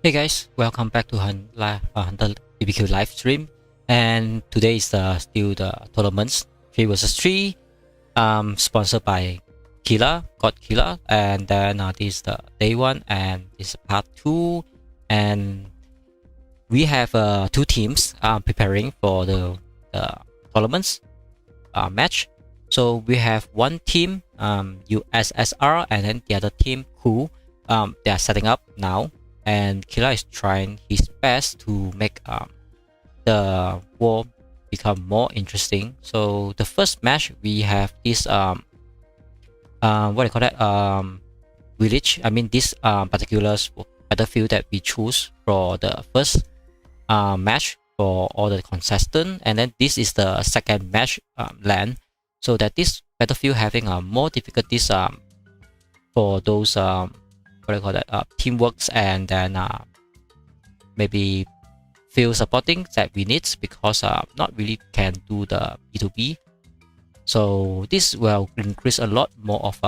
Hey guys, welcome back to Hunter BBQ live stream. And today is still the tournaments 3 vs 3, sponsored by GodxKillah, and then this is the Day1 and this is part 2, and we have 2 teams preparing for the tournaments match. So we have one team USSR, and then the other team who they are setting up now. And Killah is trying his best to make the war become more interesting. So the first match we have this what do you call that, village. I mean this particular battlefield that we choose for the first match for all the contestants, and then this is the second match land. So that this battlefield having more difficulties for those what do you call that, teamworks, and then maybe field supporting that we need, because not really can do the B2B. So this will increase a lot more of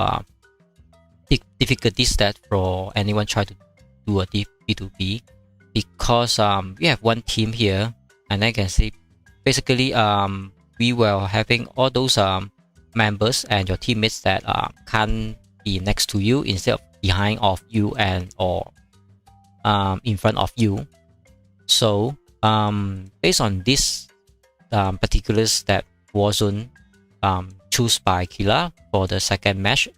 difficulties that for anyone try to do a B2B, because we have one team here, and I can see basically we will having all those members and your teammates that can be next to you instead of behind of you and or in front of you. So based on this particulars that Warzone choose by Killah for the second match,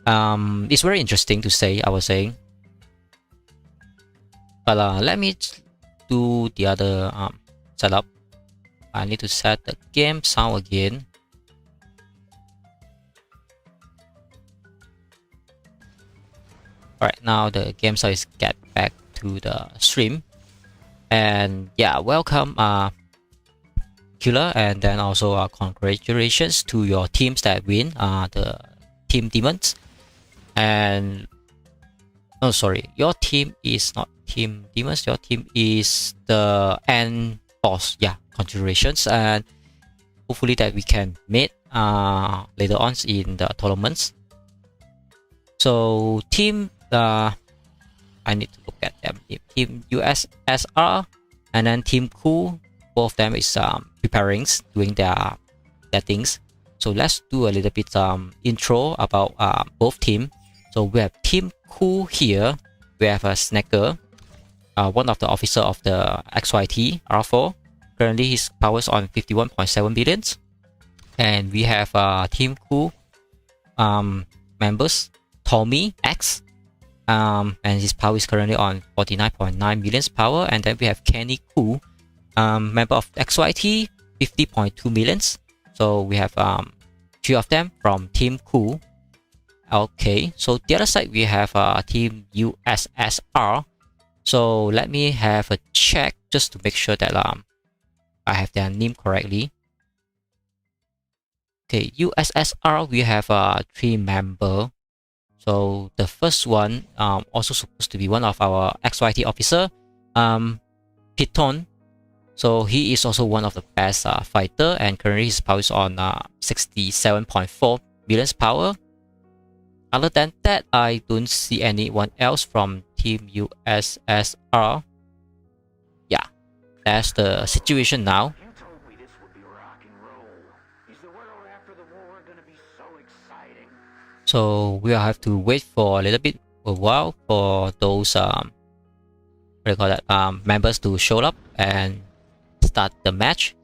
it's very interesting to say, I was saying. But let me do the other setup. I need to set the game sound again. Alright, now the game sound is get back to the stream. And yeah, welcome Killah, and then also congratulations to your teams that win, the Team Demons. And oh sorry, your team is not Team Demons, your team is the End Boss. Yeah, congratulations, and hopefully that we can meet later on in the tournaments. So team I need to look at them. Team USSR and then Team Cool, both of them is preparing, doing their things. So let's do a little bit intro about both teams. So we have Team Cool here. We have a Snacker, one of the officer of the XYT R4. Currently his power is on 51.7 billion. And we have Team Cool members, Tommy X, and his power is currently on 49.9 million power. And then we have Kenny Cool, member of XYT, 50.2 million. So we have 3 of them from Team Cool. Okay, so the other side we have Team USSR. So let me have a check just to make sure that I have their name correctly. Okay, USSR, we have 3 members. So the first one also supposed to be one of our XYT officer, Piton. So he is also one of the best fighter, and currently his power is on 67.4 million power. Other than that, I don't see anyone else from Team USSR. Yeah, that's the situation now. So we'll have to wait for a while for those what do you call that, members to show up and start the match.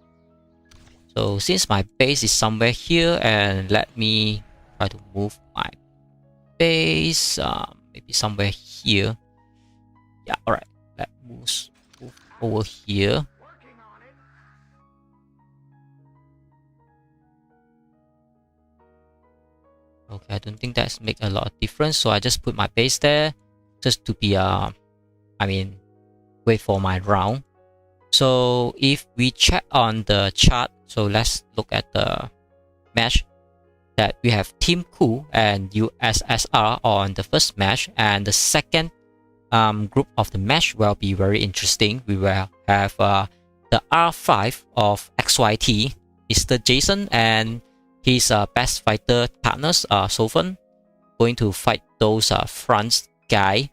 So since my base is somewhere here, and let me try to move my base maybe somewhere here. Yeah, alright, let's move over here. Okay, I don't think that's make a lot of difference, so I just put my base there just to be wait for my round. So if we check on the chart, so let's look at the match that we have Team Cool and USSR on the first match, and the second group of the match will be very interesting. We will have the R5 of XYT, Mr. Jason, and his best fighter partners, Sofan, going to fight those France guy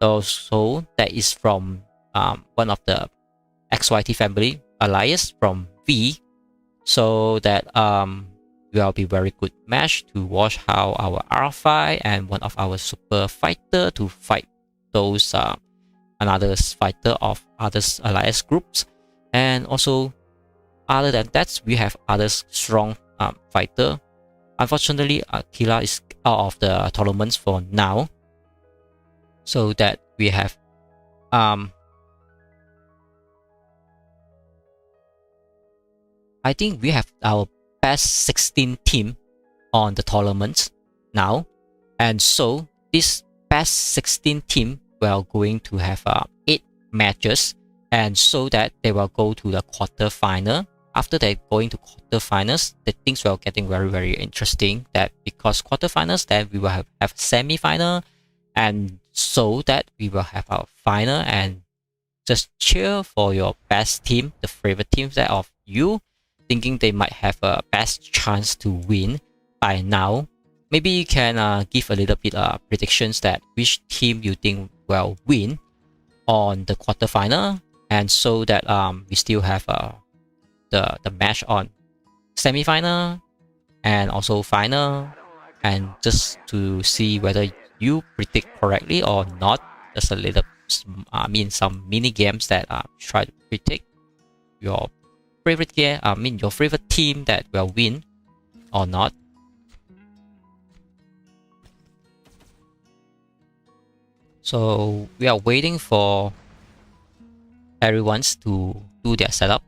Also, that is from one of the XYT family alliance from V, so that will be very good match to watch how our R5 and one of our super fighter to fight those another fighter of other alliance groups. And also other than that, we have other strong fighter. Unfortunately, Killah is out of the tournaments for now, so that we have I think we have our best 16 team on the tournament now, and so this best 16 team will going to have 8 matches, and so that they will go to the quarter-final. After they going to quarter-finals, the things will getting very interesting. That because quarter-finals, then we will have semi-final, and so that we will have our final. And just cheer for your best team, the favorite teams that of you, thinking they might have a best chance to win by now. Maybe you can give a little bit predictions that which team you think will win on the quarterfinal, and so that we still have the match on semi-final and also final, and just to see whether you predict correctly or not. Just a little, some mini games that try to predict your favorite game, your favorite team that will win or not. So we are waiting for everyone to do their setup,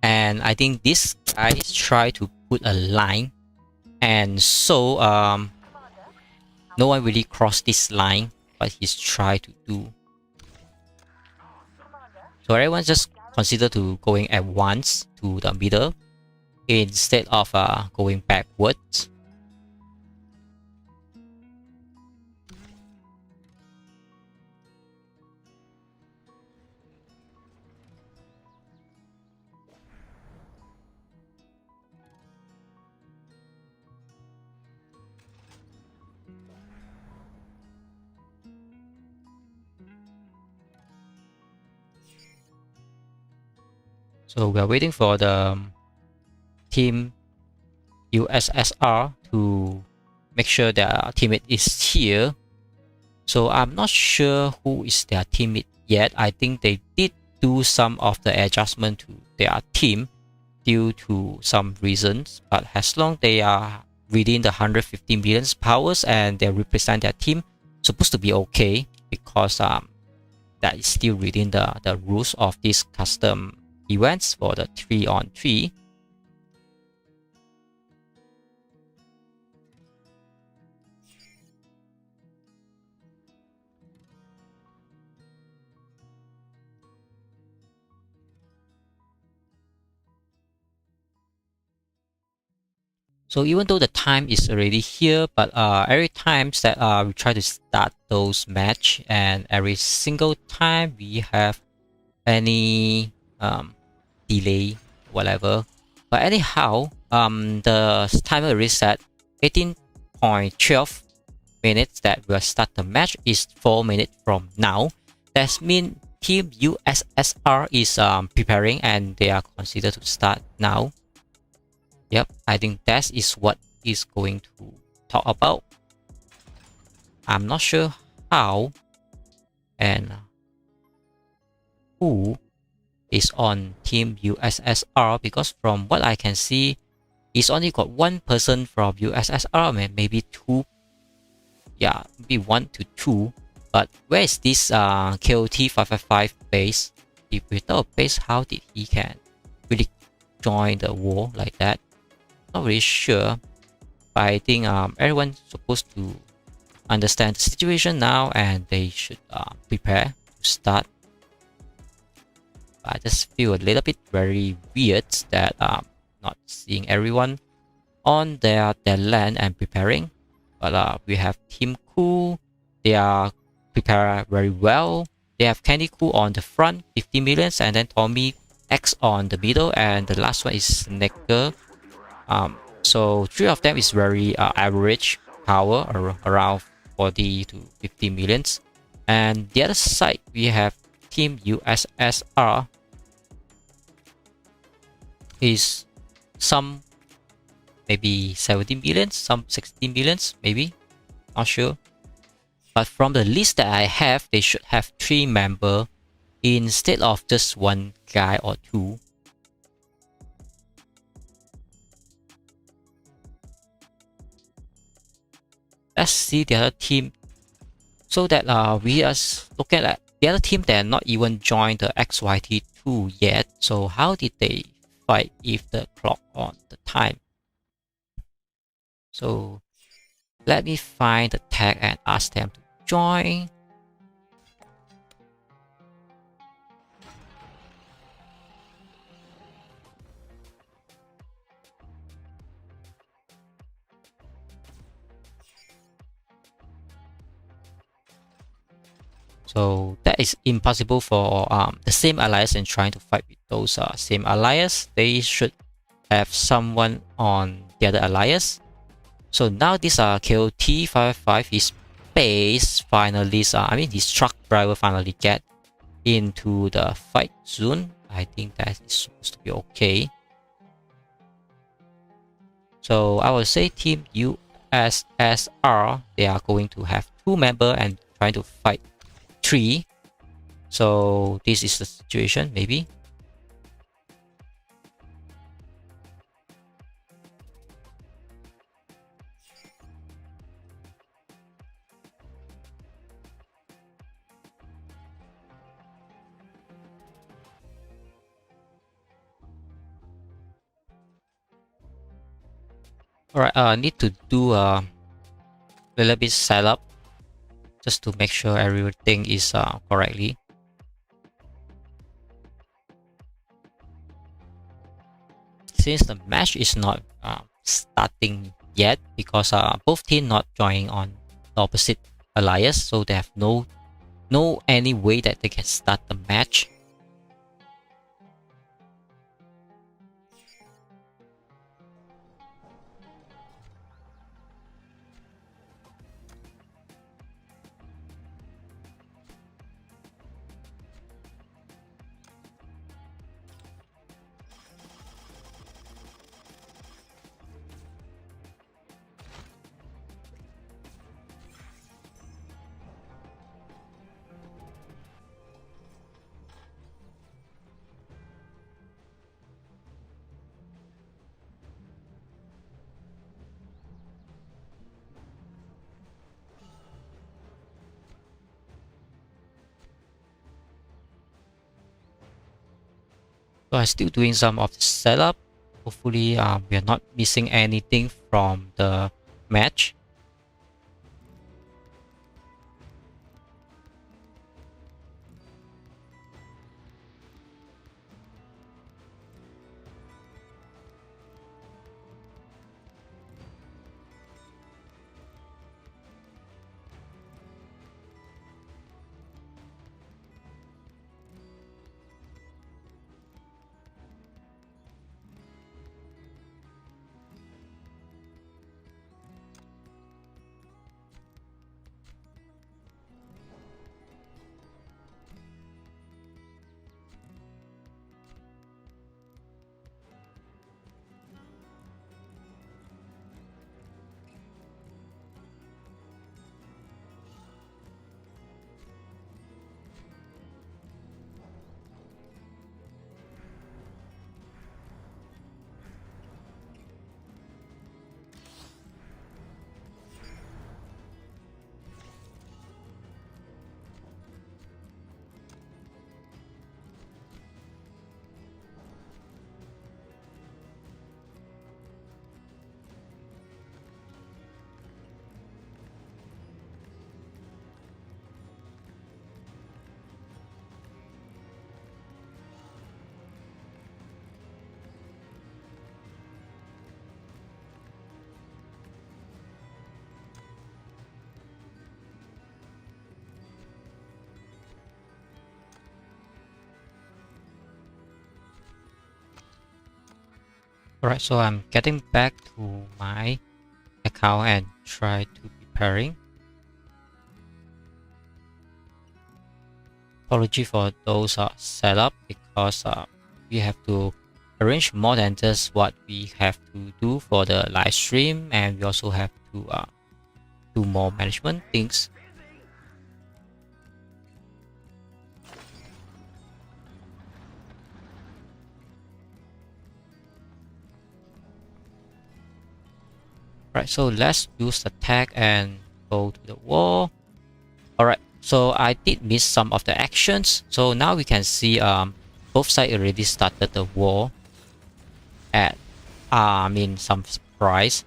and I think this guy try to put a line, and so no one really crossed this line, but he's try to do. So everyone just consider to going at once to the middle instead of going backwards. So we are waiting for the team USSR to make sure their teammate is here. So I'm not sure who is their teammate yet. I think they did do some of the adjustment to their team due to some reasons, but as long they are within the 150 million powers and they represent their team, supposed to be okay, because that is still within the rules of this custom events for the 3-on-3. So even though the time is already here, but every time that we try to start those match, and every single time we have any delay, whatever. But anyhow, the timer reset 18.12 minutes that will start the match is 4 minutes from now. That means Team USSR is preparing and they are considered to start now. Yep, I think that is what is going to talk about. I'm not sure how and who is on Team USSR, because from what I can see, it's only got one person from USSR, maybe two. Yeah, maybe 1 to 2. But where is this KOT 555 base? If without a base, how did he can really join the war like that? Not really sure. But I think everyone's supposed to understand the situation now, and they should prepare to start. I just feel a little bit very weird that not seeing everyone on their land and preparing. But we have Team Cool. They are prepared very well. They have Candy Cool on the front, 50 millions, and then Tommy X on the middle, and the last one is Snaker. So 3 of them is very average power, around 40 to 50 millions. And the other side, we have Team USSR is some maybe 70 millions, some 60 millions, maybe, not sure. But from the list that I have, they should have 3 members instead of just 1 guy or 2. Let's see the other team, so that we are looking at the other team that not even joined the XYT-2 yet. So how did they fight if the clock on the time? So let me find the tag and ask them to join. So that is impossible for the same alliance and trying to fight with those same alliance. They should have someone on the other alliance. So now this KOT555 is base finally. I mean, this truck driver finally get into the fight zone. I think that is supposed to be okay. So I would say Team USSR, they are going to have 2 members and trying to fight 3. So this is the situation, maybe. Alright, I need to do a little bit setup just to make sure everything is correctly. Since the match is not starting yet, because both teams not joining on the opposite alliance, so they have no any way that they can start the match. So I'm still doing some of the setup. Hopefully we are not missing anything from the match. Alright, so I'm getting back to my account and try to preparing. apology for those setup, because we have to arrange more than just what we have to do for the live stream, and we also have to do more management things. Right, so let's use the tag and go to the wall. Alright, so I did miss some of the actions. So now we can see both sides already started the war at some surprise.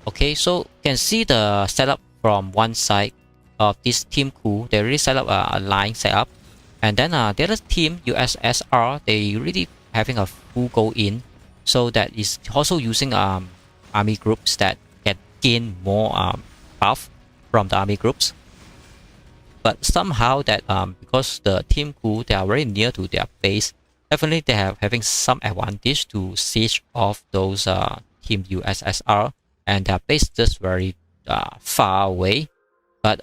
Okay, so you can see the setup from one side of this team crew. They already set up a line setup, and then the other team USSR, they really having a full go in, so that is also using army groups that can gain more buff from the army groups. But somehow that because the team crew, they are very near to their base, definitely they have having some advantage to siege off those team USSR, and their base just very far away. But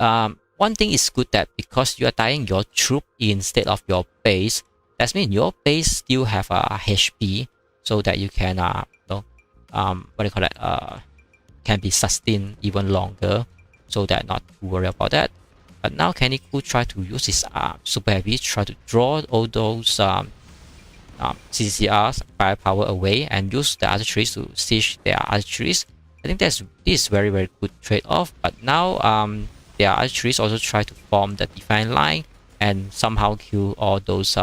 one thing is good, that because you are dying your troop instead of your base, that means your base still have a HP, so that you can can be sustained even longer, so that not to worry about that. But now Kenny could try to use his super heavy, try to draw all those CCR's firepower away, and use the archeries to siege their archeries. I think this is very good trade-off. But now their archeries also try to form the defense line and somehow kill all those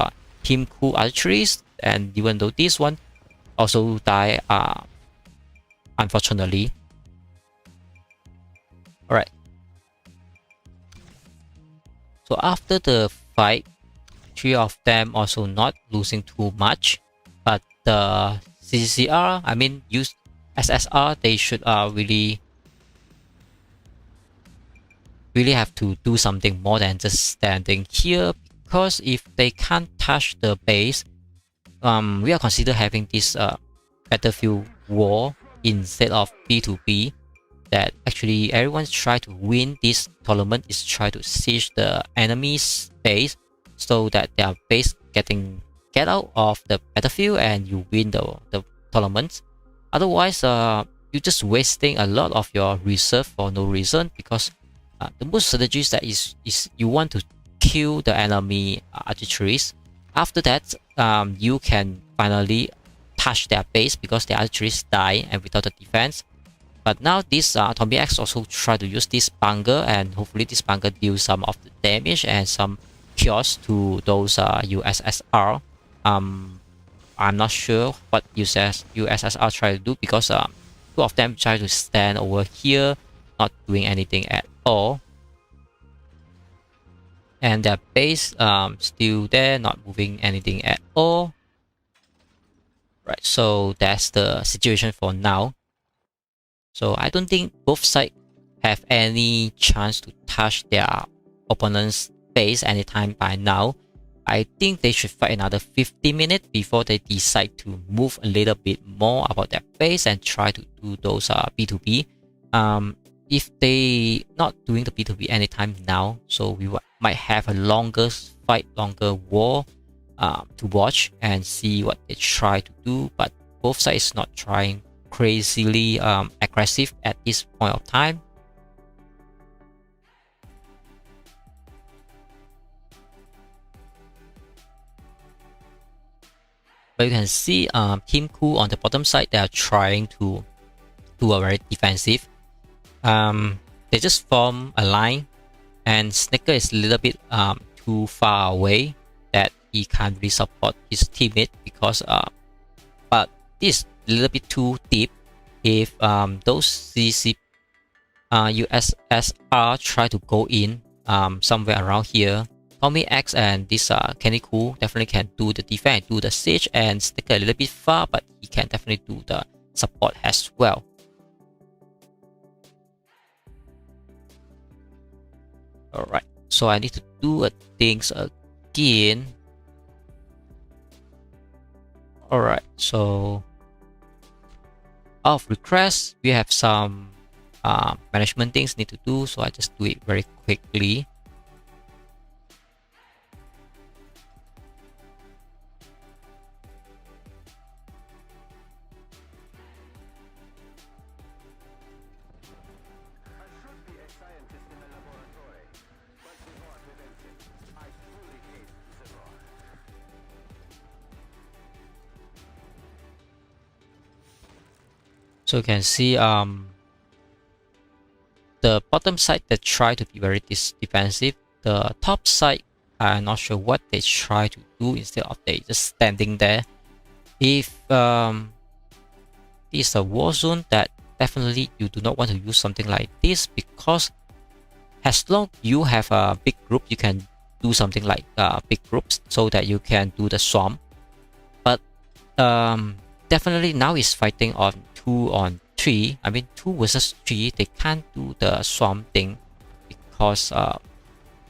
team crew archeries. And even though this one also die unfortunately. Alright. So after the fight, 3 of them also not losing too much, but the CCR, use SSR, they should really have to do something more than just standing here, because if they can't touch the base, we are consider having this battlefield war instead of B2B. That actually everyone's try to win this tournament is try to siege the enemy's base, so that their base get out of the battlefield and you win the tournament. Otherwise, you're just wasting a lot of your reserve for no reason, because the most strategies that is you want to kill the enemy archeries. After that, you can finally touch their base because the archeries die and without the defense. But now this Tommy X also try to use this bunker, and hopefully this bunker deals some of the damage and some chaos to those USSR. I'm not sure what USSR try to do, because 2 of them try to stand over here, not doing anything at all. And their base still there, not moving anything at all. Right, so that's the situation for now. So I don't think both sides have any chance to touch their opponent's base anytime by now. I think they should fight another 50 minutes before they decide to move a little bit more about their base and try to do those B2B. If they not doing the B2B anytime now, so we might have a longer fight, longer war to watch and see what they try to do. But both sides not trying crazily aggressive at this point of time. But you can see Team Cool on the bottom side, they are trying to do a very defensive. They just form a line, and Snicker is a little bit too far away that he can't really support his teammate, because but this a little bit too deep. If those USSR try to go in somewhere around here, Tommy X and this Kenny Cool definitely can do the defense, do the siege, and stick a little bit far, but he can definitely do the support as well. Alright, so I need to do things again. Alright, so of requests, we have some management things need to do, so I just do it very quickly. So you can see the bottom side they try to be very defensive. The top side, I'm not sure what they try to do instead of they just standing there. If this is a war zone, that definitely you do not want to use something like this, because as long you have a big group, you can do something like big groups so that you can do the swarm. But definitely now is fighting on 2 on 3. I mean 2 versus 3, they can't do the swarm thing because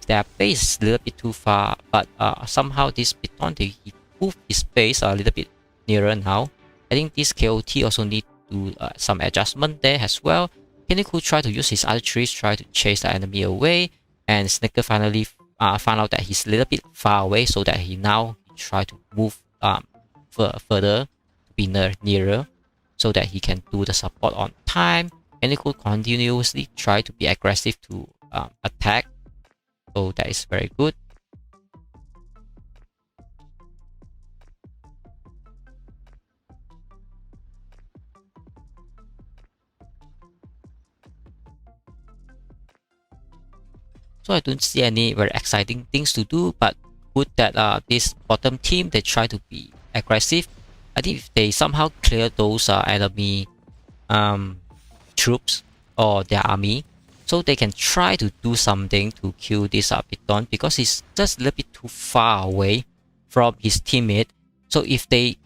their base is a little bit too far. But somehow this Piton, he moved his base a little bit nearer now. I think this KOT also need to do some adjustment there as well. Pinnacle try to use his other trees, try to chase the enemy away, and Snicker finally found out that he's a little bit far away, so that he now try to move further to be nearer, so that he can do the support on time. Pinnacle continuously try to be aggressive to attack, so that is very good. So I don't see any very exciting things to do, but good that this bottom team, they try to be aggressive. I think if they somehow clear those enemy troops or their army, so they can try to do something to kill this Piton, because he's just a little bit too far away from his teammate. So if they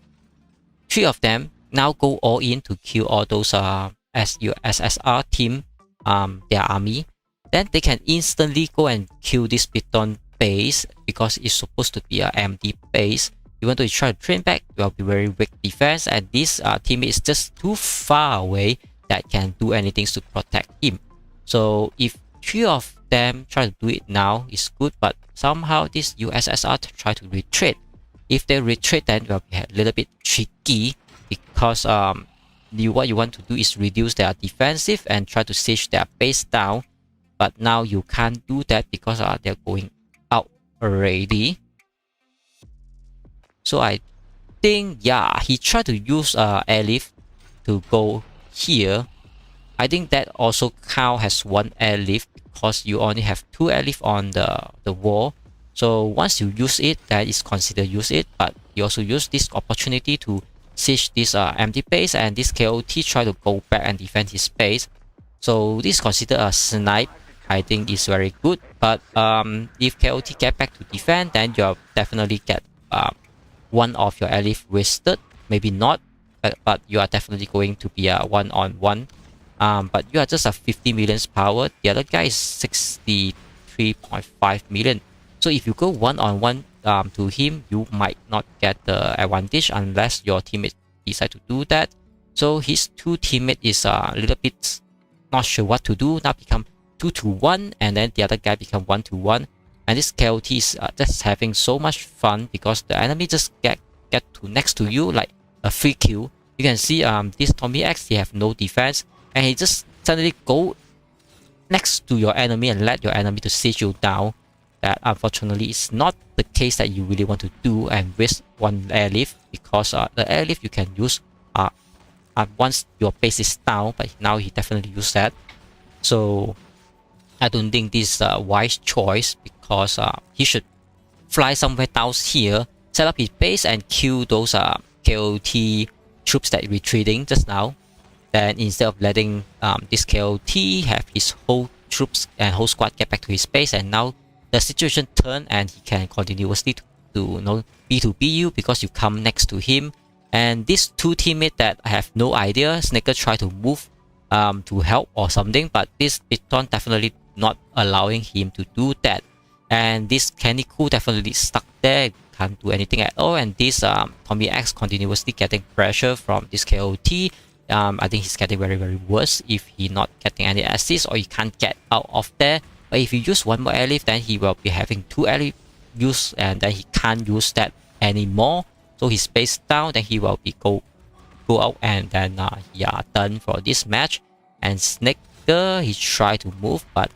3 of them now go all in to kill all those SSR team, their army, then they can instantly go and kill this Piton base, because it's supposed to be an empty base. Even though you try to train back, it will be very weak defense, and this teammate is just too far away that can do anything to protect him. So if 3 of them try to do it now, it's good, but somehow this USSR try to retreat. If they retreat, then it will be a little bit tricky, because what you want to do is reduce their defensive and try to siege their base down. But now you can't do that because they're going out already. So I think, yeah, he tried to use airlift to go here. I think that also count as 1 airlift, because you only have 2 airlift on the wall. So once you use it, that is considered use it. But you also use this opportunity to siege this empty base, and this KOT try to go back and defend his base. So this is considered a snipe. I think is very good, but if KOT get back to defend, then you'll definitely get 1 of your airlift wasted. Maybe not, but you are definitely going to be a 1-on-1. But you are just a 50 million power. The other guy is 63.5 million. So if you go 1-on-1 to him, you might not get the advantage unless your teammate decide to do that. So his 2 teammate is a little bit not sure what to do. Now become 2-1, and then the other guy become 1-1, and this KOT is just having so much fun, because the enemy just get to next to you like a free kill. You can see this Tommy X, he have no defense, and he just suddenly go next to your enemy and let your enemy to siege you down. That unfortunately is not the case that you really want to do and waste 1 airlift, because the airlift you can use once your base is down, but now he definitely use that. So I don't think this is a wise choice, because he should fly somewhere down here, set up his base, and kill those KOT troops that are retreating just now. Then instead of letting this KOT have his whole troops and whole squad get back to his base, and now the situation turn and he can continuously to B2B you, because you come next to him. And these 2 teammates that have no idea, Snaker try to move to help or something, but this Piton definitely not allowing him to do that, and this Canico definitely stuck there, can't do anything at all. And this Tommy X continuously getting pressure from this KOT. I think he's getting very, very worse if he not getting any assists, or he can't get out of there. But if you use 1 more airlift, then he will be having 2 airlift use, and then he can't use that anymore. So his base down, then he will be go out, and then yeah, done for this match. And Snaker, he tried to move, but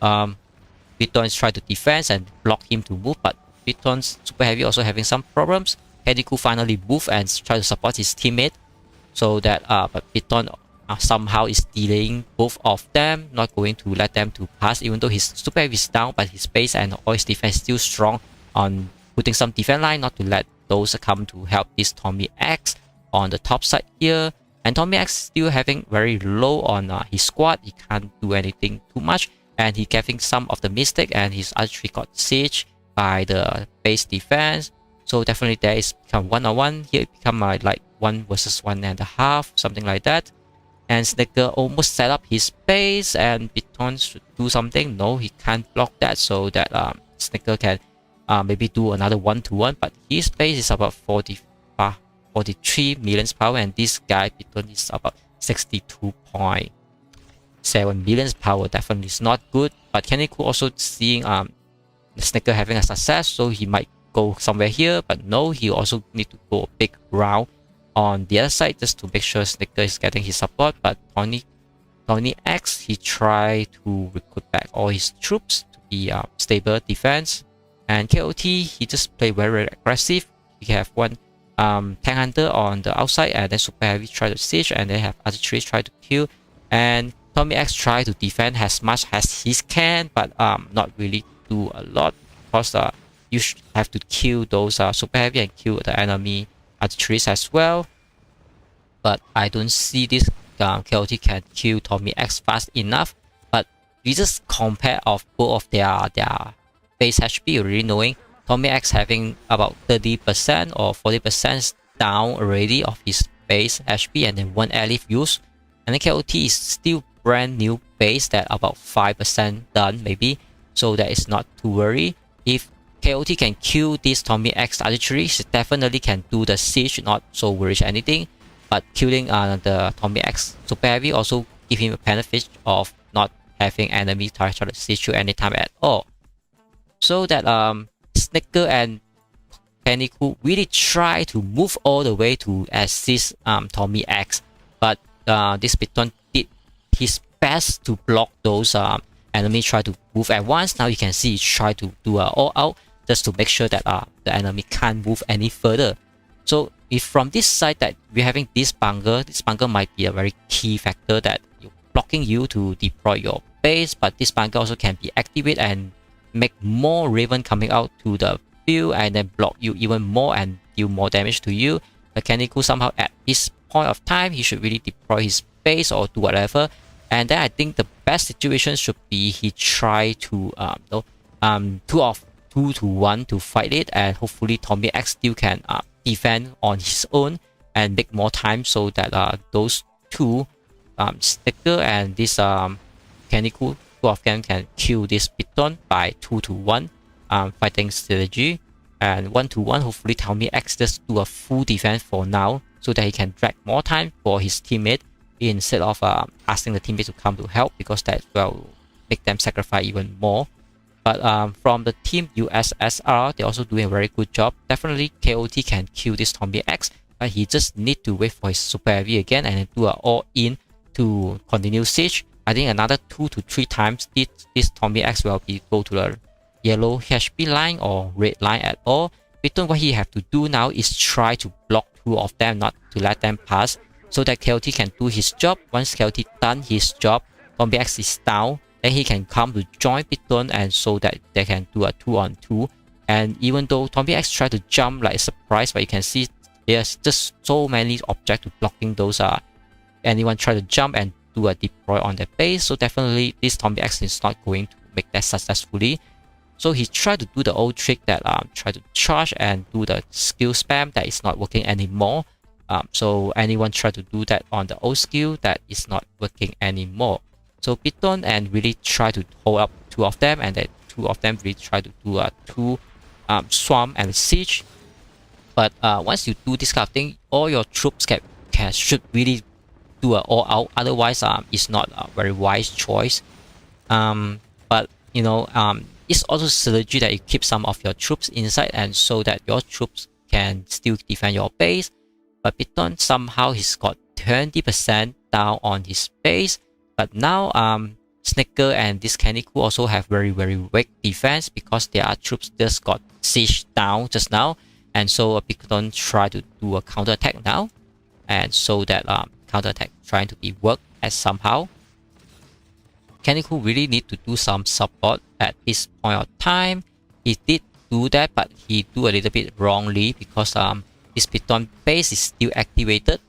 Piton is trying to defend and block him to move, but Piton's super heavy also having some problems. Hediku finally move and try to support his teammate, so that but Piton somehow is delaying both of them, not going to let them to pass, even though his super heavy is down, but his base and all his defense is still strong on putting some defense line, not to let those come to help this Tommy X on the top side here. And Tommy X still having very low on his squad. He can't do anything too much, and he getting some of the mistake, and his archery got sieged by the base defense. So definitely there is become 1-on-1 here. It become like 1 versus 1.5, something like that. And Snicker almost set up his base, and Biton should do something. No, he can't block that, so that Snicker can maybe do another 1-to-1. But his base is about 43 million power, and this guy Biton is about 62.7 million power. Definitely is not good. But Kaneko also seeing Snicker having a success, so he might go somewhere here. But no, he also need to go a big round on the other side just to make sure Snicker is getting his support. But Tony X, he tried to recruit back all his troops to be stable defense. And KOT, he just play very aggressive. He have one tank hunter on the outside, and then super heavy try to siege, and they have archery try to kill. And Tommy X try to defend as much as he can, but not really do a lot, because you should have to kill those super heavy and kill the enemy archeries as well. But I don't see this KOT can kill Tommy X fast enough. But we just compare of both of their base HP, already knowing Tommy X having about 30% or 40% down already of his base HP, and then 1 airlift use. And then KOT is still brand new base that about 5% done maybe, so that is not to worry. If KOT can kill this Tommy X archery, she definitely can do the siege, not so worried anything. But killing the Tommy X super heavy also give him a benefit of not having enemy try to siege you anytime at all. So that Snicker and Kaneko really try to move all the way to assist Tommy X, but this Biton did his best to block those enemy try to move at once. Now you can see he try to do all out just to make sure that the enemy can't move any further. So if from this side that we're having this bunker might be a very key factor that blocking you to deploy your base, but this bunker also can be activated and make more Raven coming out to the field and then block you even more and deal more damage to you. Mechanical somehow at this point of time, he should really deploy his base or do whatever. And then I think the best situation should be he try to 2-to-1 to fight it, and hopefully Tommy X still can defend on his own and make more time, so that those two Sticker and this Kaneko, two of them can kill this Biton by 2-to-1 fighting strategy. And 1-to-1, hopefully Tommy X just do a full defense for now, so that he can drag more time for his teammate instead of asking the teammate to come to help, because that will make them sacrifice even more. But from the team USSR, they're also doing a very good job. Definitely KOT can kill this Tommy X, but he just need to wait for his super heavy again and then do an all-in to continue siege. I think another 2 to 3 times this Tommy X will be go to the yellow HP line or red line at all. Biton, what he have to do now is try to block 2 of them, not to let them pass, so that KOT can do his job. Once KOT done his job, Tommy X is down, then he can come to join Biton, and so that they can do a 2-on-2. And even though Tommy X try to jump like a surprise, but you can see there's just so many objects blocking those anyone try to jump and do a deploy on their base. So definitely this Tommy X is not going to make that successfully. So he tried to do the old trick that try to charge and do the skill spam, that is not working anymore. So anyone try to do that on the old skill, that is not working anymore. So Biton and really try to hold up 2 of them, and then 2 of them really try to do a 2 swarm and siege. But once you do this kind of thing, all your troops should really do an all out. Otherwise, it's not a very wise choice. But you know, it's also strategy that you keep some of your troops inside, and so that your troops can still defend your base. But Biton somehow he's got 20% down on his base. But now Snicker and this Kaneko also have very weak defense, because their troops just got sieged down just now, and so Biton try to do a counter attack now, and so that counterattack trying to be worked as somehow. Kenny Ku really need to do some support at this point of time. He did do that, but he do a little bit wrongly because this Python base is still activated,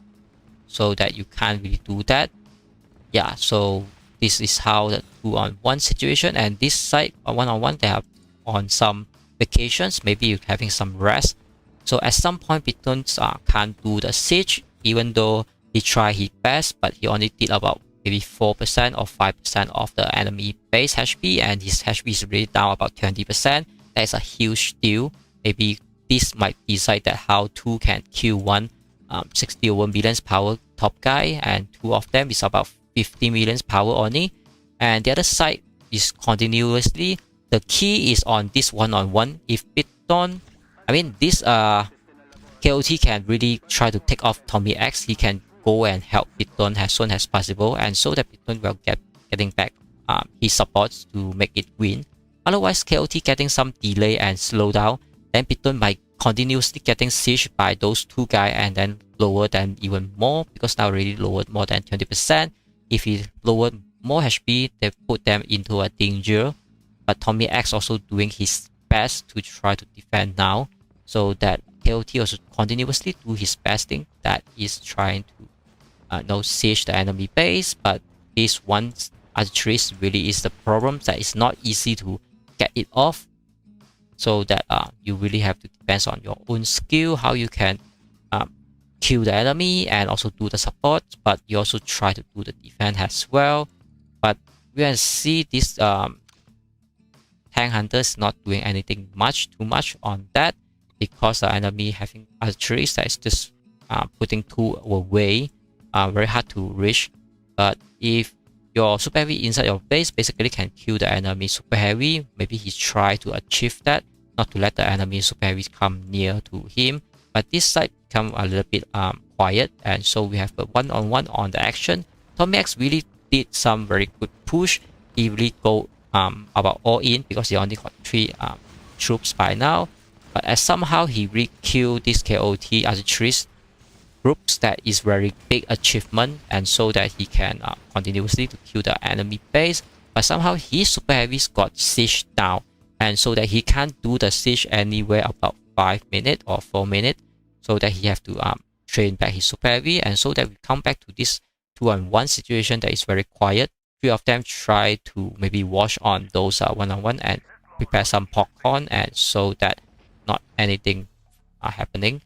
so that you can't really do that. Yeah, so this is how the 2-on-1 situation, and this side 1-on-1 they are on some vacations, maybe you're having some rest. So at some point Pythons can't do the siege, even though he tried his best, but he only did about maybe 4% or 5% of the enemy base HP, and his HP is really down about 20%. That's a huge deal. Maybe this might decide that how 2 can kill one 60 or 1 million power top guy, and 2 of them is about 50 million power only. And the other side is continuously. The key is on this 1-on-1. If Python, I mean this KOT can really try to take off Tommy X, he can go and help Python as soon as possible, and so that Python will getting back his supports to make it win. Otherwise, KOT getting some delay and slow down, then Python might continuously getting sieged by those 2 guys and then lower them even more, because now already lowered more than 20%. If he lowered more HP, they put them into a danger. But Tommy X also doing his best to try to defend now, so that KOT also continuously do his best thing, that is trying to siege the enemy base. But this one archery really is the problem, that it's not easy to get it off, so that you really have to depend on your own skill, how you can kill the enemy and also do the support, but you also try to do the defense as well. But we can see this tank hunter is not doing anything too much on that, because the enemy having archery that is just putting 2 away, very hard to reach. But if your super heavy inside your base basically can kill the enemy super heavy, maybe he try to achieve that, not to let the enemy super heavy come near to him. But this side become a little bit quiet, and so we have a 1-on-1 on the action. Tommy X really did some very good push. He really go about all in, because he only got 3 troops by now. But as somehow he really killed this KOT archery groups, that is very big achievement, and so that he can continuously to kill the enemy base. But somehow his super heavies got sieged down, and so that he can't do the siege anywhere about 5 minutes or 4 minutes, so that he have to train back his super heavy, and so that we come back to this 2-on-1 situation that is very quiet. 3 of them try to maybe wash on those 1-on-1 and prepare some popcorn, and so that not anything happening.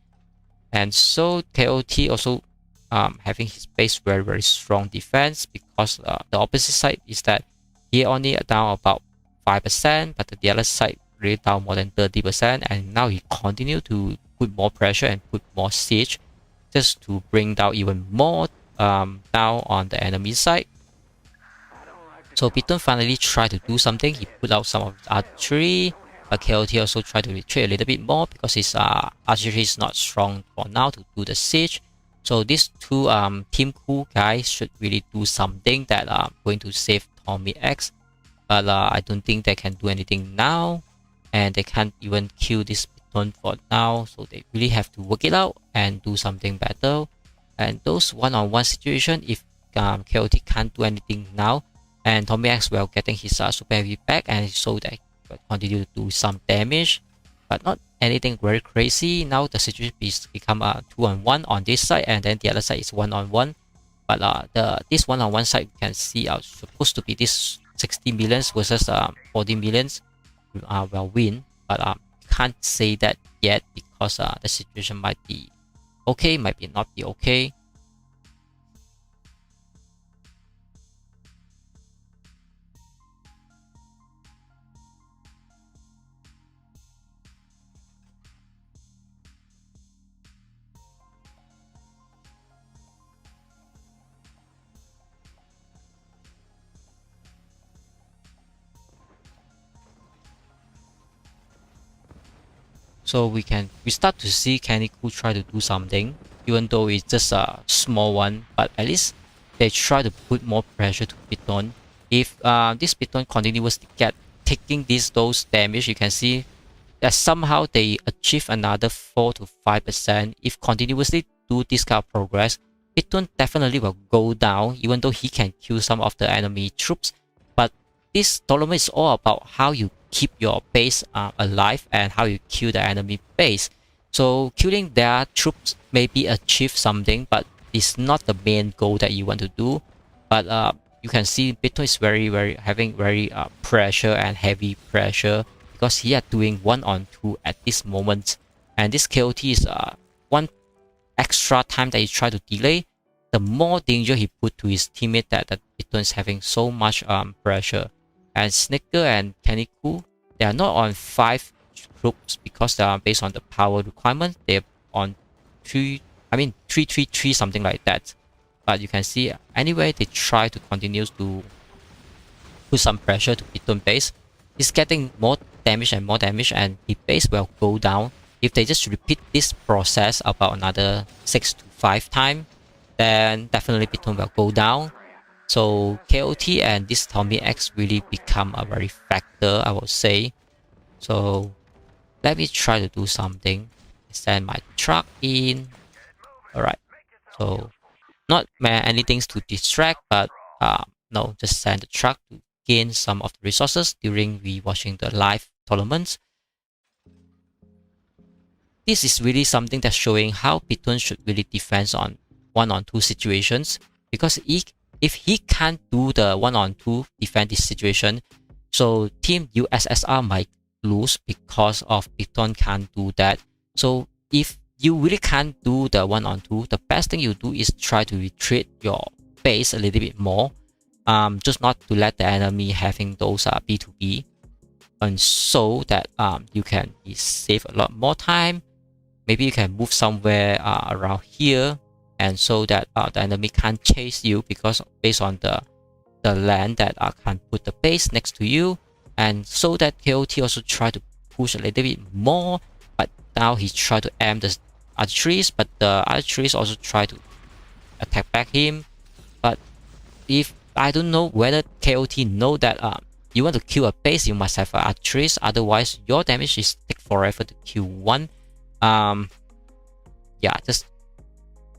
And so KOT also having his base very strong defense, because the opposite side is that he only down about 5%, but the other side really down more than 30%, and now he continue to put more pressure and put more siege, just to bring down even more down on the enemy side. So Python finally tried to do something. He put out some of his archery, but KOT also tried to retreat a little bit more, because his archery is not strong for now to do the siege. So these 2 Team Cool guys should really do something that are going to save Tommy X, but I don't think they can do anything now, and they can't even kill this Python for now, so they really have to work it out and do something better. And those 1-on-1 situation, if KOT can't do anything now, and Tommy X will getting his super heavy back, and so that he will continue to do some damage, but not anything very crazy. Now the situation is become a 2-on-1 on this side, and then the other side is 1-on-1. But this 1-on-1 side you can see supposed to be this 60 millions versus 40 millions will win, but can't say that yet, because the situation might be okay, might be not be okay. So we start to see Kenny Ku try to do something, even though it's just a small one, but at least they try to put more pressure to Python. If this Python continuously taking those damage, you can see that somehow they achieve another 4 to 5%. If continuously do this kind of progress, Pitun definitely will go down, even though he can kill some of the enemy troops. But this tournament is all about how you keep your base alive and how you kill the enemy base. So killing their troops maybe achieve something, but it's not the main goal that you want to do. But you can see Pitun is having very pressure and heavy pressure because he are doing 1-on-2 at this moment, and this KOT is one extra time that he try to delay. The more danger he put to his teammate that Pitun is having so much pressure. And Snicker and Keniku, they are not on 5 groups because they are based on the power requirement. They're on 3, 3 something like that. But you can see anyway they try to continue to put some pressure to Pitun base. He's getting more damage and more damage, and his base will go down. If they just repeat this process about another 6 to 5 times, then definitely Pitun will go down. So KOT and this Tommy X really become a very factor, I would say. So let me try to do something. Send my truck in. Alright. So not anything to distract, but no, just send the truck to gain some of the resources during we watching the live tournaments. This is really something that's showing how Pitun should really defend on 1-on-2 situations, because if he can't do the 1-on-2 defend this situation, so team USSR might lose because of Pitun can't do that. So if you really can't do the 1-on-2, the best thing you do is try to retreat your base a little bit more, just not to let the enemy having those B2B, and so that you can save a lot more time. Maybe you can move somewhere around here, and so that the enemy can't chase you, because based on the land that can put the base next to you. And so that KOT also try to push a little bit more, but now he try to aim the other trees, but the other trees also try to attack back him. But if I don't know whether KOT know that you want to kill a base, you must have archeries, otherwise your damage is take forever to kill one. Yeah, just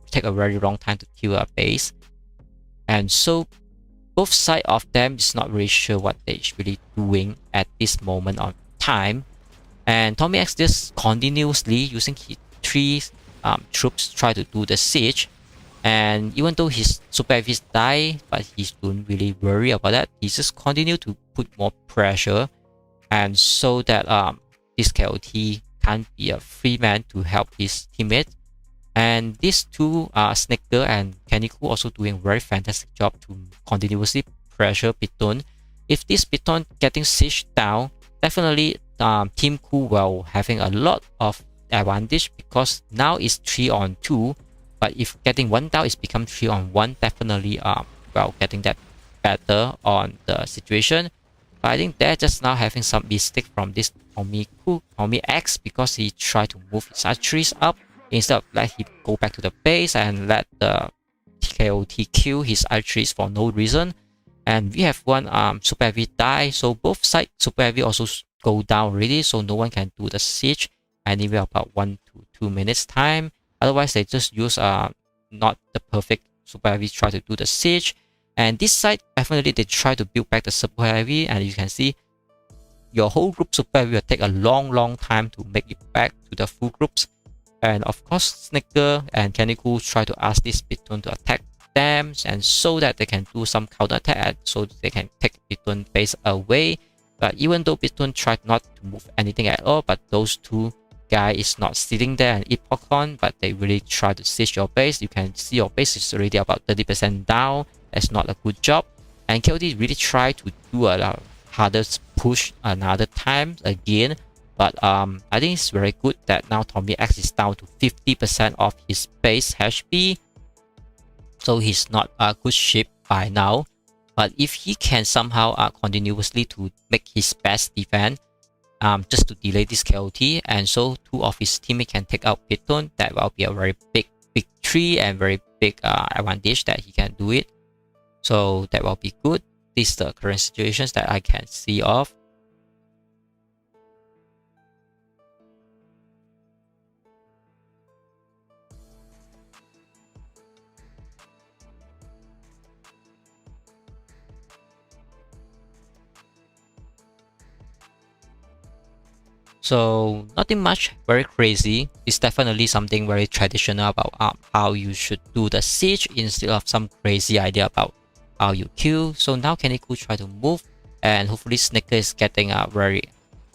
take a very long time to kill a base. And so both sides of them is not really sure what they're really doing at this moment of time. And Tommy X just continuously using his 3 troops try to do the siege. And even though his super heavies die, but he don't really worry about that. He just continue to put more pressure, and so that this KOT can't be a free man to help his teammate. And these 2 Snicker and Keniku also doing very fantastic job to continuously pressure Pitun. If this Pitun getting siege down, definitely Team Ku will having a lot of advantage, because now it's 3-on-2. But if getting 1 down, it's become 3-on-1. Definitely well, getting that better on the situation. But I think they're just now having some mistake from this Tommy X, because he tried to move his archeries up instead of let him go back to the base and let the KOT kill his archeries for no reason. And we have one super heavy die, so both sides super heavy also go down already, so no one can do the siege anywhere about 1 to 2 minutes time. Otherwise they just use not the perfect super heavy try to do the siege. And this side definitely they try to build back the super heavy, and you can see your whole group super heavy will take a long time to make it back to the full groups. And of course Snicker and Keniku try to ask this Pitun to attack them, and so that they can do some counter attack, so they can take Pitun base away. But even though Pitun tried not to move anything at all, but those 2 guys is not sitting there and eat popcorn, but they really try to siege your base. You can see your base is already about 30% down. That's not a good job. And KOT really try to do a harder push another time again. But I think it's very good that now Tommy X is down to 50% of his base HP. So he's not a good ship by now. But if he can somehow continuously to make his best defense, just to delay this KOT, and so 2 of his teammates can take out Pitun, that will be a very big victory and very big advantage that he can do it. So that will be good. This is the current situations that I can see of. So nothing much very crazy. It's definitely something very traditional about how you should do the siege instead of some crazy idea about how you kill. So now Kaneko try to move, and hopefully Snicker is getting a very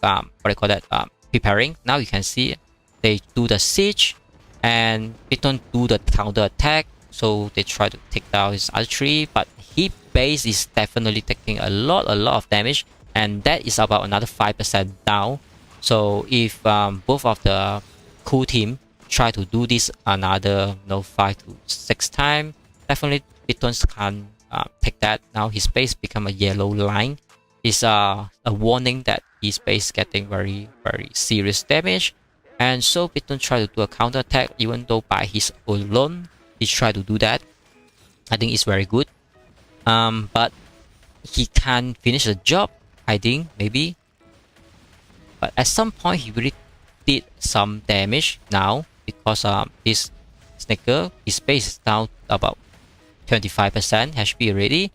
what I call that preparing. Now you can see they do the siege, and they don't do the counter attack. So they try to take down his archery, but his base is definitely taking a lot of damage, and that is about another 5% down. So if both of the cool team try to do this another 5 to 6 times, definitely Bitons can take that. Now his base become a yellow line. It's a warning that his base getting very serious damage. And so Biton try to do a counter attack, even though by his alone he try to do that. I think it's very good. But he can finish the job, I think, maybe. But at some point he really did some damage now, because this Snicker, his base is down about 25% HP already.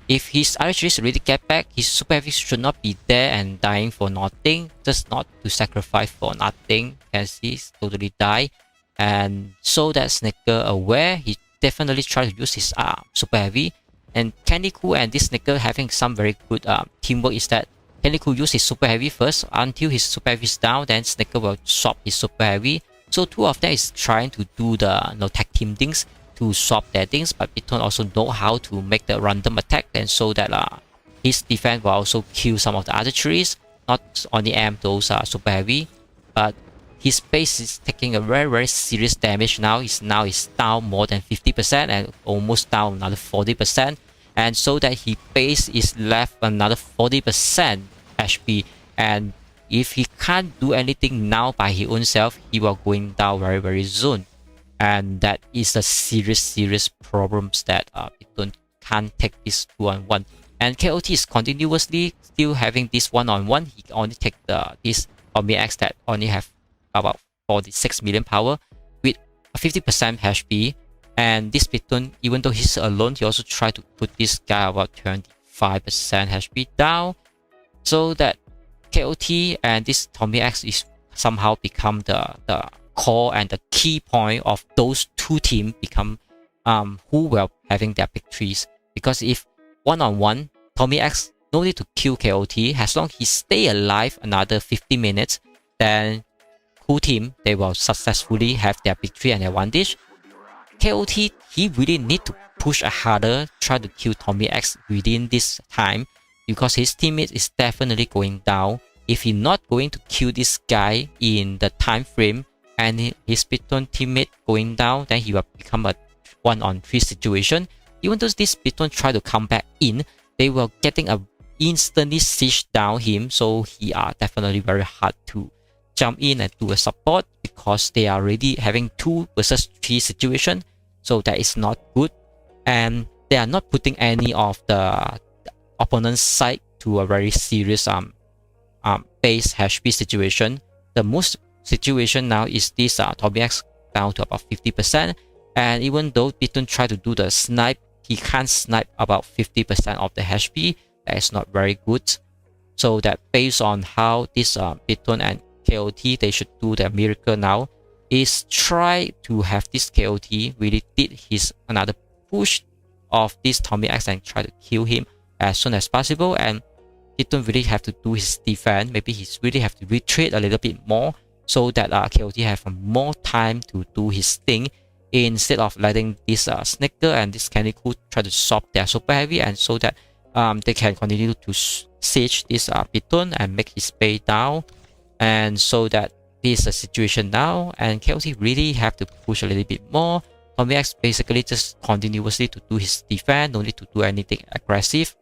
If his archeries really get back, his super heavy should not be there and dying for nothing, just not to sacrifice for nothing. You can see he's totally die. And so that Snicker aware, he definitely try to use his super heavy. And Kaneko and this Snicker having some very good teamwork is that Kaneko use his super heavy first until his super heavy is down, then Snicker will swap his super heavy. So two of them is trying to do the tag team things to swap their things, but Biton also know how to make the random attack, and so that his defense will also kill some of the archeries, not only aim those super heavy, but his base is taking a very serious damage now. Is down more than 50% and almost down another 40%, and so that his base is left another 40% HP. And if he can't do anything now by his own self, he will going down very soon. And that is a serious problems that Biton can't take this 2-on-1. And KOT is continuously still having this 1-on-1. He only take this Tommy X that only have about 46 million power with 50% HP. And this Biton, even though he's alone, he also try to put this guy about 25% HP down, so that KOT and this Tommy X is somehow become the core and the key point of those two teams become who will having their victories. Because if 1-on-1, Tommy X no need to kill KOT, as long as he stay alive another 50 minutes, then cool team they will successfully have their victory and advantage. KOT, he really need to push harder, try to kill Tommy X within this time, because his teammate is definitely going down. If he not going to kill this guy in the time frame and his Biton teammate going down, then he will become a 1-on-3 situation. Even though this Biton try to come back in, they will getting a instantly siege down him, so he are definitely very hard to jump in and do a support, because they are already having 2 versus 3 situation. So that is not good, and they are not putting any of the opponent's side to a very serious base HP situation. The most situation now is this Tommy X down to about 50%, and even though Biton try to do the snipe, he can't snipe about 50% of the HP. That is not very good. So that based on how this Biton and KOT they should do their miracle now, is try to have this KOT really did his another push of this Tommy X and try to kill him as soon as possible. And he don't really have to do his defense. Maybe he's really have to retreat a little bit more, so that KOT have more time to do his thing, instead of letting this Snicker and this Kaneko try to swap their super heavy, and so that they can continue to siege this Biton and make his base down. And so that this is a situation now, and KOT really have to push a little bit more. Tommy X basically just continuously to do his defense, no need to do anything aggressive.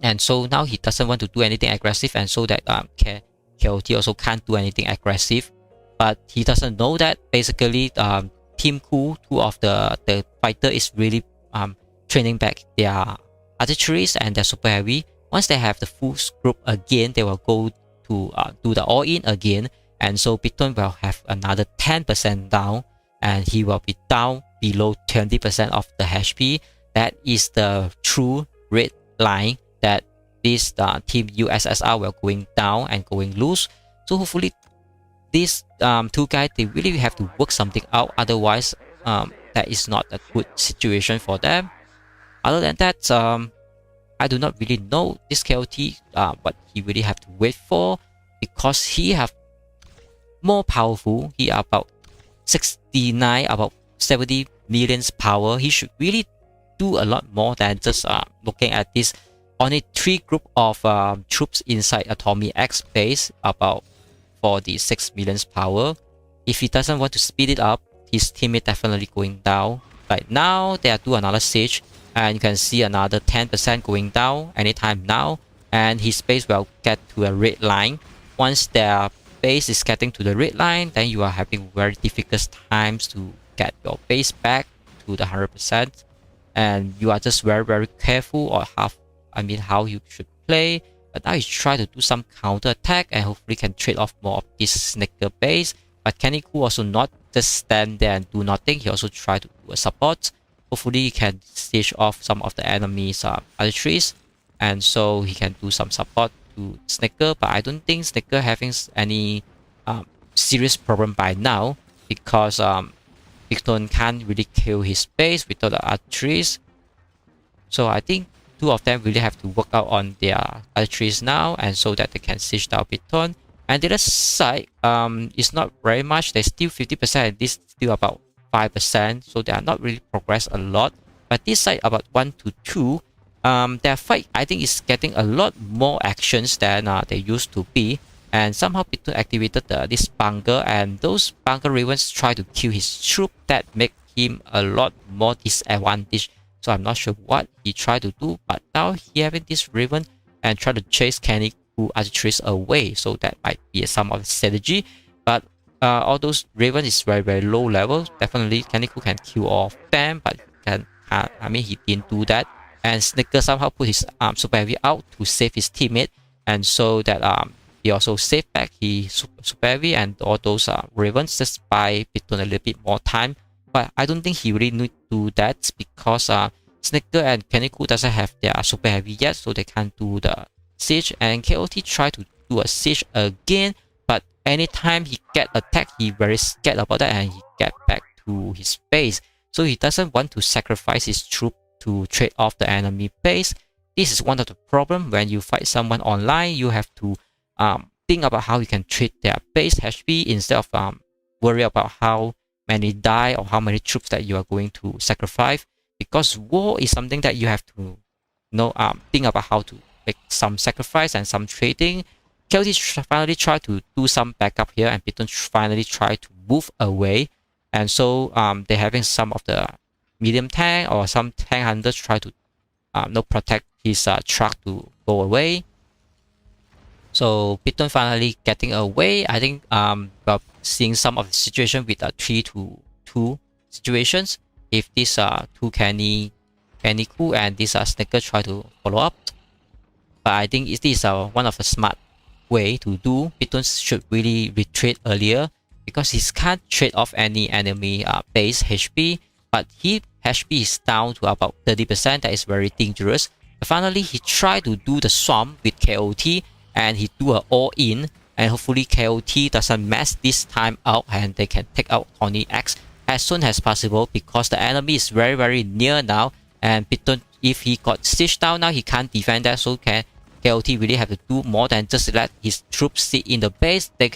And so now he doesn't want to do anything aggressive, and so that KOT also can't do anything aggressive. But he doesn't know that basically Team Cool, 2 of the fighter is really training back their archeries and their super heavy. Once they have the full group again, they will go to do the all-in again, and so Biton will have another 10% down, and he will be down below 20% of the HP. That is the true red line that this team USSR will going down and going loose. So hopefully these two guys, they really have to work something out. Otherwise, that is not a good situation for them. Other than that, I do not really know this KOT what he really have to wait for, because he have more powerful. He about 69, about 70 millions power. He should really do a lot more than just looking at this only 3 group of troops inside a Tommy X base about 46 millions power. If he doesn't want to speed it up, his teammate definitely going down. Right now, they are doing another siege, and you can see another 10% going down anytime now, and his base will get to a red line. Once their base is getting to the red line, then you are having very difficult times to get your base back to the 100%, and you are just very careful or how you should play. But now you try to do some counter attack and hopefully can trade off more of this snicker base. But Kenny Koo also not just stand there and do nothing. He also try to do a support. Hopefully he can siege off some of the enemies other trees, and so he can do some support to Snicker. But I don't think Snicker having any serious problem by now, because Picton can't really kill his base without the archeries. So I think two of them really have to work out on their archeries now, and so that they can siege down Picton. And the other side is not very much. They're still 50%. This still about 5%. So they are not really progressed a lot. But this side about 1 to 2. Their fight, I think, is getting a lot more actions than they used to be. And somehow Picton activated this bunker, and those bunker ravens try to kill his troop. That make him a lot more disadvantaged. So I'm not sure what he tried to do, but now he having this raven and try to chase Kenny Koo archeries away. So that might be some of the strategy. But all those ravens is very low level. Definitely Kenny Koo can kill all of them, but he didn't do that. And Snicker somehow put his super heavy out to save his teammate, and so that he also saved back his super heavy and all those ravens, just by Picton a little bit more time. But I don't think he really need to do that, because Snicker and Kenny Koo doesn't have their super heavy yet, so they can't do the siege. And KOT try to do a siege again, but anytime he get attacked, he very scared about that, and he get back to his base. So he doesn't want to sacrifice his troop to trade off the enemy base. This is one of the problem when you fight someone online. You have to think about how you can trade their base HP instead of worry about how many die or how many troops that you are going to sacrifice. Because war is something that you have to think about how to make some sacrifice and some trading. KOT finally try to do some backup here, and Picton finally try to move away. And so they're having some of the medium tank or some tank hunters try to protect his truck to go away. So Picton finally getting away. I think we're seeing some of the situation with 3 to 2 situations. If this 2 Kenny Koo and this Snicker try to follow up. But I think this is one of the smart way to do. Picton should really retreat earlier, because he can't trade off any enemy base HP. But his HP is down to about 30%. That is very dangerous. But finally, he tried to do the swamp with KOT, and he do an all-in. And hopefully KOT doesn't mess this time out, and they can take out Tony X as soon as possible, because the enemy is very near now. And Picton, if he got siege down now, he can't defend that. So KOT really have to do more than just let his troops sit in the base. They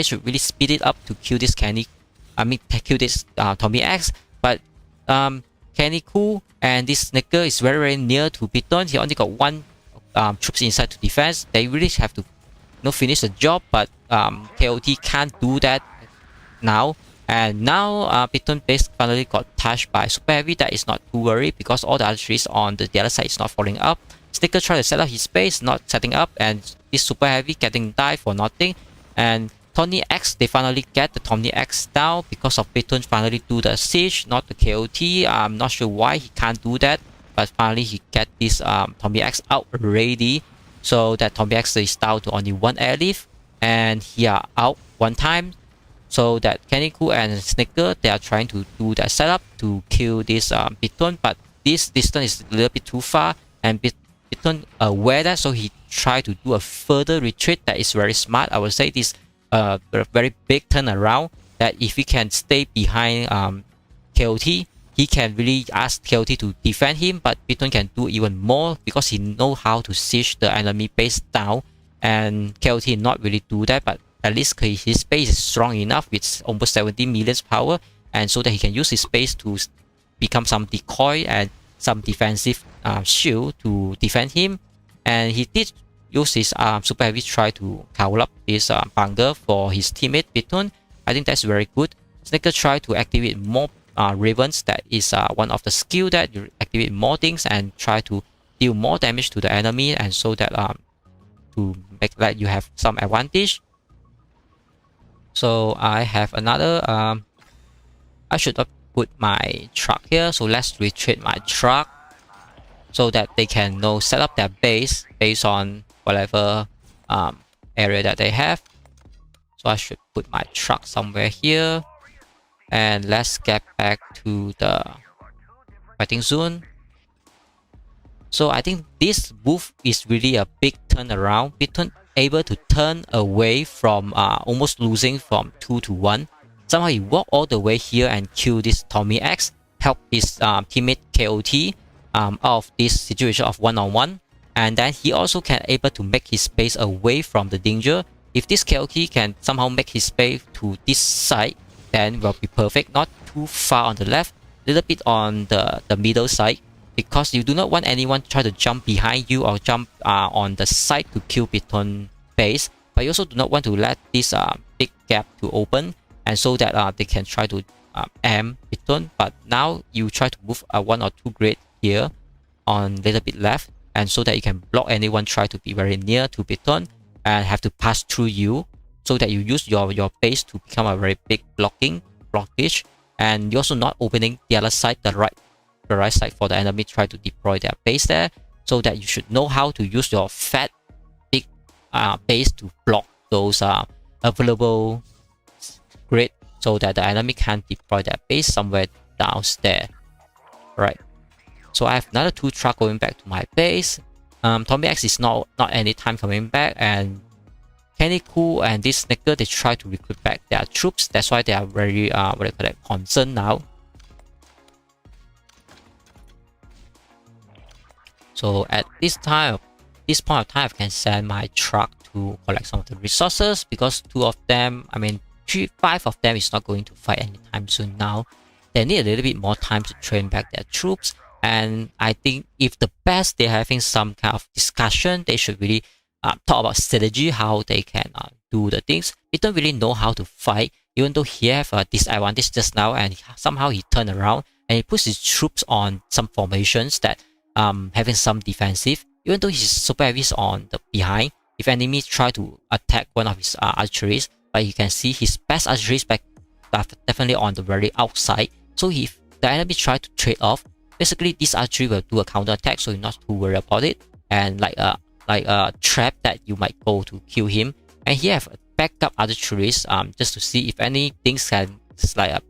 should really speed it up to kill this kill this Tommy X. But Kenny Koo and this Snicker is very near to Picton. He only got 1 troops inside to defense. They really have to finish the job, but KOT can't do that now. And now Picton base finally got touched by super heavy. That is not too worried, because all the other trees on the other side is not falling up. Snicker try to set up his base, not setting up, and this super heavy getting died for nothing. And Tony X, they finally get the Tony X down because of Picton finally do the siege, not the KOT. I'm not sure why he can't do that, but finally he get this Tommy X out already. So that Tommy X is down to only 1 airlift, and he are out 1 time. So that Kenny Koo and Snicker, they are trying to do that setup to kill this Picton, but this distance is a little bit too far, and Picton Bitun aware that, so he tried to do a further retreat. That is very smart. I would say this a very big turnaround, that if he can stay behind KOT, he can really ask KOT to defend him, but Bitun can do even more because he know how to siege the enemy base down, and KOT not really do that, but at least his base is strong enough with almost 70 million power, and so that he can use his base to become some decoy and some defensive shield to defend him. And he did use his super heavy try to cowl up this bunker for his teammate Bitun. I think that's very good. Snaker try to activate more ravens. That is one of the skill that you activate more things and try to deal more damage to the enemy, and so that to make that you have some advantage. So I have another I should have put my truck here, so let's retreat my truck so that they can set up their base based on whatever area that they have. So I should put my truck somewhere here, and let's get back to the fighting zone. So I think this move is really a big turnaround. Bitun able to turn away from almost losing from 2 to 1. Somehow he walked all the way here and killed this Tommy X, help his teammate KOT out of this situation of one-on-one. And then he also can able to make his base away from the danger. If this KOT can somehow make his base to this side, then will be perfect. Not too far on the left, little bit on the middle side, because you do not want anyone to try to jump behind you or jump on the side to kill Bitun base. But you also do not want to let this big gap to open, and so that they can try to aim Bitun. But now you try to move 1 or 2 grid here on little bit left, and so that you can block anyone try to be very near to Bitun and have to pass through you, so that you use your base to become a very big blockage, and you're also not opening the other side, the right side for the enemy try to deploy their base there. So that you should know how to use your fat big base to block those available grid, so that the enemy can deploy their base somewhere downstairs. Right. So I have another 2 truck going back to my base. Tommy X is not any time coming back, and Kenny Cool and this Snaker, they try to recruit back their troops. That's why they are very concerned now. So at this point of time, I can send my truck to collect some of the resources, because 2 of them, 5 of them is not going to fight anytime soon now. They need a little bit more time to train back their troops. And I think if the best they're having some kind of discussion, they should really talk about strategy, how they can do the things. He don't really know how to fight, even though he have a disadvantage just now, and somehow he turned around and he puts his troops on some formations that having some defensive, even though his super heavy is on the behind. If enemy try to attack one of his archeries, but you can see his best archery is back definitely on the very outside. So if the enemy try to trade off, basically this archery will do a counter attack, so you're not too worried about it. And like a trap that you might go to kill him. And he have backup archeries just to see if any things can, like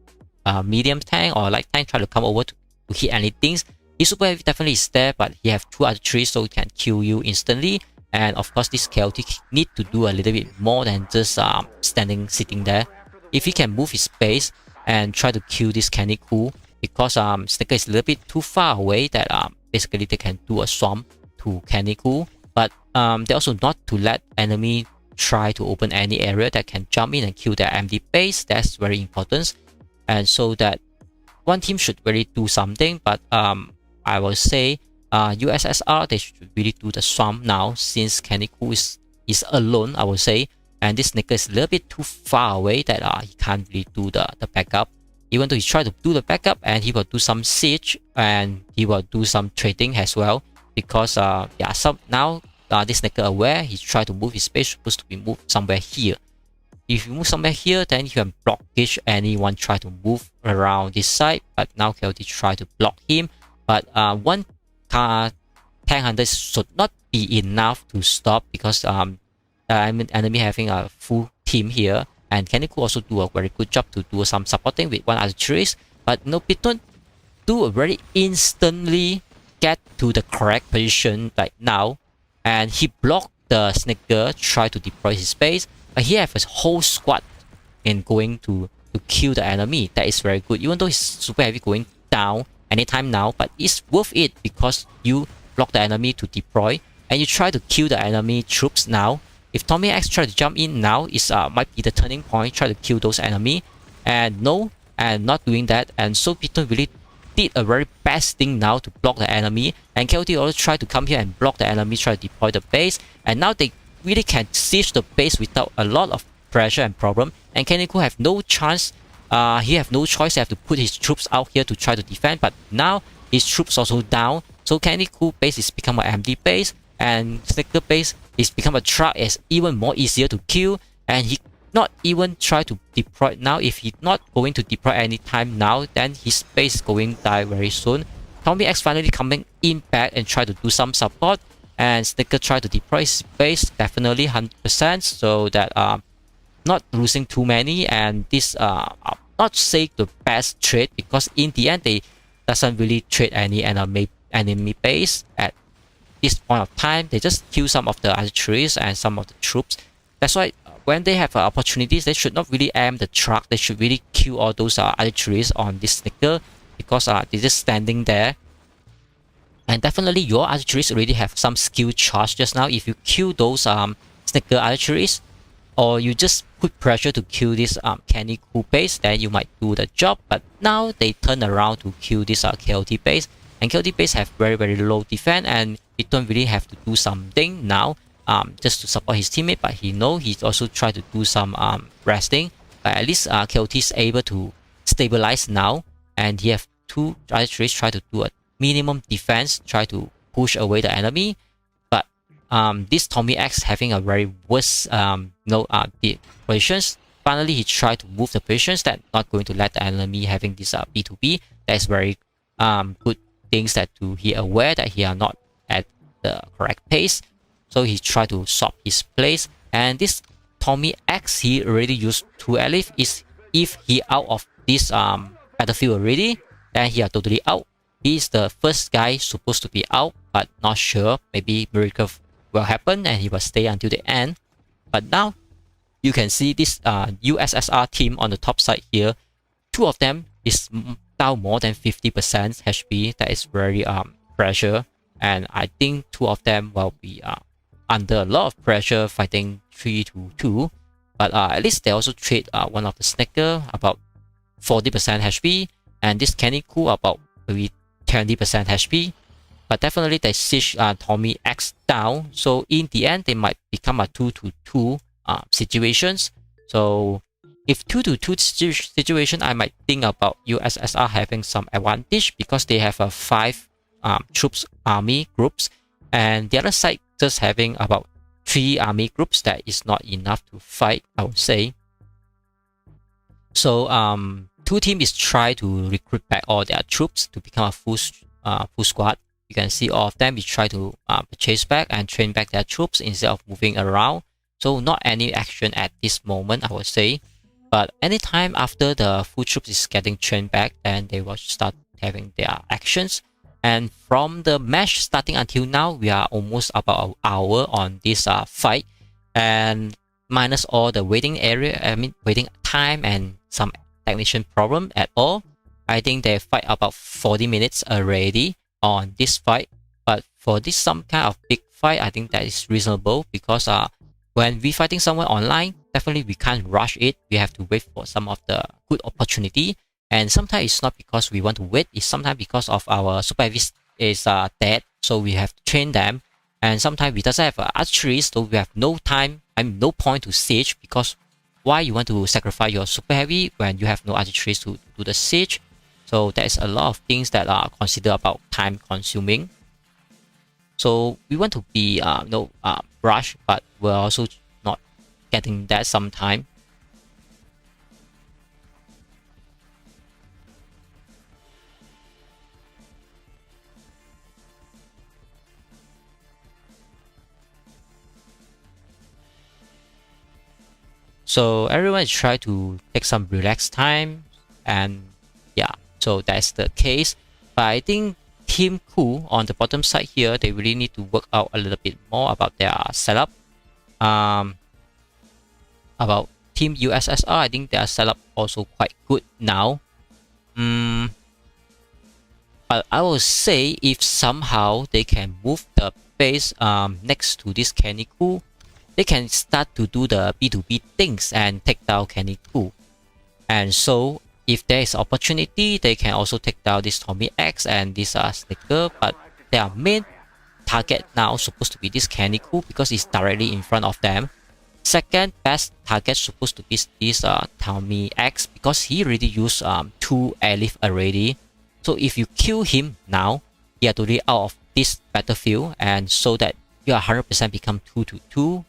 a medium tank or light tank try to come over to hit anything. His super heavy definitely is there, but he have 2 archeries, so he can kill you instantly. And of course, this KOT need to do a little bit more than just sitting there. If he can move his base and try to kill this Kenny Cool, because Snaker is a little bit too far away, that basically they can do a swamp to Kenny Cool. But they also not to let enemy try to open any area that can jump in and kill their empty base. That's very important. And so that one team should really do something. But I will say USSR, they should really do the swamp now, since Kenny Cool is alone, I will say. And this Snaker is a little bit too far away that he can't really do the backup. Even though he tried to do the backup, and he will do some siege and he will do some trading as well. Because now this Snaker aware, he tried to move his base, supposed to be moved somewhere here. If you move somewhere here, then you can blockage anyone try to move around this side. But now KOT try to block him. But one tank hunter should not be enough to stop, because enemy having a full team here. And Kenny could also do a very good job to do some supporting with 1 archeries. But no, Bitun do a very instantly get to the correct position like now, and he blocked the sniper, try to deploy his base, but he have a whole squad in going to kill the enemy. That is very good. Even though he's super heavy going down anytime now, but it's worth it because you block the enemy to deploy and you try to kill the enemy troops now. If Tommy X try to jump in now, is might be the turning point, try to kill those enemy, and no, and not doing that, and so Peter really did a very best thing now to block the enemy, and KOT also tried to come here and block the enemy, try to deploy the base, and now they really can siege the base without a lot of pressure and problem, and Kaneko have no chance, he have no choice, he have to put his troops out here to try to defend, but now his troops also down, so Kaneko base is become an empty base, and Snicker base is become a truck, is even more easier to kill, and he not even try to deploy now. If he's not going to deploy anytime now, then his base is going to die very soon. Tommy X finally coming in back and try to do some support, and Snicker try to deploy his base definitely 100%, so that not losing too many, and this not say the best trade because in the end they doesn't really trade any enemy base at this point of time. They just kill some of the archeries and some of the troops. That's why when they have opportunities, they should not really aim the truck. They should really kill all those archeries on this Snicker because they're just standing there. And definitely your archeries already have some skill charge just now. If you kill those Snicker archeries, or you just put pressure to kill this Kaneko base, then you might do the job. But now they turn around to kill this KOT base, and KOT base have very low defense, and he don't really have to do something now. Just to support his teammate, but he know he also try to do some resting, but at least KOT is able to stabilize now, and he have two archeries try to do a minimum defense, try to push away the enemy, but this Tommy X having a very worse the positions. Finally he tried to move the positions that not going to let the enemy having this B2B. That's very good things that he aware that he are not at the correct pace. So he tried to swap his place, and this Tommy X, he already used 2 lilith. Is if he out of this battlefield already, then he are totally out. He is the first guy supposed to be out, but not sure. Maybe miracle will happen and he will stay until the end. But now you can see this USSR team on the top side here. 2 of them is down more than 50% HP. That is very pressure, and I think 2 of them will be under a lot of pressure fighting 3-2, but at least they also trade one of the Snicker about 40% HP, and this Kaneko about maybe 20% HP, but definitely they siege Tommy X down, so in the end they might become a 2-2 situations. So if 2-2 situation, I might think about USSR having some advantage because they have 5 troops army groups, and the other side just having about 3 army groups. That is not enough to fight, I would say. So 2 teams is try to recruit back all their troops to become a full squad. You can see all of them is try to purchase back and train back their troops instead of moving around. So not any action at this moment, I would say. But anytime after the full troops is getting trained back, then they will start having their actions. And from the match starting until now, we are almost about an hour on this fight, and minus all the waiting waiting time and some technician problem at all, I think they fight about 40 minutes already on this fight. But for this some kind of big fight, I think that is reasonable because when we fighting someone online, definitely we can't rush it. We have to wait for some of the good opportunity. And sometimes it's not because we want to wait, it's sometimes because of our supervis is dead, so we have to train them. And sometimes we doesn't have archeries, so we have no time, no point to siege, because why you want to sacrifice your super heavy when you have no archeries to do the siege? So there's a lot of things that are considered about time consuming. So we want to be rush, but we're also not getting that sometime. So everyone is trying to take some relaxed time, and yeah, so that's the case. But I think Team Ku on the bottom side here, they really need to work out a little bit more about their setup. About Team USSR, I think their setup also quite good now. But I will say if somehow they can move the base next to this Kenny-Ku, they can start to do the B2B things and take down Kenny-Ku. And so if there is opportunity, they can also take down this Tommy X and this Snicker, but their main target now supposed to be this Kenny-Ku because it's directly in front of them. Second best target supposed to be this Tommy X because he already used 2 airlift already. So if you kill him now, he are totally out of this battlefield, and so that you are 100% become 2-2,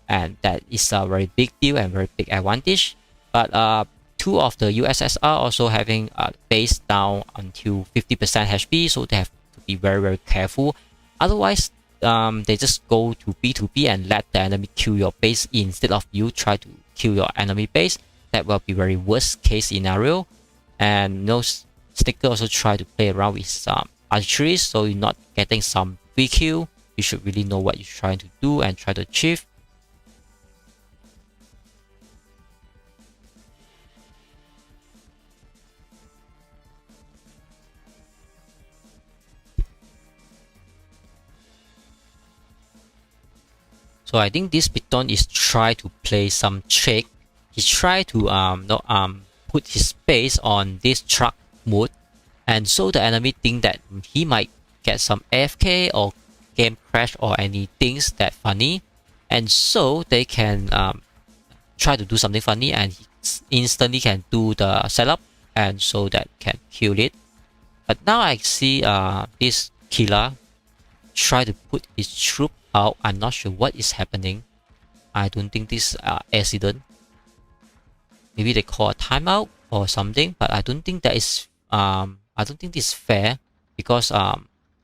and that is a very big deal and very big advantage. But 2 of the USSR also having base down until 50% HP, so they have to be very careful. Otherwise, they just go to B2B and let the enemy kill your base instead of you try to kill your enemy base. That will be very worst case scenario. And Snicker also try to play around with some archery, so you're not getting some free kill. You should really know what you're trying to do and try to achieve. So I think this Python is try to play some trick. He try to put his base on this truck mode, and so the enemy think that he might get some AFK or game crash or any things that funny, and so they can try to do something funny and he instantly can do the setup, and so that can kill it. But now I see this killer try to put his troop out. I'm not sure what is happening. I don't think this accident. Maybe they call a timeout or something, but I don't think that is I don't think this is fair because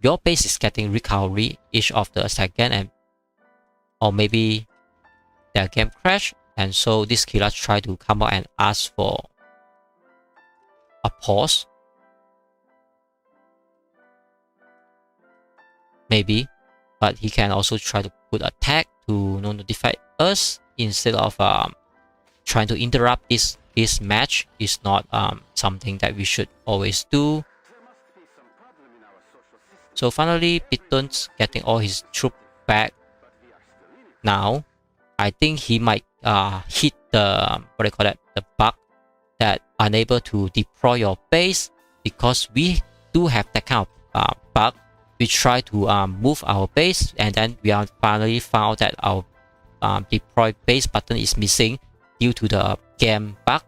your base is getting recovery each of the second, and or maybe their game crash, and so this killer try to come out and ask for a pause. Maybe, but he can also try to put a tag to notify us instead of trying to interrupt this match. Is not something that we should always do. So finally, Python's getting all his troop back. Now, I think he might hit the the bug that unable to deploy your base, because we do have that kind of bug. We try to move our base, and then we are finally found that our deploy base button is missing due to the game bug.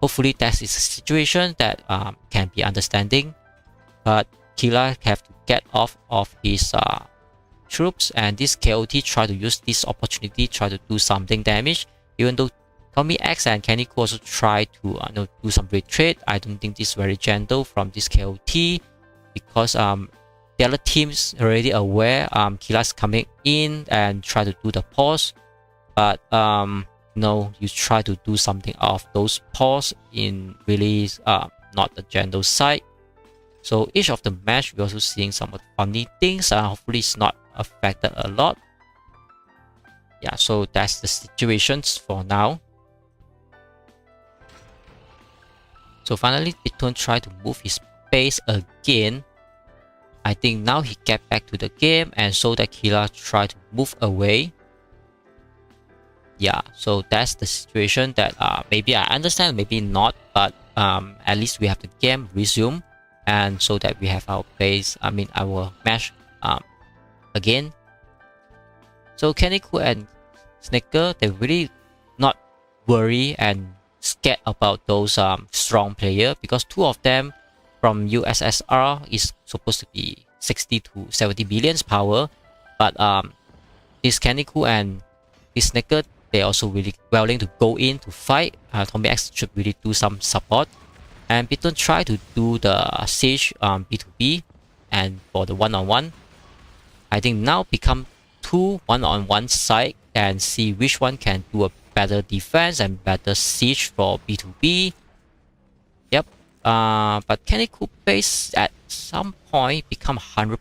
Hopefully that is a situation that can be understanding, but Killer have to get off of his troops, and this KOT try to use this opportunity, try to do something damage, even though Tommy X and Kenny-Ku also try to do some retreat. I don't think this is very gentle from this KOT, because the other teams already aware Killer's coming in and try to do the pause, but you try to do something of those pause in really not the gentle side. So each of the match we're also seeing some funny things, and hopefully it's not affected a lot. Yeah, so that's the situations for now. So finally Python tried to move his base again. I think now he get back to the game, and so that Killer tried to move away. Yeah, so that's the situation that maybe I understand, maybe not, but at least we have the game resume, and so that we have our base, our match again. So Kenny-Ku and Snicker, they really not worry and scared about those strong player, because 2 of them from USSR is supposed to be 60 to 70 billions power, but this Kenny-Ku and this Snicker, they also really willing to go in to fight. Tommy X should really do some support, and Python try to do the siege B2B, and for the one-on-one, I think now become 2 one-on-one side, and see which one can do a better defense and better siege for B2B. Yep. But Kenny-Ku base at some point become 100%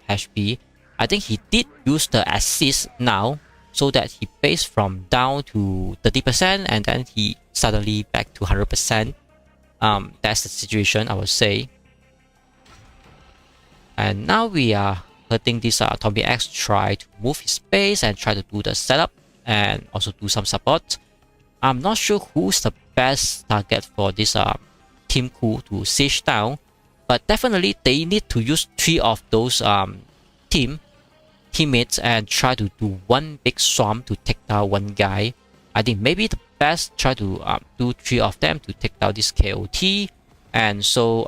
HP. I think he did use the assist now, so that he base from down to 30% and then he suddenly back to 100%. That's the situation, I would say. And now we are hurting this Tommy X try to move his base and try to do the setup and also do some support. I'm not sure who's the best target for this Team Ku to siege down, but definitely they need to use 3 of those teammates and try to do one big swarm to take down one guy. I think maybe the best try to do 3 of them to take down this KOT, and so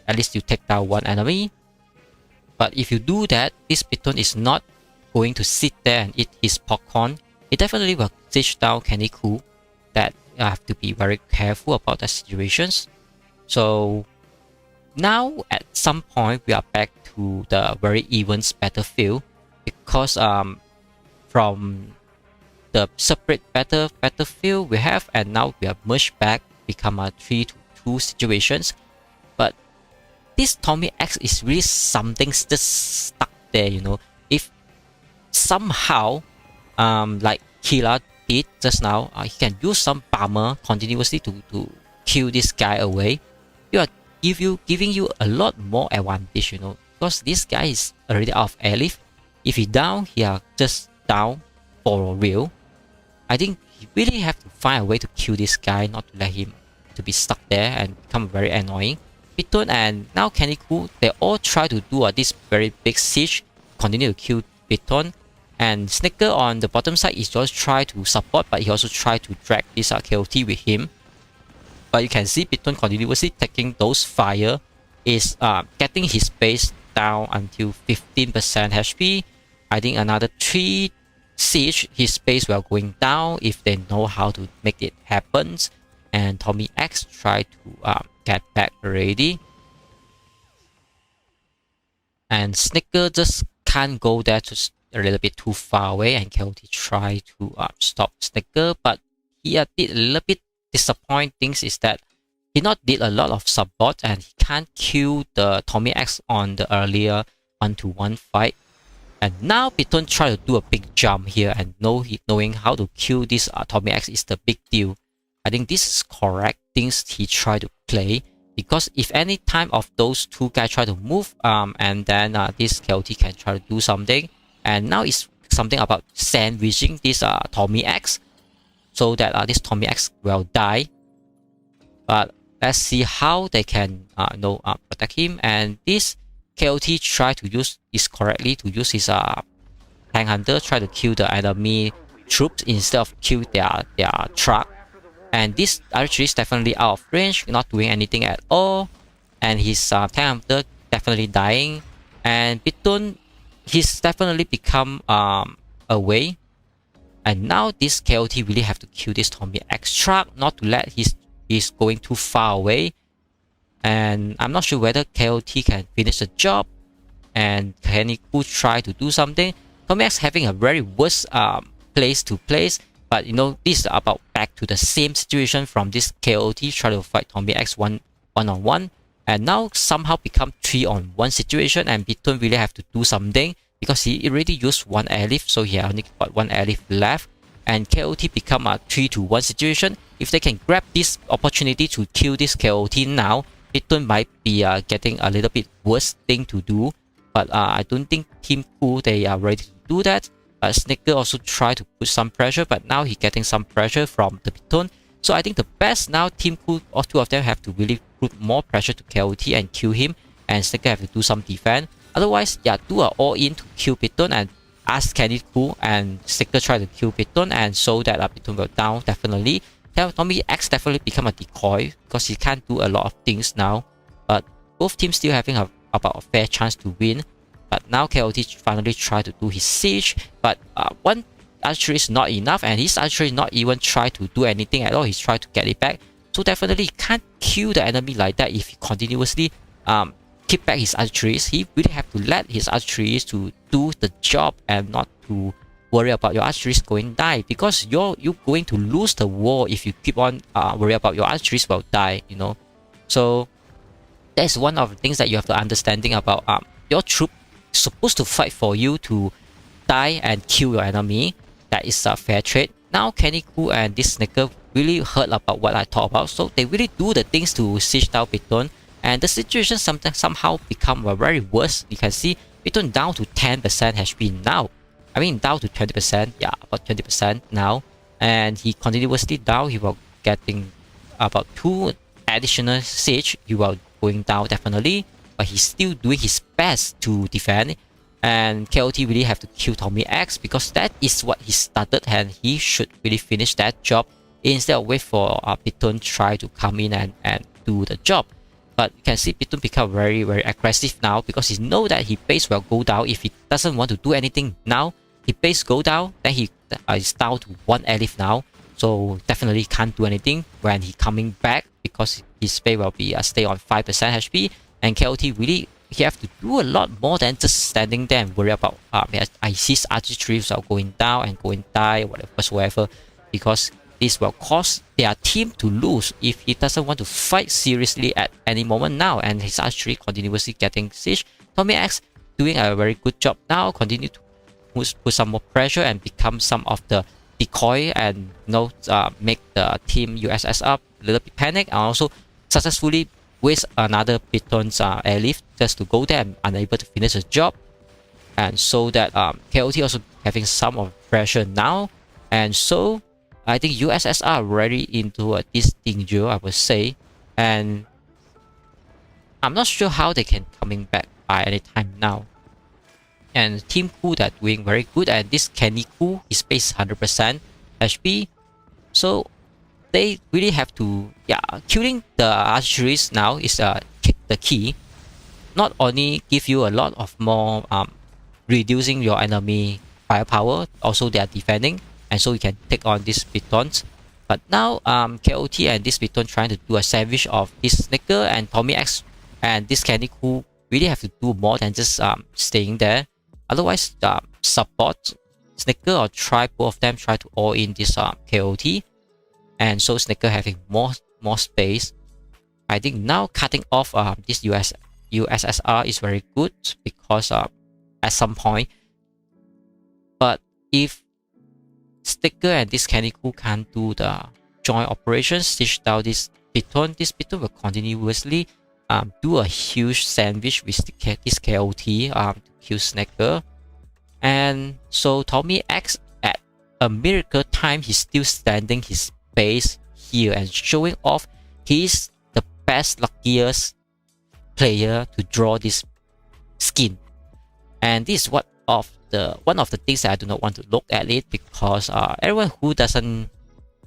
at least you take down one enemy. But if you do that, this Piton is not going to sit there and eat his popcorn. It definitely will siege down Kenny Ku. That you have to be very careful about the situations. So now at some point we are back to the very even battlefield, because from the separate battlefield we have, and now we are merged back, become a 3-2 situations. But this Tommy X is really something just stuck there, you know. If somehow like Killah did just now, he can use some bomber continuously to kill this guy away. You are giving you a lot more advantage, you know, because this guy is already out of airlift. If he down, he are just down for real. I think you really have to find a way to kill this guy, not to let him to be stuck there and become very annoying. Piton and now Kenny Ku, they all try to do this very big siege, continue to kill Piton. And Snicker on the bottom side is just try to support, but he also try to drag this KOT with him. But you can see Piton continuously taking those fire, is getting his base down until 15% HP. I think another 3 siege, his base will going down if they know how to make it happen. And Tommy X try to get back already. And Snicker just can't go there to a little bit too far away, and KOT try to stop Snicker, but he did a little bit disappointing things is that he not did a lot of support and he can't kill the Tommy X on the earlier 1-to-1 fight. And now Piton try to do a big jump here, and knowing how to kill this Tommy X is the big deal. I think this is correct things he try to play, because if any time of those 2 guys try to move and then this KOT can try to do something. And now it's something about sandwiching this Tommy X, so that this Tommy X will die. But let's see how they can protect him. And this KOT try to use this correctly, to use his tank hunter, try to kill the enemy troops instead of kill their truck. And this archery is definitely out of range, not doing anything at all. And his tank hunter definitely dying. And Piton, he's definitely become away. And now this KOT really have to kill this Tommy X truck, not to let he's going too far away. And I'm not sure whether KOT can finish the job, and Kenny Ku try to do something. Tommy X having a very worst place to place, but you know, this is about back to the same situation from this KOT try to fight Tommy X one-on-one. And now somehow become 3-on-1 situation, and Piton really have to do something, because he already used 1 airlift, so he only got 1 airlift left. And KOT become a 3-to-1 situation. If they can grab this opportunity to kill this KOT now, Piton might be getting a little bit worse thing to do. But I don't think Team Ku, they are ready to do that. Snicker also try to put some pressure, but now he getting some pressure from the Piton. So I think the best now, Team Ku, all 2 of them have to really put more pressure to KOT and kill him, and Snicker have to do some defense. Otherwise, yeah, do a all-in to kill Piton and ask Kenny Ku and Snicker try to kill Piton, and so that Piton will down definitely. Tommy X definitely become a decoy, because he can't do a lot of things now. But both teams still having about a fair chance to win. But now KOT finally try to do his siege, but one archery is not enough, and his archery not even try to do anything at all. He's trying to get it back. So definitely he can't kill the enemy like that if he continuously keep back his archeries. He really have to let his archeries to do the job and not to worry about your archeries going die, because you're going to lose the war if you keep on worry about your archeries will die, you know. So That's one of the things that you have to understanding about your troop supposed to fight for you to die and kill your enemy. That is a fair trade. Now Kenny Koo and this Snicker really heard about what I talk about, so they really do the things to siege down Piton, and the situation somehow become very worse. You can see Piton down to 10% HP now. I mean down to 20%, yeah, about 20% now, and he continuously down. He was getting about 2 additional siege. He was going down definitely, but he's still doing his best to defend. And KOT really have to kill Tommy X because that is what he started, and he should really finish that job instead of wait for Piton try to come in and do the job. But you can see Piton become very aggressive now because he know that his base will go down if he doesn't want to do anything now. His base go down, then he is down to 1 elif now, so definitely can't do anything when he coming back because his base will be stay on 5% HP, and KOT really he have to do a lot more than just standing there and worry about I see archeries are going down and going die whatsoever, because this will cause their team to lose if he doesn't want to fight seriously at any moment now, and his archery continuously getting siege. Tommy X doing a very good job now, continue to put some more pressure and become some of the decoy and make the team USS up a little bit panic, and also successfully waste another Piton's airlift just to go there and unable to finish the job, and so that KOT also having some of pressure now, and so I think USSR already into this danger, I would say, and I'm not sure how they can coming back by any time now. And Team Koo that doing very good, and this Kenny Koo is base 100% HP, so they really have to, killing the archeries now is the key. Not only give you a lot of more reducing your enemy firepower, also they are defending, and so you can take on these Pitons. But now KOT and this Piton trying to do a sandwich of this Snicker and Tommy X and this Kenny Koo really have to do more than just staying there. Otherwise, support Snicker or try both of them try to all in this KOT. And so Snicker having more space. I think now cutting off this USSR is very good because at some point. But if Snicker and this Kenny Koo can't do the joint operations, stitch down this Piton will continuously do a huge sandwich with this KOT to kill Snicker. And so Tommy X at a miracle time, he's still standing his base here and showing off he's the best luckiest player to draw this skin. And this is one of the things that I do not want to look at it, because everyone who doesn't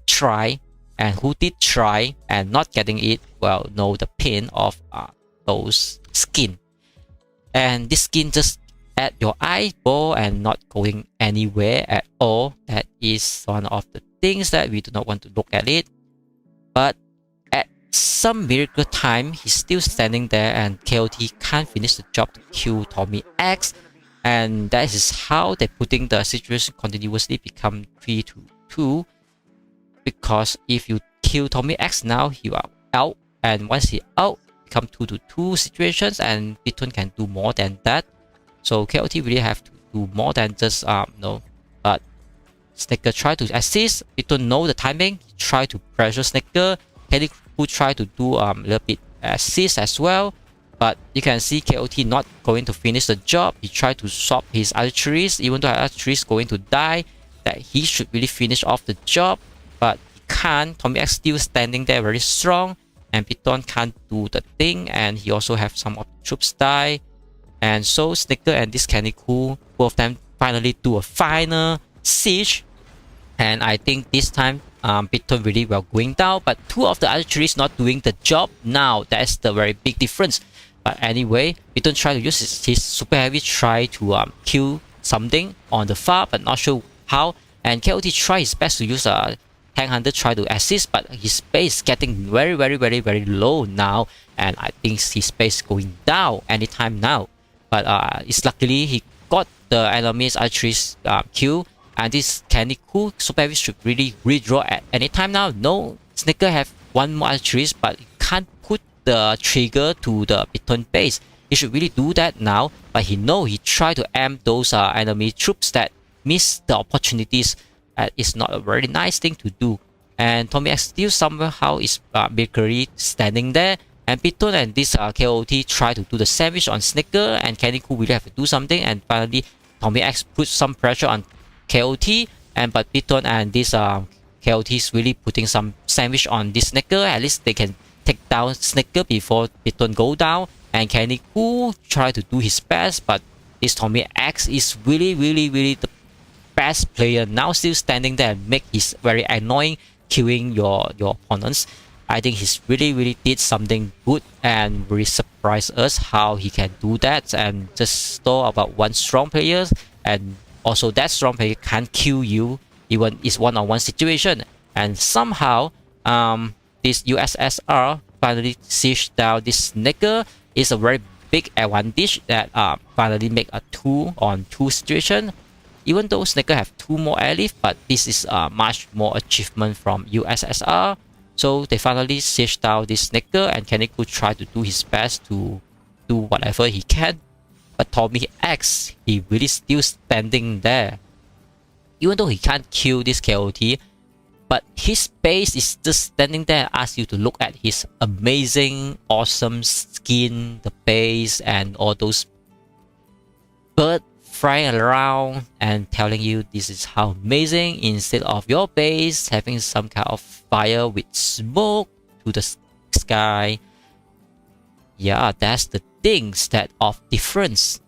try and who did try and not getting it will know the pain of those skin. And this skin just at your eyeball and not going anywhere at all. That is one of the things that we do not want to look at it. But at some miracle time, he's still standing there and KOT can't finish the job to kill Tommy X. And that is how they're putting the situation continuously become 3-2. Because if you kill Tommy X now, he will out. And once he out, become 2-2 situations, and Piton can do more than that. So KOT really have to do more than just but Snicker try to assist. Piton know the timing. He try to pressure Snicker. Kenny Koo try to do a little bit assist as well. But you can see KOT not going to finish the job. He tried to swap his archeries, even though archeries going to die. That he should really finish off the job, but he can't. Tommy X still standing there very strong, and Piton can't do the thing, and he also have some of the troops die. And so Snicker and this Kenny Koo, both of them finally do a final siege. And I think this time Piton really well going down, but 2 of the archeries not doing the job now. That's the very big difference. But anyway, Piton try to use his super heavy, try to kill something on the far, but not sure how. And KOT try his best to use a tank hunter, try to assist, but his base getting very low now, and I think his base going down anytime now. But it's luckily he got the enemy's archeries kill, and this Kenny Koo super heavy should really redraw at any time now. No, Snicker have 1 more archeries, but he can't put the trigger to the Biton base. He should really do that now, but he tried to amp those enemy troops that miss the opportunities. It's not a very nice thing to do. And Tommy X still somehow is Mercury standing there. And Biton and this KOT try to do the sandwich on Snicker, and Kenny Cool really have to do something. And finally, Tommy X puts some pressure on KOT, but Biton and this KOT is really putting some sandwich on this Snicker. At least they can take down Snicker before Biton go down. And Kenny Cool try to do his best, but this Tommy X is really the best player now, still standing there and make his very annoying killing your opponents. I think he's really did something good and really surprised us how he can do that, and just store about one strong player, and also that strong player can't kill you even it's one-on-one situation. And somehow this USSR finally sieged down this Snicker. Is a very big advantage that finally make a 2-on-2 situation. Even though Snicker have 2 more airlift, but this is much more achievement from USSR. So they finally sieged down this Snicker, and Kenny could try to do his best to do whatever he can. But Tommy X, he really still standing there. Even though he can't kill this KOT, but his base is just standing there and asks you to look at his amazing, awesome skin, the base, and all those birds flying around and telling you this is how amazing, instead of your base having some kind of fire with smoke to the sky. Yeah, that's the things that of difference.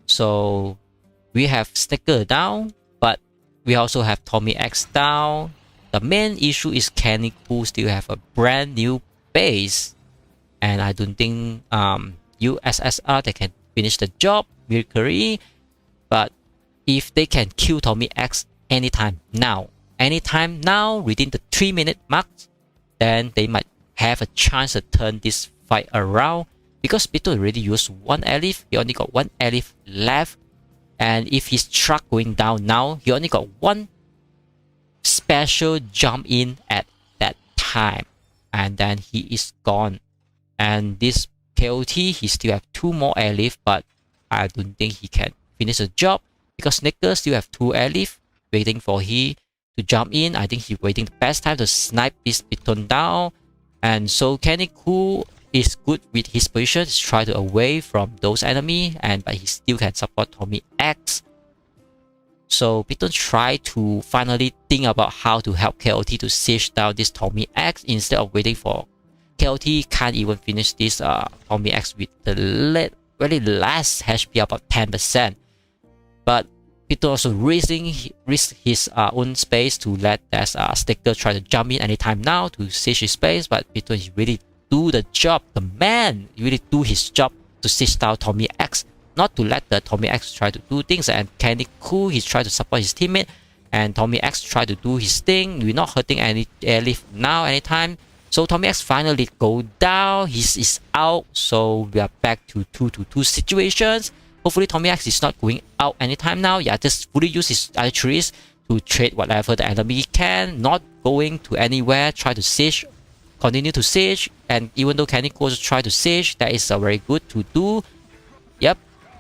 So we have Snicker down, but we also have Tommy X down. The main issue is Kenny Cool still have a brand new base, and I don't think USSR they can finish the job. Mercury, but if they can kill Tommy X anytime now within the 3-minute mark, then they might have a chance to turn this fight around, because Biton already used 1 airlift. He only got 1 airlift left, and if his truck going down now, he only got 1 special jump in at that time, and then he is gone. And this KOT, he still have 2 more airlift, but I don't think he can finish the job, because Snicker still have 2 airlift waiting for he to jump in. I think he's waiting the best time to snipe this Biton down. And so Kenny Cool is good with his position, try to away from those enemy, but he still can support Tommy X. So Biton try to finally think about how to help KOT to siege down this Tommy X, instead of waiting for KOT can't even finish this Tommy X with the very last HP about 10%. But Biton also risk his own space to let that Sticker try to jump in anytime now to siege his space. But Biton really do the job. The man really do his job to siege down Tommy X, not to let the Tommy X try to do things. And Kenny Cool, he try to support his teammate, and Tommy X try to do his thing. We're not hurting any airlift now anytime. So Tommy X finally go down. He is out. So we are back to 2-2 situations. Hopefully Tommy X is not going out anytime now. Yeah, just fully use his archeries to trade whatever the enemy can. Not going to anywhere. Try to siege. Continue to siege. And even though Kenny Cool try to siege, that is very good to do. Yep.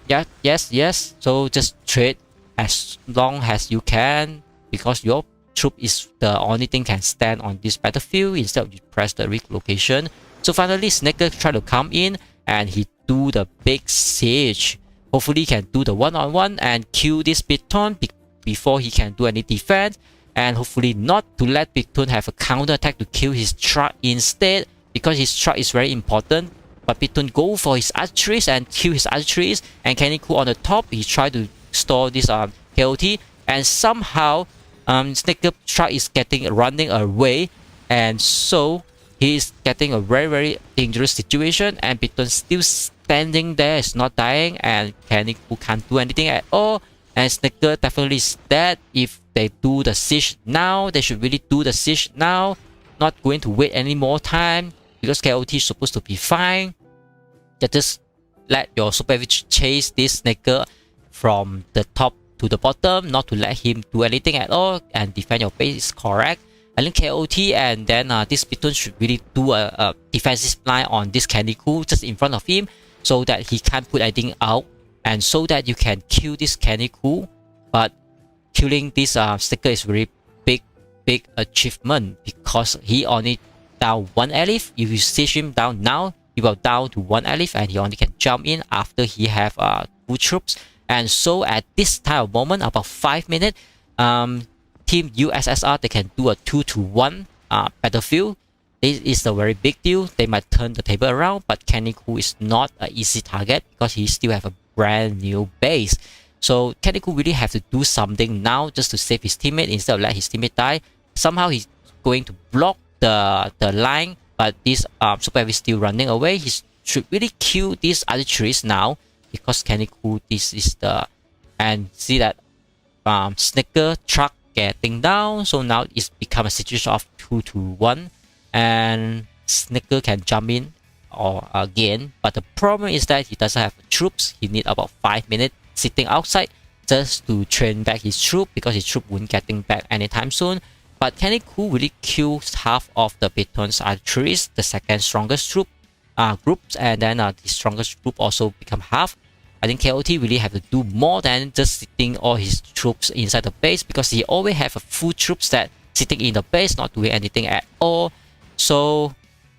Yeah. Yes. So just trade as long as you can, because your troop is the only thing can stand on this battlefield, instead of you press the relocation. So finally Snicker try to come in, and he do the big siege. Hopefully he can do the one-on-one and kill this Biton before he can do any defense, and hopefully not to let Biton have a counter attack to kill his truck instead, because his truck is very important. But Biton go for his archeries and kill his archeries, and Kenny Cool on the top, he try to store this KOT, and somehow Snicker truck is running away, and so he is getting a very dangerous situation, and Biton still standing there, is not dying, and Kenny Cool can't do anything at all. And Snicker definitely is dead. If they do the siege now, they should really do the siege now, not going to wait any more time, because KOT is supposed to be fine. Just let your Super Witch chase this Snicker from the top to the bottom, not to let him do anything at all, and defend your base is correct. I think KOT, and then this Piton should really do a defensive line on this Candy Cool just in front of him, so that he can't put anything out, and so that you can kill this Candy Cool. But killing this sticker is very big achievement, because he only down 1 elif. If you siege him down now, he will down to 1 elif, and he only can jump in after he have 2 troops. And so at this time of moment, about 5 minutes, Team USSR, they can do a 2-to-1 battlefield. This is a very big deal. They might turn the table around, but Candy Cool is not an easy target because he still have a brand new base. So Candy Cool really have to do something now just to save his teammate instead of let his teammate die. Somehow he's going to block the line, but this Super Heavy is still running away. He should really kill these other trees now, because Candy Cool, this is the, and see that Snicker truck getting down. So now it's become a situation of 2-to-1, and Snicker can jump in or again, but the problem is that he doesn't have troops. He need about 5 minutes sitting outside just to train back his troop, because his troop won't getting back anytime soon. But Candy Cool really kills half of the Piton's archeries, the second strongest troop groups, and then the strongest group also become half. I think KOT really have to do more than just sitting all his troops inside the base, because he always have a full troops that sitting in the base, not doing anything at all. So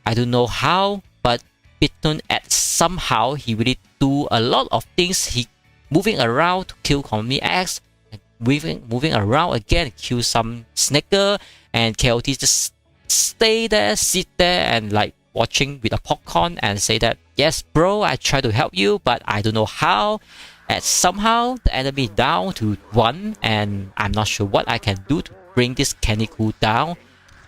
I don't know how, but Piton at somehow he really do a lot of things. He moving around to kill Colony X, moving around again, kill some Snicker, and KOT just stay there, sit there, and like watching with a popcorn and say that, yes bro, I try to help you, but I don't know how. And somehow the enemy down to 1, and I'm not sure what I can do to bring this Candy Cool down.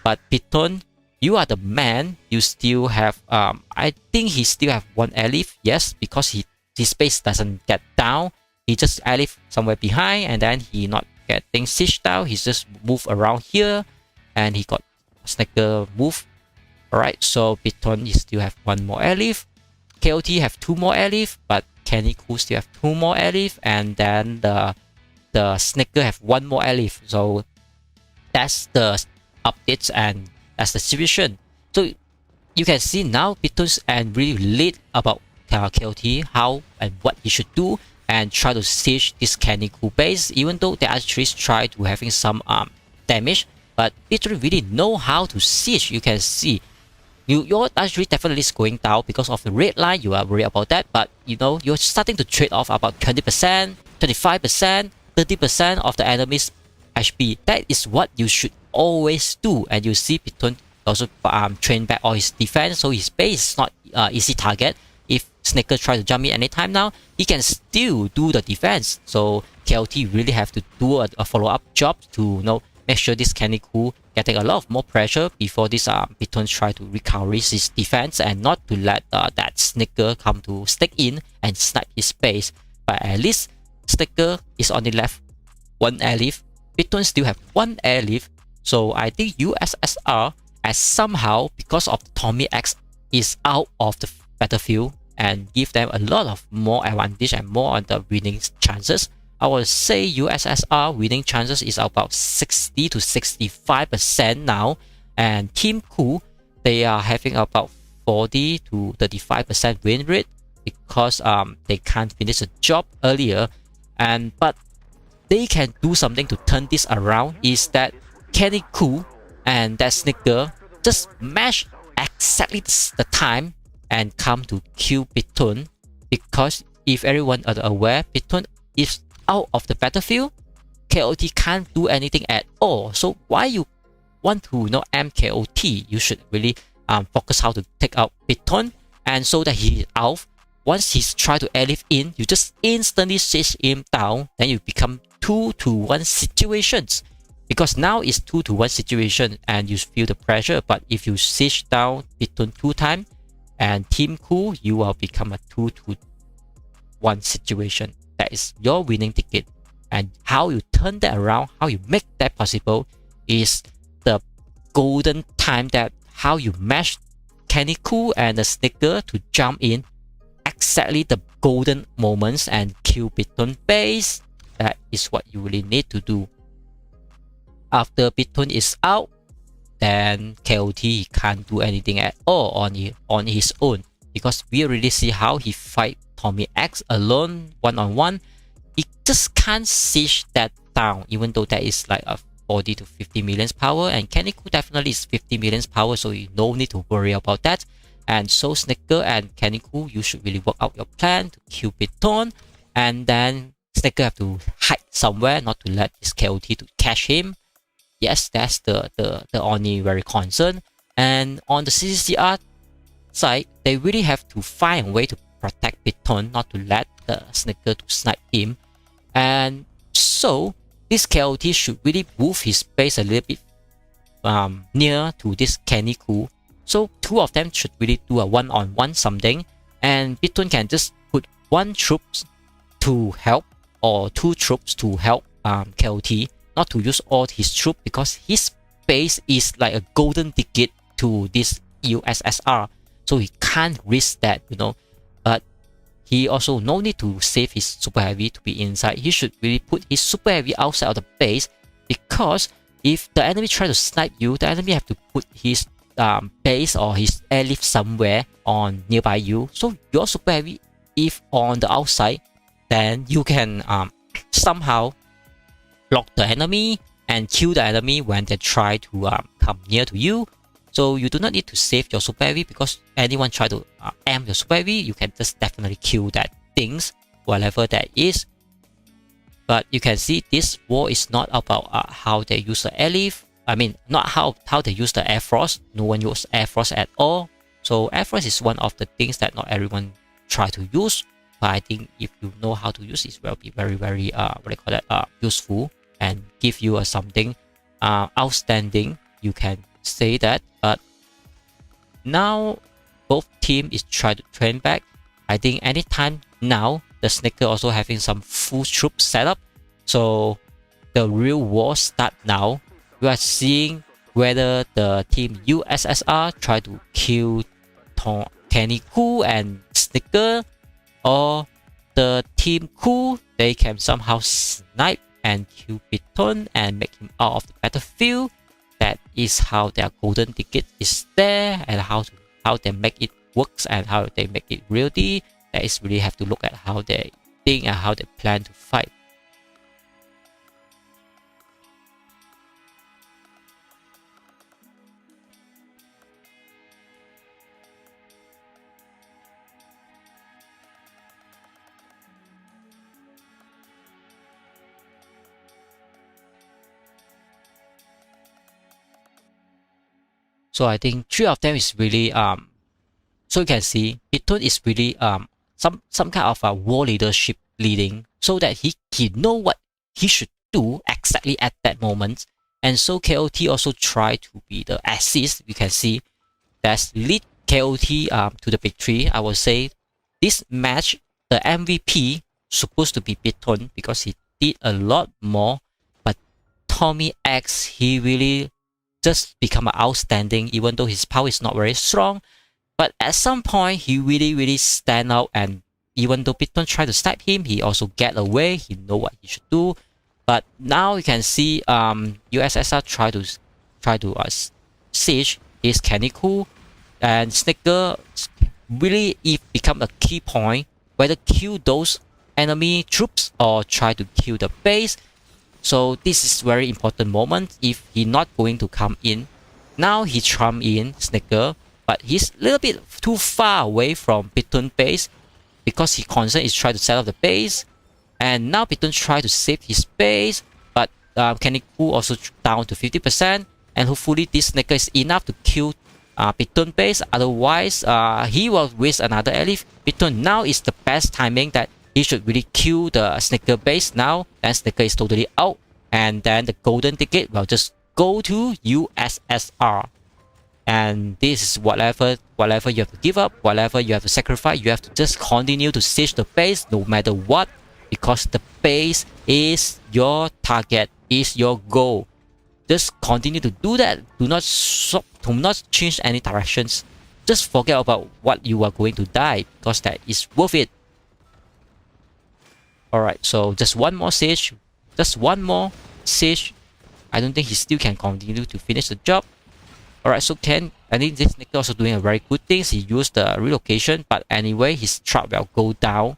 But Piton, you are the man. You still have I think he still have 1 elif, yes, because his space doesn't get down. He just elif somewhere behind, and then he not getting sieged down. He's just move around here, and he got Snicker move. Alright, so Piton, you still have 1 more elif. KOT have 2 more elif, but Candy Cool still have 2 more elif, and then the Snicker have 1 more elif. So that's the updates, and that's the situation. So you can see now Piton's and really lead about KOT, how and what he should do, and try to siege this Candy Cool base, even though the archeries try to having some damage, but Piton really know how to siege. You can see your archery definitely is going down because of the red line. You are worried about that, but you know, you're starting to trade off about 20%, 25%, 30% of the enemy's HP. That is what you should always do. And you see Piton also train back all his defense, so his base is not easy target. If Snicker try to jump in anytime now, he can still do the defense. So KOT really have to do a follow-up job to make sure this Candy Cool getting a lot of more pressure before this Piton try to recover his defense, and not to let that Snicker come to stick in and snipe his base. But at least Snicker is only left 1 elif. Piton still have 1 elif. So I think USSR, as somehow because of Tommy X is out of the battlefield, and give them a lot of more advantage and more on the winning chances. I would say USSR winning chances is about 60 to 65% now, and Team Cool, they are having about 40 to 35% win rate, because they can't finish the job earlier. But they can do something to turn this around, is that Candy Cool and that Snicker just match exactly the time and come to kill Piton. Because if everyone are aware, Piton is out of the battlefield, KOT can't do anything at all. So why you want to aim KOT? You should really focus how to take out Piton, and so that he is out. Once he's try to elif in, you just instantly siege him down. Then you become 2-to-1 situations, because now it's 2-to-1 situation and you feel the pressure. But if you siege down Piton 2 times and Team Cool, you will become a 2-to-1 situation. That is your winning ticket. And how you turn that around, how you make that possible, is the golden time, that how you match Candy Cool and the Snicker to jump in exactly the golden moments and kill Piton base. That is what you really need to do. After Piton is out, then KOT he can't do anything at all on his own, because we already see how he fight Tommy X alone one-on-one. He just can't siege that down, even though that is like a 40 to 50 million power, and Kenny-Ku definitely is 50 million power, so you no need to worry about that. And so Snicker and Kenny-Ku, you should really work out your plan to kill Piton, and then Snicker have to hide somewhere, not to let this KOT to catch him. Yes, that's the Oni very concerned. And on the CCCR side, they really have to find a way to protect Piton, not to let the Snicker to snipe him. And so this KOT should really move his base a little bit near to this Kenny-Ku. So two of them should really do a one-on-one something, and Piton can just put one troops to help or two troops to help KOT, not to use all his troops, because his base is like a golden ticket to this USSR, so he can't risk that, you know. But he also no need to save his super heavy to be inside. He should really put his super heavy outside of the base, because if the enemy try to snipe you, the enemy have to put his base or his airlift somewhere on nearby you. So your super heavy, if on the outside, then you can somehow block the enemy and kill the enemy when they try to come near to you. So you do not need to save your super heavy, because anyone try to aim your super heavy, you can just definitely kill that things, whatever that is. But you can see this war is not about how they use the airlift. I mean, not how they use the Air Force. No one use Air Force at all. So Air Force is one of the things that not everyone try to use. But I think if you know how to use it, will be very, very useful and give you something outstanding. You can say that. But now both team is trying to train back. I think anytime now the Snicker also having some full troop setup. So the real war start now. We are seeing whether the team USSR try to kill Kenny-Ku and Snicker, or the team Ku, they can somehow snipe and kill Piton and make him out of the battlefield. That is how their golden ticket is there, and how they make it works and how they make it reality. That is really have to look at how they think and how they plan to fight. So I think three of them is really so you can see Piton is really some kind of a war leadership leading, so that he know what he should do exactly at that moment. And so KOT also try to be the assist. You can see that's lead KOT to the victory. I would say this match the MVP supposed to be Piton, because he did a lot more, but Tommy X, he really just become outstanding, even though his power is not very strong. But at some point, he really stand out, and even though Piton try to snipe him, he also get away. He know what he should do. But now you can see USSR try to siege his Kenny-Ku, and Snicker really become a key point, whether kill those enemy troops or try to kill the base. So this is very important moment. If he not going to come in, now he trump in Snicker, but he's a little bit too far away from Piton base, because he concerned is try to set up the base. And now Piton try to save his base, but Kenny-Ku also down to 50%, and hopefully this Snicker is enough to kill Piton base. Otherwise he will waste another airlift. Piton now is the best timing that he should really kill the Snicker base now. Then Snicker is totally out, and then the golden ticket will just go to USSR. And this is whatever you have to give up, whatever you have to sacrifice, you have to just continue to siege the base no matter what, because the base is your target, is your goal. Just continue to do that. Do not stop, do not change any directions. Just forget about what you are going to die, because that is worth it. Alright, so just one more siege. Just one more siege. I don't think he still can continue to finish the job. Alright, so I think this Snicker also doing a very good things. He used the relocation, but anyway, his trap will go down.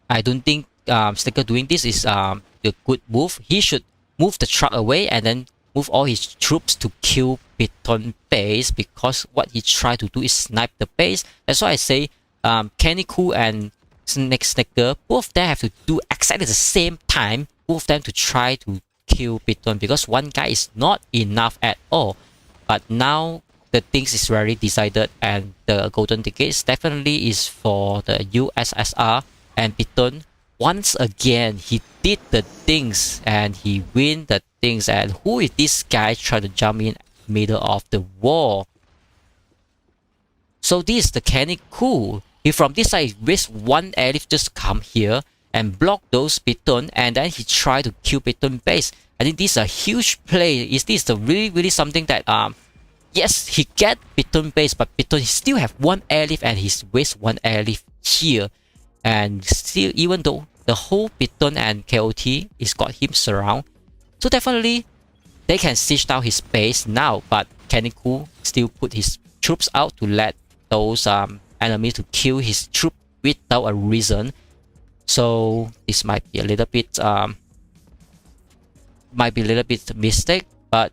I don't think Snicker doing this is the good move. He should move the truck away and then move all his troops to kill Piton base, because what he tried to do is snipe the base. That's why I say Canicool and Snicker, both of them have to do exactly the same time, both of them to try to kill Piton, because one guy is not enough at all. But now the things is already decided, and the golden tickets definitely is for the USSR and Piton. Once again, he did the things and he win the things. And who is this guy trying to jump in middle of the wall? So this is the Canicool. He from this side risk one elif just come here and block those Piton, and then he try to kill Piton base. I think this is a huge play. Is this really something that yes, he get Piton base, but Piton still have one elif and he's waste one elif here. And still, even though the whole Piton and KOT is got him surround, so definitely they can siege down his base now. But Canicool still put his troops out to let those enemies to kill his troop without a reason. So this might be a little bit mistake, but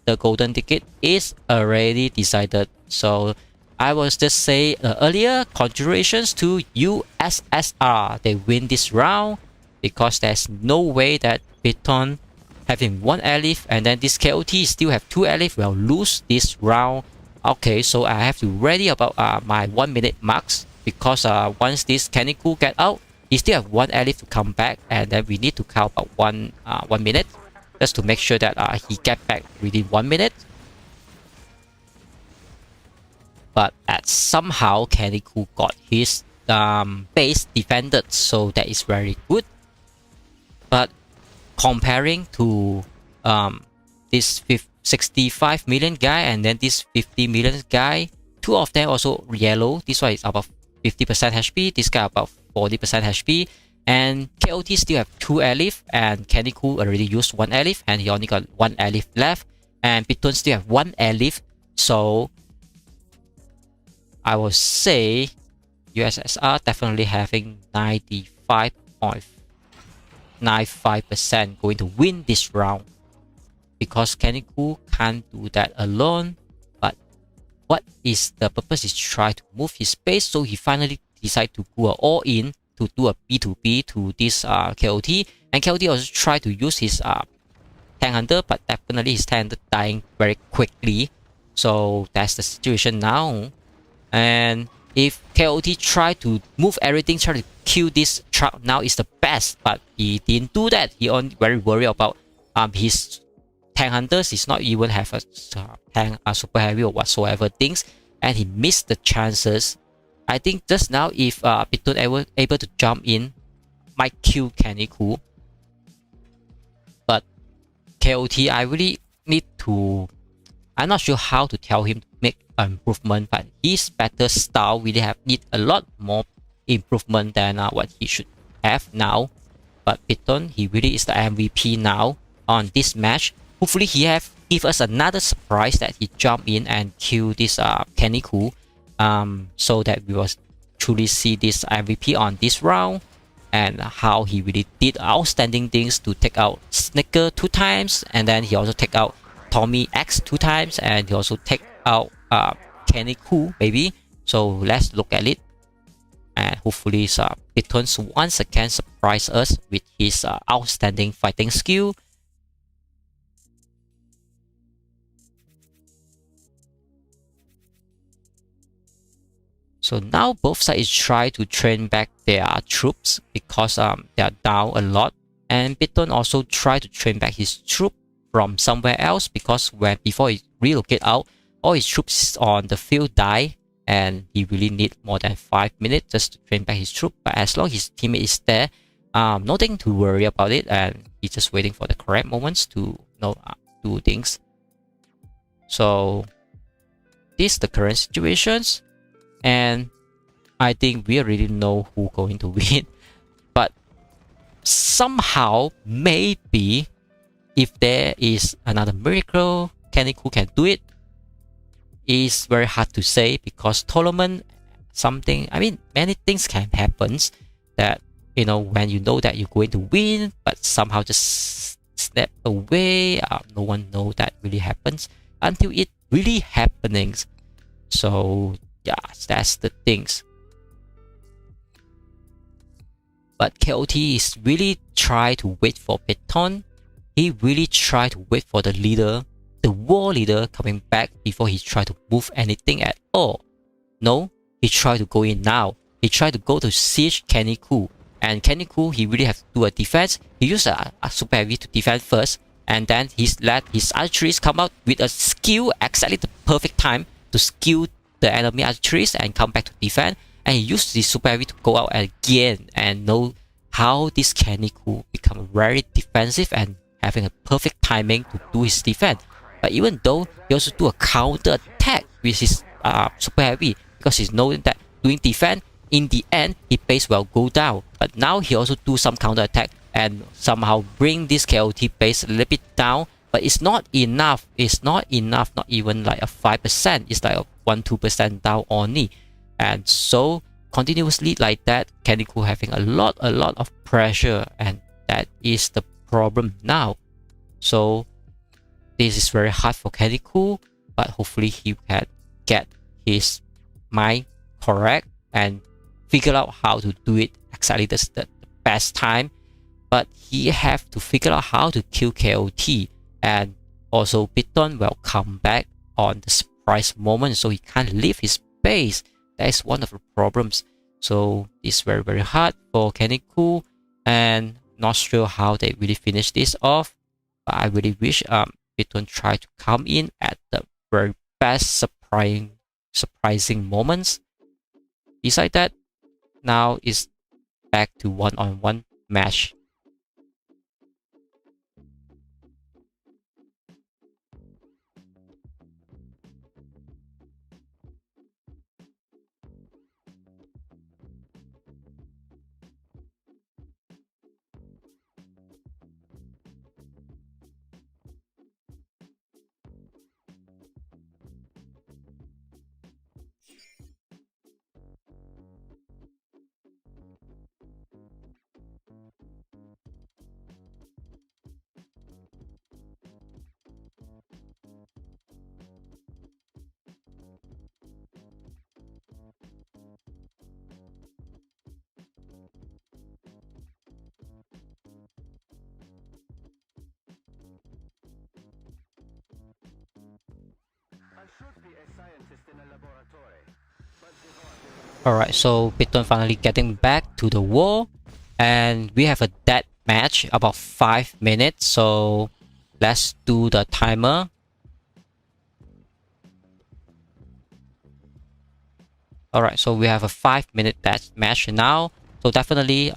the golden ticket is already decided. So I was just say earlier, congratulations to USSR. They win this round because there's no way that Piton having one elif and then this KOT still have two elif will lose this round. Okay, so I have to ready about my 1 minute marks, because once this Canicool get out, he still have one elif to come back, and then we need to count about 1 minute just to make sure that he get back within 1 minute. But somehow Canicool got his base defended, so that is very good. But comparing to this 65 million guy and then this 50 million guy, two of them also yellow. This one is about 50% HP, this guy about 40% HP, and KOT still have 2 elif, and Canicool already used 1 elif and he only got 1 elif left, and Piton still have 1 elif. So I would say USSR definitely having 95.95% going to win this round, because Canicool can't do that alone. But what is the purpose is try to move his base, so he finally decided to go all in to do a B2B to this KOT, and KOT also try to use his tank hunter, but definitely his tank hunter dying very quickly. So that's the situation now. And if KOT try to move everything, try to kill this truck, now is the best, but he didn't do that. He only very worried about his tank hunters. He's not even have a tank super heavy or whatsoever things, and he missed the chances. I think just now if Piton able to jump in, might kill Canicool. But KOT, I really need to, I'm not sure how to tell him to make improvement, but his battle style really need a lot more improvement than what he should have now. But Piton, he really is the MVP now on this match. Hopefully he give us another surprise that he jump in and kill this Canicool, so that we will truly see this MVP on this round, and how he really did outstanding things to take out Snicker 2 times, and then he also take out Tommy X 2 times, and he also take out Canicool maybe. So let's look at it, and hopefully Piton once again surprise us with his outstanding fighting skill. So now both sides try to train back their troops, because they are down a lot, and Piton also try to train back his troop from somewhere else, because before he relocate out, all his troops on the field die, and he really need more than 5 minutes just to train back his troop. But as long as his teammate is there, nothing to worry about it, and he's just waiting for the correct moments to do things. So this is the current situations, and I think we already know who going to win. But somehow, maybe if there is another miracle, Canicool can do it. is very hard to say because tournament something, I mean, many things can happen that, you know, when you know that you're going to win, but somehow just step away. No one know that really happens until it really happening. So yeah, that's the things. But KOT is really try to wait for Piton. He really try to wait for the leader, the war leader coming back before he try to move anything at all. No, he try to go in now. He try to go to siege Kenny Koo. And Kenny Koo, he really have to do a defense. He used a super heavy to defend first. And then he's let his archeries come out with a skill, exactly the perfect time to skill the enemy archeries and come back to defend. And he used the super heavy to go out again and know how this Kenny Koo become very defensive and having a perfect timing to do his defense. But even though he also do a counter attack with his super heavy because he's knowing that doing defense in the end his base will go down. But now he also do some counter attack and somehow bring this KOT base a little bit down. But it's not enough. It's not enough. Not even like a 5%. It's like a 1-2% down only. And so continuously like that, Kenny Koo having a lot of pressure, and that is the problem now. So this is very hard for Kenny Koo, but hopefully he can get his mind correct and figure out how to do it exactly the best time. But he have to figure out how to kill KOT, and also Piton will come back on the surprise moment, so he can't leave his base. That is one of the problems. So it's very hard for Kenny Koo, and not sure how they really finish this off. But I really wish Piton try to come in at the very best surprising moments. Besides that, now it's back to one-on-one match. Alright, so Piton finally getting back to the wall, and we have a dead match about 5 minutes, so let's do the timer. Alright, so we have a 5-minute dead match now, so definitely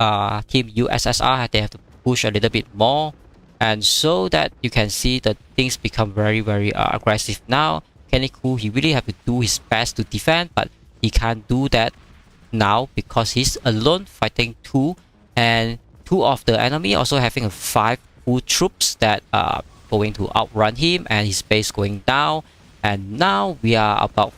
Team USSR, they have to push a little bit more, and so that you can see that things become very aggressive now. Kenny Koo, he really have to do his best to defend, but he can't do that now because he's alone fighting 2, and 2 of the enemy also having 5 full troops that are going to outrun him, and his base going down. And now we are about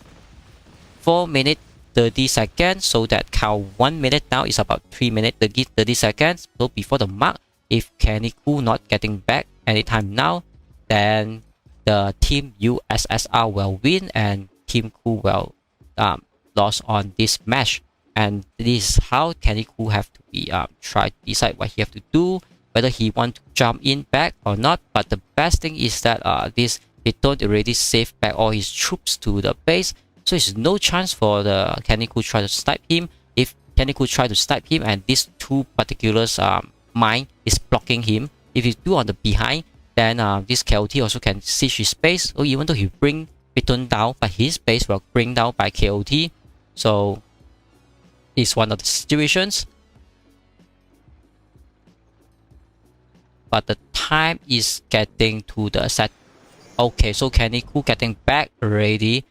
4 minutes 30 seconds, so that count 1 minute now is about 3 minutes 30 seconds. So before the mark, if Kenny Koo not getting back anytime now, then the Team USSR will win and Team Koo will lost on this match. And this is how Kenny Koo have to be try to decide what he have to do, whether he want to jump in back or not. But the best thing is that this Piton already saved back all his troops to the base, so it's no chance for the Kenny Koo try to snipe him. If Kenny Koo try to snipe him and these 2 particulars mine is blocking him, if he do on the behind, then this KOT also can siege his base. So even though he bring Piton down, but his base will bring down by KOT. So it's one of the situations. But the time is getting to the set. Okay, so Kenny Koo getting back already.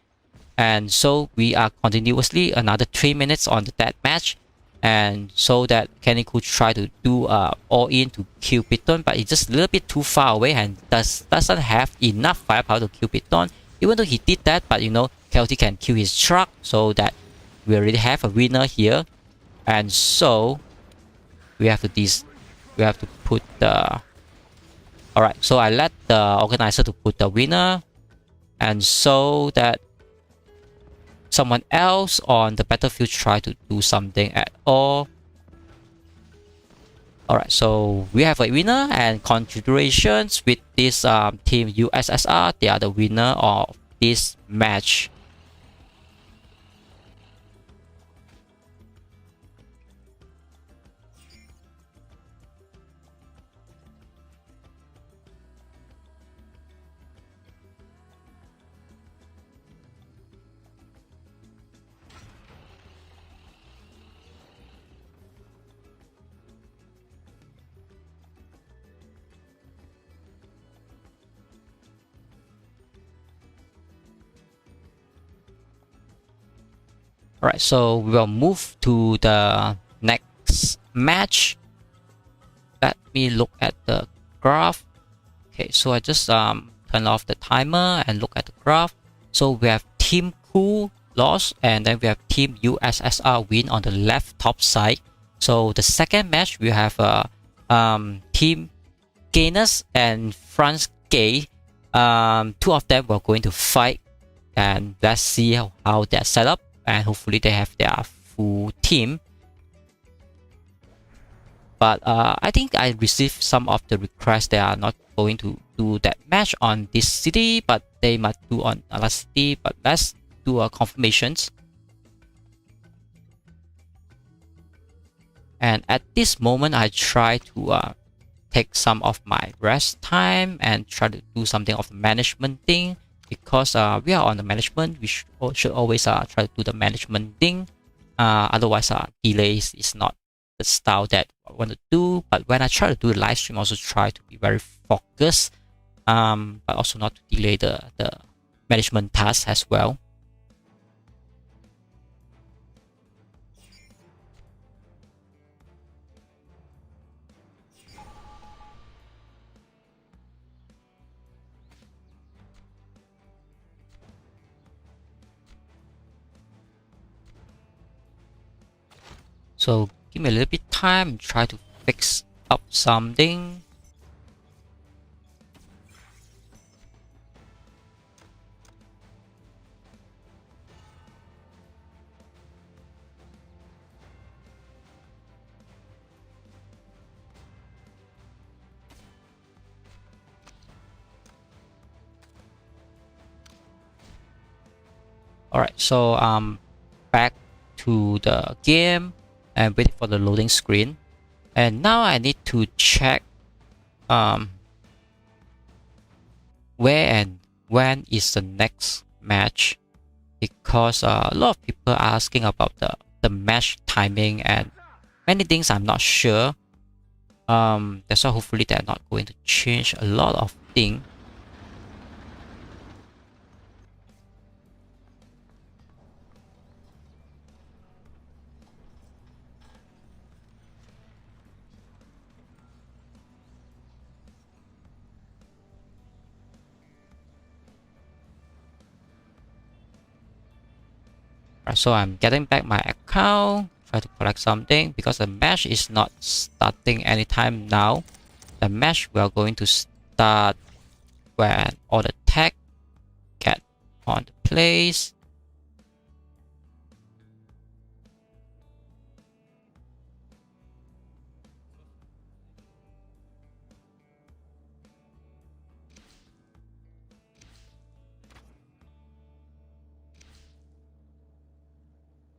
And so we are continuously another 3 minutes on the death match. And so that Kenny Koo try to do all in to kill Piton, but it's just a little bit too far away and doesn't have enough firepower to kill Piton. Even though he did that, but you know, Kelty can kill his truck, so that we already have a winner here. And so we have to put the. Alright, so I let the organizer to put the winner, and so that someone else on the battlefield try to do something at all. Alright, so we have a winner, and congratulations with this team USSR. They are the winner of this match. Alright, so we will move to the next match. Let me look at the graph. Okay, so I just turn off the timer and look at the graph. So we have Team Cool loss, and then we have Team USSR win on the left top side. So the second match we have Team Gainers and France Gay. Two of them were going to fight, and let's see how they're set up. And hopefully they have their full team. But I think I received some of the requests. They are not going to do that match on this city, but they might do on another city. But let's do a confirmations. And at this moment, I try to take some of my rest time and try to do something of the management thing. Because we are on the management, we should always try to do the management thing. Otherwise, delays is not the style that I want to do. But when I try to do the live stream, I also try to be very focused, but also not to delay the management task as well. So give me a little bit time and try to fix up something. Alright, so back to the game and waiting for the loading screen. And now I need to check where and when is the next match, because a lot of people are asking about the match timing and many things I'm not sure. That's why hopefully they're not going to change a lot of things. Right, so I'm getting back my account, try to collect something, because the match is not starting anytime now. The match we are going to start when all the tag get on the place.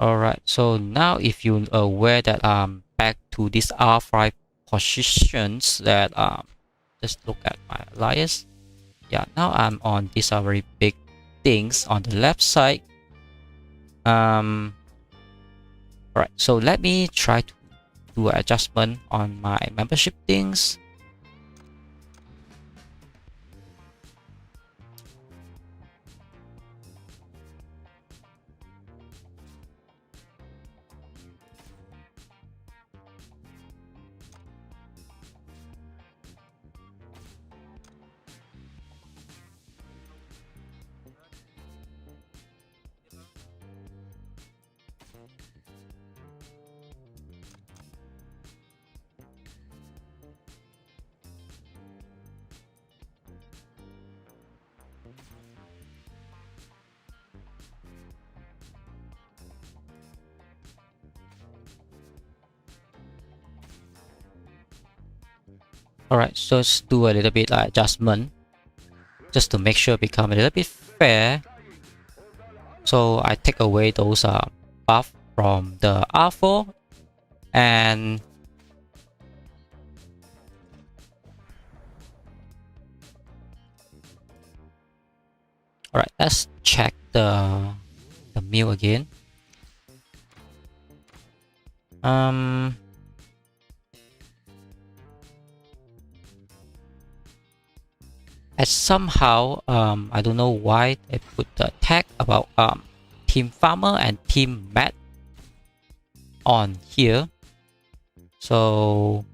Alright, so now if you're aware that back to this R5 positions that just look at my alliance. Yeah, now I'm on these very big things on the left side. Alright, so let me try to do an adjustment on my membership things. Alright, so let's do a little bit adjustment just to make sure become a little bit fair. So I take away those buff from the R4 and alright, let's check the meal again. And somehow I don't know why they put the tag about team farmer and team mat on here. So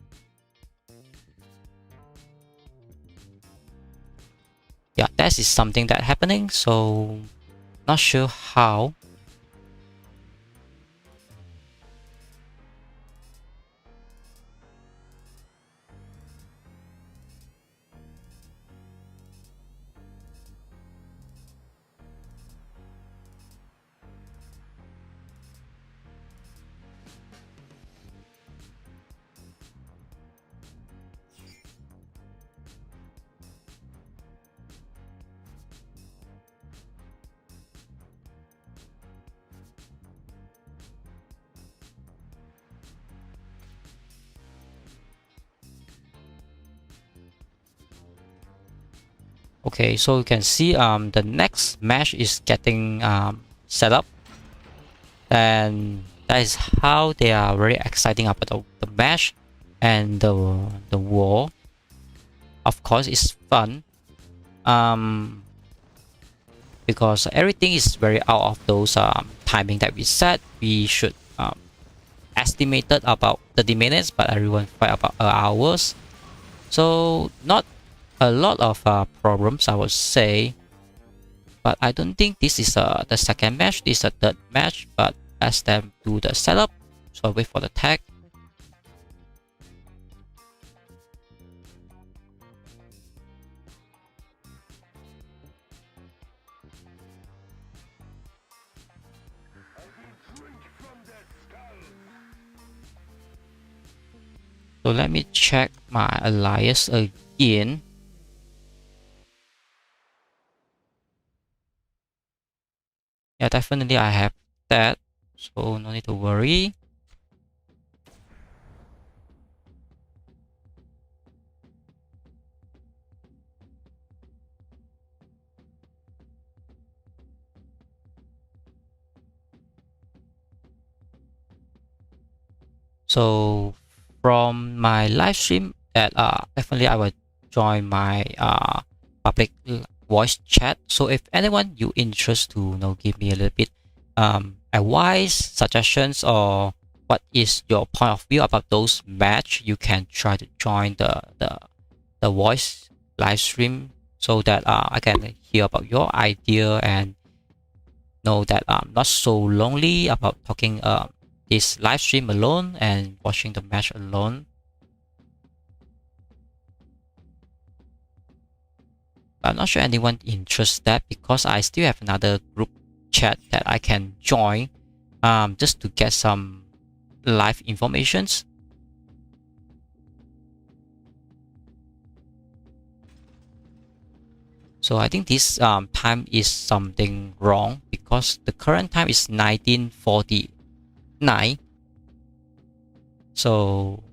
yeah, that is something that happening, so not sure how. Okay, so you can see the next match is getting set up, and that is how they are very exciting about the match and the war. Of course, it's fun because everything is very out of those timing that we set. We should estimated about 30 minutes, but everyone fight about hours. So not a lot of problems, I would say, but I don't think this is the second match. This is the third match, but let's them do the setup. So I wait for the tag. So let me check my alliance again. Yeah, definitely I have that, so no need to worry. So from my live stream that definitely I will join my public voice chat. So if anyone you interest to give me a little bit advice, suggestions, or what is your point of view about those match, you can try to join the voice live stream so that I can hear about your idea and know that I'm not so lonely about talking this live stream alone and watching the match alone. I'm not sure anyone interested that because I still have another group chat that I can join just to get some live informations. So I think this time is something wrong because the current time is 1949. So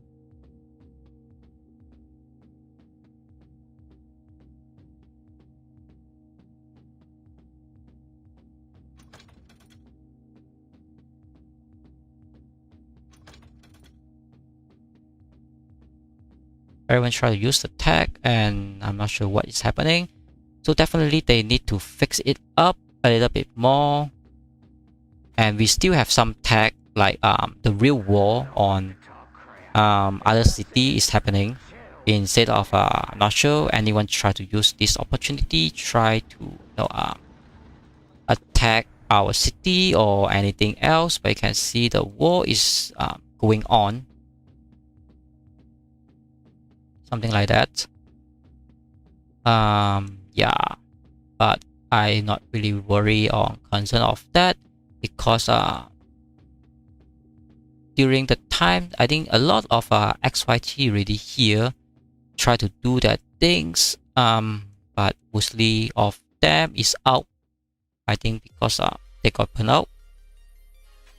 everyone try to use the tag and I'm not sure what is happening. So definitely they need to fix it up a little bit more. And we still have some tag like the real war on other city is happening. Instead of not sure anyone try to use this opportunity, try to attack our city or anything else, but you can see the war is going on. Something like that. Yeah, but I not really worry or concerned of that because during the time I think a lot of XYT already here try to do their things, but mostly of them is out. I think because they got burned out.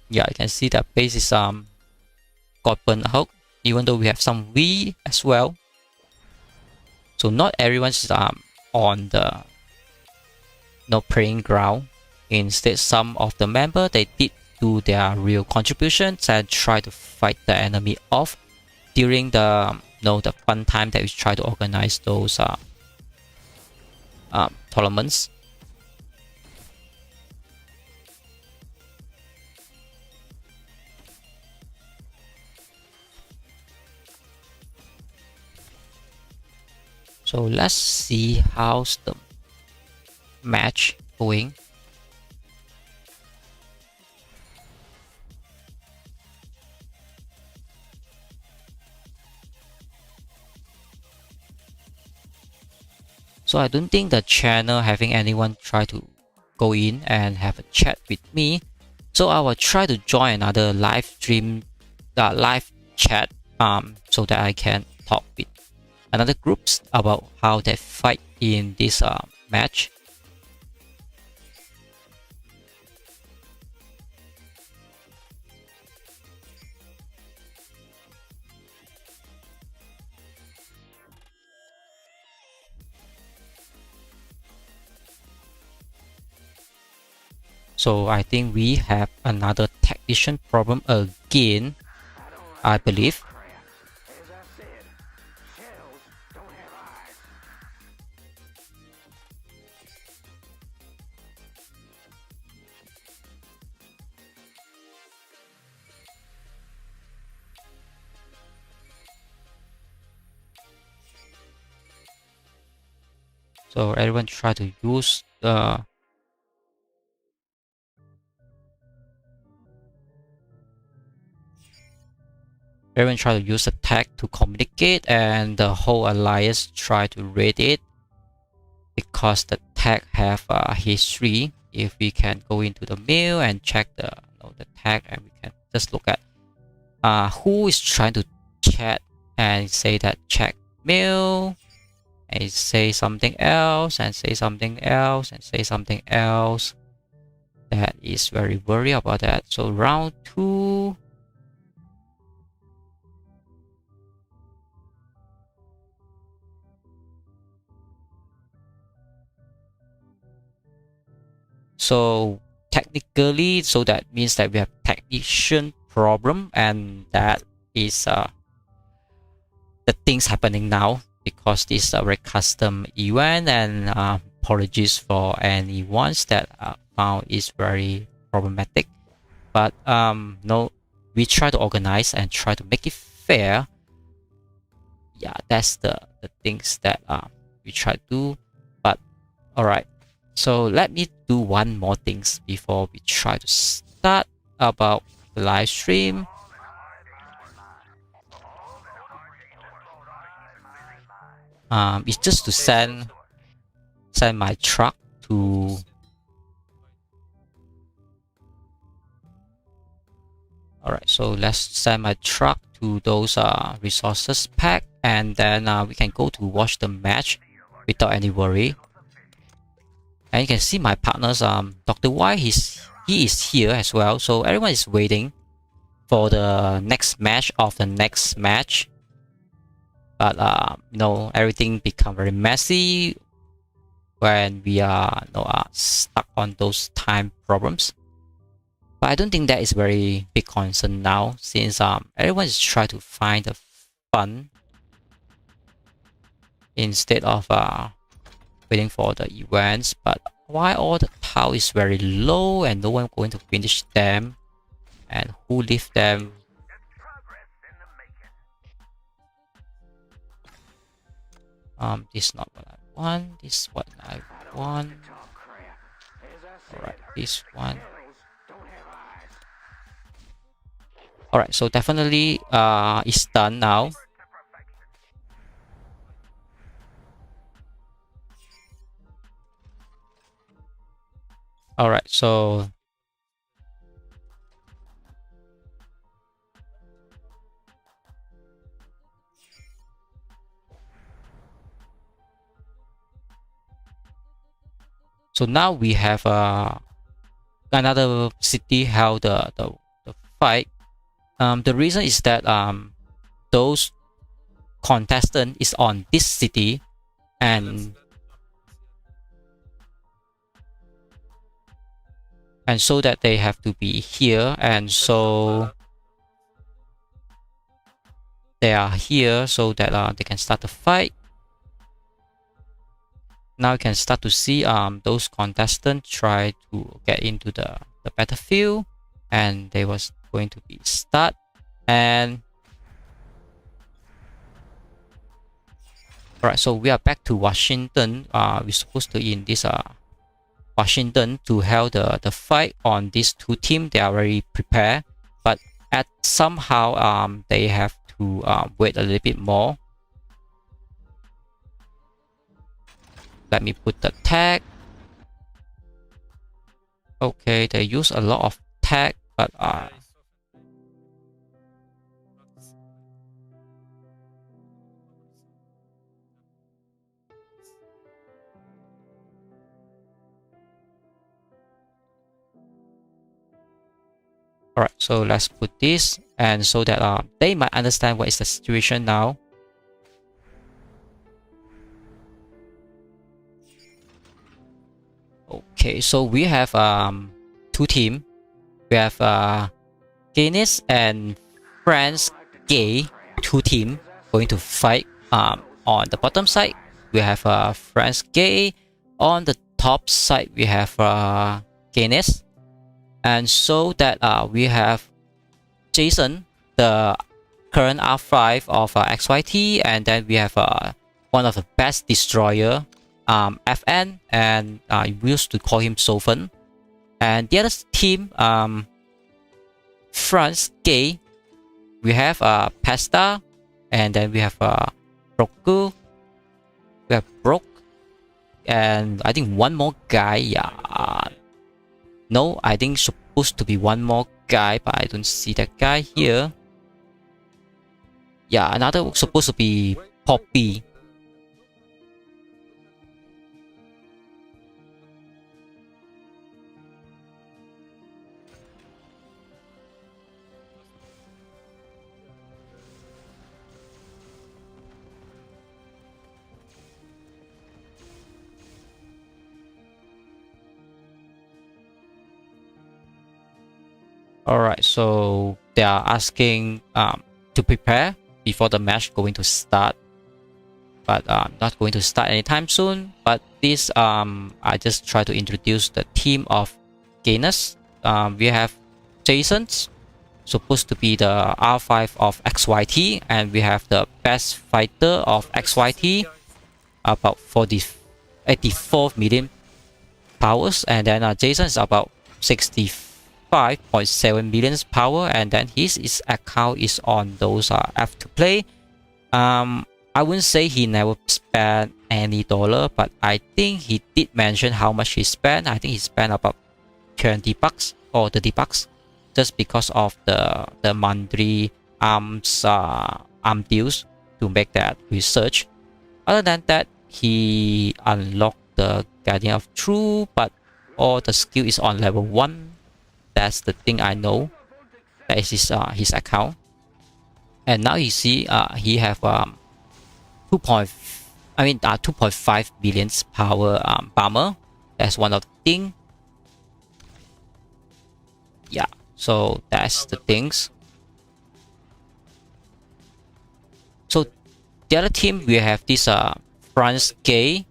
Yeah, you can see that base is got burned out, even though we have some V as well. So not everyone's on the playing ground. Instead, some of the members, they did do their real contributions and try to fight the enemy off during the the fun time that we try to organize those tournaments. So let's see how's the match going. So I don't think the channel having anyone try to go in and have a chat with me. So I will try to join another live stream, live chat, so that I can talk with another groups about how they fight in this match. So I think we have another technician problem again, I believe. So everyone try to use the tag to communicate, and the whole alliance try to raid it because the tag have a history. If we can go into the mail and check the tag, and we can just look at who is trying to chat and say that check mail, and say something else, and say something else, and say something else. That is very worried about that. So round 2. So technically, so that means that we have technician problem, and that is the things happening now because this is a very custom event, and apologies for any ones that found is very problematic. But no, we try to organize and try to make it fair. Yeah, that's the things that we try to do. But all right. So let me do one more things before we try to start about the live stream. It's just to send my truck to Alright, so let's send my truck to those resources pack, and then we can go to watch the match without any worry. And you can see my partners, Dr. Y, he is here as well. So everyone is waiting for the next match of the next match. But everything become very messy when we are stuck on those time problems. But I don't think that is very big concern now, since everyone is trying to find the fun instead of waiting for the events. But why all the tile is very low and no one going to finish them, and who leave them? This is not what I want. This is what I want. Alright, this one. Alright, so definitely it's done now. Alright, so So now we have another city held the fight. The reason is that those contestant is on this city, and so that they have to be here, and so they are here so that they can start the fight. Now you can start to see those contestants try to get into the battlefield, and they was going to be start. And alright, so we are back to Washington. We're supposed to in this Washington to have the fight on these two teams. They are very prepared, but at somehow they have to wait a little bit more. Let me put the tag. Okay, they use a lot of tag, but alright, so let's put this, and so that they might understand what is the situation now. Okay, so we have two teams. We have Cantonese and France Gay, two teams going to fight. On the bottom side, we have France Gay. On the top side, we have Cantonese. And so that we have Jason, the current R5 of XYT, and then we have one of the best destroyer, FN, and we used to call him Sofen. And the other team, France Gay, we have Pasta, and then we have Roku, we have Broke, and I think one more guy. Yeah, no, I think supposed to be one more guy, but I don't see that guy here. Yeah, another supposed to be Poppy. Alright, so they are asking to prepare before the match going to start, but not going to start anytime soon. But this I just try to introduce the team of gainers. We have Jason's supposed to be the R5 of XYT, and we have the best fighter of XYT, about 84 million powers, and then Jason is about 65.7 million power, and then his account is on those F to play. I wouldn't say he never spent any dollar, but I think he did mention how much he spent. I think he spent about 20 bucks or 30 bucks just because of the monthly arm deals to make that research. Other than that, he unlocked the Guardian of Truth, but all the skill is on level 1. That's the thing I know. That is his account. And now you see he have 2.5 billion power bomber. That's one of the thing. Yeah, so that's the things. So the other team, we have this France Gay.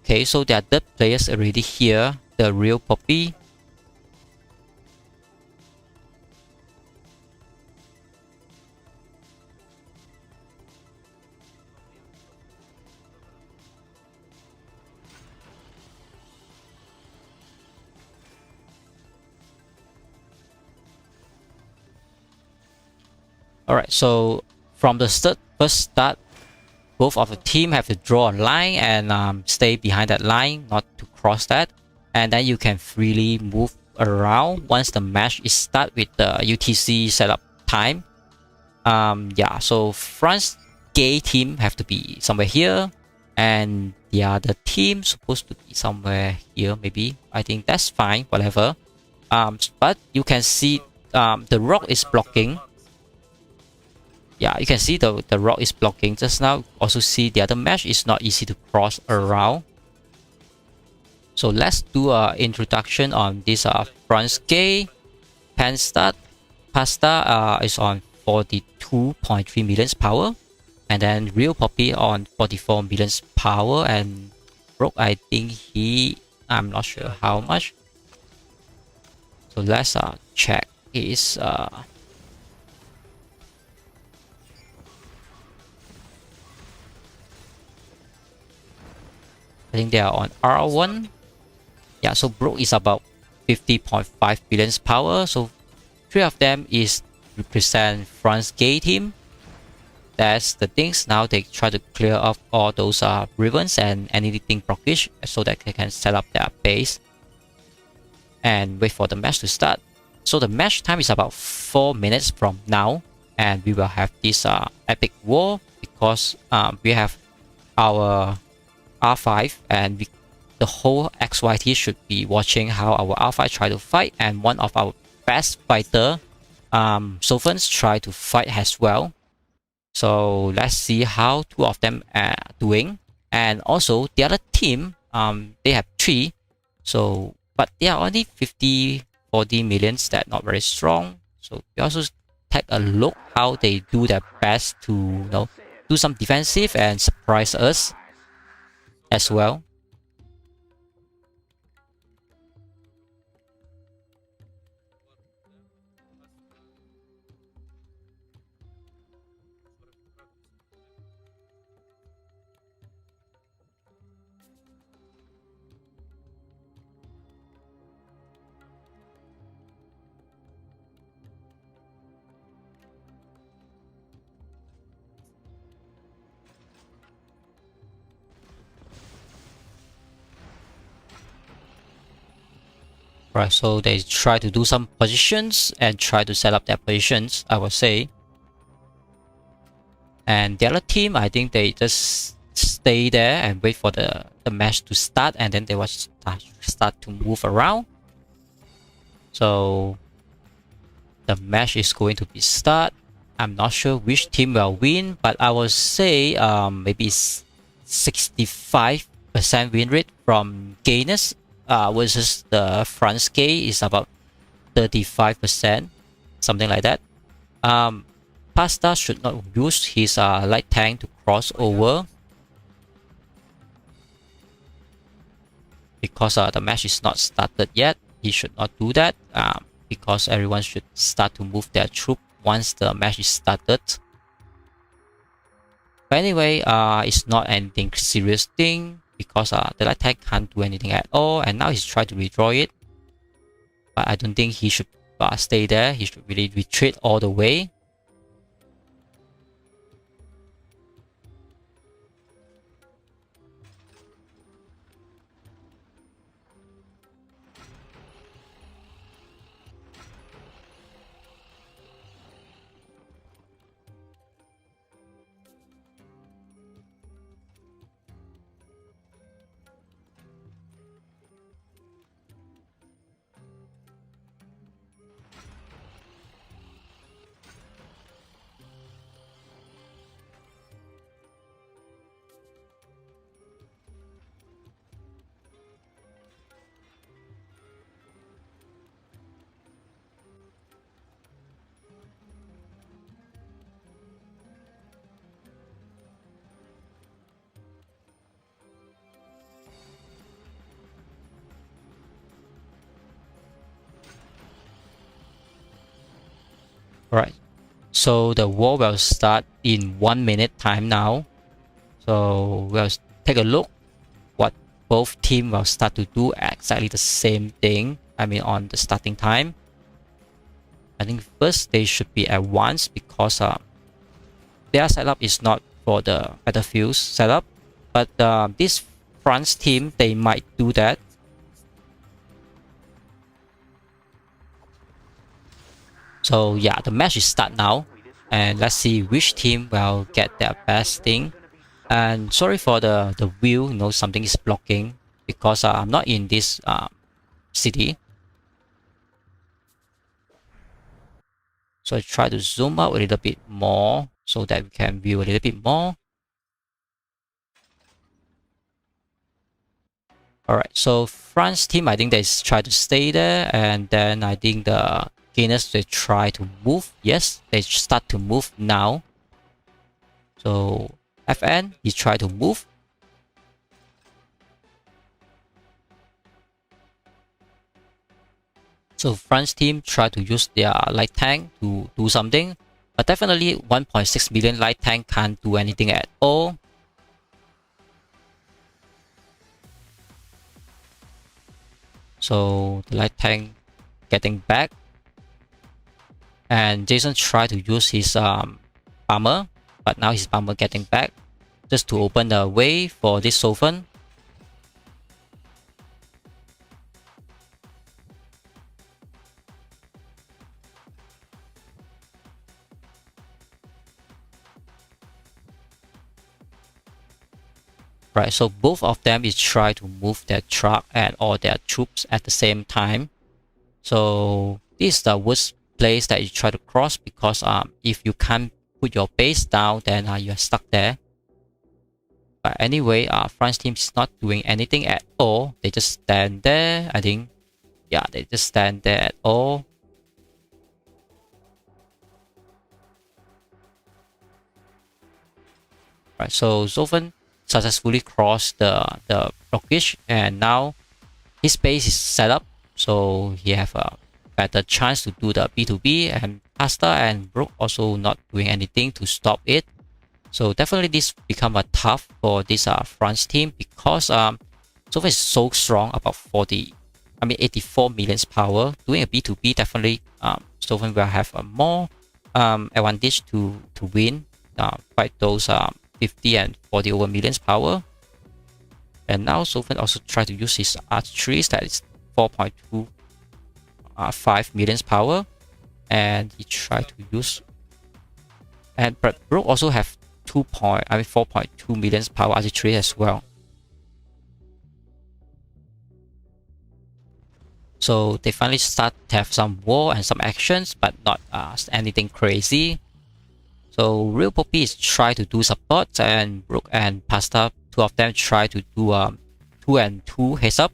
Okay, so the other players already here. The real Poppy. Alright, so from the first start, both of the team have to draw a line and stay behind that line, not to cross that. And then you can freely move around once the match is start with the UTC setup time. Yeah, so France Gay team have to be somewhere here. and the other team supposed to be somewhere here. Maybe I think that's fine. Whatever. But you can see the rock is blocking. Yeah, you can see the rock is blocking just now. Also see the other mesh is not easy to cross around. So let's do an introduction on this front gate. Pan start. Pasta is on 42.3 million power. And then Real Poppy on 44 million power. And Rogue, I think I'm not sure how much. So let's check his I think they are on R1. Yeah, so Broke is about 50.5 billion power. So 3 of them is represent front gate team. That's the things. Now they try to clear off all those ribbons and anything blockish so that they can set up their base and wait for the match to start. So the match time is about 4 minutes from now, and we will have this epic war because we have our R5 and the whole XYT should be watching how our R5 try to fight, and one of our best fighter, Sophons, try to fight as well. So let's see how 2 of them are doing. And also the other team, they have 3. So but they are only 40 millions, that not very strong. So we also take a look how they do their best to do some defensive and surprise us as well. Right, so they try to do some positions and try to set up their positions, I would say. And the other team, I think they just stay there and wait for the match to start, and then they will start to move around. So the match is going to be start. I'm not sure which team will win, but I would say maybe 65% win rate from gainers. Versus the front gate is about 35%, something like that. Pasta should not use his light tank to cross over because the match is not started yet. He should not do that because everyone should start to move their troop once the match is started. But anyway, it's not anything serious thing, because the light tank can't do anything at all, and now he's trying to redraw it. But I don't think he should stay there. He should really retreat all the way. Alright, so the war will start in 1 minute time now. So we'll take a look what both teams will start to do exactly the same thing. I mean on the starting time. I think first they should be at once because their setup is not for the battlefield setup. But this France team, they might do that. So yeah, the match is start now, and let's see which team will get their best thing. And sorry for the view, you know, something is blocking because I'm not in this city. So I try to zoom out a little bit more so that we can view a little bit more. Alright, so France team, I think they try to stay there, and then I think the gainers, they try to move. Yes, they start to move now. So FN, he tried to move. So France team try to use their light tank to do something, but definitely 1.6 million light tank can't do anything at all. So the light tank getting back, and Jason tried to use his armor, but now his armor getting back just to open the way for this Sofen. Right, so both of them is try to move their truck and all their troops at the same time. So this is the worst place that you try to cross, because if you can't put your base down, then you are stuck there. But anyway, France team is not doing anything at all. They just stand there. I think, yeah, they just stand there at all. Right, so Zofen successfully crossed the blockage, and now his base is set up, so he have a better chance to do the B2B, and Pasta and Brook also not doing anything to stop it. So definitely this become a tough for this France team, because Zofen is so strong, about 84 million power. Doing a B2B, definitely Zofen will have a more advantage to win, fight those 50 and 40 over millions power. And now Zofen also try to use his archeries, that is 4.25 millions power, and he tried to use, and Brook also have 4.2 millions power archery as well. So they finally start to have some war and some actions, but not anything crazy. So Real Poppy is try to do support, and Brook and Pasta, two of them try to do 2 and 2 heads up,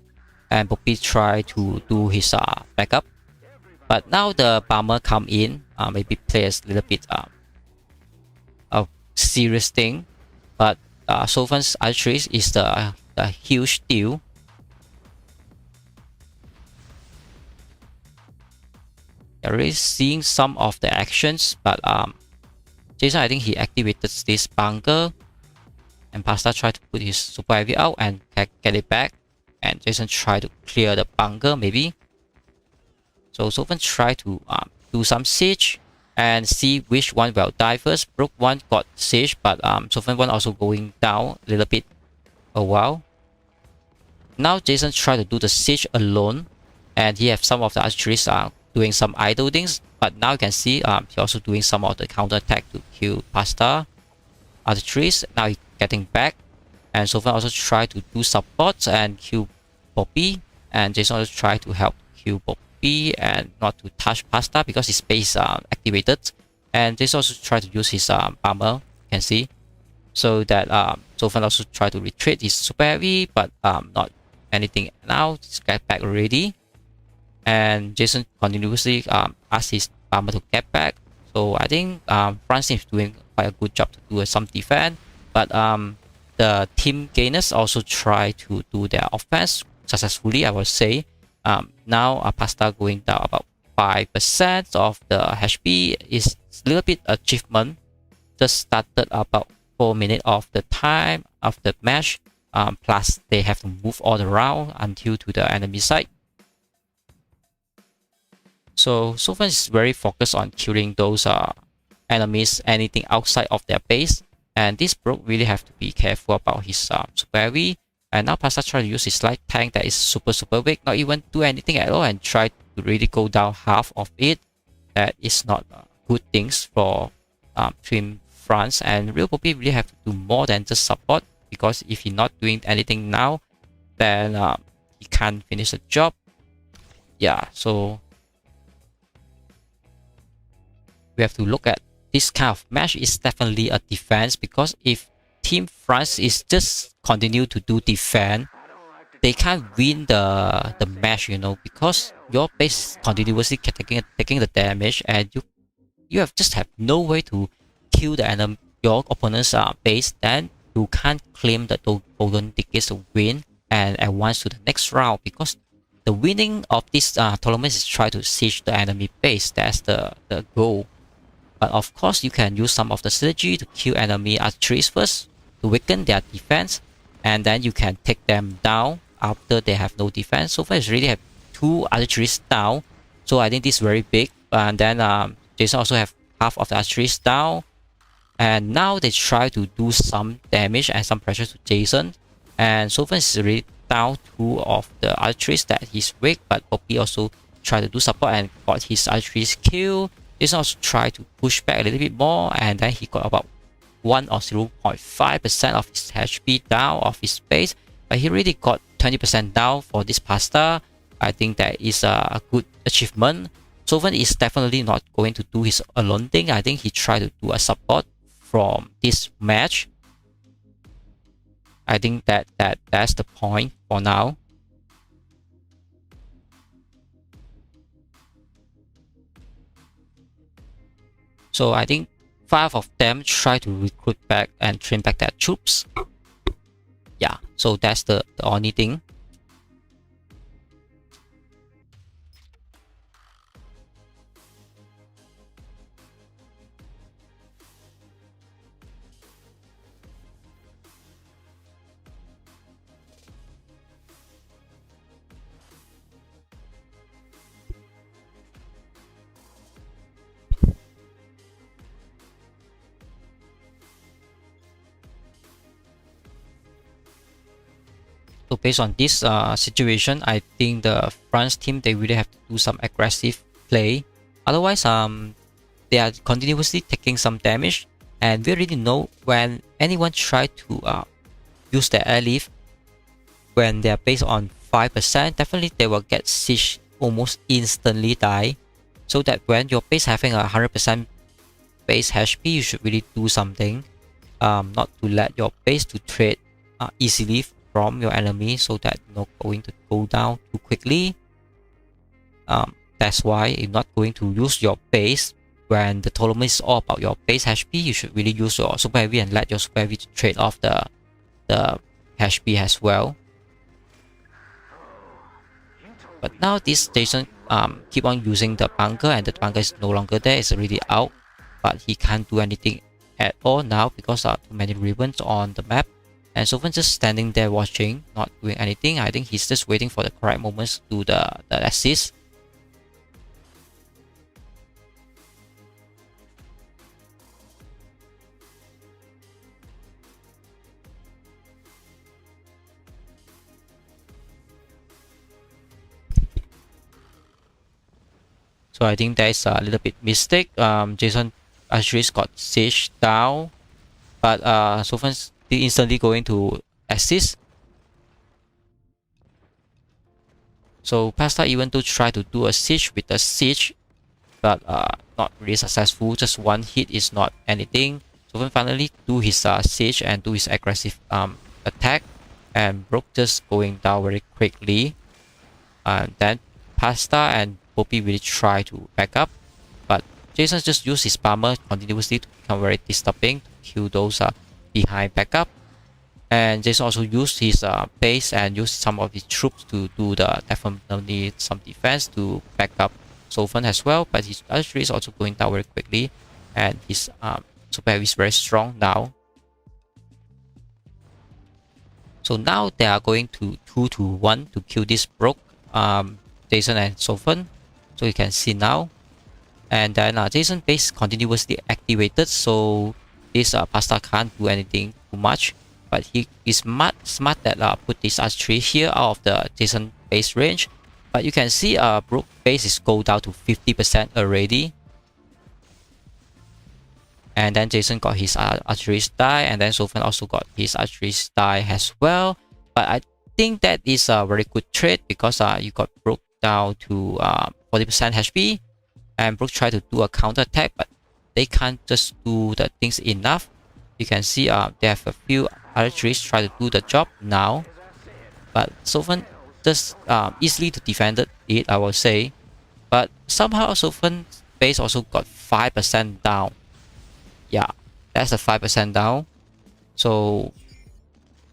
and Poppy try to do his backup. But now the bomber come in, maybe plays a little bit a serious thing, but Sofen's archery is the huge deal. You're really seeing some of the actions, but Jason, I think he activated this bunker, and Pasta tried to put his super heavy out and get it back, and Jason tried to clear the bunker maybe. So Sofen tried to do some siege and see which one will die first. Brook one got siege, but Sofen one also going down a little bit a while. Now Jason tried to do the siege alone, and he have some of the archeries doing some idle things, but now you can see he also doing some of the counter attack to kill Pasta archeries. Now he getting back, and Sofen also try to do support and kill Poppy, and Jason also try to help kill Poppy and not to touch Pasta because his base activated, and Jason also try to use his armor, you can see, so that Sofen also try to retreat his super heavy, but not anything. Now he's get back already, and Jason continuously asks his armor to get back. So I think France is doing quite a good job to do some defense, but the team gainers also try to do their offense successfully, I would say. Now Pasta going down about 5% of the HP is a little bit achievement. Just started about 4 minutes of the time of the match. Plus they have to move all around until to the enemy side. So Sofen is very focused on killing those enemies, anything outside of their base. And this Brook really have to be careful about his super heavy. And now Pasta try to use his light tank that is super weak, not even do anything at all, and try to really go down half of it. That is not good things for Team France, and Real Poppy really have to do more than just support, because if he's not doing anything now, then he can't finish the job. Yeah, so we have to look at this kind of match is definitely a defense, because if Team France is just continue to do defense, they can't win the match, you know, because your base continuously taking the damage, and you have no way to kill the enemy, your opponent's base. Then you can't claim the golden tickets to win and advance to the next round, because the winning of this tournament is try to siege the enemy base. That's the goal. But of course, you can use some of the synergy to kill enemy archeries first to weaken their defense, and then you can take them down after they have no defense. So far, it's really have 2 archeries down. So I think this is very big. And then Jason also have half of the archeries down. And now they try to do some damage and some pressure to Jason. And so far, it's really down 2 of the archeries that he's weak. But Poppy also tried to do support and got his archeries killed. Jason also tried to push back a little bit more. And then he got about 1 or 0.5% of his HP down of his base. But he really got 20% down for this pasta. I think that is a good achievement. Sofen is definitely not going to do his alone thing. I think he tried to do a support from this match. I think that's the point for now. So I think 5 of them try to recruit back and train back their troops. Yeah, so that's the only thing. So based on this situation, I think the France team, they really have to do some aggressive play. Otherwise, they are continuously taking some damage, and we already know when anyone try to use the airlift, when they are based on 5%, definitely they will get siege, almost instantly die. So that when your base having a 100% base HP, you should really do something, not to let your base to trade easily from your enemy, so that you're not going to go down too quickly. That's why you're not going to use your base when the tournament is all about your base HP. You should really use your super heavy and let your super heavy to trade off the HP as well. But now this station keep on using the bunker, and the bunker is no longer there. It's already out, but he can't do anything at all now because too many ribbons on the map. And Sofen just standing there watching, not doing anything. I think he's just waiting for the correct moments to do the assist. So I think that is a little bit mistake. Jason actually got siege down, but Sofen instantly going to assist. So Pasta even to try to do a siege with a siege, but not really successful. Just one hit is not anything. So finally do his siege and do his aggressive attack, and Brook just going down very quickly. And then Pasta and Poppy really try to back up, but Jason just used his bomber continuously to become very disturbing to kill those behind backup. And Jason also used his base and used some of his troops to do the definitely some defense to back up Sofen as well. But his archery is also going down very quickly, and his super heavy is very strong now. So now they are going to 2-1 to kill this Brook, Jason and Sofen. So you can see now. And then Jason base continuously activated, so this Pasta can't do anything too much. But he is smart that put this archery here out of the Jason base range. But you can see Brook base is go down to 50% already. And then Jason got his archery die, and then Sofan also got his archery die as well. But I think that is a very good trade because you got Brook down to 40% HP, and Brook tried to do a counter attack, but they can't just do the things enough. You can see they have a few archeries try to do the job now, but Sofan just easily to defend it, I will say. But somehow Sofan's base also got 5% down. Yeah, that's a 5% down. So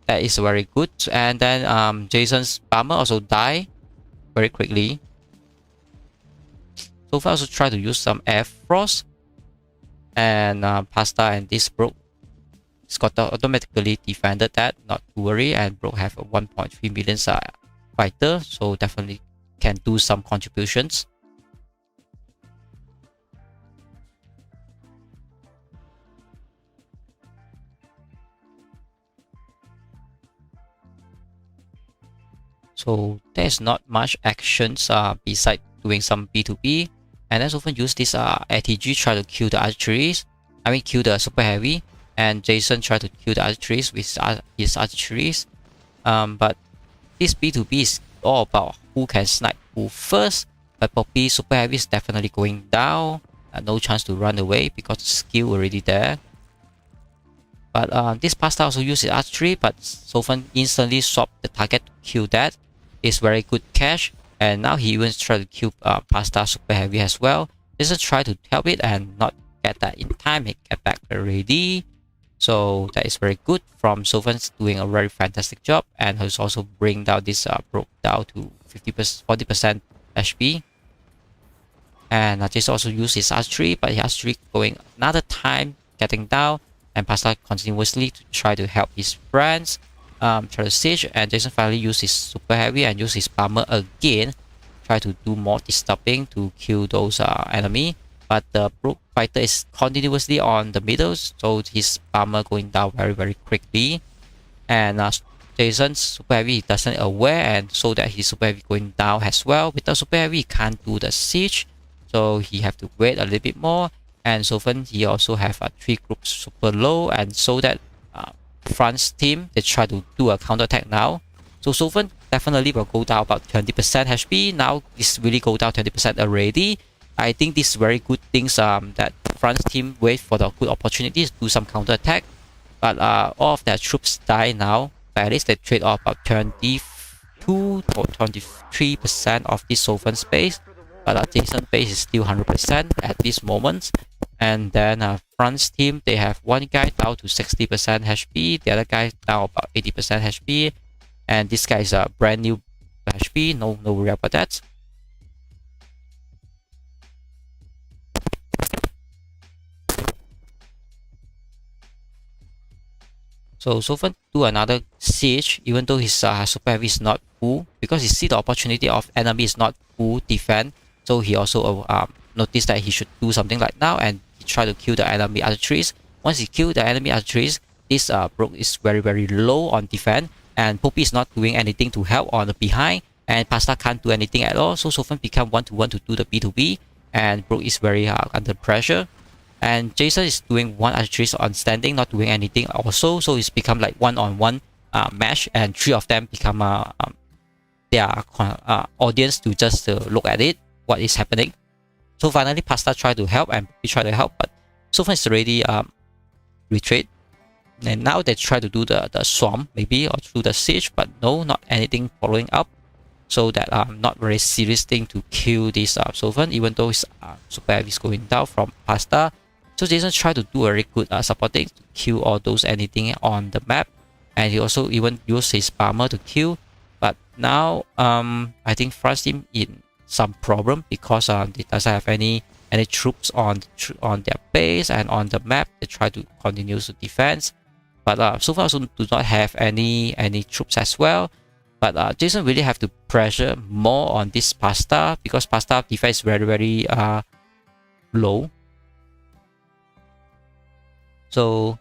that is very good. And then Jason's bomber also died very quickly. So far also try to use some air frost. And Pasta and this Brook, it's got automatically defended that, not to worry. And Brook have a 1.3 million fighter, so definitely can do some contributions. So there's not much actions beside doing some B2B. And then often use this ATG try to kill the archeries. I mean kill the super heavy. And Jason try to kill the archeries with his archeries. But this B2B is all about who can snipe who first. But Poppy super heavy is definitely going down. No chance to run away because the skill already there. But this Pasta also uses archery, but Sofan instantly swapped the target to kill that. It's very good cash, and now he even try to kill Pasta super heavy as well. Just try to help it and not get that in time. He get back already, so that is very good from Sofan, doing a very fantastic job, and has also bring down this Brook down to 40% HP. And Jason also used his archery, but his archery going another time getting down. And Pasta continuously to try to help his friends, try to siege, and Jason finally used his super heavy and use his bomber again, try to do more disturbing to kill those enemy. But the Brook fighter is continuously on the middle, so his bomber going down very quickly. And Jason's super heavy doesn't aware, and so that his super heavy going down as well. Without super heavy, he can't do the siege, so he have to wait a little bit more. And Sofan, he also have 3 groups super low, and so that France's team, they try to do a counter attack now. So Sofan definitely will go down about 20% HP. Now it's really go down 20% already. I think this is very good things that France team wait for the good opportunities to do some counter attack. But all of their troops die now. But at least they trade off about 22 or 23% of this Sofan space. But Jason base is still 100% at this moment. And then France team, they have one guy down to 60% HP, the other guy down about 80% HP, and this guy is a brand new HP. No worry about that. So Sofan do another siege, even though his super heavy is not full, because he see the opportunity of enemy is not full defense. So he also noticed that he should do something like now, and he try to kill the enemy archeries. Once he kill the enemy archeries, this Brook is very low on defense, and Poppy is not doing anything to help on the behind, and Pasta can't do anything at all. So Sofan become 1-1 to do the B2B, and Brook is very under pressure. And Jason is doing 1 archeries on standing, not doing anything also. So it's become like 1-on-1 match, and 3 of them become their audience to just look at it, what is happening. So finally Pasta tried to help, and we tried to help, but Sofan is already retreat. And now they try to do the swarm maybe, or through the siege, but no, not anything following up. So that not very serious thing to kill this Sofan, even though his super heavy is going down from Pasta. So Jason tried to do a very good supporting to kill all those anything on the map, and he also even used his bomber to kill. But now I think France team in some problem because they doesn't have any troops on their base and on the map. They try to continue to defense, but so far also do not have any troops as well. But Jason really have to pressure more on this Pasta, because Pasta defense is very low. So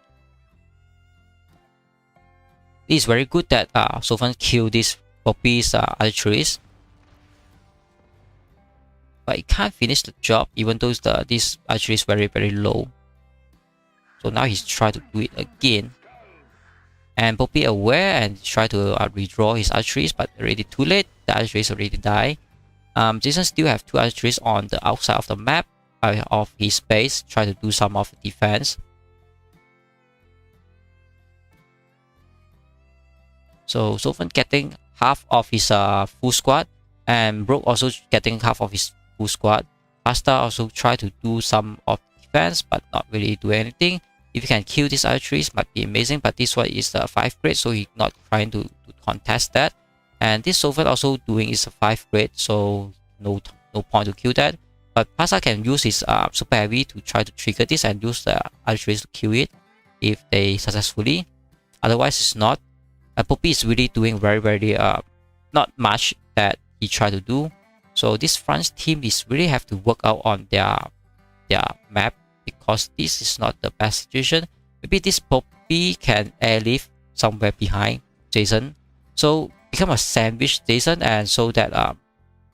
it's very good that Sofan kill this Poppy's archeries. But it can't finish the job, even though this archery is very low. So now he's trying to do it again. And Poppy aware and try to redraw his archeries, but already too late. The archeries already die. Jason still have 2 archeries on the outside of the map of his base, try to do some of the defense. So Sophan getting half of his full squad, and Broke also getting half of his full squad. Pasta also try to do some of defense, but not really do anything. If you can kill these archeries, might be amazing, but this one is the 5 grade, so he's not trying to contest that. And this Sophan also doing is a 5 grade, so no point to kill that. But Pasta can use his super heavy to try to trigger this and use the archeries to kill it if they successfully. Otherwise, it's not. Poppy is really doing very not much that he tried to do. So this French team is really have to work out on their map, because this is not the best situation. Maybe this Poppy can airlift somewhere behind Jason, so become a sandwich Jason, and so that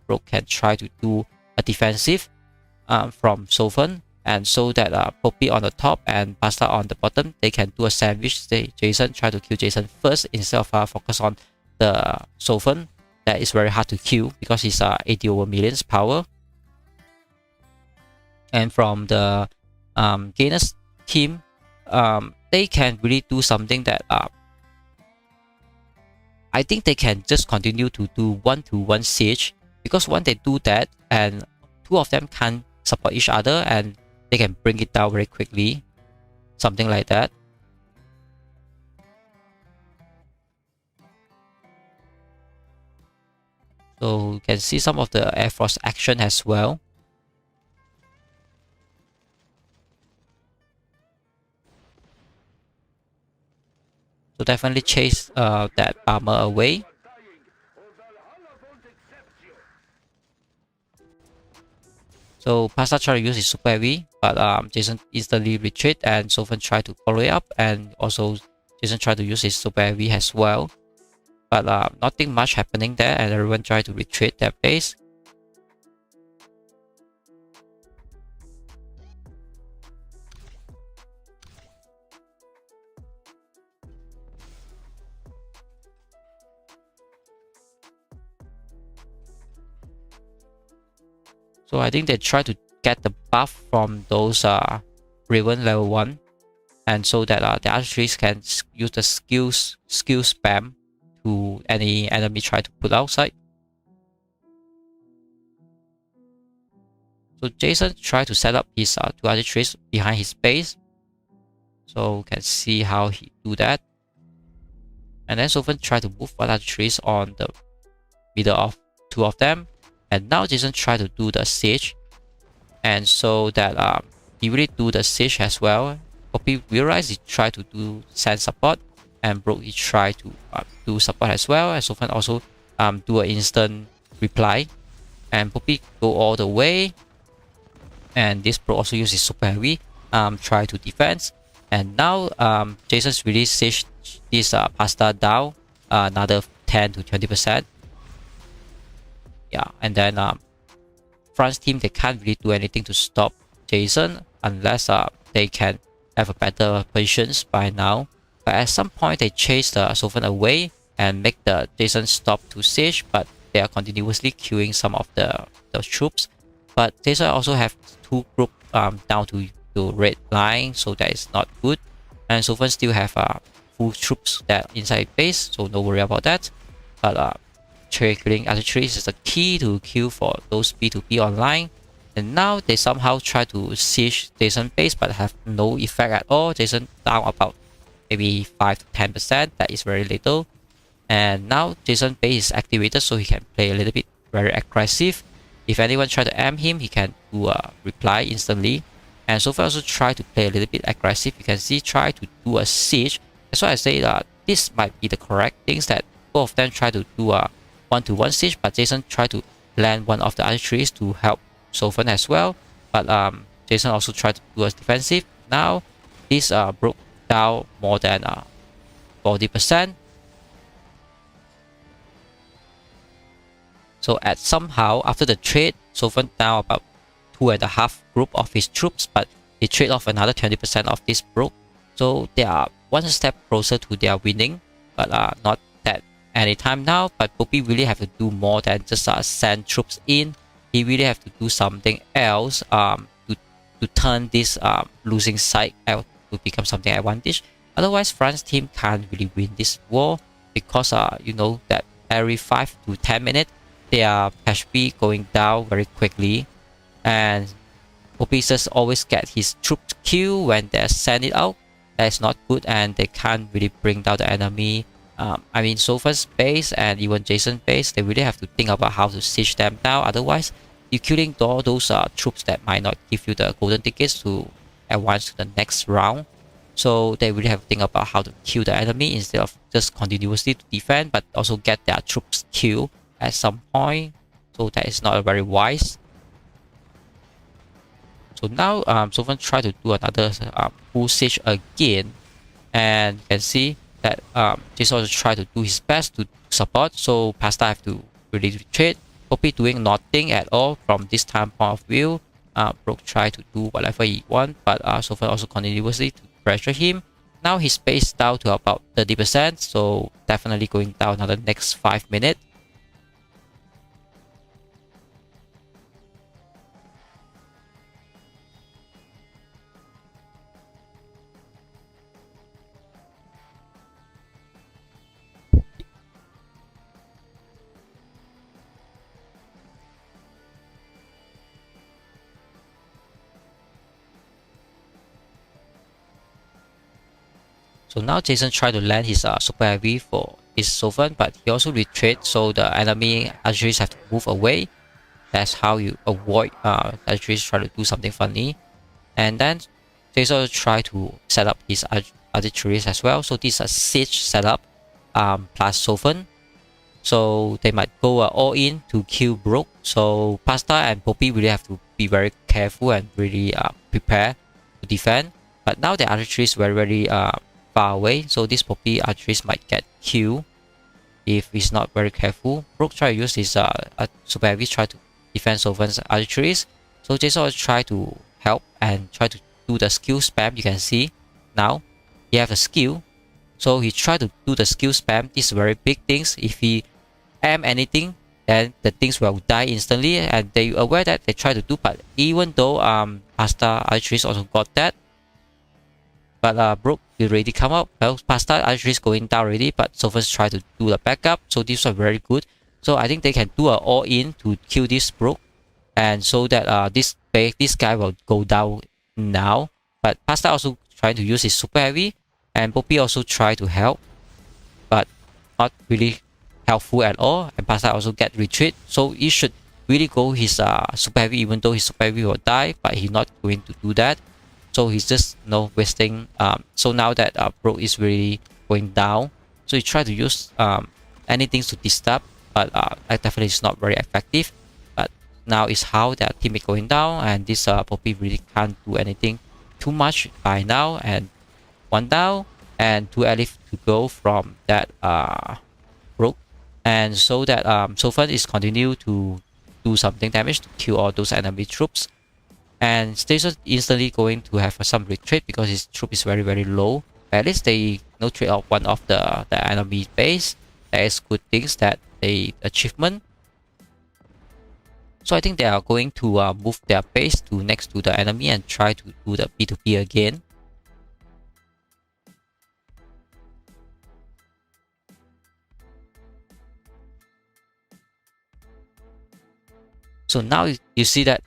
Broke can try to do a defensive from Sophan, and so that Poppy on the top and Pasta on the bottom, they can do a sandwich. Jason try to kill Jason first instead of focus on the Sophan. That is very hard to kill because he's 80 over millions power. And from the Gainers team, they can really do something that I think they can just continue to do 1-to-1 siege, because when they do that and 2 of them can support each other and they can bring it down very quickly, something like that. So you can see some of the Air Force action as well. So definitely chase that armor away. So Pasta try to use his super heavy, but Jason instantly retreat, and Sophan try to follow it up, and also Jason try to use his super heavy as well. But nothing much happening there, and everyone try to retreat their base. So I think they try to get the buff from those Raven level 1, and so that the archeries can use the skill spam to any enemy try to put outside. So Jason try to set up his 2 archeries behind his base. So you can see how he do that. And then Sophan try to move 1 archeries on the middle of 2 of them. And now Jason try to do the siege, and so that he really do the siege as well. Poppy realized he tried to do send support, and Broke he try to do support as well. And Sophan also do an instant reply, and Poppy go all the way. And this Broke also use his super heavy try to defense. And now Jason's really siege this Pasta down another 10 to 20%. Yeah, and then France team, they can't really do anything to stop Jason unless they can have a better positions by now. But at some point they chase the Sophan away and make the Jason stop to siege, but they are continuously queuing some of those troops. But Jason also have 2 group down to red line, so that is not good. And Sophan still have full troops that inside base, so no worry about that. But triggering archeries is the key to kill for those B2B online. And now they somehow try to siege Jason base, but have no effect at all. Jason down about maybe 5 to 10%. That is very little. And now Jason base is activated, so he can play a little bit very aggressive. If anyone try to aim him, he can do a reply instantly. And so far also try to play a little bit aggressive. You can see try to do a siege. That's why I say that this might be the correct things, that both of them try to do a 1-to-1 siege, but Jason tried to land 1 of the archeries to help Sophan as well. But Jason also tried to do a defensive. Now this broke down more than 40%. So somehow after the trade, Sophan down about 2.5 group of his troops, but they trade off another 20% of this brook. So they are one step closer to their winning, but not that anytime now. But Poppy really have to do more than just send troops in. He really have to do something else to turn this losing side out to become something advantage. Otherwise, France team can't really win this war because you know that every 5 to 10 minutes their HP going down very quickly, and Poppy just always get his troops killed when they send it out. That's not good, and they can't really bring down the enemy. I mean, Sofa's base and even Jason's base, they really have to think about how to siege them down. Otherwise, you're killing all those troops that might not give you the golden tickets to advance to the next round. So they really have to think about how to kill the enemy instead of just continuously to defend, but also get their troops killed at some point. So that is not very wise. So now Sofa try to do another full siege again, and you can see that Jason also try to do his best to support. So Pasta have to really retreat. Poppy doing nothing at all from this time point of view. Brook try to do whatever he want, but Sofa also continuously to pressure him. Now his pace down to about 30%, so definitely going down another next 5 minutes. So now Jason tried to land his super heavy for his Sovereign, but he also retreat, so the enemy archeries have to move away. That's how you avoid archeries try to do something funny. And then Jason also try to set up his archeries as well. So this is a siege setup plus Sovereign. So they might go all in to kill Brook. So Pasta and Poppy really have to be very careful and really prepare to defend. But now the archery is very far away, so this Poppy archeries might get killed if he's not very careful. Brook try to use his super heavy try to defend Sovereign's archeries. So Jason also try to help and try to do the skill spam. You can see now he have a skill, so he try to do the skill spam. These very big things. If he aim anything, then the things will die instantly, and they aware that they try to do. But even though Pasta archeries also got that, but Brook already come up. Well, Pasta archery is going down already, but Sophus try to do the backup. So these are very good. So I think they can do an all-in to kill this Brook, and so that this guy will go down now. But Pasta also trying to use his super heavy, and Poppy also try to help, but not really helpful at all. And Pasta also get retreat. So he should really go his super heavy, even though his super heavy will die, but he's not going to do that. So he's just wasting. So now that Brook is really going down, so he try to use anything to disturb, but that definitely is not very effective. But now is how that teammate going down, and this Poppy really can't do anything too much by now. And one down and 2 Elif to go from that Brook, and so that Sofan is continue to do something damage to kill all those enemy troops. And Station instantly going to have some retreat because his troop is very low. But at least they trade off one of the enemy base. That is good things that they achievement. So I think they are going to move their base to next to the enemy and try to do the B2B again. So now you see that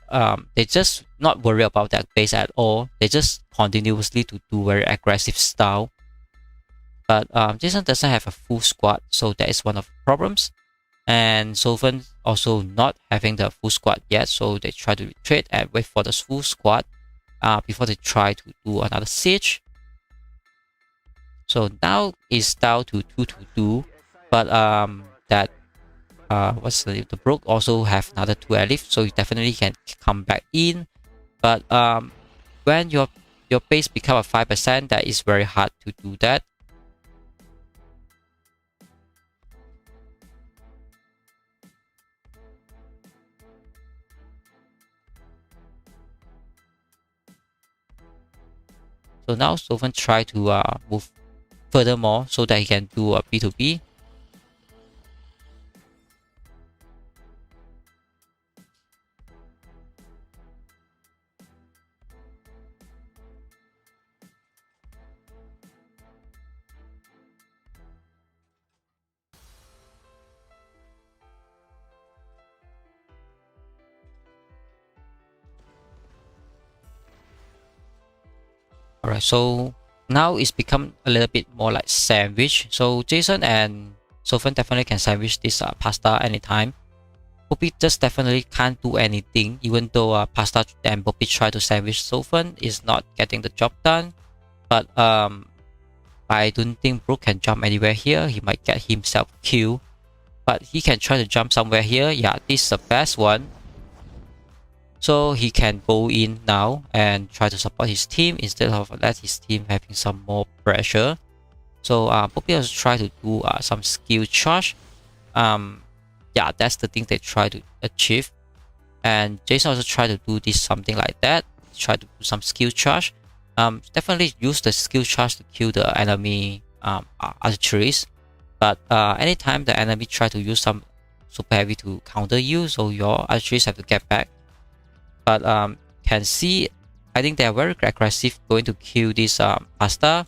they just not worry about that base at all. They just continuously to do very aggressive style. But Jason doesn't have a full squad, so that is one of the problems. And Sovereign also not having the full squad yet, so they try to retreat and wait for the full squad before they try to do another siege. So now it's down to 2-2, but that what's the Brook also have another 2 Elif, so you definitely can come back in. But when your base become a 5%, that is very hard to do that. So now Sofen try to move furthermore so that he can do a B2B. Alright, so now it's become a little bit more like sandwich. So Jason and Sofen definitely can sandwich this pasta anytime. Poppy just definitely can't do anything, even though Pasta and Poppy try to sandwich Sofen is not getting the job done. But I don't think Brook can jump anywhere here. He might get himself killed. But he can try to jump somewhere here. Yeah, this is the best one. So he can go in now and try to support his team instead of let his team having some more pressure. So Poppy also try to do some skill charge. Yeah, that's the thing they try to achieve. And Jason also try to do this something like that. Try to do some skill charge. Definitely use the skill charge to kill the enemy archeries. But anytime the enemy try to use some super heavy to counter you, so your archeries have to get back. But can see, I think they are very aggressive going to kill this Pasta.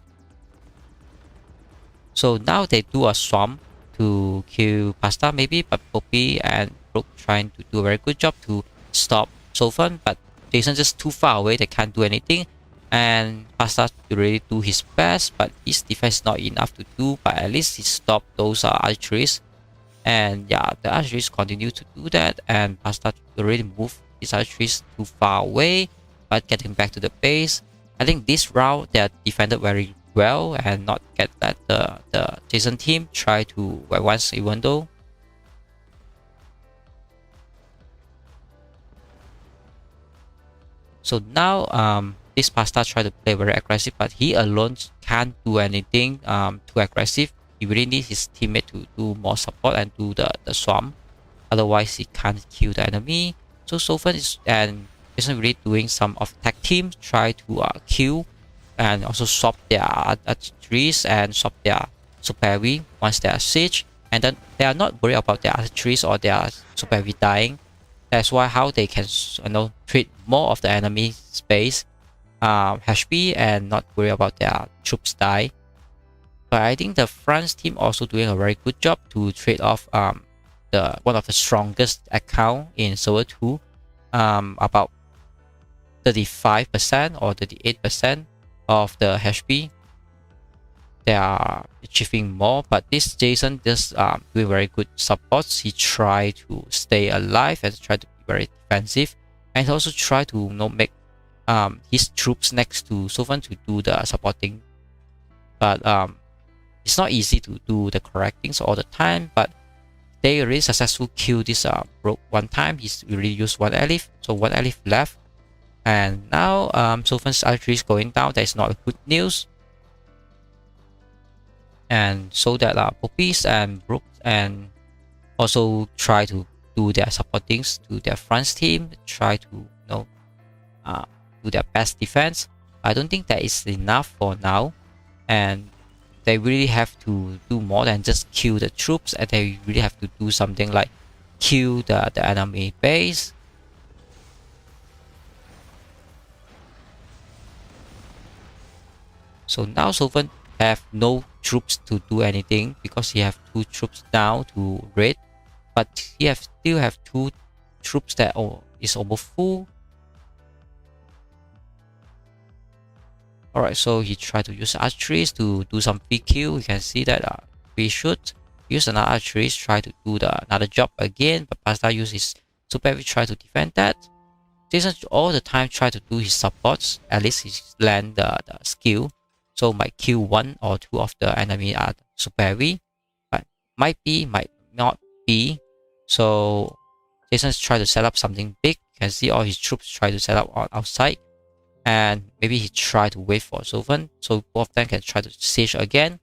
So now they do a swamp to kill Pasta maybe, but Poppy and Brook trying to do a very good job to stop Sofen, but Jason just too far away, they can't do anything. And Pasta really do his best, but his defense is not enough to do, but at least he stopped those archeries. And yeah, the archeries continue to do that, and Pasta already moved his archeries too far away, but getting back to the base. I think this round they are defended very well and not get that the Jason team try to once even though. So now this Pasta try to play very aggressive, but he alone can't do anything too aggressive. He really needs his teammate to do more support and do the swamp. Otherwise he can't kill the enemy. So Sofen and Jason really doing some of tag teams try to kill and also swap their archeries and swap their super heavy once they are siege, and then they are not worried about their archeries or their super heavy dying. That's why how they can treat more of the enemy space HP and not worry about their troops die. But I think the France team also doing a very good job to trade off one of the strongest account in Server-2, about 35% or 38% of the HP. They are achieving more, but this Jason just doing very good supports. He try to stay alive and try to be very defensive, and also try to make his troops next to Sofen to do the supporting. But it's not easy to do the correct things all the time, but they really successful kill this Brook one time. He's really used one Elif, so one Elif left. And now Sofen's archery is going down. That is not good news. And so that Poppies and Brook and also try to do their supportings to their France team, try to do their best defense. I don't think that is enough for now, and they really have to do more than just kill the troops, and they really have to do something like kill the enemy base. So now Sofen have no troops to do anything because he have 2 troops down to raid, but he still have 2 troops that is almost full. Alright, so he tried to use archeries to do some PQ. You can see that we should use another archeries, try to do another job again, but Pasta use his super heavy try to defend that. Jason all the time try to do his supports, at least he land the skill. So might kill 1 or 2 of the enemy are super heavy, but might be, might not be. So Jason's try to set up something big. You can see all his troops try to set up on outside, and maybe he try to wait for Sofen, so both of them can try to siege again.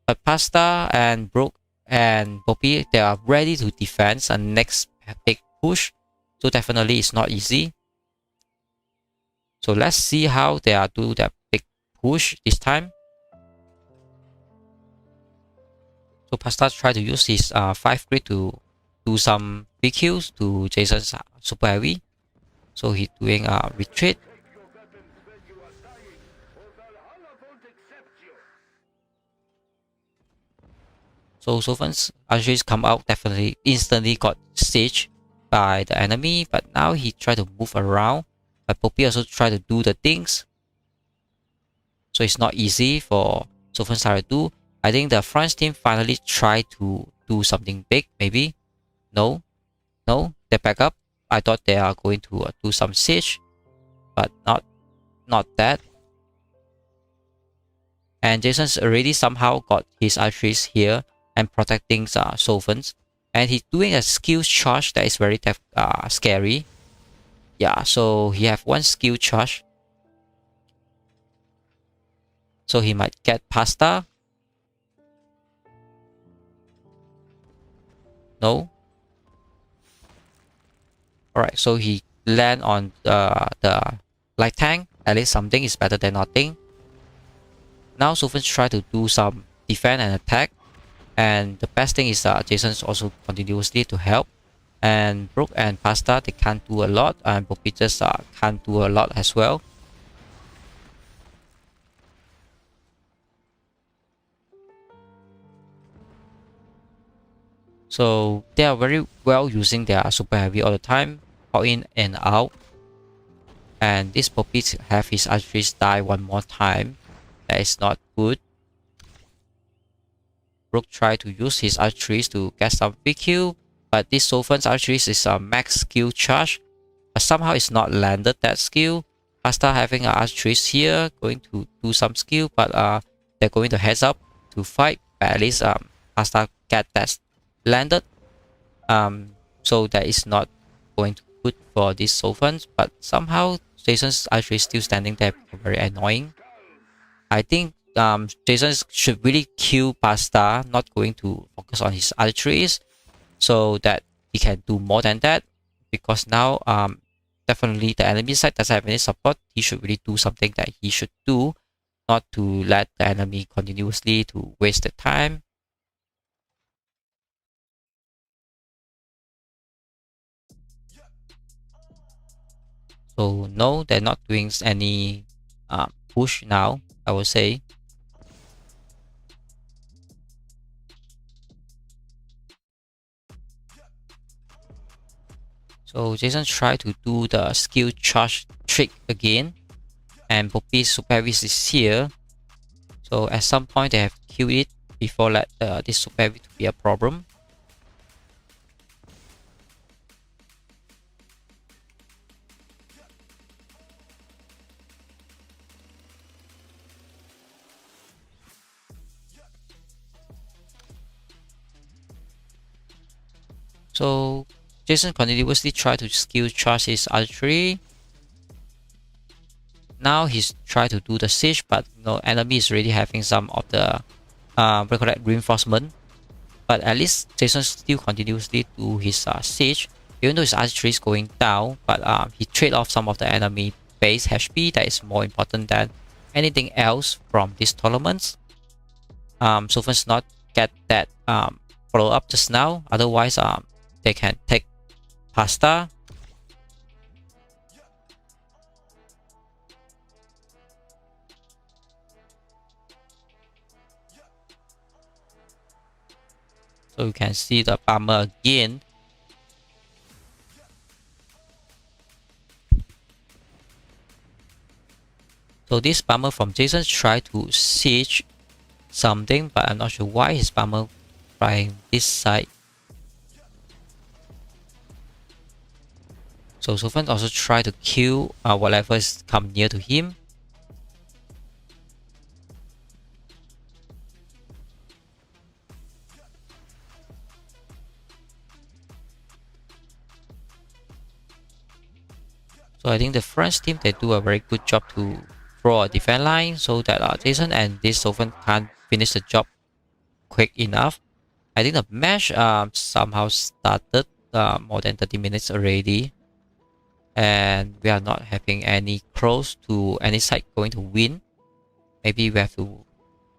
But Pasta and Brook and Poppy, they are ready to defend the next big push. So definitely it's not easy. So let's see how they are do their big push this time. So Pasta tried to use his 5 grid to do some BQs to Jason's super heavy. So he's doing a retreat. So Sophan's archeries come out, definitely instantly got staged by the enemy, but now he tried to move around. But Poppy also tried to do the things. So it's not easy for Sophan's Server-2. I think the France team finally tried to do something big, maybe. No, they back up. I thought they are going to do some siege, but not that. And Jason's already somehow got his archeries here and protecting Sophans, and he's doing a skill charge that is very scary. Yeah, so he have one skill charge, so he might get Pasta. No. Alright, so he land on the light tank. At least something is better than nothing. Now Sophans try to do some defense and attack. And the best thing is Jason's also continuously to help. And Brooke and Pasta, they can't do a lot. And Poppy just can't do a lot as well. So they are very well using their super heavy all the time, out in and out. And this Poppy have his archeries die one more time. That is not good. Brooke tried to use his archeries to get some BQ, but this Sophan's archeries is a max skill charge, but somehow it's not landed that skill. Pasta having archeries here, going to do some skill, but they're going to heads up to fight. But at least Pasta get that landed. So that is not going to be good for these Sophans, but somehow Jason's archery is still standing there, very annoying. I think Jason should really kill Pasta, not going to focus on his archeries, so that he can do more than that. Because now definitely the enemy side doesn't have any support. He should really do something that he should do, not to let the enemy continuously to waste the time. So no, they're not doing any push now, I would say. So Jason tried to do the skill charge trick again, and Poppy's super heavy is here. So at some point they have killed it before let this super heavy to be a problem. So Jason continuously tried to skill charge his archery. Now he's trying to do the siege, but no, enemy is already having some of the reinforcement. But at least Jason still continuously do his siege, even though his archery is going down. But he trade off some of the enemy base HP. That is more important than anything else from these tournaments. So far not get that follow up just now. Otherwise, they can take Pasta. So you can see the bomber again. So this bomber from Jason tried to siege something, but I'm not sure why his bomber flying this side. So Sophan also try to kill whatever is come near to him. So I think the French team, they do a very good job to throw a defense line so that Jason and this Sophan can't finish the job quick enough. I think the match somehow started more than 30 minutes already. And we are not having any close to any side going to win. maybe we have to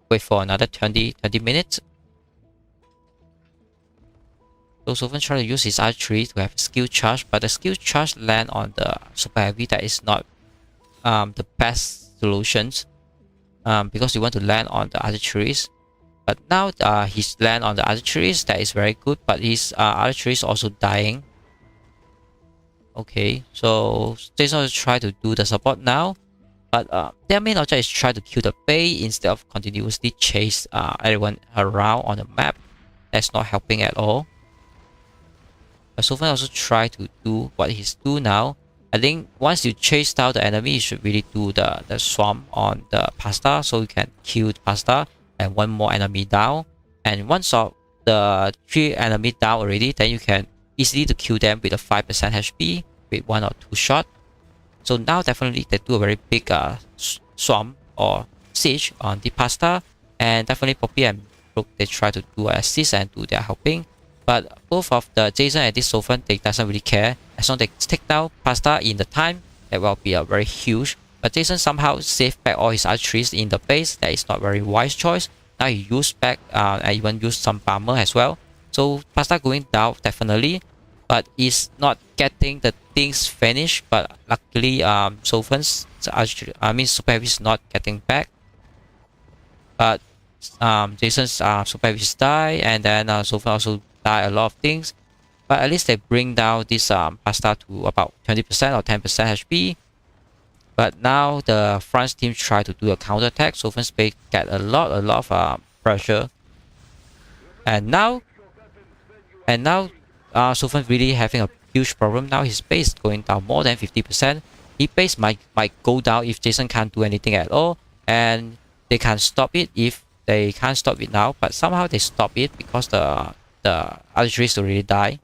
wait for another 20 minutes. So Sofen try to use his archery to have a skill charge, but the skill charge land on the super heavy. That is not the best solutions, because you want to land on the archeries. But now his land on the archeries, that is very good, but his archery is also dying. Okay, so Jason will try to do the support now, but their main object is try to kill the base instead of continuously chase everyone around on the map. That's not helping at all. But Sofen also try to do what he's do now. I think once you chase down the enemy, you should really do the swarm on the pasta, so you can kill the pasta and one more enemy down. And once of the 3 enemy down already, then you can easily to kill them with a 5% HP with 1 or 2 shot. So now definitely they do a very big swarm or siege on the pasta, and definitely Poppy and Brooke, they try to do assist and do their helping. But both of the Jason and this Sofen, they doesn't really care. As long as they take down pasta in the time, that will be a very huge. But Jason somehow saved back all his archeries in the base. That is not very wise choice. Now he used back and even used some bomber as well. So pasta going down definitely, but is not getting the things finished. But luckily Sofen's super heavy is not getting back. But Jason's super heavy die, and then Sofen also die a lot of things. But at least they bring down this pasta to about 20% or 10% HP. But now the France team try to do a counter attack. Sofen's base get a lot of pressure. And now Sofen really having a huge problem. Now his base is going down more than 50%. His base might go down if Jason can't do anything at all, and they can stop it if they can't stop it now. But somehow they stop it because the archeries already die.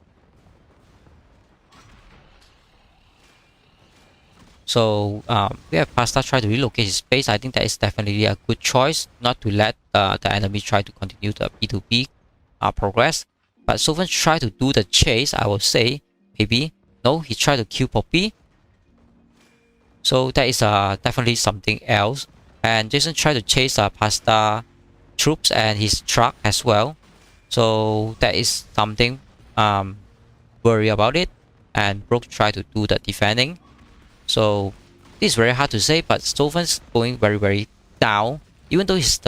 So we have Pasta try to relocate his base. I think that is definitely a good choice, not to let the enemy try to continue the B2B progress. But Sofen try to do the chase, I would say. Maybe. No, he tried to kill Poppy. So that is definitely something else. And Jason tried to chase Pasta troops and his truck as well. So that is something worry about it. And Brooke tried to do the defending. So this is very hard to say, but Sofen's going very down. Even though he's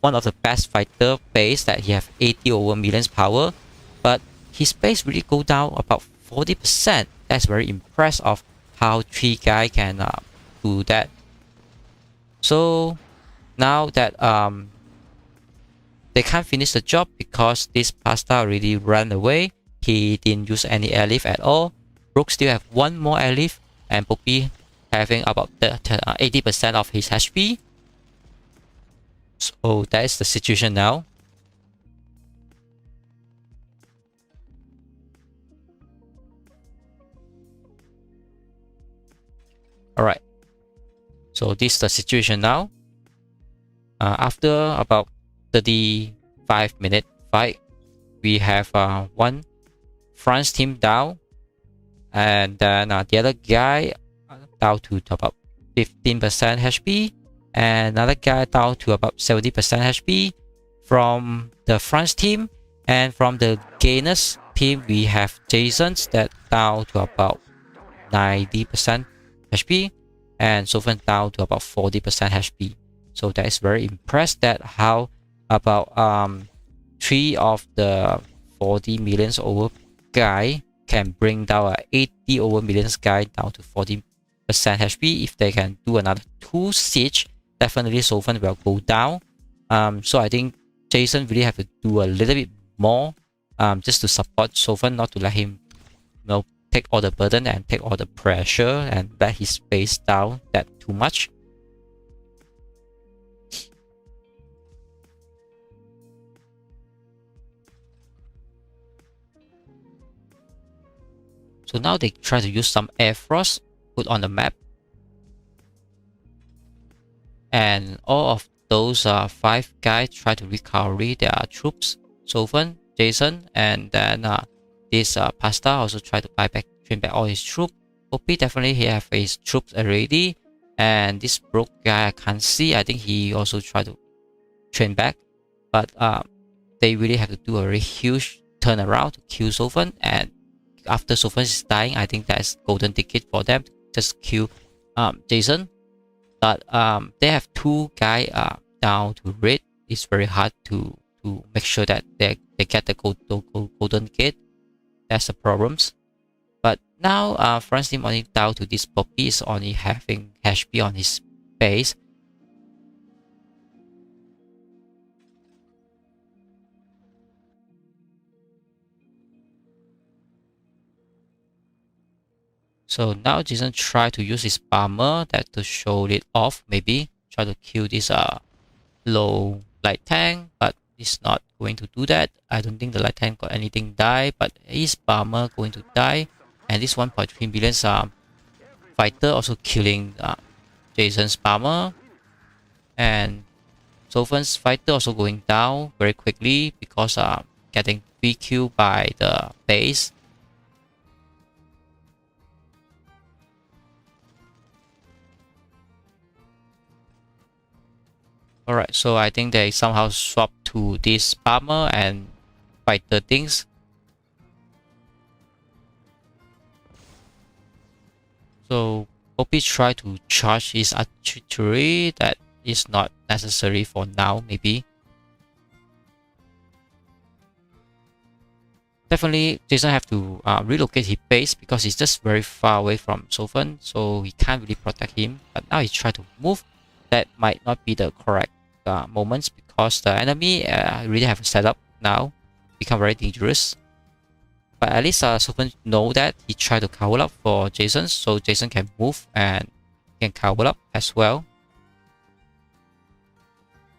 one of the best fighter base, that he have 80 over millions power, but his base really go down about 40%. That's very impressive of how 3 guy can do that. So now that they can't finish the job because this Pasta already ran away. He didn't use any airlift at all. Brooke still have 1 more airlift, and Poppy having about 80% of his HP. So that is the situation now. Alright. So this is the situation now. After about 35-minute fight, we have 1 France team down, and then the other guy down to about 15% HP, and another guy down to about 70% HP from the France team. And from the gainers team, we have Jason's that down to about 90% HP, and Sofen down to about 40% HP. So that is very impressed that how about 3 of the 40 millions over guy can bring down a 80 over millions guy down to 40% HP. If they can do another 2 siege, definitely Sofen will go down. So I think Jason really have to do a little bit more just to support Sofen, not to let him take all the burden and take all the pressure and let his base down that too much. So now they try to use some air frost put on the map, and all of those 5 guys try to recover their troops. Sofen, Jason, and then this Pasta also try to train back all his troops. Poppy definitely he have his troops already, And this broke guy I can't see. I think he also tried to train back, but they really have to do a very huge turnaround to kill Sophan. And after Sophan is dying, I think that's golden ticket for them to just kill Jason. But they have 2 guys down to raid. It's very hard to make sure that they get the golden gate. That's the problems. But now France team only down to this Poppy is only having HP on his base. So now Jason try to use his armor that to show it off, maybe try to kill this low light tank, but it's not going to do that. I don't think the light tank got anything die, but his bomber going to die. And this 1.3 billion fighter also killing Jason's bomber. And Sophan's fighter also going down very quickly because getting BQ by the base. Alright, so I think they somehow swap to this bomber and fight the things. So Poppy try to charge his artillery. That is not necessary for now, maybe. Definitely Jason have to relocate his base because he's just very far away from Sophan, so he can't really protect him. But now he try to move. That might not be the correct moments because the enemy really have a setup now, become very dangerous. But at least Sophan know that he tried to cover up for Jason, so Jason can move and can cover up as well.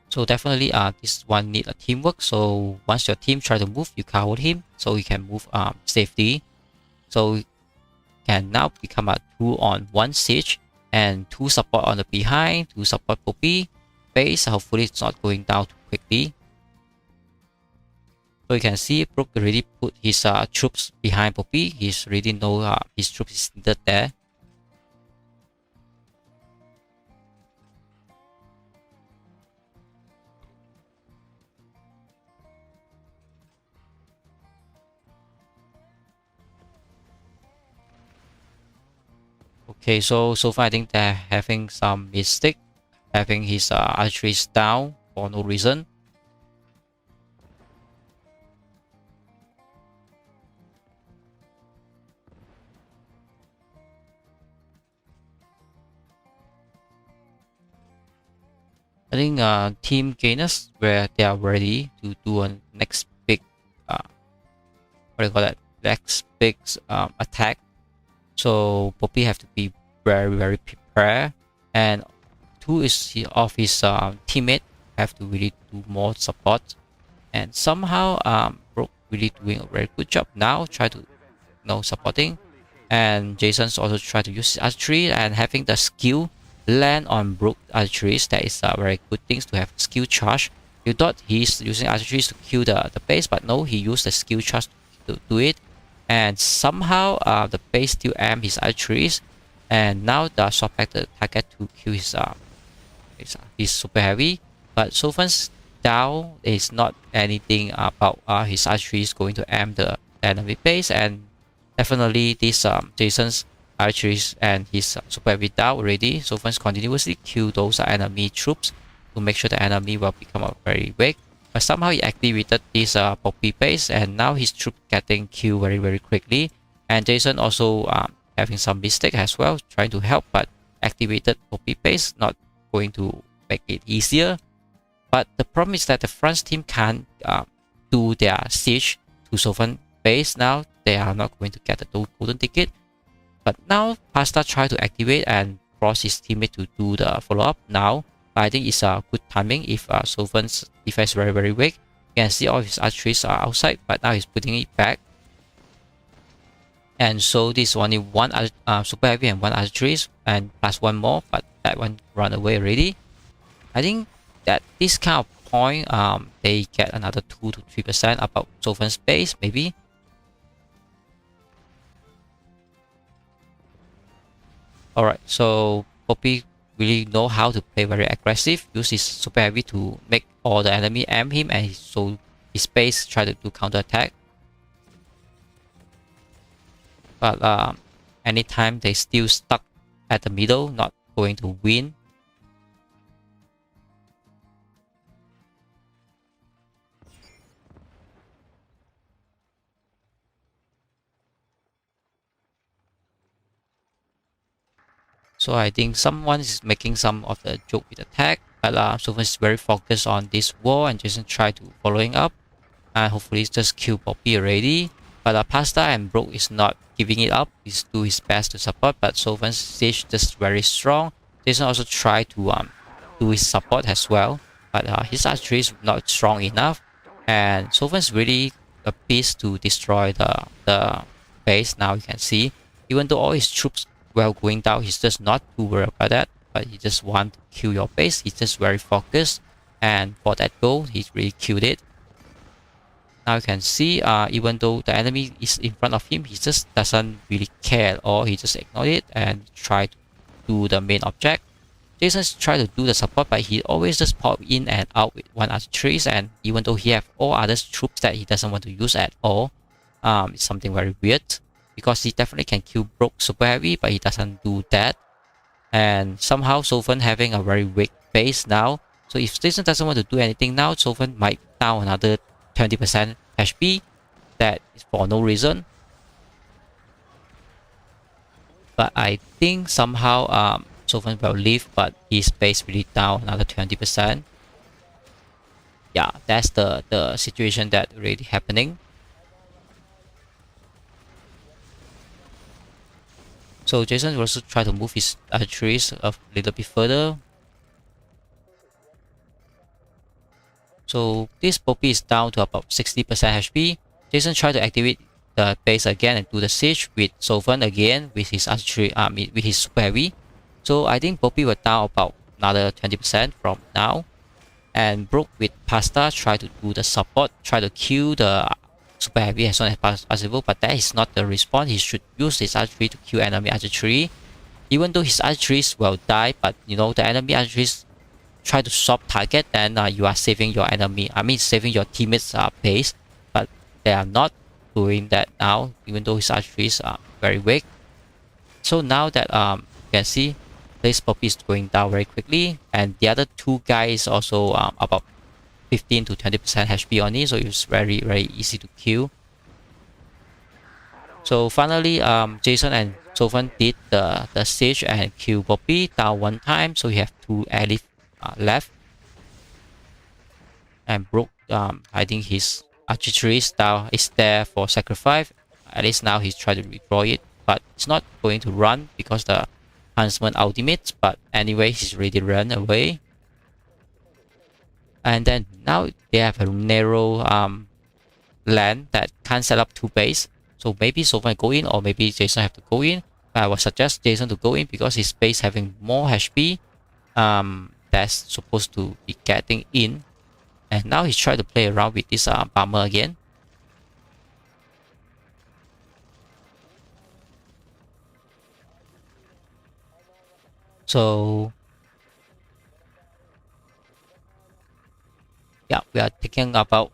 So definitely this one need a teamwork. So once your team try to move, you cover him so he can move safely. So can now become a 2-on-1 siege and 2 support on the behind, 2 support Poppy base. Hopefully it's not going down too quickly. So you can see Brook already put his troops behind Poppy. He's already know his troops is needed there. Okay, so far I think they're having some mistake, having his archery down for no reason. I think team gainers where they are ready to do a next big what do you call that? Next big attack. So Poppy have to be very prepared, and 2 of his teammate have to really do more support. And somehow Brook really doing a very good job now, try to supporting. And Jason's also try to use his archery and having the skill land on Brook archeries. That is a very good things to have skill charge. You thought he's using archeries to kill the base, but no, he used the skill charge to do it. And somehow the base still aim his archeries, and now the swap back the target to kill his super heavy. But Sophan's down is not anything about his archeries going to aim the enemy base, and definitely this Jason's archeries and his super heavy down already. Sophan's continuously kill those enemy troops to make sure the enemy will become very weak. But somehow he activated this Poppy base, and now his troop getting killed very quickly. And Jason also having some mistake as well, trying to help, but activated Poppy base, not going to make it easier. But the problem is that the France team can't do their siege to Sophan base now. They are not going to get the golden ticket. But now Pasta try to activate and force his teammate to do the follow-up now. I think it's a good timing if Sophan's defense is very weak. You can see all his archeries are outside, but now he's putting it back. And so this only 1 super heavy and 1 archeries, and plus 1 more, but that one run away already. I think that this kind of point, they get another 2 to 3% about Sophan's base, maybe. Alright, so Poppy really know how to play very aggressive, use his super heavy to make all the enemy aim him, and so his base try to do counter attack. But anytime they still stuck at the middle, not going to win. So I think someone is making some of the joke with attack, but Sofan is very focused on this war, and Jason try to following up, and hopefully just kill Poppy already. But Pasta and Broke is not giving it up. He's do his best to support, but Sofan's siege just very strong. Jason also try to do his support as well, but his archery is not strong enough, and Sofan's really a piece to destroy the base. Now you can see, even though all his troops well going down, he's just not too worried about that, but he just want to kill your base. He's just very focused, and for that goal he really killed it. Now you can see, even though the enemy is in front of him, he just doesn't really care, or he just ignore it and try to do the main object. Jason's try to do the support, but he always just pop in and out with one archeries, and even though he have all other troops that he doesn't want to use at all, it's something very weird. Because he definitely can kill Broke super heavy, but he doesn't do that. And somehow Sofan having a very weak base now. So if Jason doesn't want to do anything now, Sofan might down another 20% HP. That is for no reason. But I think somehow Sofan will leave, but his base really down another 20%. Yeah, that's the situation that really happening. So Jason will also try to move his archeries a little bit further. So this Poppy is down to about 60% HP. Jason tried to activate the base again and do the siege with Sofan again with his archery, with his super heavy. So I think Poppy will down about another 20% from now. And Broke with Pasta try to do the support, try to kill the super heavy as soon as possible, but that is not the response. He should use his archery to kill enemy archery. Even though his archeries will die, but you know the enemy archeries try to swap target, then you are saving your enemy. Saving your teammates' base, but they are not doing that now. Even though his archeries are very weak. So now that you can see, this Poppy is going down very quickly, and the other two guys also about 15 to 20% HP on it, so it's very easy to kill. So finally, Jason and Sofan did the siege and kill Poppy down one time, so we have two allies left. And Broke, I think his archery style is there for sacrifice. At least now he's trying to withdraw it, but it's not going to run because the Huntsman ultimate. But anyway, he's already run away. And then now they have a narrow land that can't set up two base. So maybe Sofan go in, or maybe Jason have to go in. I would suggest Jason to go in because his base having more HP. That's supposed to be getting in. And now he's trying to play around with this bomber again. So yeah, we are thinking about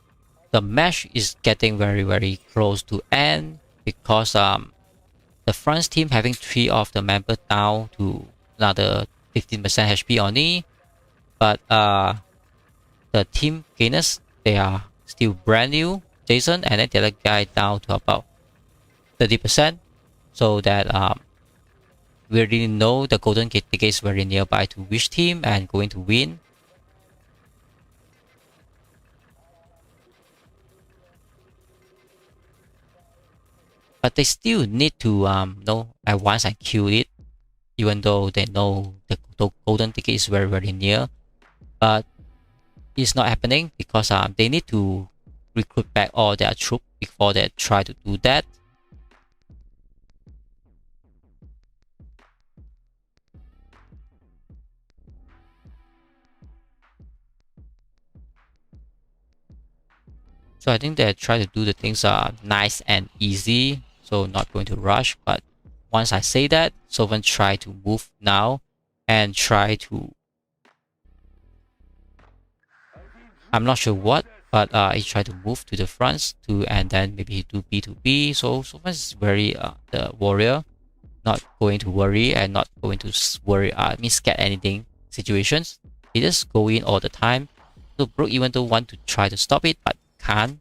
the match is getting very close to end because the France team having 3 of the members down to another 15% HP only, but the team gainers, they are still brand new, Jason, and then the other guy down to about 30%, so that we already know the golden ticket is very nearby to which team and going to win. But they still need to advance and kill it, even though they know the golden ticket is very near. But it's not happening because they need to recruit back all their troops before they try to do that. So I think they try to do the things nice and easy, so not going to rush. But once I say that, Sofan try to move now and try to, I'm not sure what, but he tried to move to the front to, and then maybe he do B2B. So far is very the warrior not going to worry and not going to worry scared anything situations. He just go in all the time. So Brook even though want to try to stop it but can't.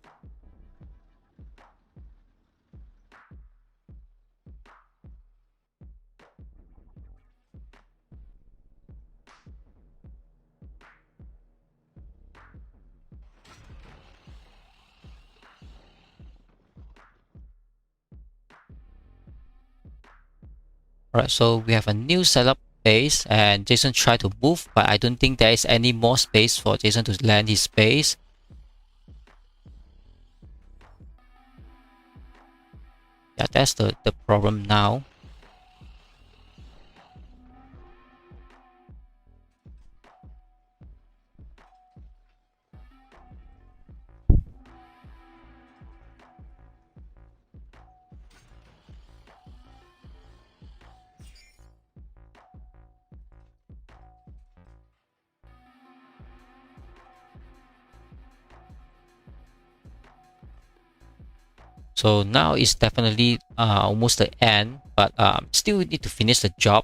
Alright, so we have a new setup base and Jason tried to move, but I don't think there is any more space for Jason to land his base. Yeah, that's the problem now. So now it's definitely almost the end, but still need to finish the job.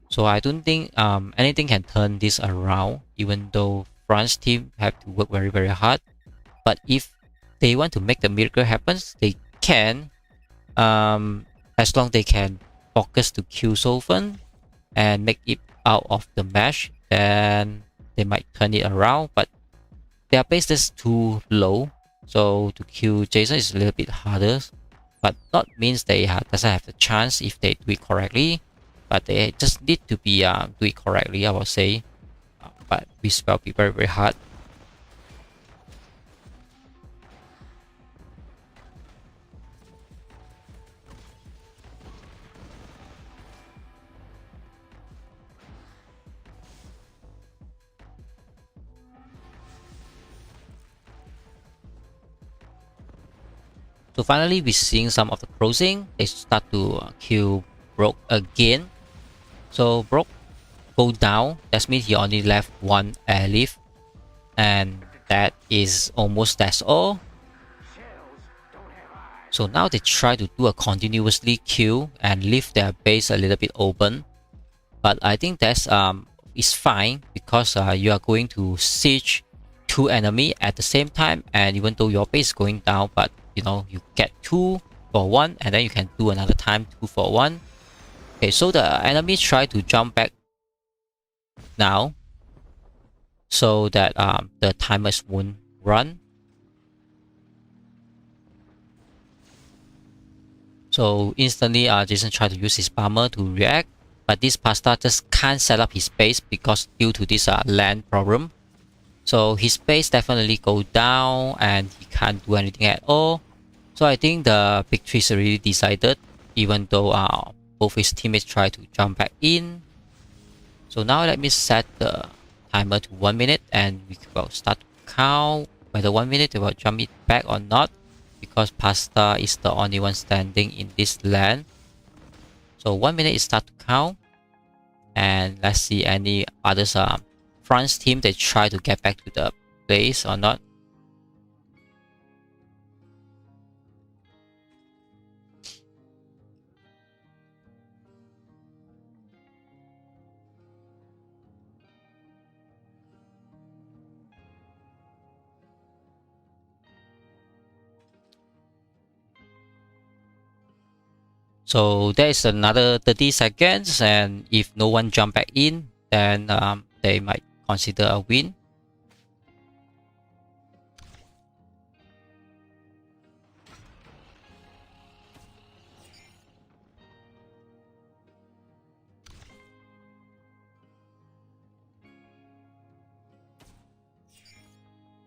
So I don't think anything can turn this around, even though France team have to work very hard. But if they want to make the miracle happen, they can, as long they can focus to kill Sofen and make it out of the match, then they might turn it around. But their base is too low. So to kill Jason is a little bit harder, but not means they doesn't have the chance if they do it correctly. But they just need to be do it correctly, I would say. But we spell be very hard. So finally, we're seeing some of the closing. They start to kill Brook again. So Brook go down. That means he only left one airlift, and that is almost that's all. So now they try to do a continuously kill and leave their base a little bit open. But I think that's is fine because you are going to siege two enemy at the same time, and even though your base is going down, but you know you get 2 for 1 and then you can do another time 2 for 1. Okay, so the enemy try to jump back now so that the timers won't run. So instantly Jason tried to use his bomber to react, but this pasta just can't set up his base because due to this land problem. So his base definitely go down and he can't do anything at all. So I think the victory is already decided, even though both his teammates try to jump back in. So now let me set the timer to 1 minute and we will start to count whether 1 minute they will jump it back or not, because pasta is the only one standing in this land. So 1 minute is start to count, and let's see any others France team they try to get back to the place or not. So there is another 30 seconds, and if no one jump back in, then they might consider a win.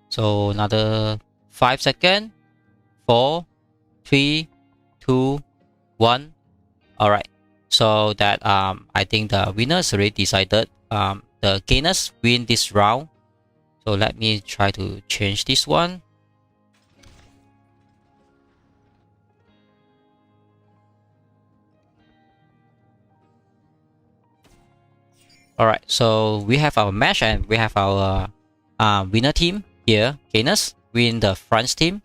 So another 5 seconds. 4, 3, 2, 1. Alright. So that I think the winner is already decided. The gainers win this round. So let me try to change this one. All right, so we have our match and we have our winner team here. Gainers win the front team.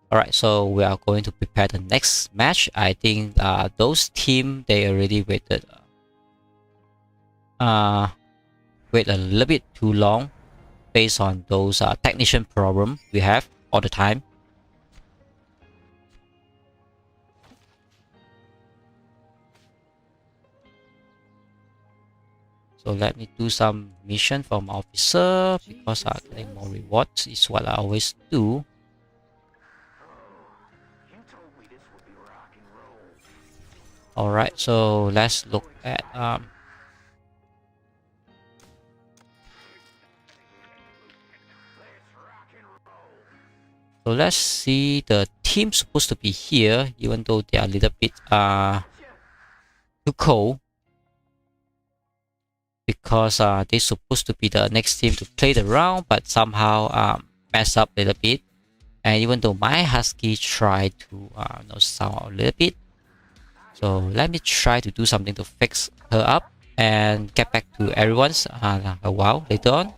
All right, so we are going to prepare the next match. I think those team they already waited wait a little bit too long based on those technician problem we have all the time. So let me do some mission from officer because getting more rewards is what I always do. Alright, so let's look at so let's see the team supposed to be here, even though they are a little bit too cold. Because they're supposed to be the next team to play the round, but somehow mess up a little bit. And even though my husky tried to sound a little bit, so let me try to do something to fix her up and get back to everyone's a while later on.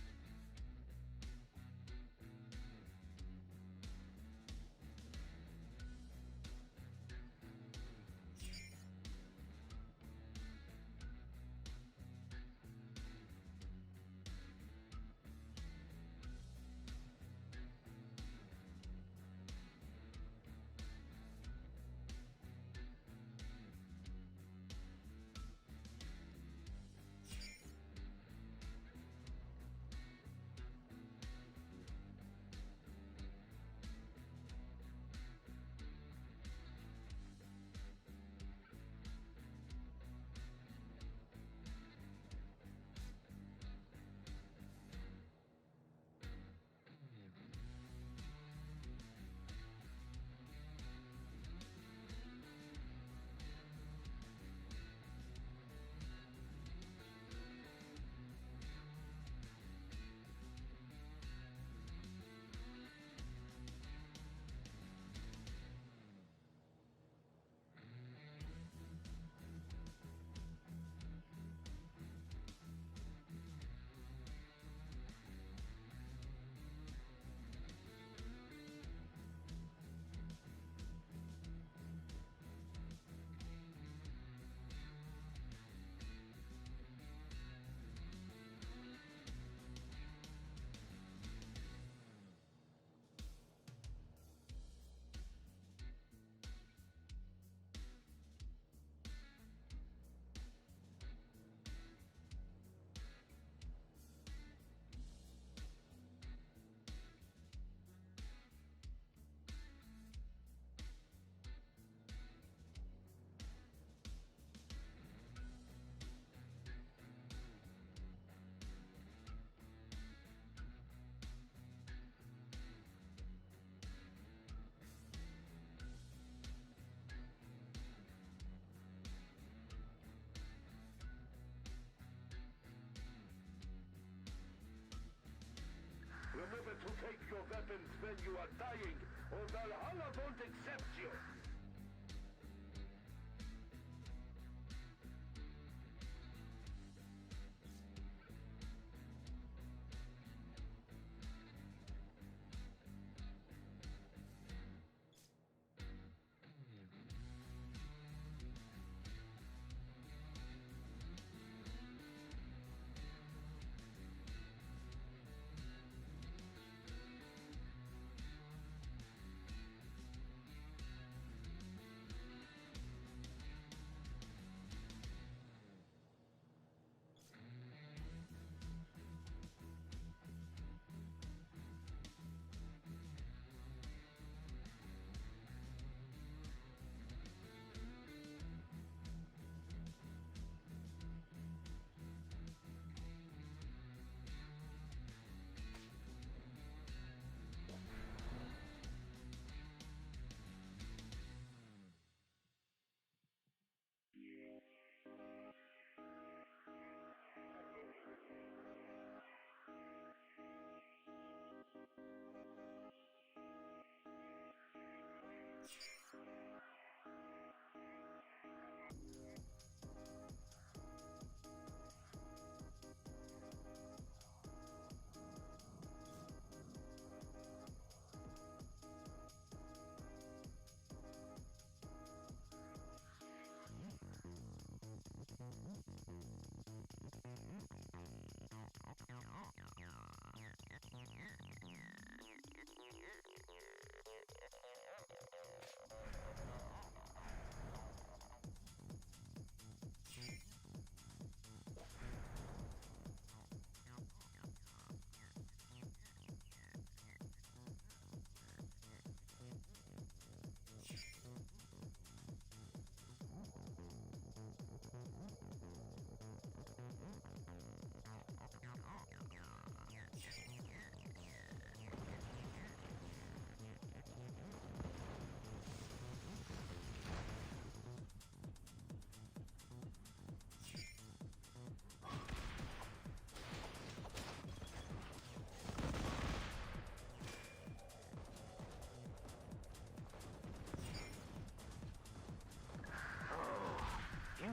Remember to take your weapons when you are dying, or Valhalla won't accept you.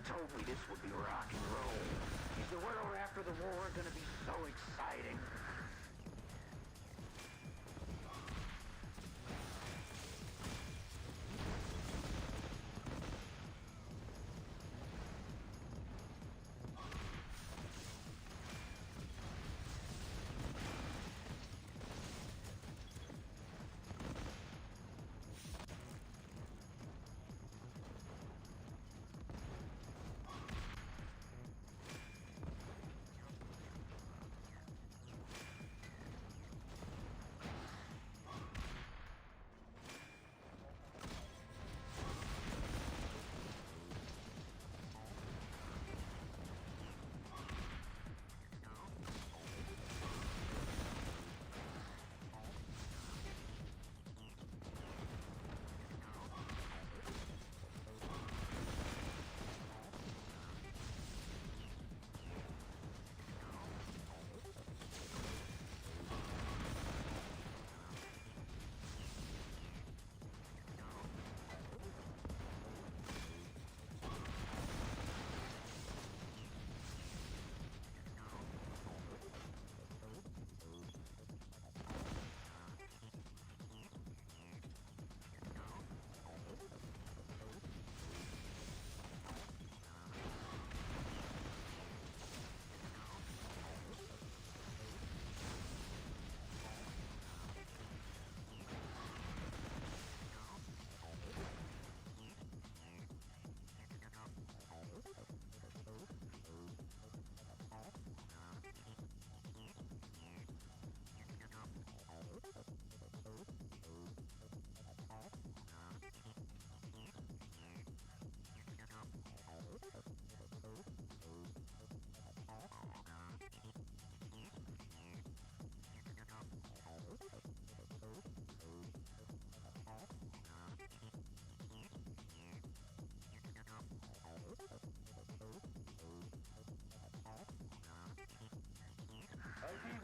told me this would be rock and roll. Is the world after the war gonna be so exciting?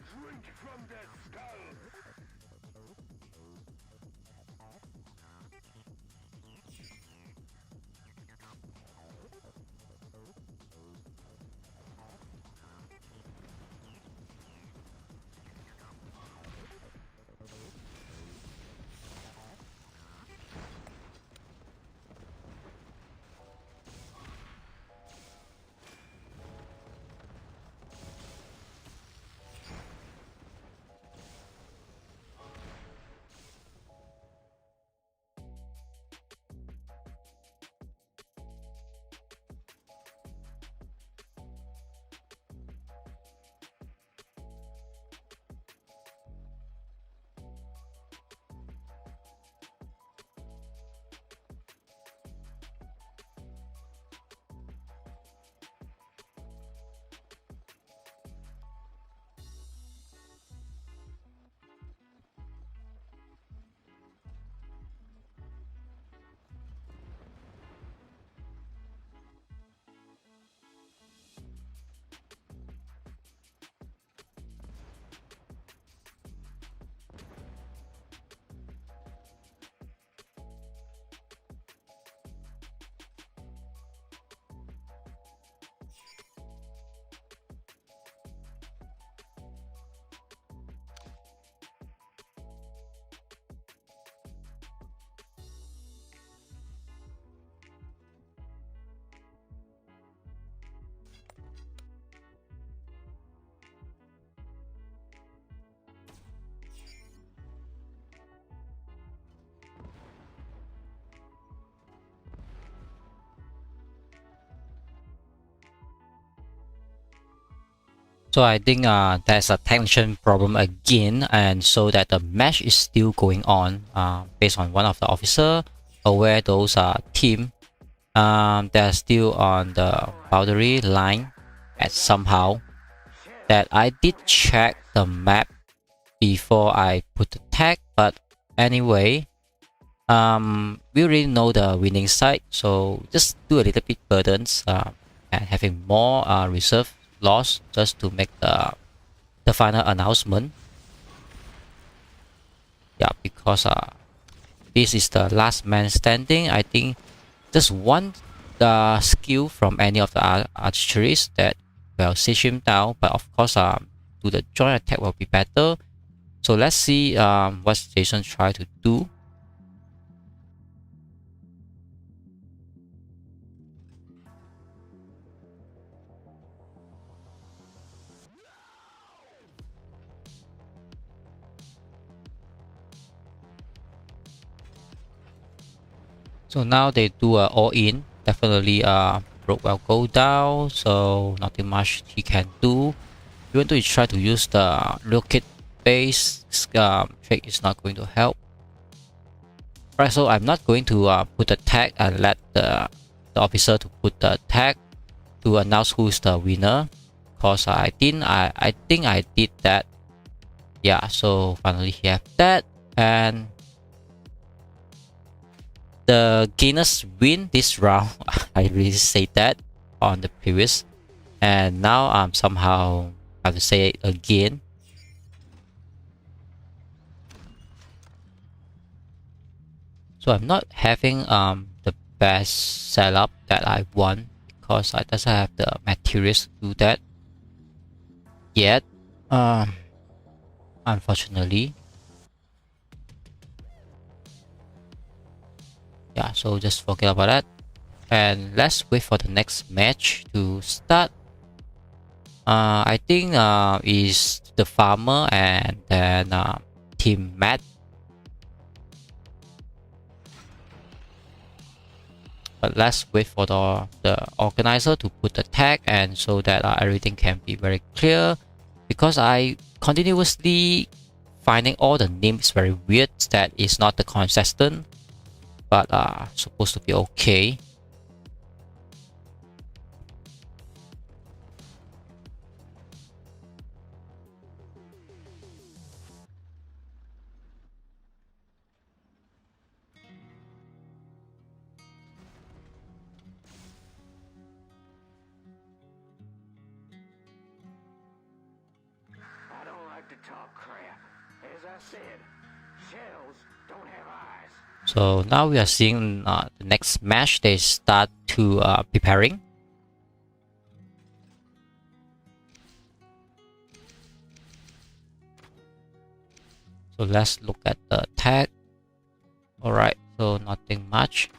Drink from their skulls! So I think there's a tension problem again, and so that the match is still going on based on one of the officer aware those team they're still on the boundary line at somehow that I did check the map before I put the tag, but anyway we already know the winning side, so just do a little bit burdens and having more reserve loss just to make the final announcement. Yeah, because this is the last man standing. I think just one the skill from any of the archeries that will siege him down, but of course do the joint attack will be better. So let's see what Jason try to do. So now they do a all in. Definitely Broke will go down, so nothing much he can do. Even though he try to use the rocket base trick, is not going to help. Right, so I'm not going to put the tag and let the officer to put the tag to announce who is the winner, cause I think I did that. Yeah, so finally he have that, and the gainers win this round. I really say that on the previous, and now I'm somehow have to say it again. So I'm not having the best setup that I want because I doesn't have the materials to do that yet. Unfortunately. Yeah, so just forget about that, and let's wait for the next match to start. I think is the farmer and then team Matt. But let's wait for the organizer to put the tag, and so that everything can be very clear, because I continuously finding all the names very weird that is not the consistent, but supposed to be okay. I don't like to talk crap. As I said, shells don't have eyes. So now we are seeing the next match. They start to preparing. So let's look at the tag. Alright, so nothing much.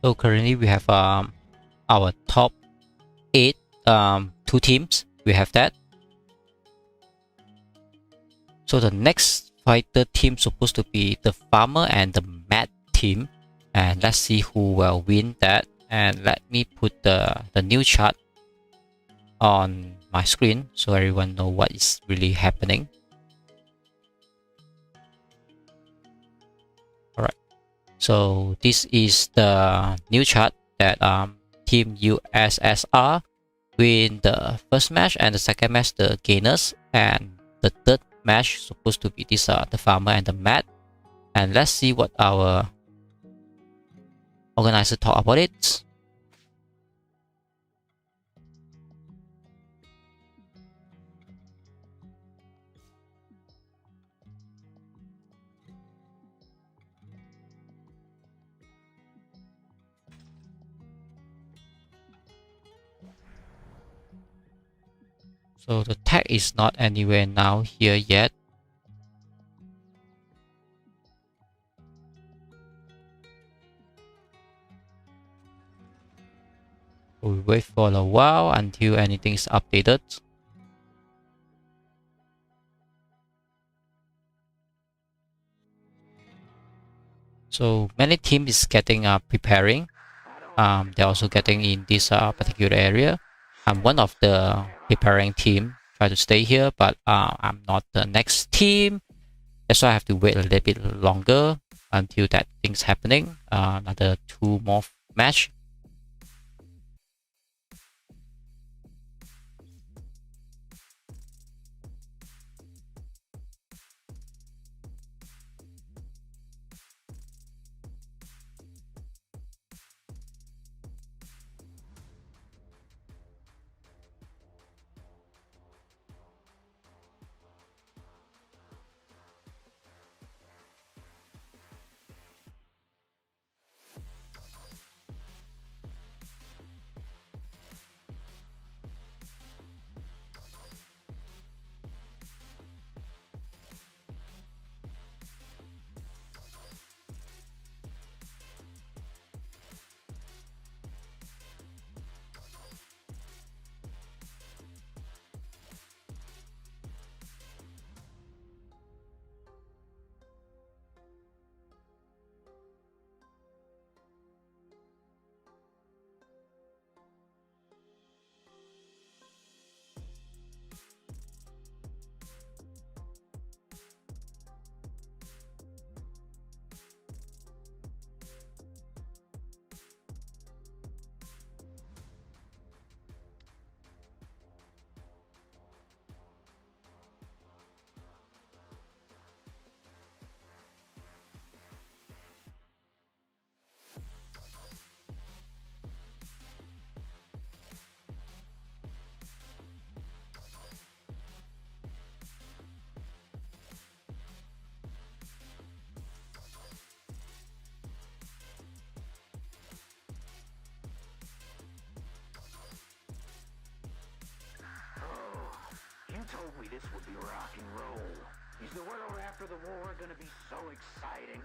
So currently we have our top 8 2 teams. We have that. So the next fighter team supposed to be the farmer and the mad team, and let's see who will win that. And let me put the new chart on my screen so everyone know what is really happening. So this is the new chart that Team USSR win the first match, and the second match the gainers, and the third match supposed to be this the farmer and the mat. And let's see what our organizer talk about it. So the tag is not anywhere now here yet. We wait for a while until anything is updated. So many teams is getting preparing. They're also getting in this particular area. I'm one of the preparing team. Try to stay here, but I'm not the next team. That's why I have to wait a little bit longer until that thing's happening. Another 2 more match. You told me this would be rock and roll. Is the world after the war gonna be so exciting?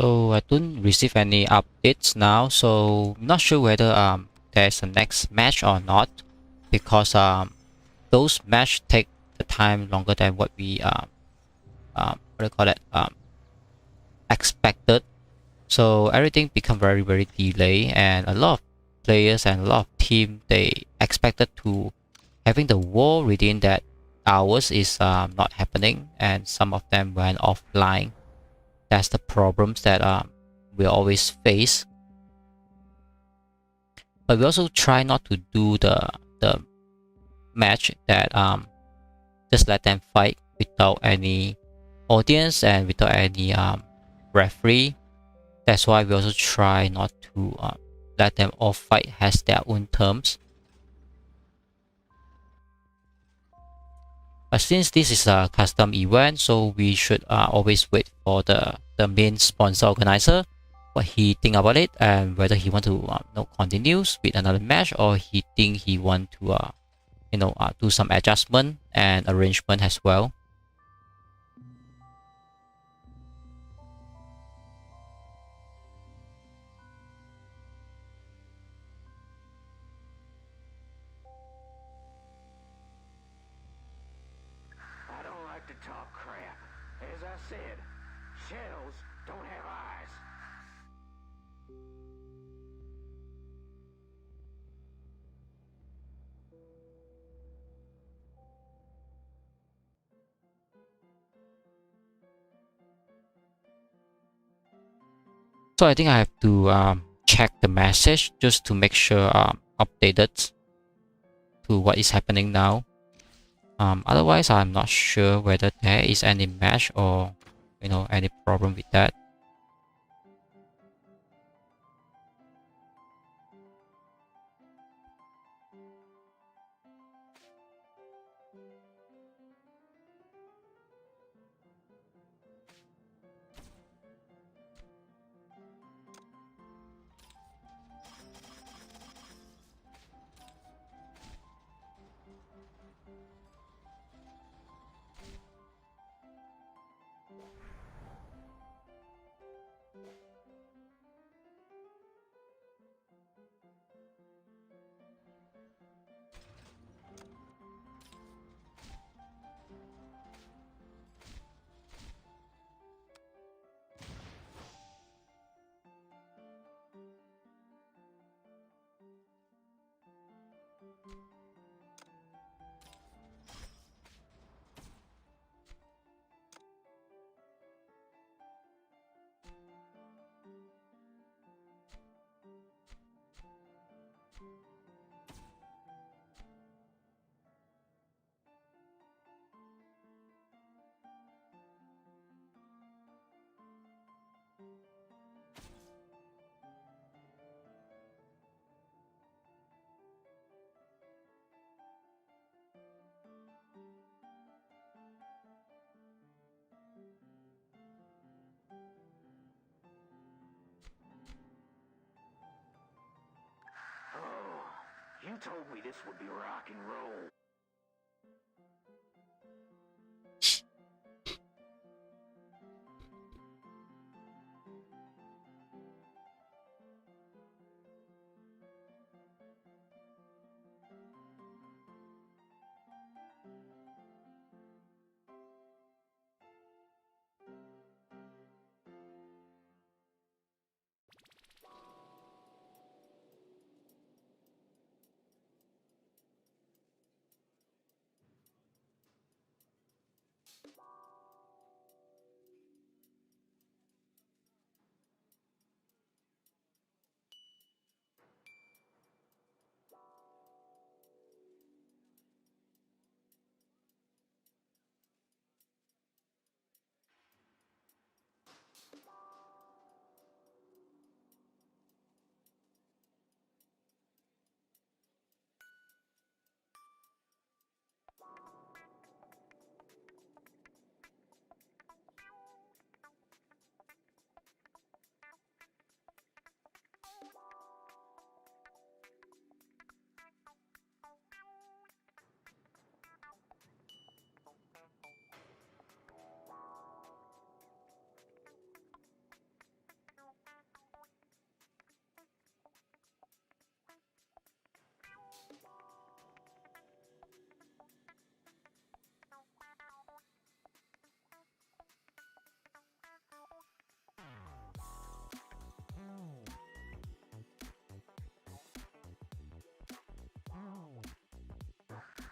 So I don't receive any updates now, so I'm not sure whether there's a next match or not, because those match take the time longer than what we what do you call it, expected. So everything become very delayed, and a lot of players and a lot of team, they expected to having the war within that hours is not happening, and some of them went offline. That's the problems that we always face. But we also try not to do the match that just let them fight without any audience and without any referee. That's why we also try not to let them all fight has their own terms. But since this is a custom event, so we should always wait for the main sponsor organizer, what he think about it, and whether he want to continues with another match, or he think he want to do some adjustment and arrangement as well. I don't like to talk crap. As I said, shells don't have eyes. So I think I have to check the message just to make sure updated to what is happening now. Otherwise, I'm not sure whether there is any match or any problem with that. You told me this would be rock and roll.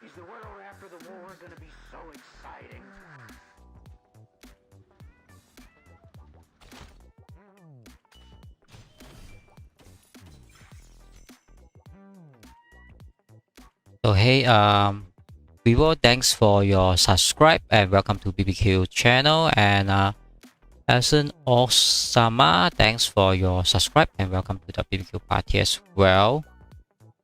Is the world after the war gonna be so exciting? So hey, Vivo, thanks for your subscribe and welcome to BBQ channel. And Alison Osama, thanks for your subscribe and welcome to the BBQ party as well.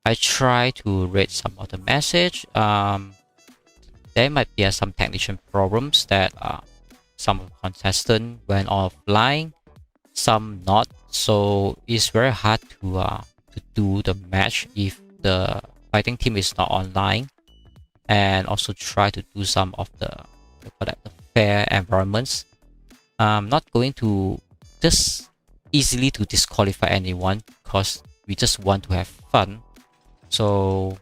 I try to read some of the message. There might be some technician problems that some of the contestants went offline, some not. So it's very hard to do the match if the fighting team is not online, and also try to do some of the fair environments. I'm not going to just easily to disqualify anyone because we just want to have fun. So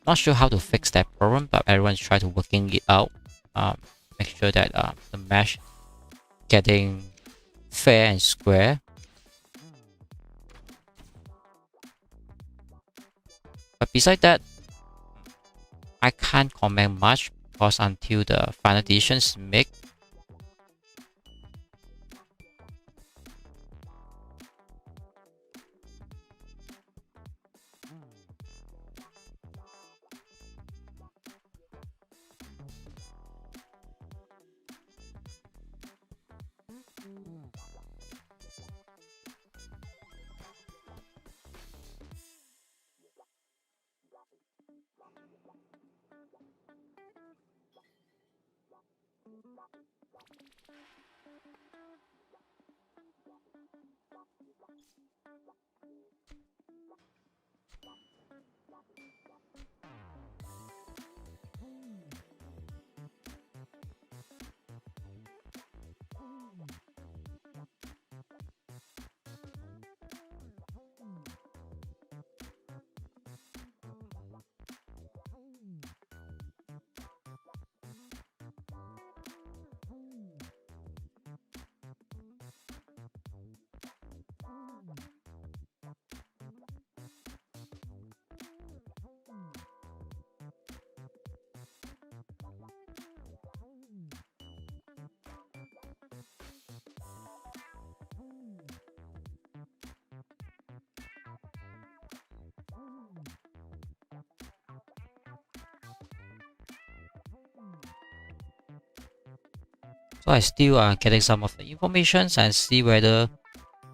not sure how to fix that problem, but everyone's trying to working it out. Make sure that the match getting fair and square. But besides that, I can't comment much because until the final decisions make. So I still getting some of the informations and see whether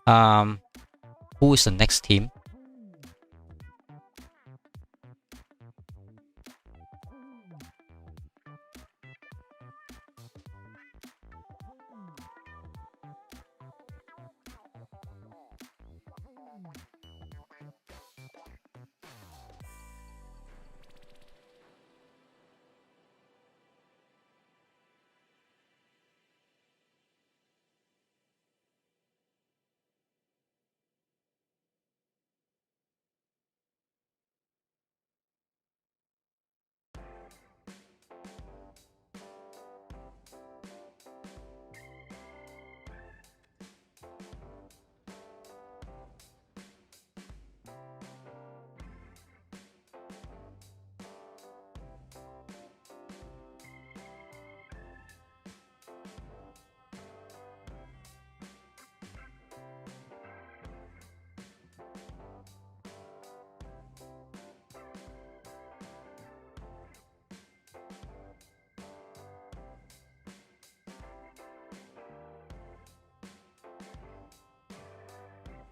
who is the next team.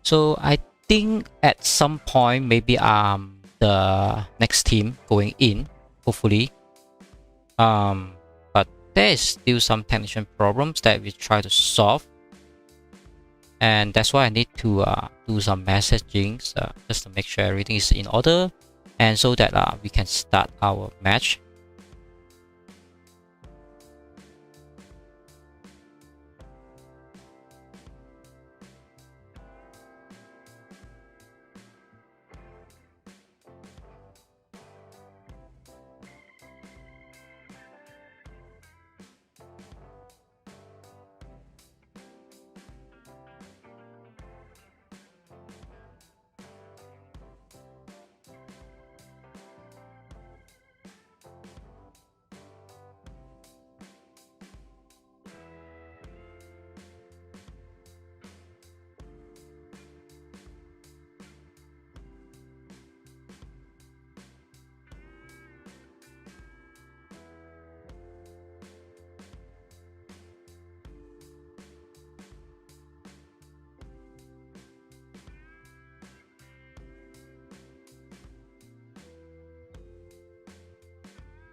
So I think at some point maybe the next team going in, hopefully. But there is still some technician problems that we try to solve, and that's why I need to do some messaging just to make sure everything is in order, and so that we can start our match.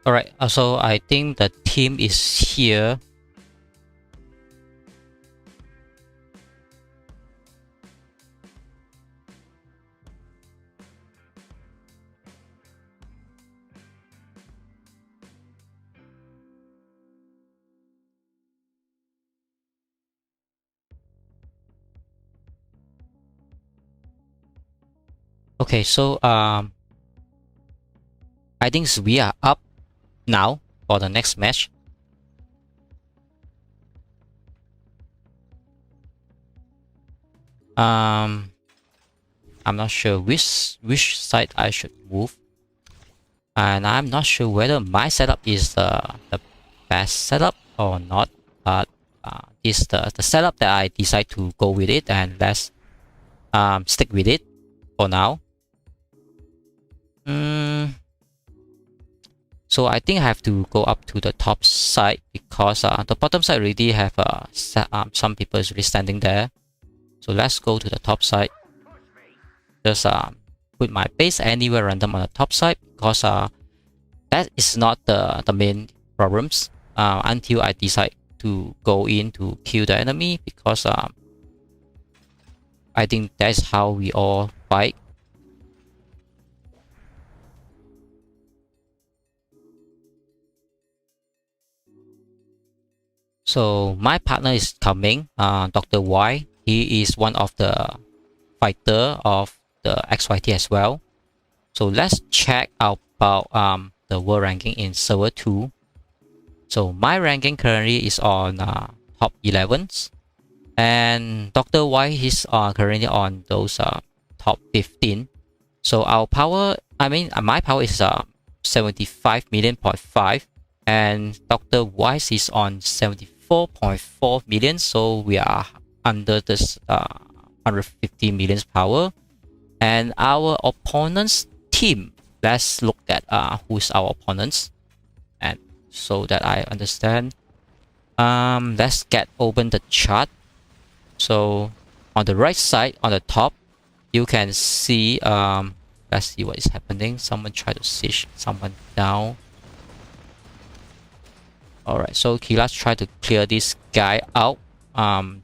Alright, so I think the team is here. Okay, so I think we are up now for the next match. I'm not sure which side I should move, and I'm not sure whether my setup is the best setup or not. But this is the setup that I decide to go with it, and let's stick with it for now. So I think I have to go up to the top side because the bottom side already have some people is really standing there. So let's go to the top side. Just put my base anywhere random on the top side because that is not the main problems. until I decide to go in to kill the enemy, because I think that's how we all fight. So my partner is coming, Dr. Y. He is one of the fighter of the XYT as well. So let's check out about the world ranking in server 2. So my ranking currently is on top 11s, and Dr. Y is currently on those top 15. So our power, my power is 75 million.5, and Dr. Y is on 74.4 million. So we are under this 150 million power. And our opponent's team, let's look at who's our opponents, and so that I understand. Let's open the chart. So on the right side, on the top, you can see, let's see what is happening. Someone try to siege someone down. Alright, so Killah try to clear this guy out.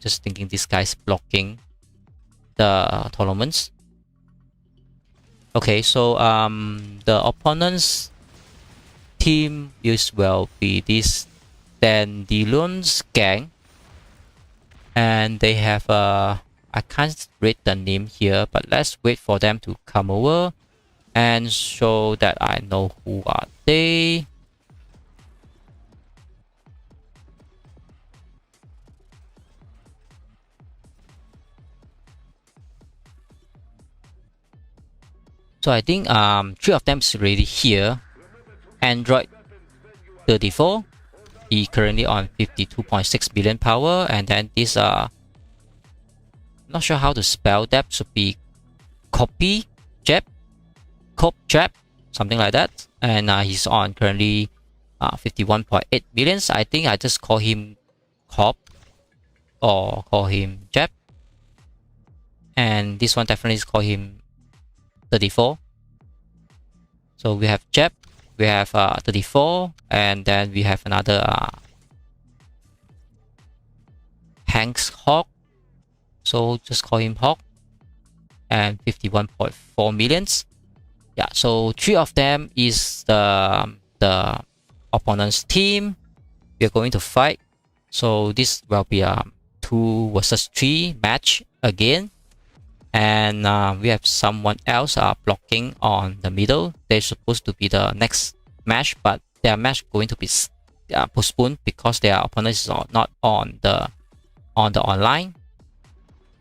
Just thinking this guy's blocking the tournaments. Okay, so the opponent's team will be this Dandelions gang, and they have I can't read the name here, but let's wait for them to come over and show that I know who are they. So I think 3 of them is already here. Android 34, he currently on 52.6 billion power, and then this not sure how to spell that, should be Copy Jeb, something like that, and he's on currently 51.8 billion. I think I just call him Cop or call him Jeb, and this one definitely is call him 34. So we have Jeb, we have 34, and then we have another Hank's Hawk, so just call him Hawk, and 51.4 millions. Yeah, so 3 of them is the opponent's team. We are going to fight, so this will be a 2 versus 3 match again. And we have someone else blocking on the middle. They're supposed to be the next match, but their match going to be postponed because their opponent is not on the online,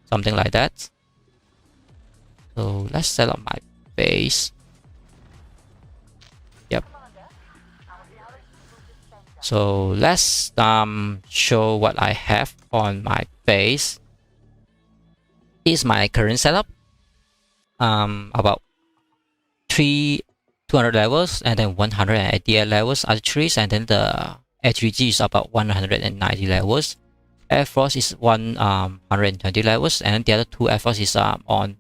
something like that. So let's set up my base. Yep. So let's show what I have on my base. Is my current setup. About 200 levels, and then 188 levels archeries, and then the HVG is about 190 levels. Air Force is 120 levels, and the other 2 Air Force is on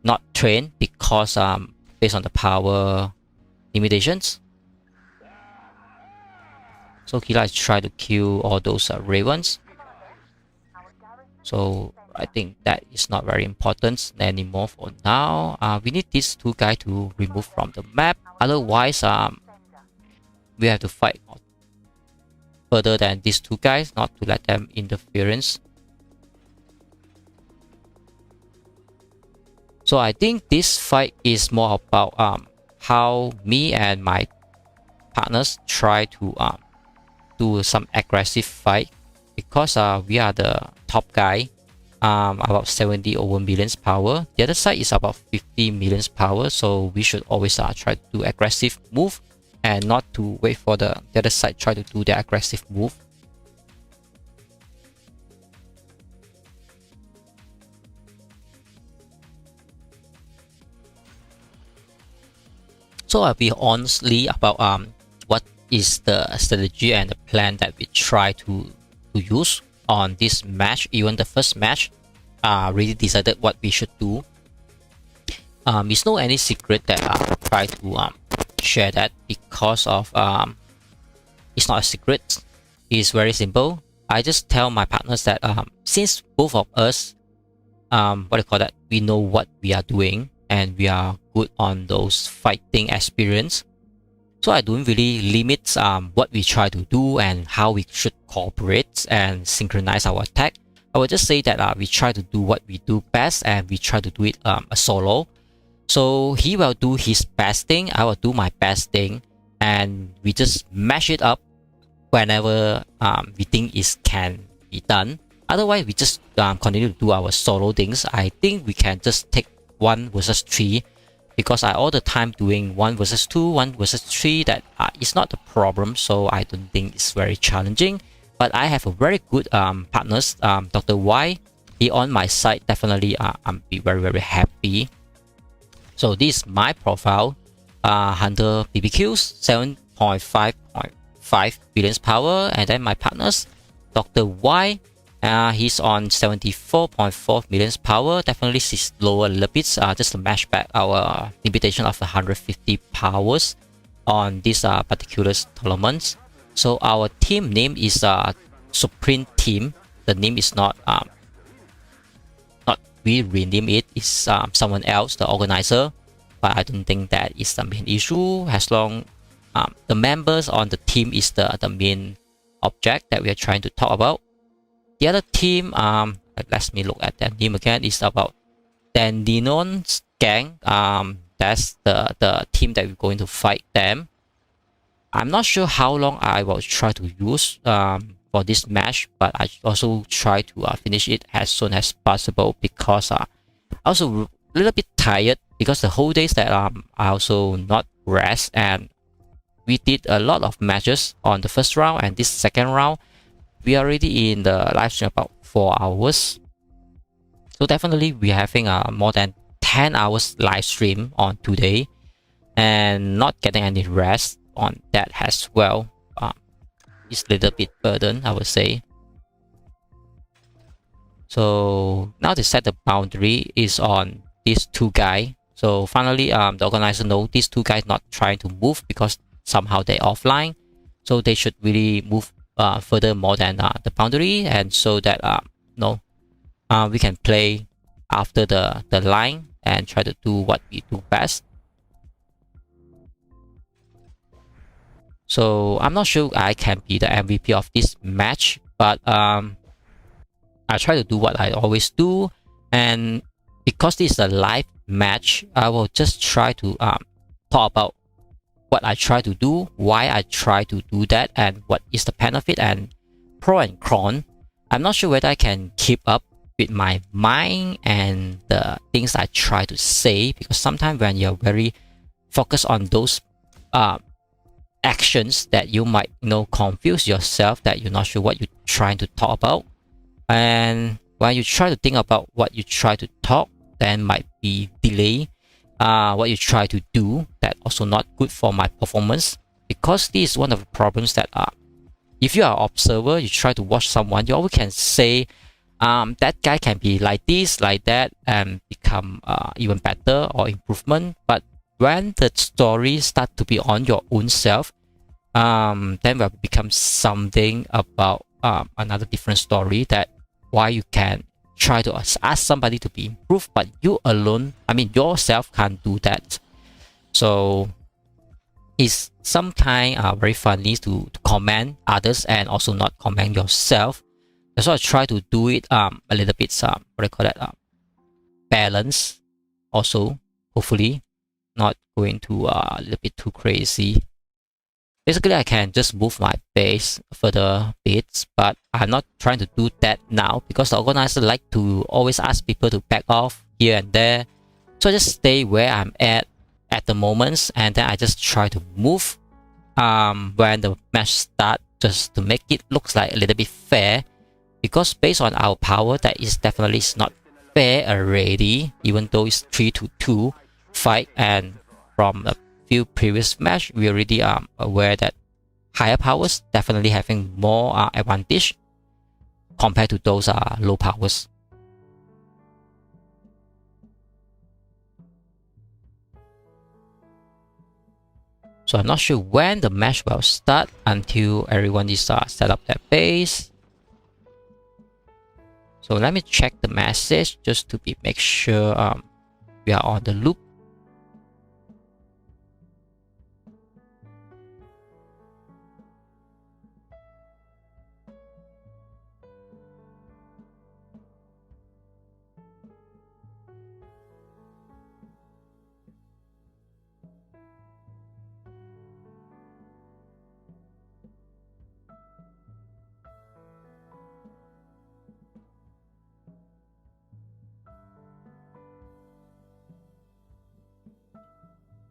not trained because based on the power limitations. So Killah is trying to kill all those ravens. So I think that is not very important anymore for now. We need these 2 guys to remove from the map. Otherwise, we have to fight further than these 2 guys, not to let them interference. So I think this fight is more about how me and my partners try to do some aggressive fight, because we are the top guy. About 70 over millions power. The other side is about 50 millions power, so we should always try to do aggressive move and not to wait for the other side try to do the aggressive move. So I'll be honestly about what is the strategy and the plan that we try to use on this match. Even the first match, really decided what we should do. It's no any secret that I try to share that, because of it's not a secret. is very simple. I just tell my partners that since both of us, we know what we are doing and we are good on those fighting experience. So I don't really limit what we try to do and how we should cooperate and synchronize our attack. I will just say that we try to do what we do best and we try to do it a solo. So he will do his best thing, I will do my best thing, and we just mash it up whenever we think it can be done. Otherwise, we just continue to do our solo things. I think we can just take 1 versus 3 because I all the time doing 1 versus 2, 1 versus 3. That is not a problem, so I don't think it's very challenging. But I have a very good partners. Dr. Y, he on my side. Definitely, I'm be very happy. So this is my profile. HunterBBQ 7.5 billion power, and then my partners, Dr. Y. He's on 74.4 million power. Definitely she's lower a little bit, just to match back our limitation of 150 powers on this particular tournament. So our team name is Supreme Team. The name is not we rename it. It's someone else, the organizer. But I don't think that is the main issue, as long the members on the team is the main object that we are trying to talk about. The other team, let me look at that name again, is about Dandinon's gang. That's the team that we're going to fight them. I'm not sure how long I will try to use for this match, but I also try to finish it as soon as possible because I also a little bit tired because the whole days that I also not rest, and we did a lot of matches on the first round, and this second round we are already in the live stream about 4 hours. So definitely we're having more than 10 hours live stream on today and not getting any rest on that as well. It's a little bit burden, I would say. So now they set the boundary is on these 2 guys. So finally the organizer know these 2 guys not trying to move because somehow they're offline. So they should really move further more than the boundary, and so that we can play after the line and try to do what we do best. So I'm not sure I can be the MVP of this match, but I try to do what I always do, and because this is a live match, I will just try to talk about what I try to do, why I try to do that, and what is the benefit and pro and con. I'm not sure whether I can keep up with my mind and the things I try to say, because sometimes when you're very focused on those actions, that you might confuse yourself, that you're not sure what you're trying to talk about. And when you try to think about what you try to talk, then might be delay what you try to do. That also not good for my performance, because this is one of the problems that if you are an observer, you try to watch someone, you always can say that guy can be like this, like that, and become even better or improvement. But when the story start to be on your own self, then will become something about another different story, that why you can try to ask somebody to be improved, but you alone, yourself can't do that. So it's sometimes very funny to comment others and also not comment yourself. That's why I try to do it a little bit balance also, hopefully not going to a little bit too crazy. Basically, I can just move my base further bits, but I'm not trying to do that now because the organizer like to always ask people to back off here and there. So I just stay where I'm at the moments, and then I just try to move when the match starts, just to make it looks like a little bit fair. Because based on our power, that is definitely not fair already, even though it's 3-2 fight, and from a few previous match, we already are aware that higher powers definitely having more advantage compared to those low powers. So I'm not sure when the match will start until everyone is set up their base. So let me check the message just to make sure we are on the loop.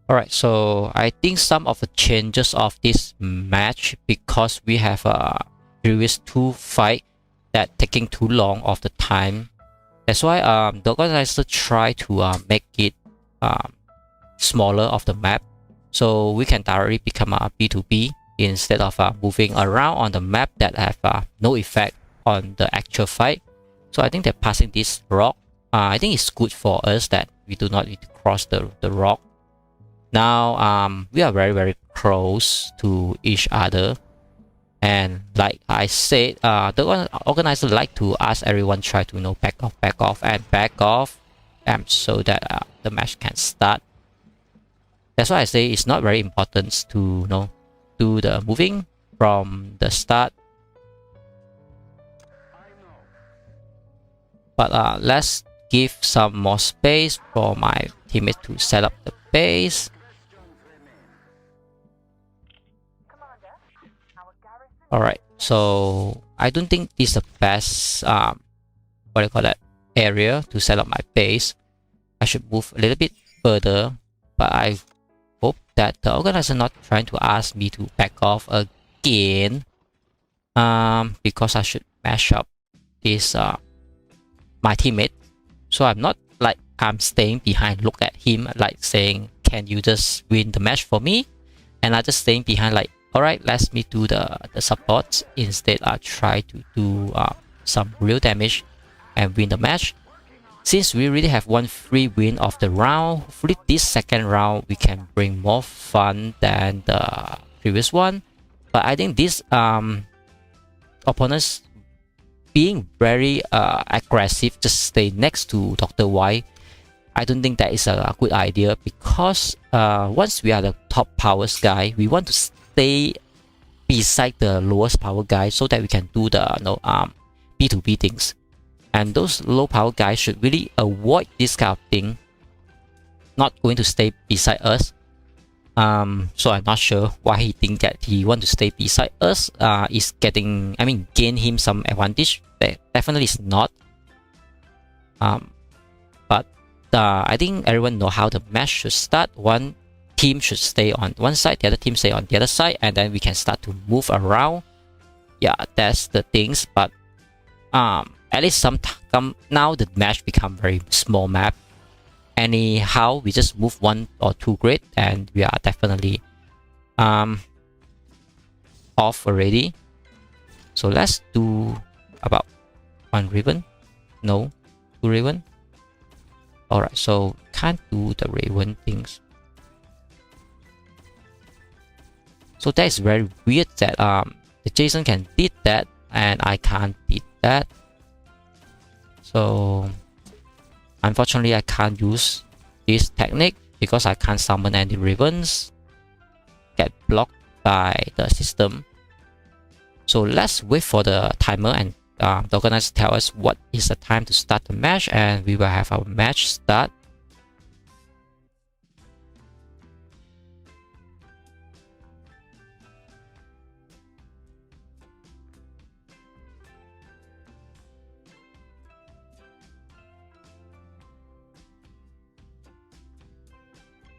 Alright, so I think some of the changes of this match, because we have a previous 2 fight that taking too long of the time. That's why the organizer try to make it smaller of the map, so we can directly become a B2B instead of moving around on the map that have no effect on the actual fight. So I think that passing this rock, I think it's good for us that we do not need to cross the rock. Now we are very close to each other, and like I said, the organizer like to ask everyone try to back off, so that the match can start. That's why I say it's not very important to do the moving from the start. But let's give some more space for my teammate to set up the base. Alright, so I don't think this is the best area to set up my base. I should move a little bit further, but I hope that the organizer not trying to ask me to back off again, because I should mash up this my teammate. So I'm not like I'm staying behind, look at him like saying, can you just win the match for me? And I just staying behind like, alright, let me do the support. Instead, I try to do some real damage and win the match. Since we really have one free win of the round, hopefully this second round we can bring more fun than the previous one. But I think this opponents being very aggressive, just stay next to Dr. Y. I don't think that is a good idea, because once we are the top powers guy, we want to stay beside the lowest power guy so that we can do the B2B things. And those low power guys should really avoid this kind of thing, not going to stay beside us. So I'm not sure why he think that he want to stay beside us is gain him some advantage. That definitely is not. But I think everyone know how the match should start. One team should stay on one side, the other team stay on the other side, and then we can start to move around. Yeah, that's the things. But at least now the match become very small map. Anyhow, we just move 1 or 2 grid and we are definitely off already. So let's do about 1 ribbon. No, 2 ribbon. Alright, so can't do the ribbon things. So that is very weird that the Jason can did that and I can't did that. So unfortunately I can't use this technique because I can't summon any ribbons. Get blocked by the system. So let's wait for the timer, and the organizer tell us what is the time to start the match, and we will have our match start.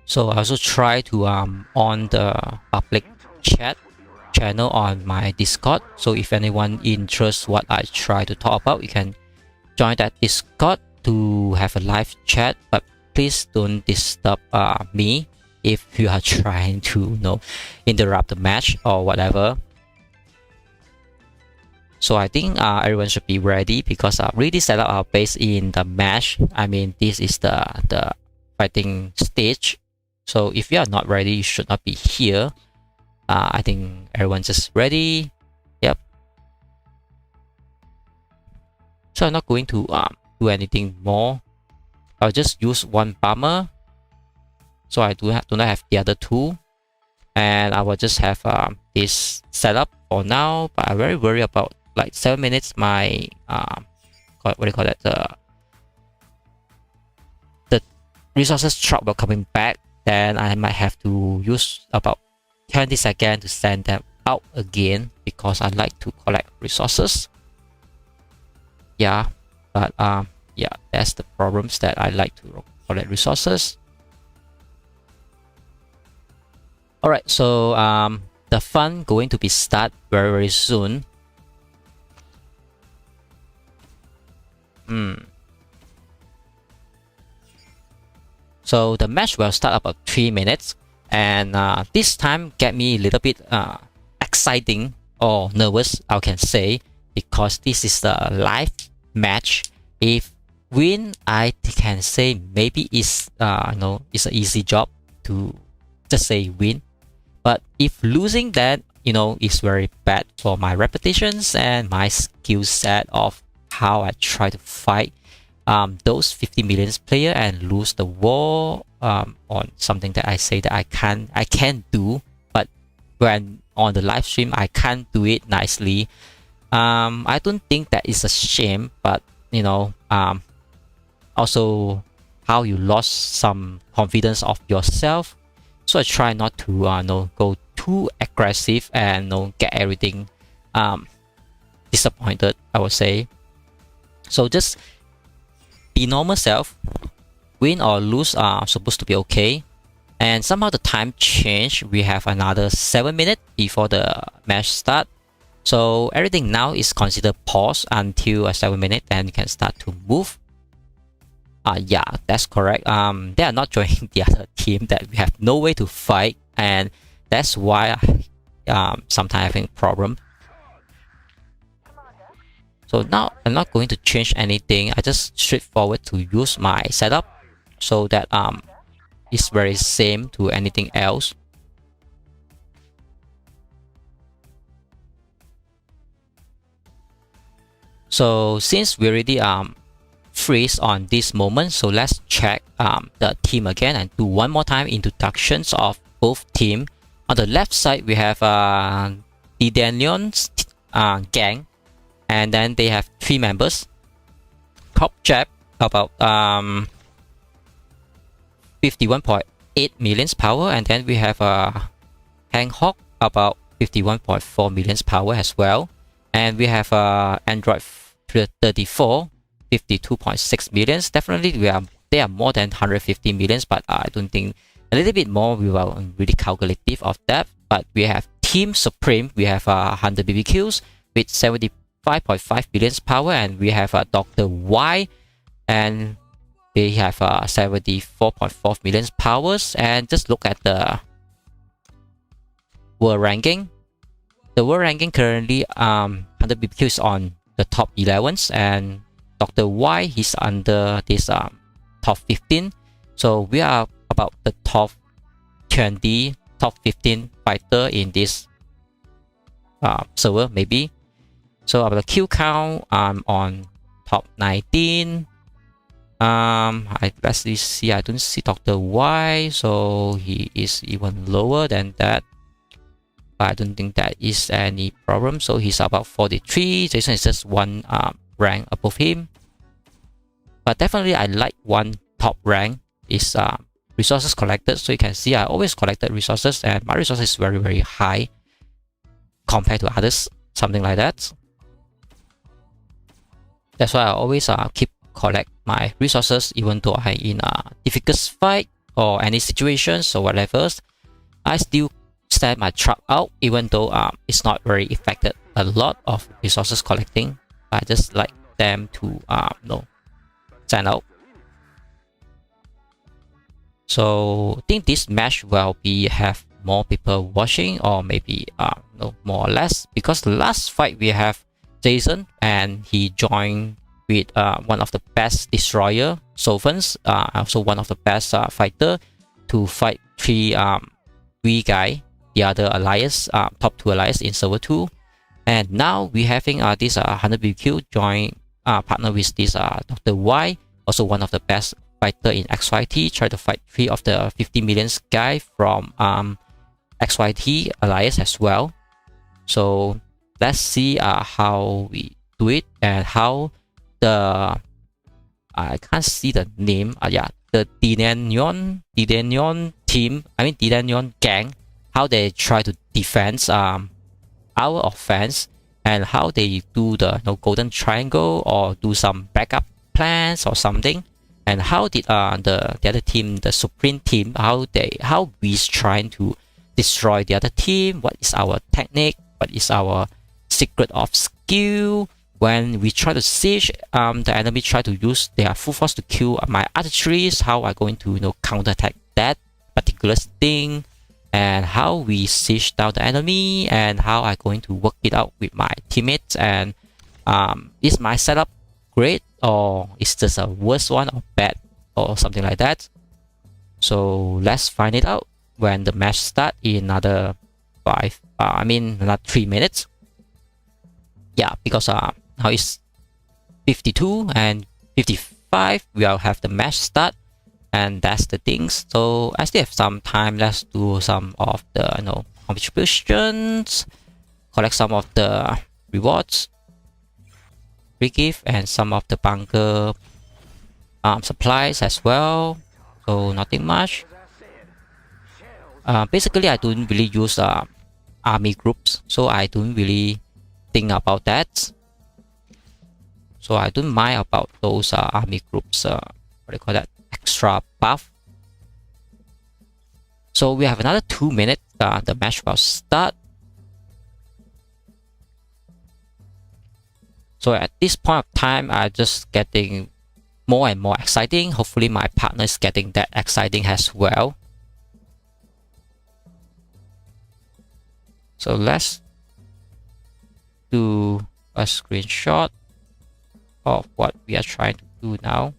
So I also try to on the public chat channel on my Discord. So if anyone interested what I try to talk about, you can join that Discord to have a live chat. But please don't disturb me if you are trying to interrupt the match or whatever. So I think everyone should be ready, because I really set up our base in the match. I mean, this is the fighting stage. So if you are not ready, you should not be here. I think everyone's just ready. Yep. So I'm not going to do anything more. I'll just use one bomber. So I do not have the other two. And I will just have this setup for now. But I'm very worried about like 7 minutes. My what do you call that? The resources truck will coming back. Then I might have to use about 20 seconds to send them out again because I like to collect resources. Yeah, but yeah, that's the problems that I like to collect resources. Alright, so the fun going to be start very soon. So the match will start about 3 minutes, and this time get me a little bit exciting or nervous, I can say, because this is the live match. If win, I can say maybe it's it's an easy job to just say win. But if losing, then it's very bad for my reputations and my skill set of how I try to fight those 50 million player and lose the war on something that I say that I can do, but when on the live stream I can't do it nicely. I don't think that is a shame, but also how you lost some confidence of yourself. So I try not to go too aggressive and get everything disappointed, I would say. So just be normal self. Win or lose are supposed to be okay. And somehow the time changed. We have another 7 minutes before the match start. So everything now is considered pause until 7 minutes, and you can start to move. Yeah, that's correct. They are not joining the other team, that we have no way to fight, and that's why I sometimes having problem. So now I'm not going to change anything. I just straightforward to use my setup so that it's very same to anything else. So since we already freeze on this moment, so let's check the team again and do one more time introductions of both team. On the left side we have the Daniel's gang, and then they have 3 members. Top Jab about 51.8 million power, and then we have Hanghawk about 51.4 million power as well, and we have Android 34 52.6 millions. Definitely they are more than 150 millions, but I don't think a little bit more. We were really calculative of that. But we have Team Supreme. We have HunterBBQs with 75.5 billion power, and we have Dr. Y, and they have 74.4 million powers. And just look at the world ranking. The world ranking currently HunterBBQ is on the top 11s, and Dr. Y is under this top 15. So we are about the top 20, top 15 fighter in this server maybe. So about the kill count, I'm on top 19. Let's see, I don't see Dr. Y, so he is even lower than that. But I don't think that is any problem. So he's about 43. Jason is just one rank above him. But definitely I like one top rank is resources collected. So you can see I always collected resources, and my resources is very, very high compared to others, something like that. That's why I always keep collect my resources, even though I in a difficult fight or any situations or whatever. I still send my truck out, even though it's not very affected a lot of resources collecting. I just like them to send out. So I think this match will be have more people watching, or maybe more or less, because the last fight we have Jason, and he joined with one of the best destroyer Sovens, also one of the best fighter to fight three guy, the other alliance, top 2 alliance in server 2. And now we having this HunterBBQ join partner with this Dr. Y, also one of the best fighter in XYT, try to fight 3 of the 50 million guy from XYT alliance as well. So let's see how we do it and how the I can't see the name. Yeah, the Didanion team. I mean Didanion gang. How they try to defend our offense and how they do the golden triangle or do some backup plans or something. And how did the other team, the Supreme team, how we trying to destroy the other team? What is our technique? What is our secret of skill? When we try to siege, the enemy try to use their full force to kill my artilleries. How I going to counterattack that particular thing, and how we siege down the enemy, and how I going to work it out with my teammates. And is my setup great, or is this a worse one or bad or something like that? So let's find it out when the match start in another another 3 minutes. Yeah, because now it's 52 and 55. We'll have the match start, and that's the things. So I still have some time. Let's do some of the contributions, collect some of the rewards, free gift, and some of the bunker supplies as well. So nothing much. Basically, I don't really use army groups, so I don't really think about that. So I don't mind about those army groups. What do you call that? Extra buff. So we have another 2 minutes. The match will start. So at this point of time, I'm just getting more and more exciting. Hopefully, my partner is getting that exciting as well. So let's do a screenshot of what we are trying to do now.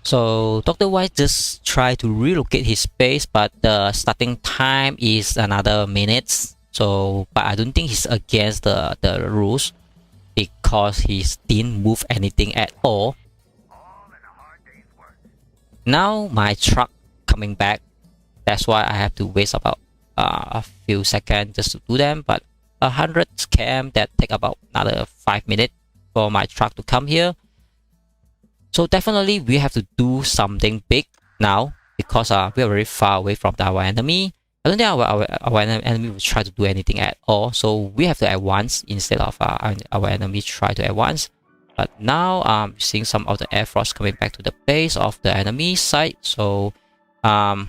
So Dr. White just tried to relocate his base, but the starting time is another minutes. So, but I don't think he's against the rules, because he didn't move anything at all. Now my truck coming back. That's why I have to waste about a few seconds just to do them. But 100 km, that take about another 5 minutes for my truck to come here. So definitely we have to do something big now, because we are very far away from our enemy. I don't think our enemy will try to do anything at all. So we have to advance instead of our enemy try to advance. But now I'm seeing some of the air force coming back to the base of the enemy side. So I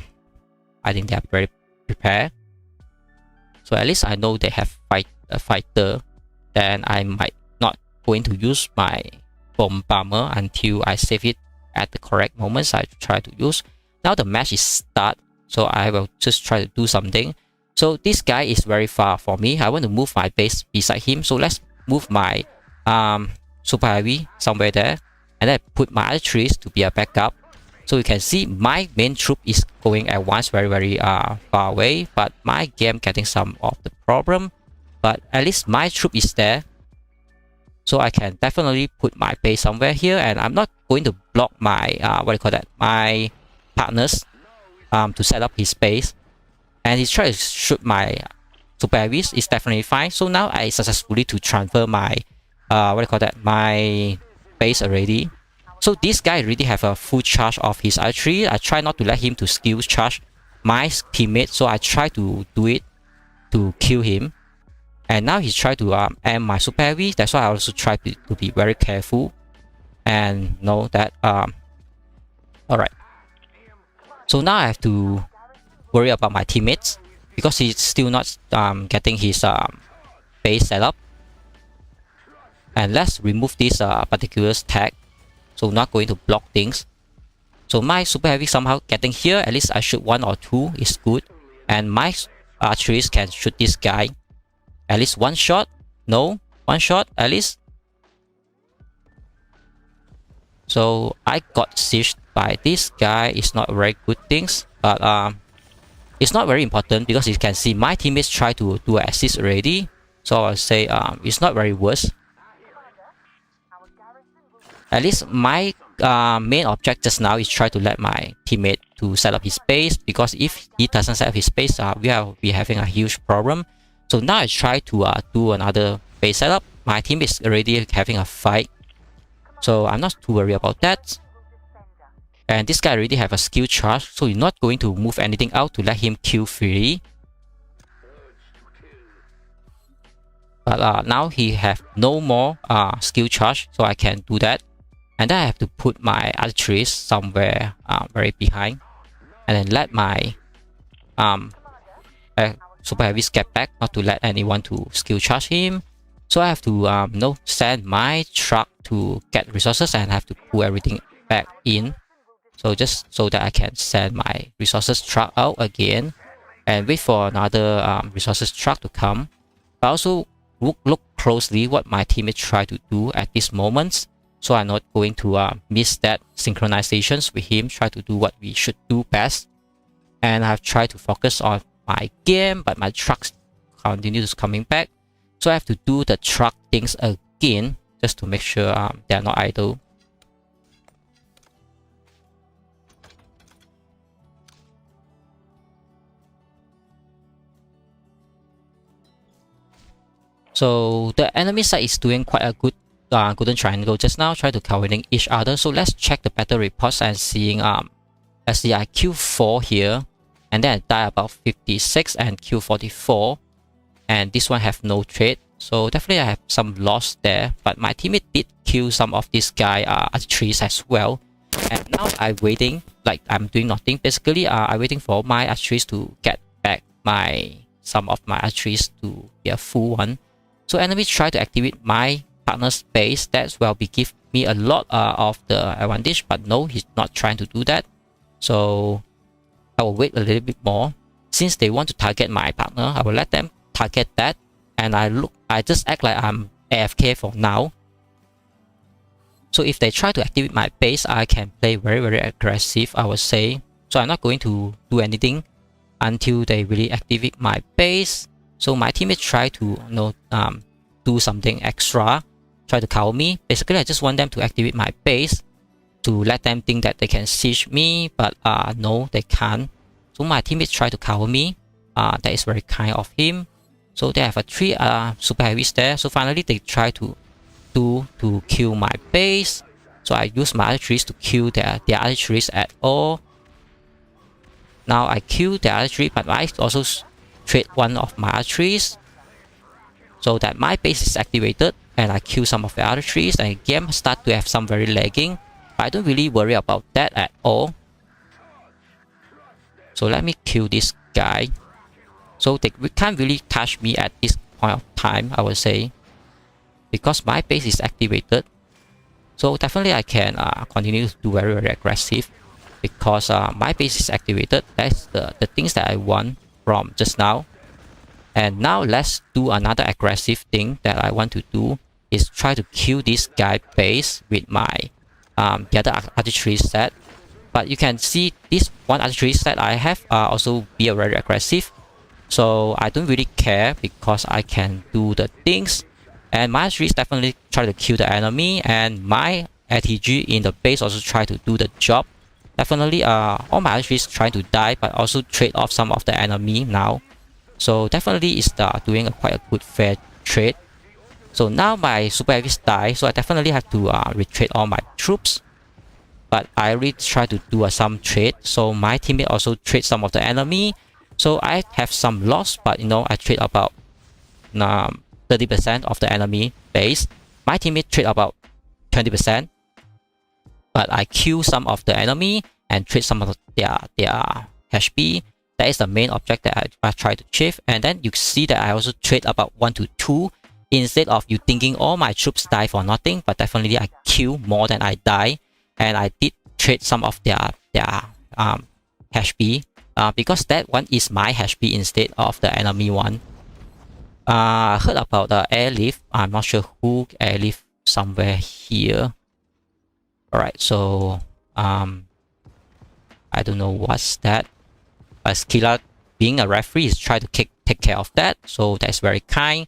think they are very prepared. So at least I know they have a fighter. Then I might not going to use my bomb bomber until I save it at the correct moments I try to use. Now the match is start. So I will just try to do something. So this guy is very far from me. I want to move my base beside him. So let's move my super heavy somewhere there, and then put my artillery to be a backup. So you can see my main troop is going at once very far away, but my game getting some of the problem. But at least my troop is there, so I can definitely put my base somewhere here, and I'm not going to block my my partners to set up his base. And he's trying to shoot my super heavies. Is definitely fine. So now I successfully to transfer my my base already. So this guy really have a full charge of his archery. I try not to let him to skill charge my teammate, so I try to do it to kill him. And now he's trying to aim my super heavy. That's why I also try to be very careful and know that alright. So now I have to worry about my teammates, because he's still not getting his base set up. And let's remove this particular tag, so not going to block things. So my super heavy somehow getting here. At least I shoot 1 or 2 is good. And my archeries can shoot this guy. At least one shot? No, one shot at least. So I got sieged by this guy. It's not very good things, but it's not very important because you can see my teammates try to do an assist already. So I'll say it's not very worse. At least my main object just now is try to let my teammate to set up his base, because if he doesn't set up his base, we will be having a huge problem. So now I try to do another base setup. My team is already having a fight, so I'm not too worried about that. And this guy already have a skill charge, so you're not going to move anything out to let him kill freely. But now he have no more skill charge, so I can do that. And then I have to put my archeries somewhere very behind, and then let my super heavies get back, not to let anyone to skill charge him. So I have to send my truck to get resources, and have to pull everything back in. So just so that I can send my resources truck out again and wait for another resources truck to come. But also look closely what my teammates try to do at this moment, so I'm not going to miss that synchronizations with him, try to do what we should do best. And I've tried to focus on my game, but my trucks continues coming back, so I have to do the truck things again just to make sure they are not idle. So the enemy side is doing quite a good golden triangle just now, try to coordinate each other. So let's check the battle reports and seeing let's see, I kill 4 here, and then I die about 56 and kill 44, and this one have no trade, so definitely I have some loss there. But my teammate did kill some of this guy archeries as well, and now I'm waiting, like I'm doing nothing basically. I'm waiting for my archeries to get back some of my archeries to be a full one. So enemies try to activate my partner's base. That will give me a lot of the advantage, but no, he's not trying to do that. So I will wait a little bit more. Since they want to target my partner, I will let them target that, and I just act like I'm AFK for now. So if they try to activate my base, I can play very, very aggressive, I would say. So I'm not going to do anything until they really activate my base. So my teammates try to do something extra, try to cover me. Basically, I just want them to activate my base to let them think that they can siege me, but no, they can't. So my teammates try to cover me. That is very kind of him. So they have a 3 super heavies there. So finally they try to kill my base. So I use my archeries to kill their archeries at all. Now I kill the archery, but I also trade one of my archeries, so that my base is activated, and I kill some of the archeries, and the game start to have some very lagging. I don't really worry about that at all. So let me kill this guy. So they can't really touch me at this point of time, I would say, because my base is activated. So definitely I can continue to do very, very aggressive, because my base is activated. That's the things that I want from just now. And now let's do another aggressive thing that I want to do, is try to kill this guy base with my the other archery set. But you can see this one archery set I have also be very aggressive, so I don't really care because I can do the things. And my archeries definitely try to kill the enemy, and my ATG in the base also try to do the job. Definitely all my archeries trying to die, but also trade off some of the enemy now. So definitely it's doing quite a good fair trade. So now my super heavies die, so I definitely have to retreat all my troops. But I really try to do some trade, so my teammate also trade some of the enemy. So I have some loss, but I trade about 30% of the enemy base. My teammate trade about 20%. But I kill some of the enemy and trade some of their HP. That is the main object that I try to achieve. And then you see that I also trade about 1 to 2. Instead of you thinking all my troops die for nothing, but definitely I kill more than I die. And I did trade some of their HP because that one is my HP instead of the enemy one. I heard about the airlift. I'm not sure who airlift somewhere here. Alright, so I don't know what's that. As Killah being a referee is trying to take care of that, so that's very kind.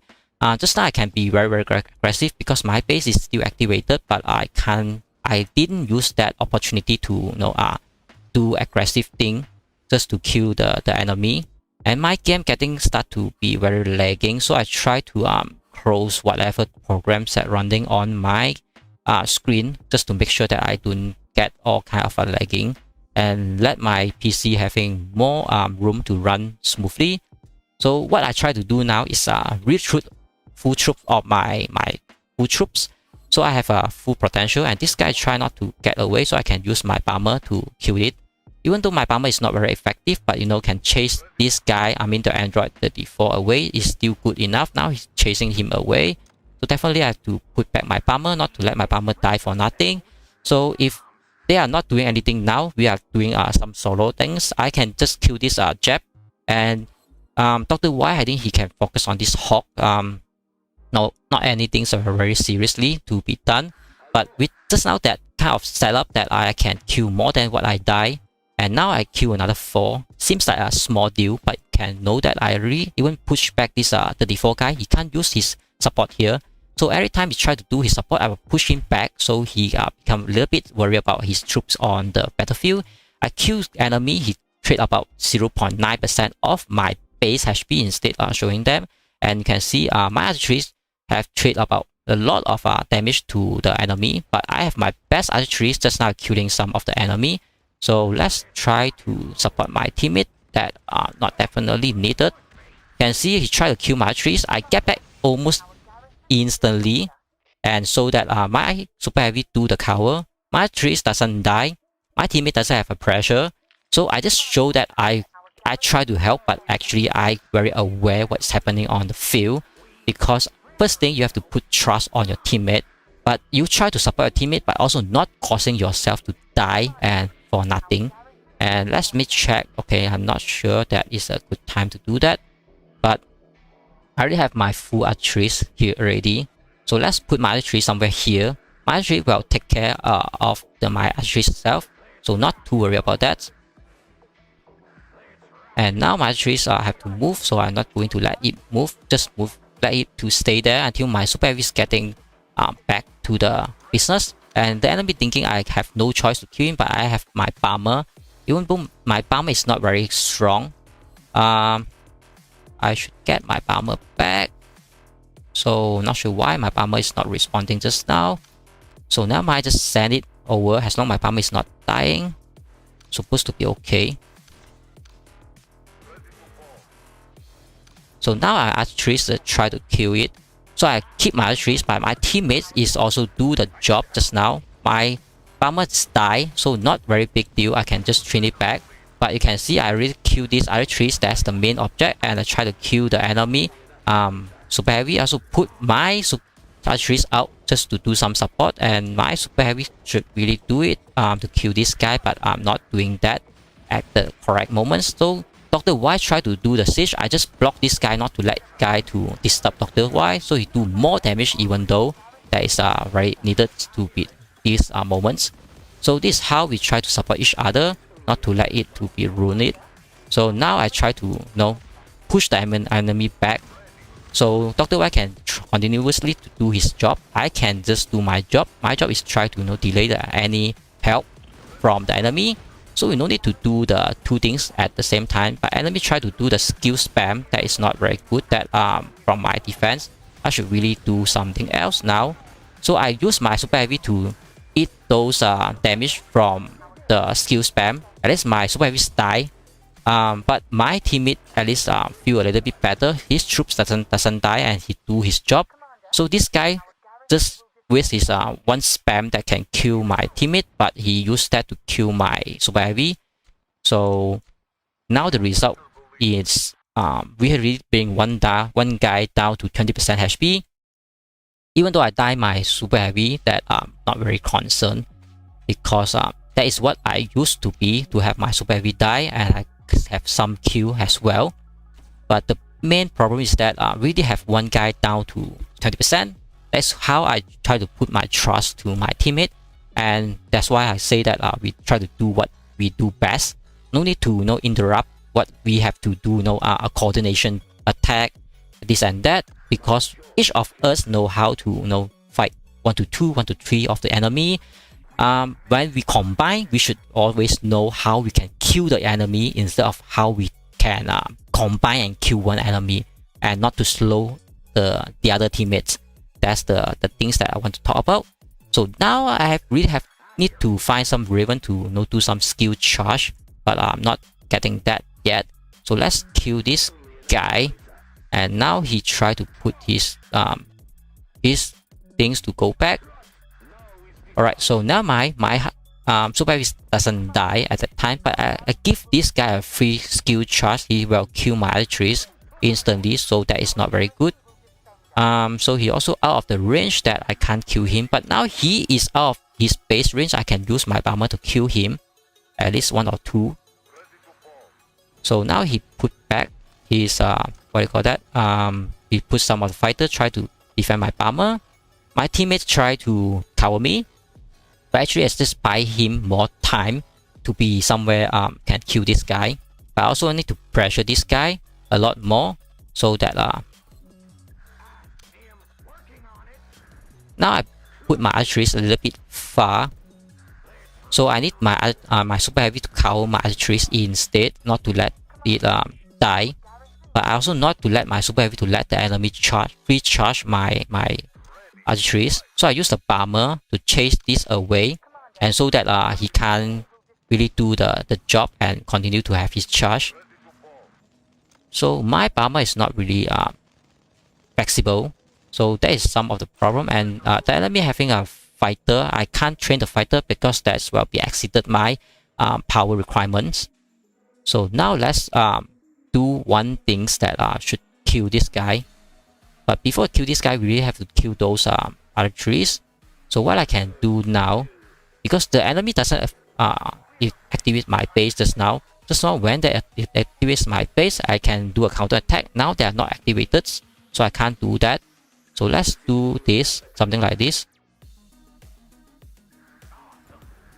Just now I can be very aggressive because my base is still activated, but I didn't use that opportunity to do aggressive thing just to kill the enemy. And my game start to be very lagging, so I try to close whatever programs that running on my screen just to make sure that I don't get all kind of lagging and let my PC having more room to run smoothly. So what I try to do now is recruit full troops of my full troops. So I have a full potential, and this guy try not to get away, so I can use my bomber to kill it. Even though my bomber is not very effective, but can chase this guy, the Android 34 away, is still good enough. Now he's chasing him away. So definitely I have to put back my bomber, not to let my bomber die for nothing. So if they are not doing anything now, we are doing some solo things. I can just kill this Jeb, and Dr. Y, I think he can focus on this Hawk. No, not anything so very seriously to be done. But with just now that kind of setup that I can kill more than what I die, and now I kill another 4. Seems like a small deal, but can know that I really even push back this 34 guy. He can't use his support here. So every time he try to do his support, I will push him back, so he become a little bit worried about his troops on the battlefield. I kill enemy, he trade about 0.9% of my base HP instead of showing them. And you can see my archeries have trade about a lot of damage to the enemy, but I have my best archeries just now killing some of the enemy. So let's try to support my teammate that are not definitely needed. You can see he try to kill my archeries. I get back almost instantly, and so that my super heavy do the cover. My archeries doesn't die. My teammate doesn't have a pressure. So I just show that I try to help, but actually I very aware what's happening on the field, because first thing you have to put trust on your teammate, but you try to support your teammate but also not causing yourself to die and for nothing. And let me check. Okay, I'm not sure that is a good time to do that, but I already have my full archeries here already. So let's put my archery somewhere here. My archery will take care of my archery itself, so not to worry about that. And now my archeries have to move, so I'm not going to let it move. Just let it to stay there until my super heavy is getting back to the business. And the enemy thinking I have no choice to kill him, but I have my bomber. Even though my bomber is not very strong, I should get my bomber back. So not sure why my bomber is not responding just now. So now I just send it over. As long as my bomber is not dying, supposed to be okay. So now I archeries to try to kill it. So I keep my archeries, but my teammates is also do the job just now. My bomber die, so not very big deal. I can just train it back. But you can see I really kill these archeries. That's the main object, and I try to kill the enemy. Super heavy also put my archeries out just to do some support, and my super heavy should really do it to kill this guy, but I'm not doing that at the correct moments. So Dr. Y try to do the siege. I just block this guy not to let guy to disturb Dr. Y, so he do more damage even though that is very needed to beat these moments. So this is how we try to support each other, not to let it to be ruined. So now I try to push the enemy back, so Dr. Y can continuously to do his job. I can just do my job. My job is try to delay any help from the enemy. So we no need to do the two things at the same time. But enemy try to do the skill spam. That is not very good. That from my defense, I should really do something else now. So I use my super heavy to eat those damage from the skill spam. At least my super heavy die. But my teammate at least feel a little bit better. His troops doesn't die and he do his job. So this guy just with his one spam that can kill my teammate, but he used that to kill my super heavy. So now the result is we really bring one guy down to 20% HP. Even though I die my super heavy, that I'm not very concerned, because that is what I used to be, to have my super heavy die, and I have some kill as well. But the main problem is that really have one guy down to 20%. That's how I try to put my trust to my teammate, and that's why I say that we try to do what we do best. No need to interrupt what we have to do, a coordination, attack, this and that, because each of us know how to fight 1 to 2, 1 to 3 of the enemy. When we combine, we should always know how we can kill the enemy instead of how we can combine and kill one enemy, and not to slow the other teammates. That's the things that I want to talk about. So now I really need to find some Raven to do some skill charge, but I'm not getting that yet. So let's kill this guy, and now he tried to put his things to go back. Alright, so now my super heavy doesn't die at that time, but I give this guy a free skill charge. He will kill my other trees instantly, so that is not very good. So he also out of the range that I can't kill him, but now he is out of his base range. I can use my bomber to kill him, at least 1 or 2. So now he put back his what do you call that? He put some of the fighter try to defend my bomber. My teammates try to cover me, but actually I just buy him more time to be somewhere can kill this guy. But I also need to pressure this guy a lot more, so that now I put my archeries a little bit far. So I need my super heavy to cover my archeries instead, not to let it die. But I also not to let my super heavy to let the enemy recharge my archeries. So I use the bomber to chase this away, and so that he can't really do the job and continue to have his charge. So my bomber is not really flexible. So that is some of the problem, and the enemy having a fighter, I can't train the fighter because that's will be exceeded my power requirements. So now let's do one things that should kill this guy. But before I kill this guy, we really have to kill those other trees. So what I can do now, because the enemy doesn't activate my base just now when it activates my base, I can do a counter attack. Now they are not activated, so I can't do that. So let's do this, something like this.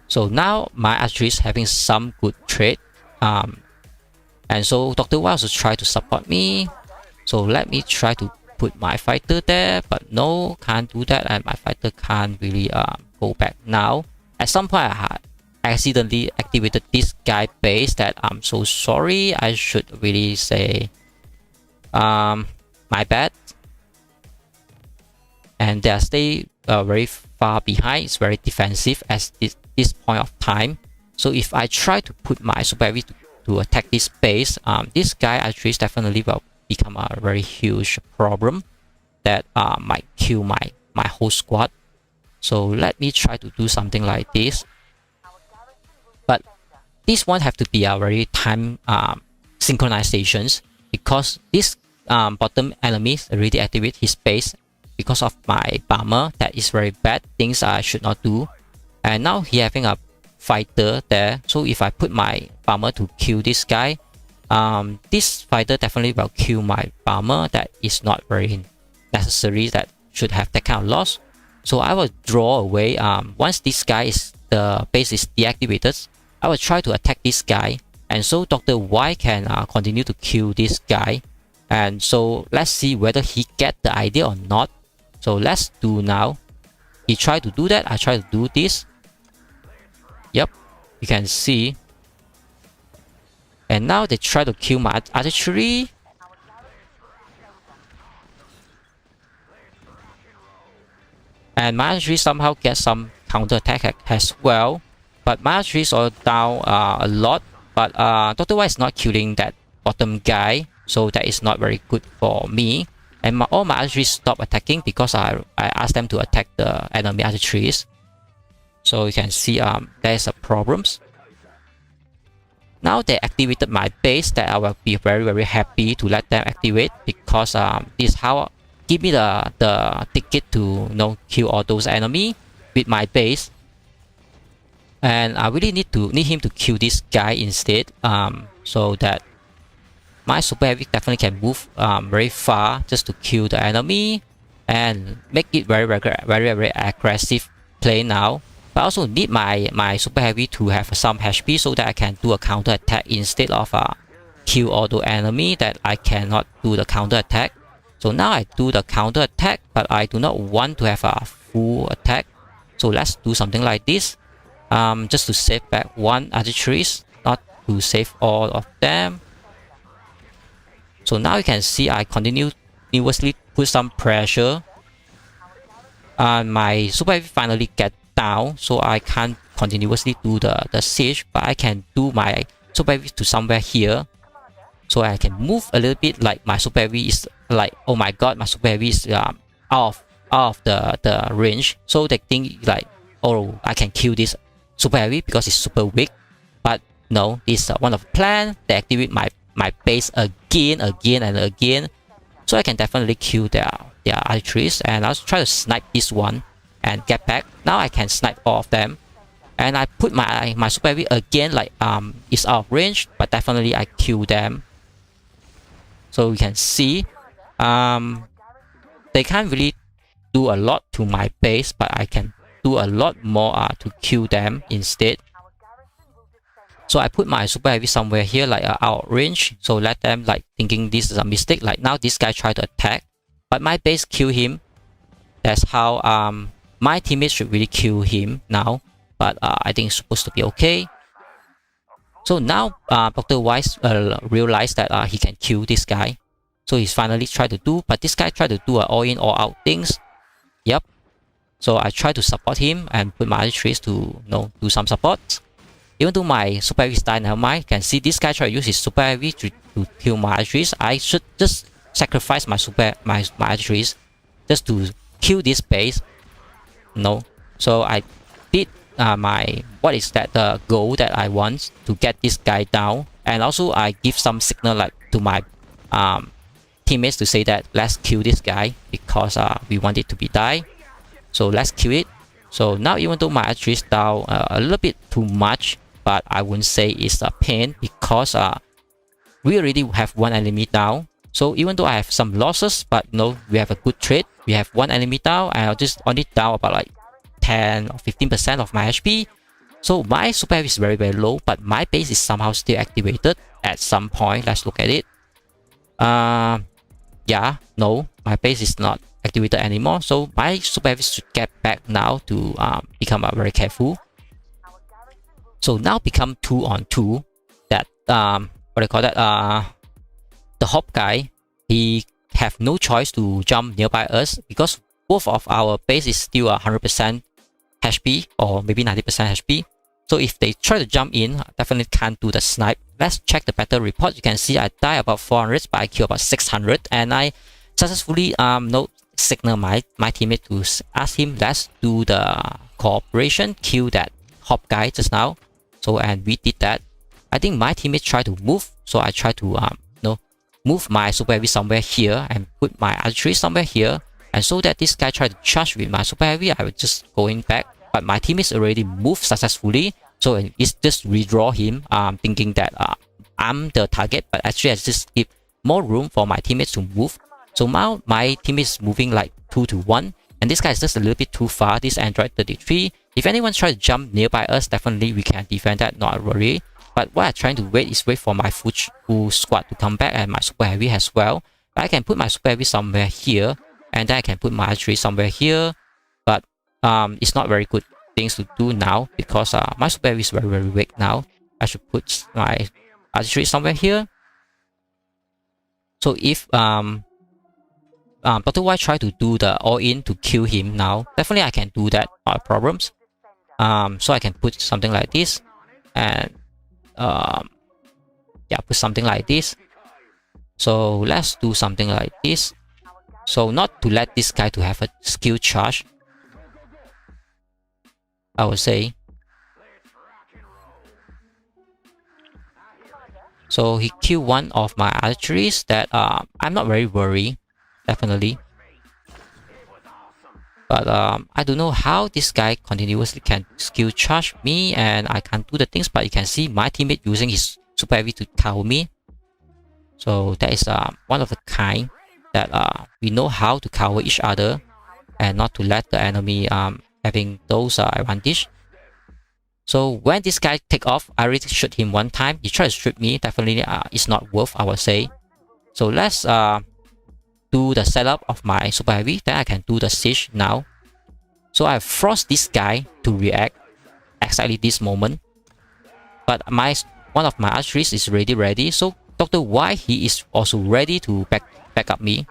So now my archery is having some good trade. And so Dr. Y also try to support me. So let me try to put my fighter there, but no, can't do that, and my fighter can't really go back now. At some point I accidentally activated this guy base that I'm so sorry. I should really say my bad. And they stay very far behind. It's very defensive at this point of time. So if I try to put my super heavy to attack this base, this guy actually definitely will become a very huge problem that might kill my whole squad. So let me try to do something like this. But this one have to be a very time synchronizations, because this bottom enemy already activate his base because of my bomber. That is very bad things I should not do. And now he having a fighter there, so if I put my bomber to kill this guy, this fighter definitely will kill my bomber. That is not very necessary, that should have that kind of loss. So I will draw away. Once this guy is, the base is deactivated, I will try to attack this guy, and so Dr. Y can continue to kill this guy. And so let's see whether he get the idea or not. So let's do now. He tried to do that, I try to do this. Yep, you can see. And now they try to kill my archery. And my archery somehow gets some counter attack as well. But my archery is all down a lot. But Dr. Y is not killing that bottom guy, so that is not very good for me. And all my archery stop attacking because I asked them to attack the enemy archeries. So you can see there's a problems. Now they activated my base, that I will be very happy to let them activate, because this how give me the ticket to kill all those enemy with my base. And I really need him to kill this guy instead. so that my super heavy definitely can move very far just to kill the enemy and make it very aggressive play now. But I also need my super heavy to have some HP so that I can do a counter attack instead of kill all the enemy that I cannot do the counter attack. So now I do the counter attack, but I do not want to have a full attack. So let's do something like this, just to save back one archeries, not to save all of them. So now you can see I continuously put some pressure, and my super heavy finally get down, so I can't continuously do the siege, but I can do my super heavy to somewhere here, so I can move a little bit. Like my super heavy is like, oh my god, my super heavy is out of the range, so they think like, oh, I can kill this super heavy because it's super weak. But no, this is one of the plan. They activate my base again and again, so I can definitely kill their archeries, and I'll try to snipe this one and get back. Now I can snipe all of them, and I put my super heavy again, like it's out of range, but definitely I kill them. So you can see they can't really do a lot to my base, but I can do a lot more to kill them instead. So I put my super heavy somewhere here, like out of range, so let them like thinking this is a mistake. Like now this guy tried to attack, but my base kill him. That's how my teammates should really kill him now, but I think it's supposed to be okay. So now Dr. Wise realized that he can kill this guy, so he's finally tried to do, but this guy tried to do all in all out things. Yep. So I try to support him and put my archeries to do some support. Even though my super heavy is dying, never mind. You can see this guy try to use his super heavy to kill my archeries. I should just sacrifice my archeries just to kill this base. No. So I did what is that the goal that I want to get this guy down, and also I give some signal like to my teammates to say that let's kill this guy because we want it to be die. So let's kill it. So now even though my archery is down a little bit too much, but I wouldn't say it's a pain because we already have one enemy down. So even though I have some losses, but we have a good trade. We have one enemy down, and I'll just only down about like 10 or 15% of my HP. So my super heavy is very low, but my base is somehow still activated at some point. Let's look at it. Yeah, no, my base is not activated anymore. So my super heavy should get back now to become very careful. So now become 2-on-2. That what do you call that? The hop guy, he have no choice to jump nearby us because both of our base is still 100% HP or maybe 90% HP. So if they try to jump in, definitely can't do the snipe. Let's check the battle report. You can see I die about 400, but I kill about 600, and I successfully signal my teammate to ask him let's do the cooperation, kill that hop guy just now. So and we did that. I think my teammate tried to move, so I tried to move my super heavy somewhere here and put my archery somewhere here, and so that this guy tried to charge with my super heavy, I was just going back, but my teammates already moved successfully, so it's just redraw him, thinking that I'm the target, but actually I just give more room for my teammates to move. So now my teammate is moving like 2-to-1, and this guy is just a little bit too far, this Android 33. If anyone tries to jump nearby us, definitely we can defend that, not worry. But what I'm trying to wait is wait for my full squad to come back and my super heavy as well. But I can put my super heavy somewhere here, and then I can put my archery somewhere here. But it's not very good things to do now because my super heavy is very weak now. I should put my archery somewhere here. So if Dr. Y try to do the all-in to kill him now, definitely I can do that, not problems. So I can put something like this, and yeah, put something like this. So let's do something like this. So not to let this guy to have a skill charge, I would say. So he killed one of my archeries that I'm not very worried, definitely. But I don't know how this guy continuously can skill charge me and I can't do the things, but you can see my teammate using his super heavy to cover me. So that is one of the kind that we know how to cover each other and not to let the enemy having those advantage. So when this guy take off, I already shoot him one time. He tried to strip me. Definitely it's not worth, I would say. So let's do the setup of my super heavy. Then I can do the siege now. So I forced this guy to react exactly this moment. But one of my archeries is already ready. So Dr. Y, he is also ready to back up me.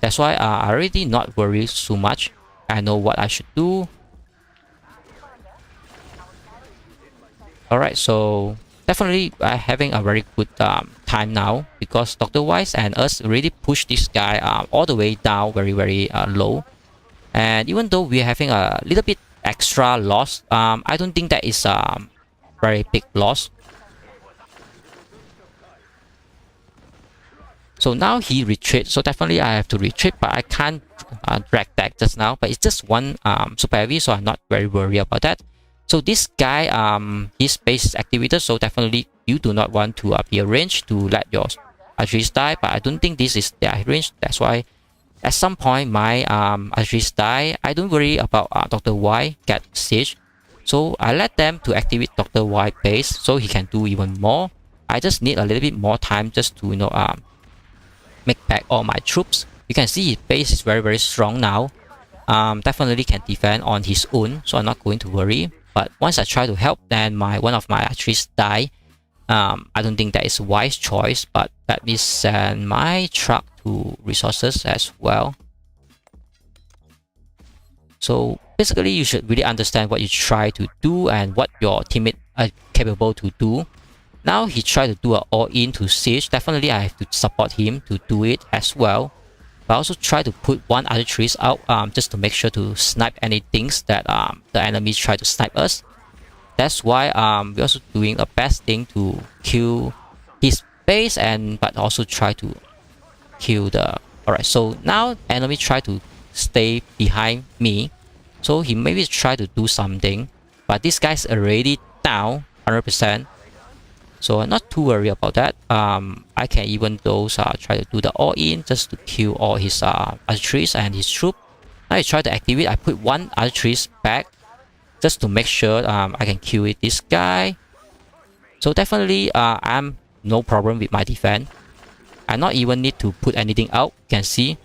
That's why I already not worried so much. I know what I should do. Alright, so definitely having a very good time now because Dr. Wise and us really push this guy all the way down very low. And even though we're having a little bit extra loss, I don't think that is a very big loss. So now he retreats, so definitely I have to retreat, but I can't drag that just now. But it's just one super heavy, so I'm not very worried about that. So this guy, his base is activated, so definitely you do not want to be arranged to let your archeries die. But I don't think this is their range. That's why at some point my archeries die. I don't worry about Dr. Y get siege. So I let them to activate Dr. Y base so he can do even more. I just need a little bit more time just to make back all my troops. You can see his base is very strong now. Definitely can defend on his own, so I'm not going to worry. But once I try to help, then one of my archeries die. I don't think that is a wise choice, but let me send my truck to resources as well. So basically, you should really understand what you try to do and what your teammate are capable to do. Now he tried to do an all-in to siege. Definitely I have to support him to do it as well. But I also try to put one other trees out just to make sure to snipe any things that the enemies try to snipe us. That's why we're also doing a best thing to kill his base but also try to kill the... Alright, so now enemy try to stay behind me. So he maybe try to do something. But this guy's already down 100%. So I'm not too worried about that. I can even try to do the all-in just to kill all his archeries and his troop. Now I try to activate. I put one archeries back just to make sure I can kill this guy. So definitely I'm no problem with my defense. I not even need to put anything out. You can see.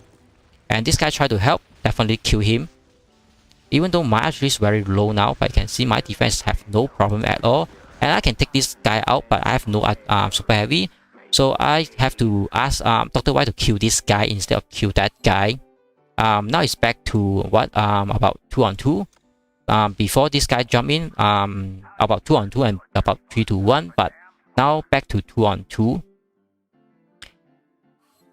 And this guy try to help. Definitely kill him. Even though my archery is very low now, but you can see my defense have no problem at all. And I can take this guy out, but I have no super heavy. So I have to ask Dr. Y to kill this guy instead of kill that guy. Now it's back to what? About 2-on-2. Before this guy jump in, about 2-on-2 and about 3-to-1. But now back to 2-on-2.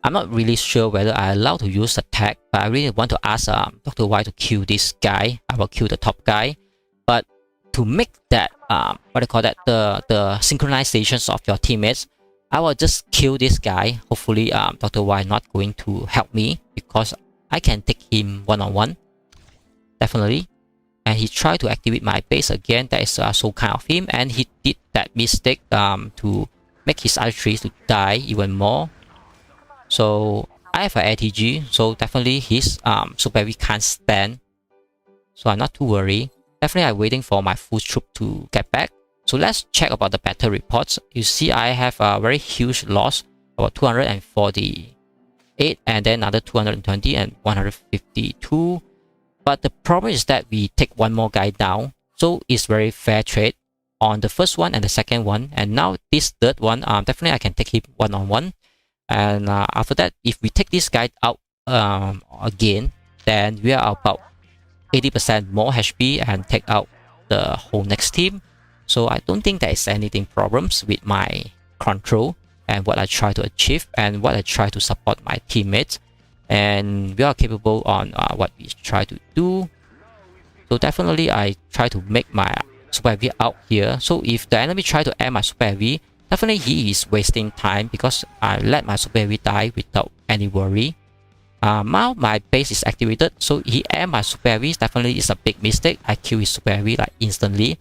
I'm not really sure whether I allow to use attack, but I really want to ask Dr. Y to kill this guy. I will kill the top guy. But to make that what do you call that, the synchronizations of your teammates, I will just kill this guy. Hopefully Dr. Y not going to help me because I can take him one-on-one. Definitely. And he tried to activate my base again. That is so kind of him, and he did that mistake to make his archery to die even more. So I have an ATG, so definitely his super heavy can't stand. So I'm not too worried. Definitely I'm waiting for my full troop to get back. So let's check about the battle reports. You see I have a very huge loss, about 248, and then another 220 and 152. But the problem is that we take one more guy down. So it's very fair trade on the first one and the second one. And now this third one, definitely I can take him one-on-one. And after that, if we take this guy out again, then we are about 80% more HP and take out the whole next team. So I don't think there is anything problems with my control and what I try to achieve and what I try to support my teammates. And we are capable on what we try to do. So definitely I try to make my super heavy out here. So if the enemy try to add my super heavy, definitely he is wasting time because I let my super heavy die without any worry. Now my base is activated, so he aimed my super heavy. Definitely is a big mistake. I kill his super heavy like instantly.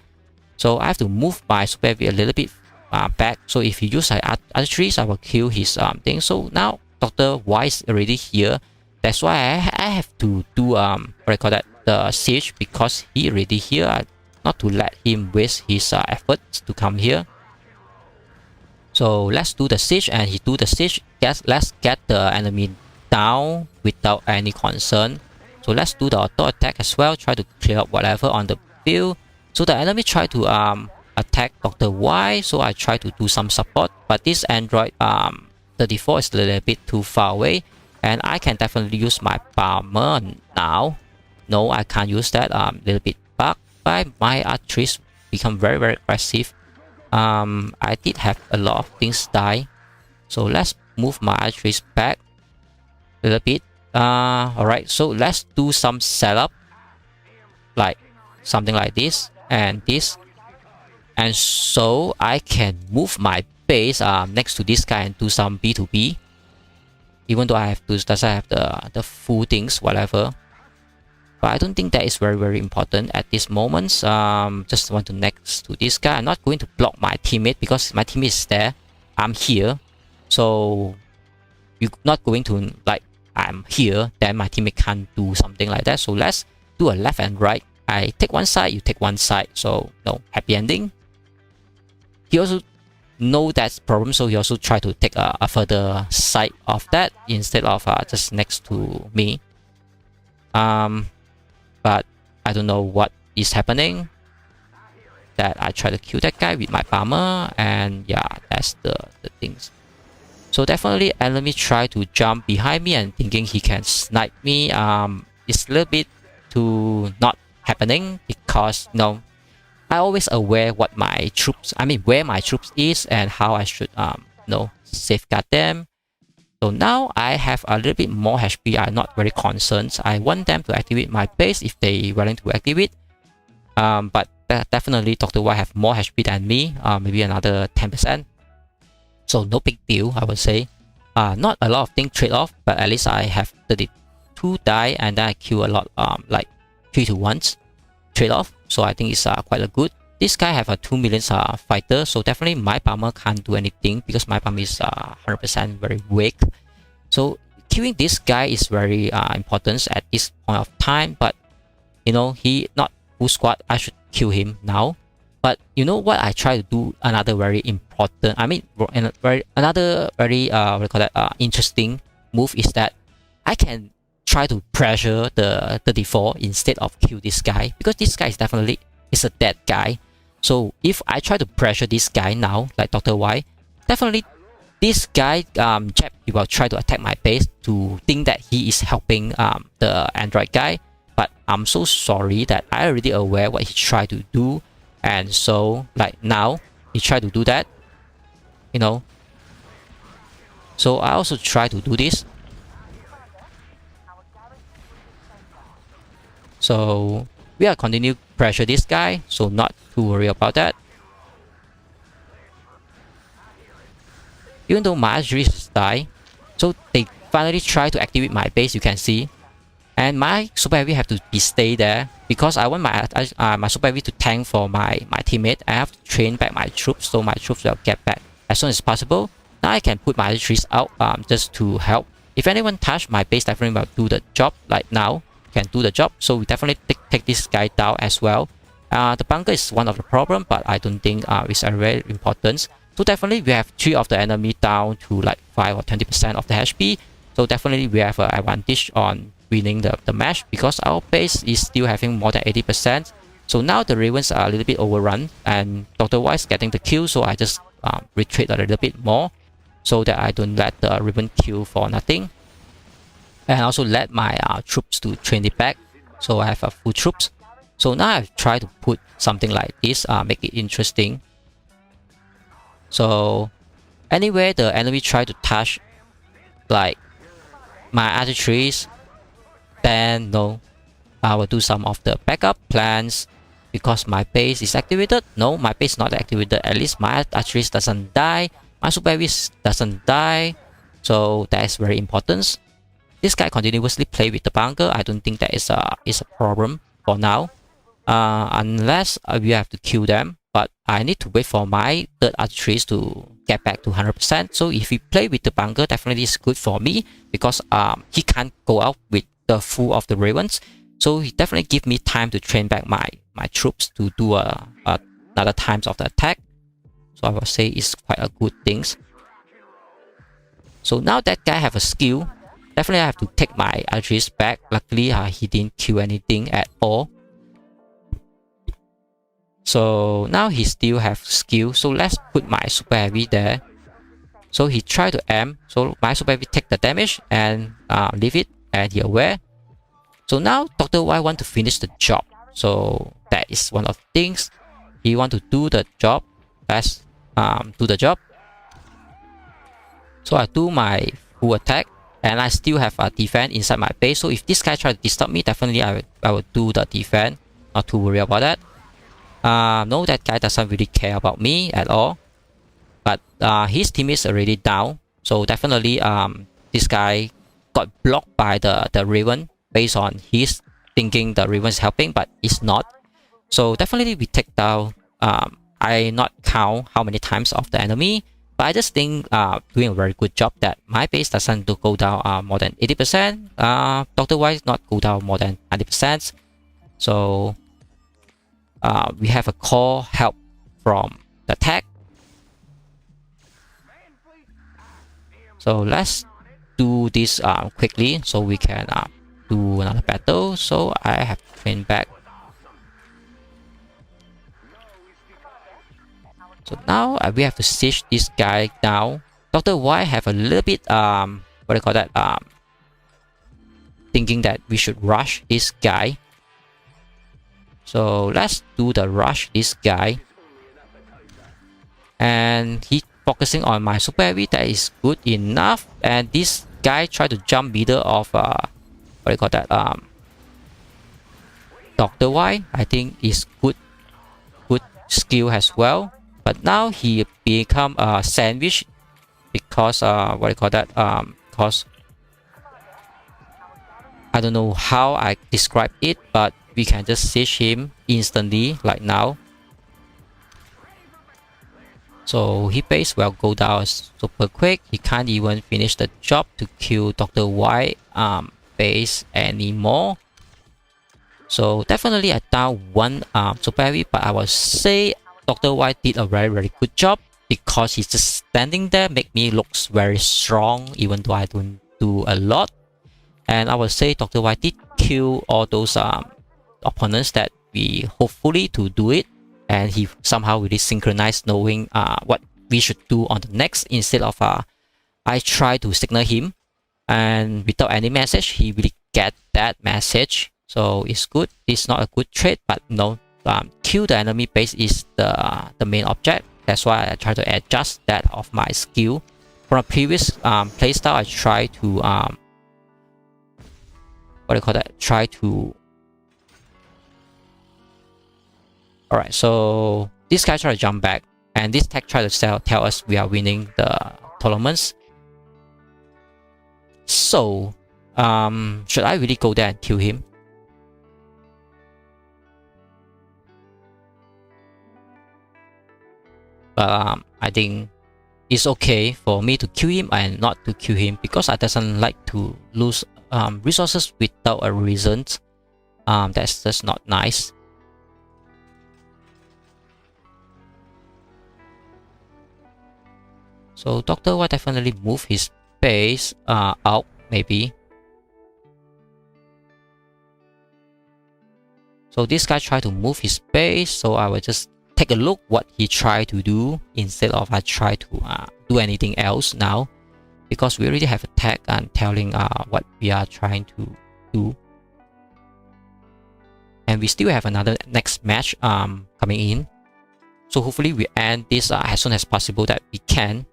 So I have to move my super heavy a little bit back. So if he use archeries, I will kill his thing. So now Dr. Y is already here. That's why I have to do what I call that, the siege, because he already here. Not to let him waste his efforts to come here. So let's do the siege, and he do the siege. Let's get the enemy down without any concern. So let's do the auto attack as well. Try to clear up whatever on the field. So the enemy try to attack Dr. Y. So I try to do some support, but this android 34 is a little bit too far away, and I can definitely use my bomber now. No, I can't use that. Little bit back by my archeries become very aggressive. I did have a lot of things die, so let's move my archeries back a little bit. Alright, so let's do some setup, like something like this and this, and so I can move my base next to this guy and do some B2B, even though I have to doesn't have the full things, whatever. But I don't think that is very important at this moment. Just want to next to this guy. I'm not going to block my teammate because my teammate is there. I'm here, so you're not going to like I'm here, then my teammate can't do something like that. So let's do a left and right. I take one side, you take one side. So no, happy ending. He also know that's problem, so he also try to take a further side of that instead of just next to me. But I don't know what is happening. That I try to kill that guy with my bomber, and yeah, that's the things. So definitely enemy try to jump behind me and thinking he can snipe me. It's a little bit too not happening, because I always aware what my troops, where my troops is and how I should safeguard them. So now I have a little bit more HP. I'm not very concerned. I want them to activate my base if they willing to activate. But definitely Dr. Y have more HP than me, maybe another 10%. So no big deal, I would say. Not a lot of things trade off, but at least I have 32 die, and then I kill a lot, like 3 to 1 trade off. So I think it's quite a good. This guy have a 2 million fighter, so definitely my bomber can't do anything because my bomber is 100% very weak. So killing this guy is very important at this point of time. But he not full squad. I should kill him now. But you know what? I try to do another very important. Another very interesting move is that I can try to pressure the 34 instead of kill this guy, because this guy is definitely a dead guy. So if I try to pressure this guy now, like Dr. Y, definitely this guy Jeb, he will try to attack my base to think that he is helping the android guy. But I'm so sorry that I already aware what he tried to do, and so like now he tried to do that, So I also try to do this. So we are continue pressure this guy, so not to worry about that. Even though my archeries die, so they finally try to activate my base, you can see. And my super heavy have to stay there because I want my super heavy to tank for my teammate. I have to train back my troops, so my troops will get back as soon as possible. Now I can put my archeries out just to help. If anyone touch my base, definitely will do the job. Like now, can do the job. So we definitely take this guy down as well. The bunker is one of the problem, but I don't think it's very important. So definitely we have 3 of the enemy down to like 5 or 20% of the HP. So definitely we have an advantage on winning the match because our base is still having more than 80%. So now the Ravens are a little bit overrun and Dr. Y is getting the kill, so I just retreat a little bit more so that I don't let the Raven kill for nothing. And also let my troops to train it back, so I have full troops. So now I've tried to put something like this, make it interesting. So anywhere the enemy try to touch like my archeries, then no, I will do some of the backup plans because my base is activated. No, my base is not activated. At least my archeries doesn't die, my super heavies doesn't die, so that is very important. This guy continuously play with the bunker. I don't think that is a problem for now, unless we have to kill them. but I need to wait for my third archeries to get back to 100%. So if he play with the bunker, definitely is good for me because he can't go out with the full of the ravens. So he definitely give me time to train back my troops to do another times of the attack. So I would say it's quite a good things. So now that guy have a skill, definitely I have to take my archeries back. Luckily he didn't kill anything at all. So now he still have skill. So let's put my super heavy there. So he try to aim. So my super heavy take the damage and leave it, and he aware. So now Dr. Y want to finish the job. So that is one of the things. He want to do the job. Let's do the job. So I do my full attack, and I still have a defense inside my base. So if this guy try to disturb me, definitely I will do the defense. Not to worry about that. No, that guy doesn't really care about me at all. But his team is already down. So definitely this guy got blocked by the Raven based on his thinking the Raven is helping, but it's not. So definitely we take down. I not count how many times of the enemy, but I just think doing a very good job that my base doesn't go down more than 80%. Dr. Y not go down more than 90%. So we have a core help from the attack. So let's do this quickly so we can do another battle. So I have to train back. So now we have to siege this guy down. Dr. Y have a little bit what do you call that, thinking that we should rush this guy. So let's do the rush this guy. And he focusing on my super heavy, that is good enough. And this guy try to jump middle of what do you call that, Dr. Y. I think is good skill as well. But now he become a sandwich because what do you call that, because I don't know how I describe it, but we can just siege him instantly like now. So his base will go down super quick. He can't even finish the job to kill Dr. Y base anymore. So definitely I down one super heavy, but I would say Dr. Y did a very good job because he's just standing there, make me looks very strong even though I don't do a lot. And I would say Dr. Y did kill all those opponents that we hopefully to do it, and he somehow really synchronized knowing what we should do on the next, instead of I try to signal him and without any message he really get that message. So it's good. It's not a good trade, but no, kill the enemy base is the main object. That's why I try to adjust that of my skill. From a previous playstyle, I try to what do you call that, try to. Alright, so this guy try to jump back, and this tech try to tell us we are winning the tournaments. So should I really go there and kill him? But I think it's okay for me to kill him and not to kill him, because I doesn't like to lose resources without a reason. That's just not nice. So Dr. Y definitely move his base out maybe. So this guy try to move his base, so I will just take a look what he tried to do instead of I try to do anything else now, because we already have a tag and telling what we are trying to do. And we still have another next match coming in. So hopefully we end this as soon as possible that we can.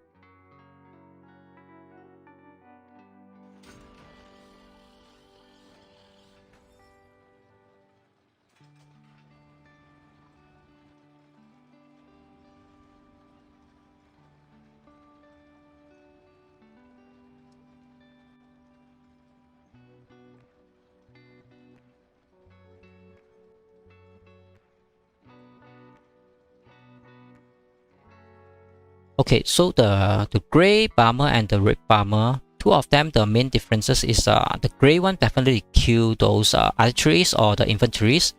Okay, so the gray bomber and the red bomber, two of them, the main differences is the gray one definitely kill those archeries or the infanteries,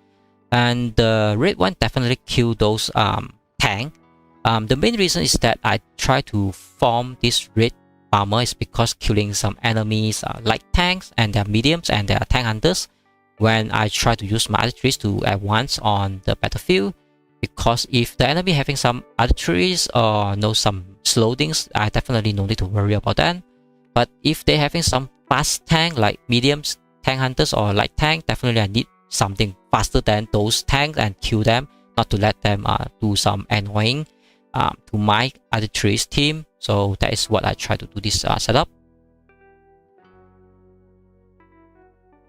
and the red one definitely kill those tank. The main reason is that I try to form this red bomber is because killing some enemies like tanks and their mediums and their tank hunters when I try to use my archeries to advance on the battlefield. Because if the enemy having some archeries or some slow things, I definitely no need to worry about that. But if they having some fast tank like mediums, tank hunters or light tank, definitely I need something faster than those tanks and kill them, not to let them do some annoying to my archeries team. So that is what I try to do this setup.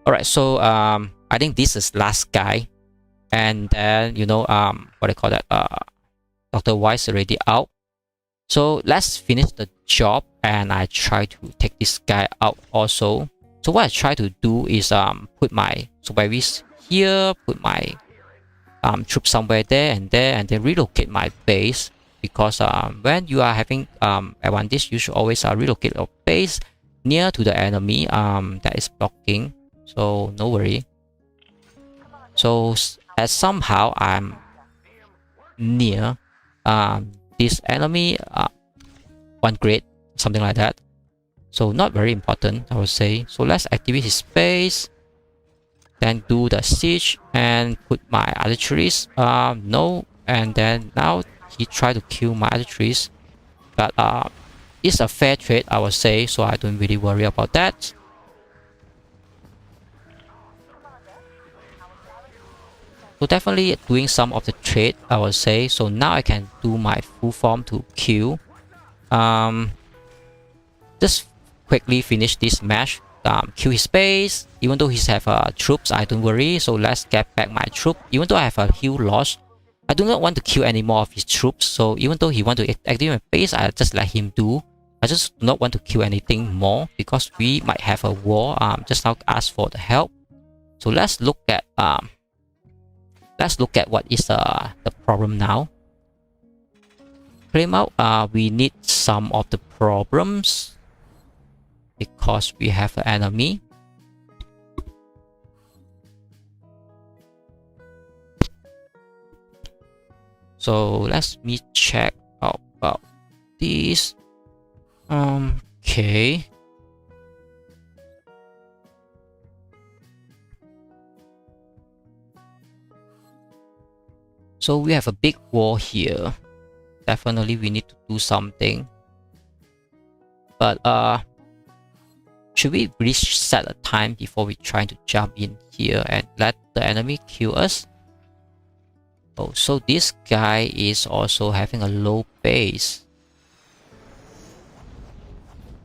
Alright, so I think this is last guy. And then what I call that, Dr. Wise already out, so let's finish the job and I try to take this guy out also. So what I try to do is put my survivors here, put my troops somewhere there, and then relocate my base, because when you are having advantage, you should always relocate your base near to the enemy that is blocking, so no worry. So as somehow I'm near this enemy, one grade, something like that. So not very important, I would say. So let's activate his base, then do the siege and put my archeries. No, and then now he tried to kill my archeries, but it's a fair trade, I would say. So I don't really worry about that. So definitely doing some of the trade, I would say. So now I can do my full form to kill. Just quickly finish this match. Kill his base. Even though he have troops, I don't worry. So let's get back my troop. Even though I have a huge loss, I do not want to kill any more of his troops. So even though he want to activate my base, I just let him do. I just do not want to kill anything more, because we might have a war. Just now ask for the help. So let's look at what is the problem now. Claim out, we need some of the problems because we have an enemy. So let me check out about this. Okay. So we have a big war here. Definitely we need to do something. But should we really set a time before we try to jump in here and let the enemy kill us? Oh, so this guy is also having a low base.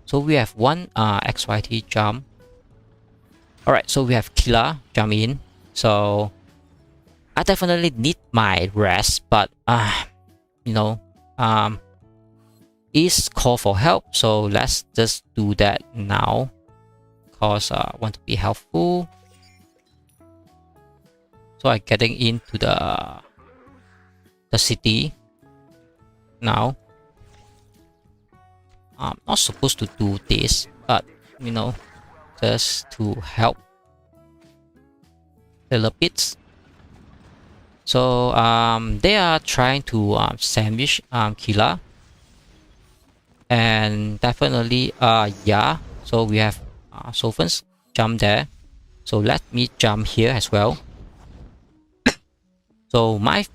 So we have one XYT jump. Alright, so we have Killah jump in. So I definitely need my rest, but is call for help. So let's just do that now, because I want to be helpful. So I'm getting into the city now. I'm not supposed to do this, but just to help a little bit. So they are trying to sandwich Killah, and definitely yeah. So we have Sophons jump there. So let me jump here as well. So my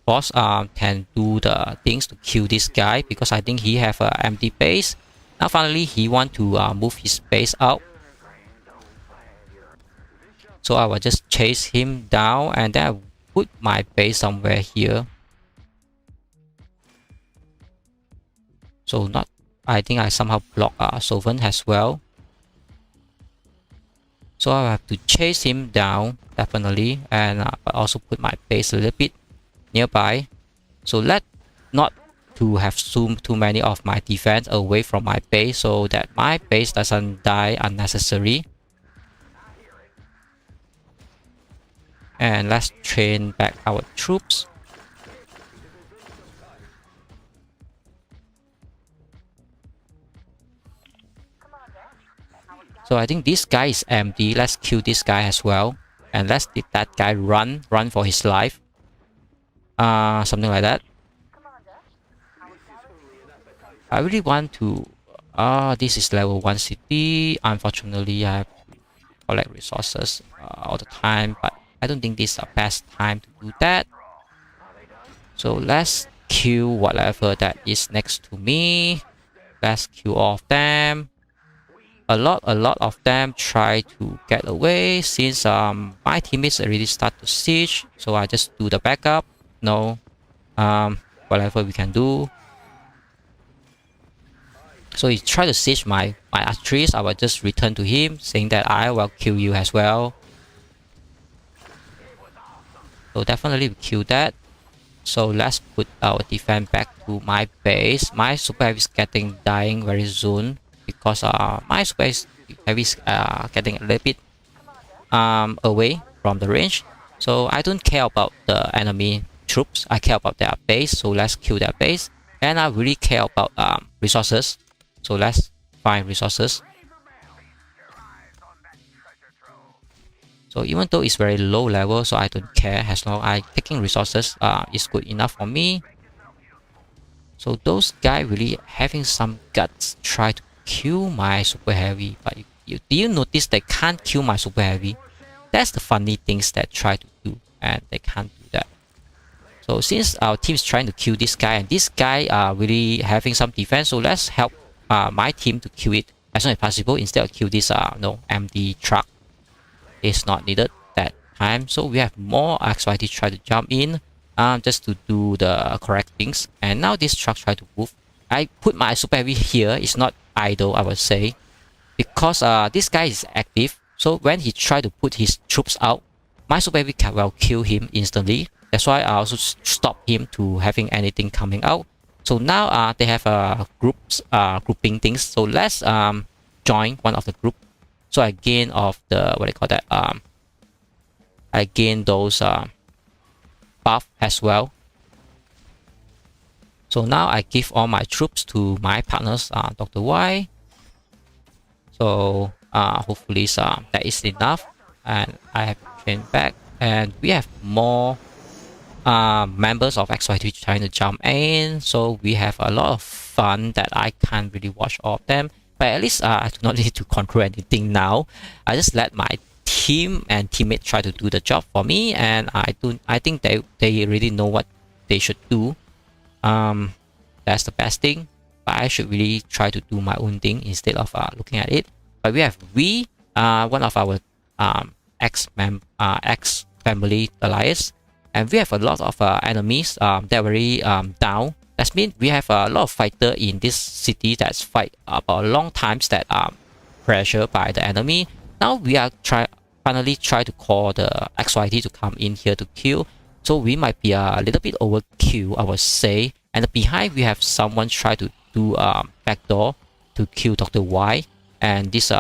boss can do the things to kill this guy, because I think he have an empty base. Now finally he want to move his base out. So I will just chase him down, and then I put my base somewhere here. So I think I somehow block Sovereign as well. So I have to chase him down definitely, and but also put my base a little bit nearby. So let not to have too many of my defense away from my base, so that my base doesn't die unnecessary. And let's train back our troops. So I think this guy is empty. Let's kill this guy as well. And let's let that guy run for his life. Something like that. I really want to... this is level 1 city. Unfortunately, I have to collect resources all the time. But I don't think this is the best time to do that. So let's kill whatever that is next to me. Let's kill all of them. A lot of them try to get away since my teammates already start to siege. So I just do the backup. No, whatever we can do. So he tried to siege my archeries. I will just return to him saying that I will kill you as well. So definitely we kill that. So let's put our defense back to my base. My super heavy is dying very soon because my super heavy is getting a little bit away from the range. So I don't care about the enemy troops. I care about their base. So let's kill their base. And I really care about resources. So let's find resources. So even though it's very low level, so I don't care as long as taking resources is good enough for me. So those guys really having some guts try to kill my super heavy, but do you notice they can't kill my super heavy? That's the funny things that try to do, and they can't do that. So since our team is trying to kill this guy, and this guy are really having some defense, so let's help my team to kill it as soon as possible instead of kill this empty truck. It's not needed that time. So we have more XYT try to jump in just to do the correct things. And now this truck try to move. I put my super heavy here. It's not idle, I would say, because this guy is active. So when he try to put his troops out, my super heavy will kill him instantly. That's why I also stop him to having anything coming out. So now they have grouping things. So let's join one of the group. So I gain of the I gain those buff as well. So now I give all my troops to my partners, Dr. Y. So hopefully that is enough, and I have trained back, and we have more members of XYT trying to jump in. So we have a lot of fun that I can't really watch all of them. But at least I do not need to control anything now. I just let my team and teammates try to do the job for me, and I think they really know what they should do. That's the best thing. But I should really try to do my own thing instead of looking at it. But we have one of our ex family alliance, and we have a lot of enemies that are very down. That means we have a lot of fighters in this city that's fight about a long times that are pressured by the enemy. Now we are finally try to call the XYT to come in here to kill. So we might be a little bit overkill, I would say. And behind we have someone try to do backdoor to kill Dr. Y and this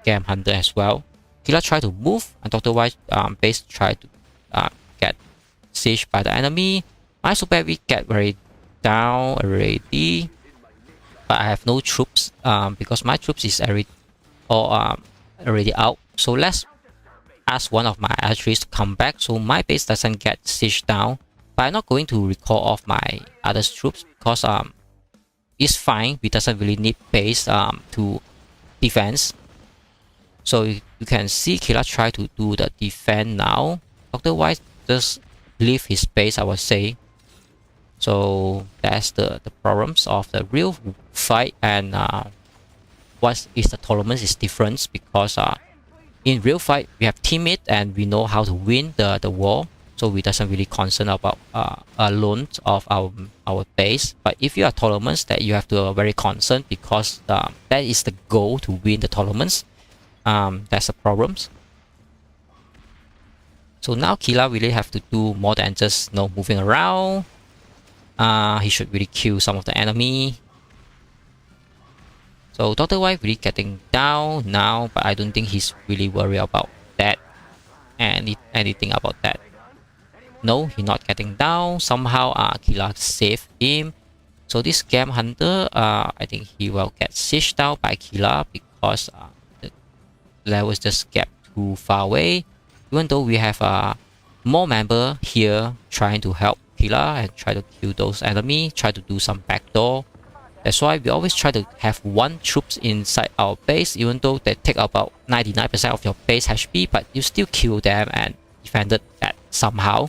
game hunter as well. Killer try to move, and Dr. Y base try to get sieged by the enemy. My super heavy get very down already, but I have no troops because my troops is already out. So let's ask one of my archeries to come back so my base doesn't get sieged down. But I'm not going to recall off my other troops because it's fine. We doesn't really need base to defense. So you can see Killa try to do the defense now. Dr. White just leave his base, I would say. So that's the problems of the real fight, and what is the tournament is different because in real fight we have teammate and we know how to win the war, so we doesn't really concern about alone of our base. But if you are tournaments, that you have to very concerned because that is the goal to win the tournaments. That's the problems. So now Killa really have to do more than just moving around. He should really kill some of the enemy. So Dr. White really getting down now, but I don't think he's really worried about that. Anything about that. No, he's not getting down. Somehow Killa saved him. So this game hunter, I think he will get sieged down by Killa because level is just kept too far away. Even though we have more member here trying to help Killah and try to kill those enemies, try to do some backdoor. That's why we always try to have one troops inside our base, even though they take about 99% of your base HP, but you still kill them and defended that somehow.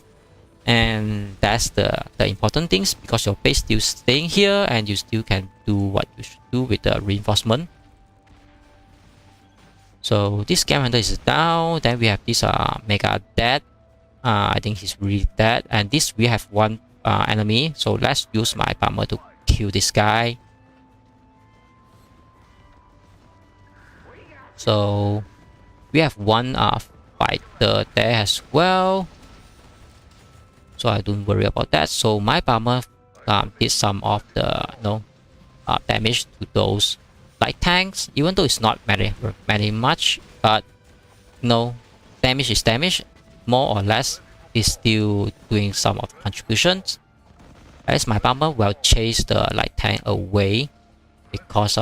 And that's the important things, because your base still staying here and you still can do what you should do with the reinforcement. So this game hunter is down. Then we have this mega dead. I think he's really dead. And this we have one enemy. So let's use my bomber to kill this guy. So we have one fighter there as well. So I don't worry about that. So my bomber did some of the damage to those light tanks, even though it's not very much, but damage is damage. More or less is still doing some of the contributions. As my bomber will chase the light tank away, because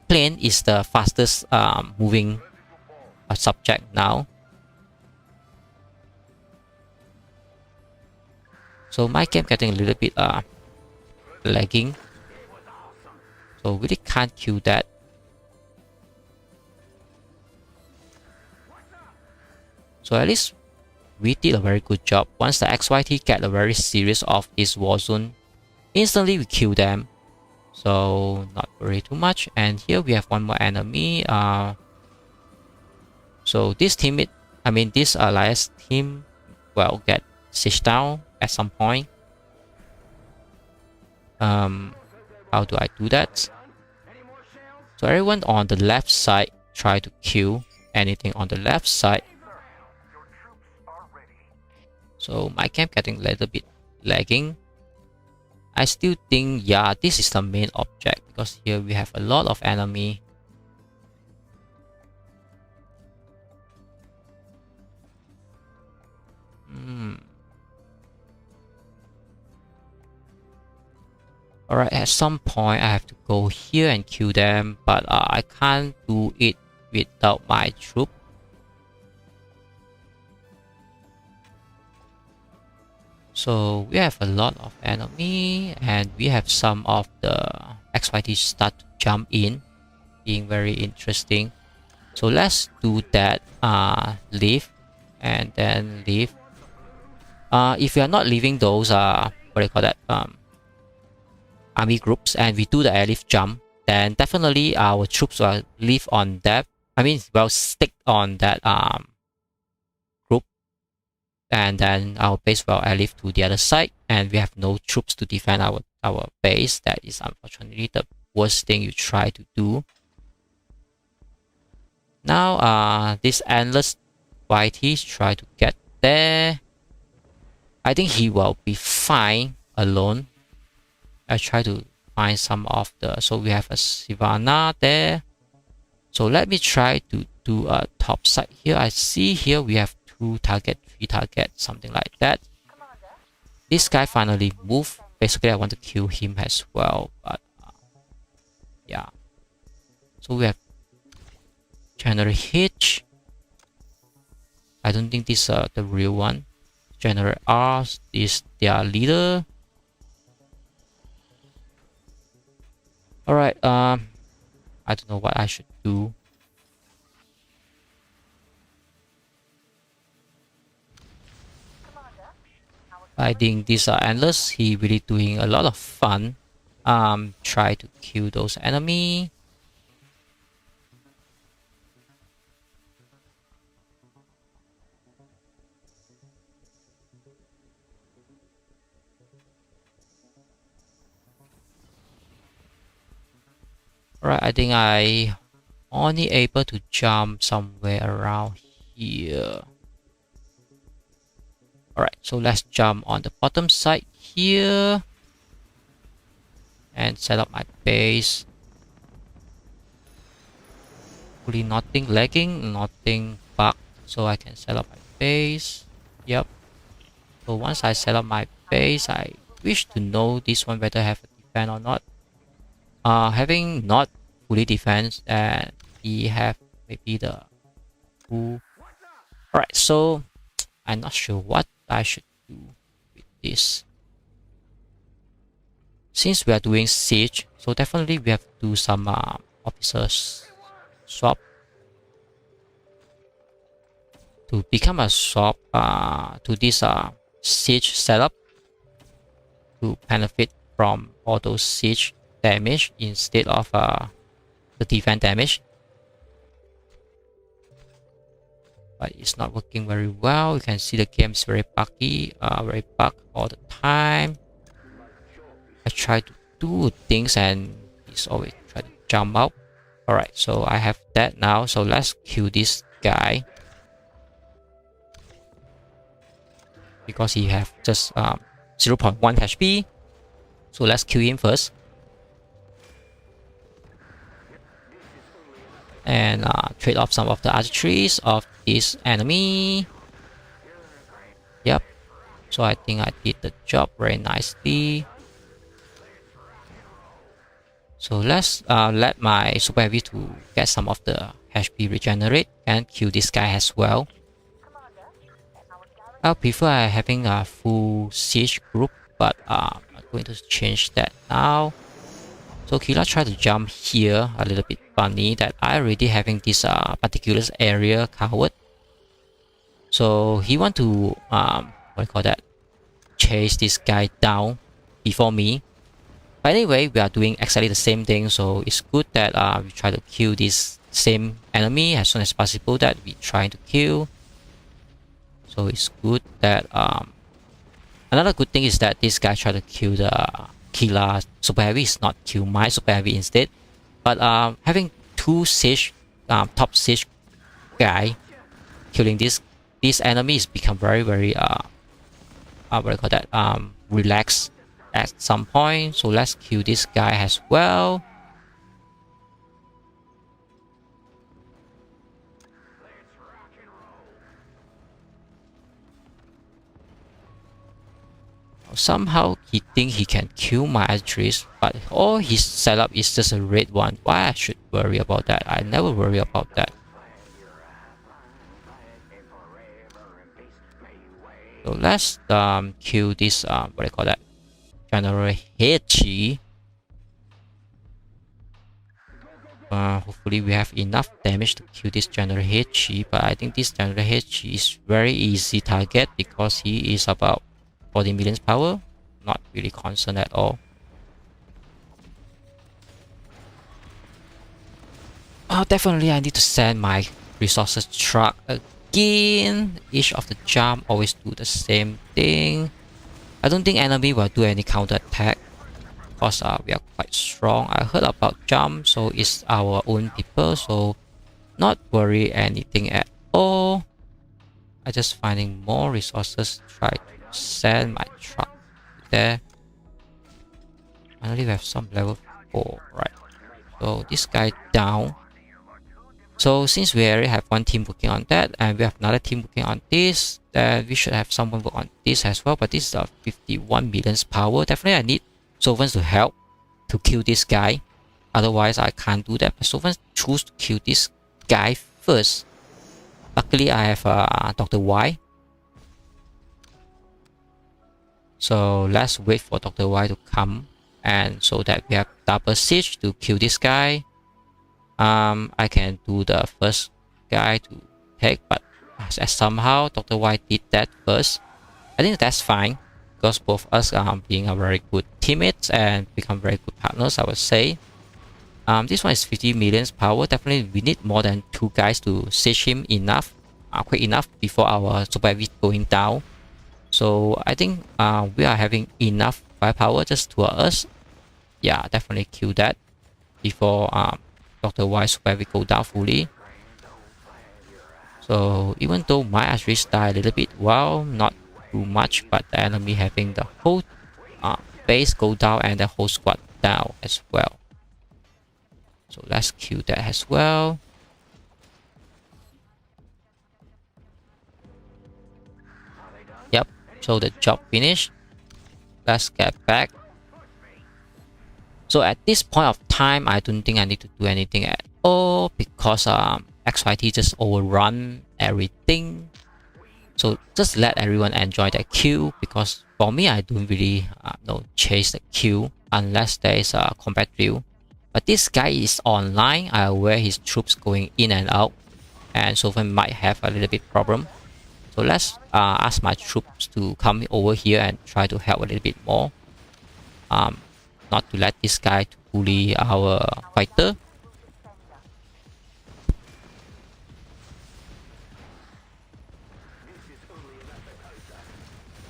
plane is the fastest moving subject now. So my game getting a little bit lagging. So really can't kill that. So at least we did a very good job. Once the XYT get a very serious of this war zone, instantly we kill them. So not worry too much. And here we have one more enemy. So this teammate, this alliance team will get sieged down at some point. How do I do that? So everyone on the left side try to kill anything on the left side. So my camp getting a little bit lagging. I still think, yeah, this is the main object, because here we have a lot of enemy. Alright, at some point I have to go here and kill them, but I can't do it without my troop. So we have a lot of enemy, and we have some of the XYT start to jump in, being very interesting. So let's do that. Leave and then leave. If we are not leaving those what do you call that, army groups, and we do the airlift jump, then definitely our troops will live on that. Will stick on that group, and then our base will airlift to the other side, and we have no troops to defend our base. That is unfortunately the worst thing you try to do. Now this endless YT try to get there. I think he will be fine alone. I try to find some of the, so we have a Sivana there. So let me try to do a top side here. I see here we have 2 target, 3 target, something like that. This guy finally moved. Basically I want to kill him as well, but yeah. So we have General Hitch. I don't think this is the real one. General R is their leader. Alright, I don't know what I should do. I think these are endless. He really doing a lot of fun. Try to kill those enemy. Alright, I think I only able to jump somewhere around here. Alright, so let's jump on the bottom side here and set up my base. Hopefully nothing lagging, nothing bug, so I can set up my base. Yep. So once I set up my base, I wish to know this one whether I have a defense or not. Having not fully defense, and he have maybe the all right, so I'm not sure what I should do with this. Since we are doing siege, so definitely we have to do some officers swap to become a swap to this siege setup to benefit from all those siege damage instead of the defense damage. But it's not working very well. You can see the game is very buggy, very bug all the time. I try to do things and it's always try to jump out. Alright, so I have that now. So let's kill this guy. Because he have just 0.1 HP. So let's kill him first. And trade off some of the archeries of this enemy. Yep. So I think I did the job very nicely. So let's let my super heavy to get some of the HP regenerate and kill this guy as well. I prefer having a full siege group, but I'm going to change that now. So Killah tried to jump here, a little bit funny that I already having this particular area covered. So he want to what do you call that? Chase this guy down before me. But anyway, we are doing exactly the same thing, so it's good that we try to kill this same enemy as soon as possible that we trying to kill. So it's good that another good thing is that this guy tried to kill the Killah super heavy, not kill my super heavy instead. But having two siege top siege guy killing this enemies become very what do you call that, relaxed at some point. So let's kill this guy as well. Somehow he think he can kill my archeries, but all his setup is just a red one. Why I should worry about that? I never worry about that. So let's kill this what do you call that, General Hechi. Hopefully we have enough damage to kill this General Hechi, but I think this General Hechi is very easy target because he is about 40 million power. Not really concerned at all. Oh, definitely I need to send my resources truck again. Each of the jump always do the same thing. I don't think enemy will do any counter attack because we are quite strong. I heard about jump, so it's our own people, so not worry anything at all. I just finding more resources, try to send my truck there. Finally we have some level 4, right? So this guy down. So since we already have one team working on that and we have another team working on this, then we should have someone work on this as well. But this is 51 million power. Definitely I need Sovens to help to kill this guy. Otherwise I can't do that. But Sovens choose to kill this guy first. Luckily I have Dr. Y. So let's wait for Dr. Y to come, and so that we have double siege to kill this guy. I can do the first guy to take, but as somehow Dr. Y did that first. I think that's fine because both us being a very good teammates and become very good partners, I would say. This one is 50 million power. Definitely we need more than 2 guys to siege him enough, quick enough before our super heavy going down. So I think we are having enough firepower just to us. Yeah, definitely kill that before Dr. Y super heavy go down fully. So even though my archeries die a little bit, well, not too much, but the enemy having the whole base go down and the whole squad down as well. So let's kill that as well. Yep, so the job finished. Let's get back. So at this point of time, I don't think I need to do anything at all because XYT just overrun everything. So just let everyone enjoy that kill, because for me, I don't really chase the kill unless there is a combat drill. But this guy is online. I aware his troops going in and out, and so far might have a little bit problem. So let's ask my troops to come over here and try to help a little bit more. Not to let this guy to bully our fighter.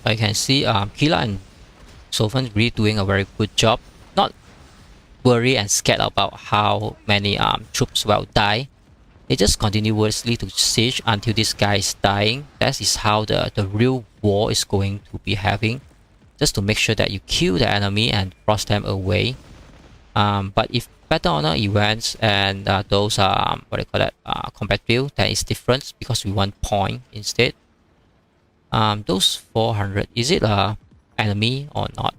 You can see Killah and Sofan really doing a very good job. Not worried and scared about how many troops will die. They just continuously to siege until this guy is dying. That is how the real war is going to be having. Just to make sure that you kill the enemy and force them away. But if battle honor events and those combat drill, that is different because we want point instead. Those 400, is it a enemy or not?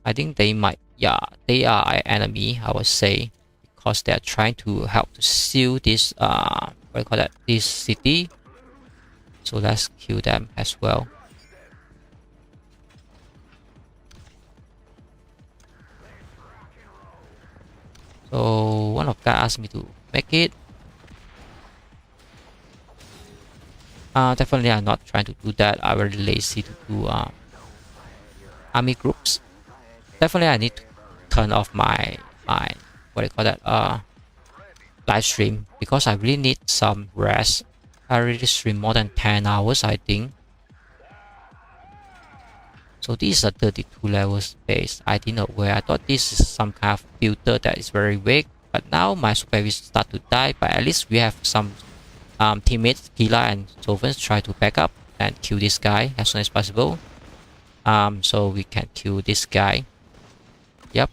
I think they might, yeah, they are an enemy, I would say, because they are trying to help to seal this this city. So let's kill them as well. So one of guys asked me to make it. Definitely I'm not trying to do that. I'm very lazy to do army groups. Definitely I need to turn off my live stream, because I really need some rest. I already stream more than 10 hours, I think. So this is a 32 level space. I did not aware. I thought this is some kind of filter that is very weak, but now my super will start to die. But at least we have some teammates, Killah and Sovens, try to back up and kill this guy as soon as possible. So we can kill this guy. Yep.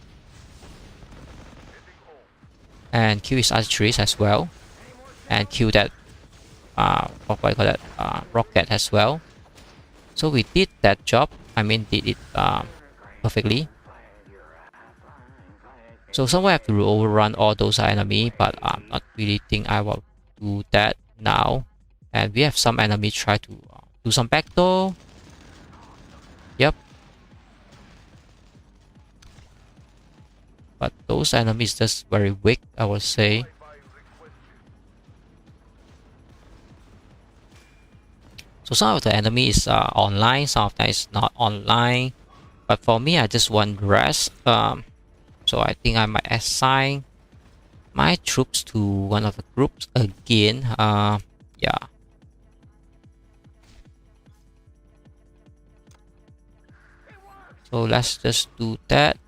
And kill his archeries as well. And kill that rocket as well. So we did that job. I mean, did it perfectly. So somewhere I have to overrun all those enemy, but I'm not really think I will do that now. And we have some enemy try to do some backdoor. Yep. But those enemies just very weak, I would say. So some of the enemy is online, some of them is not online. But for me, I just want rest. So I think I might assign my troops to one of the groups again. Yeah. So let's just do that.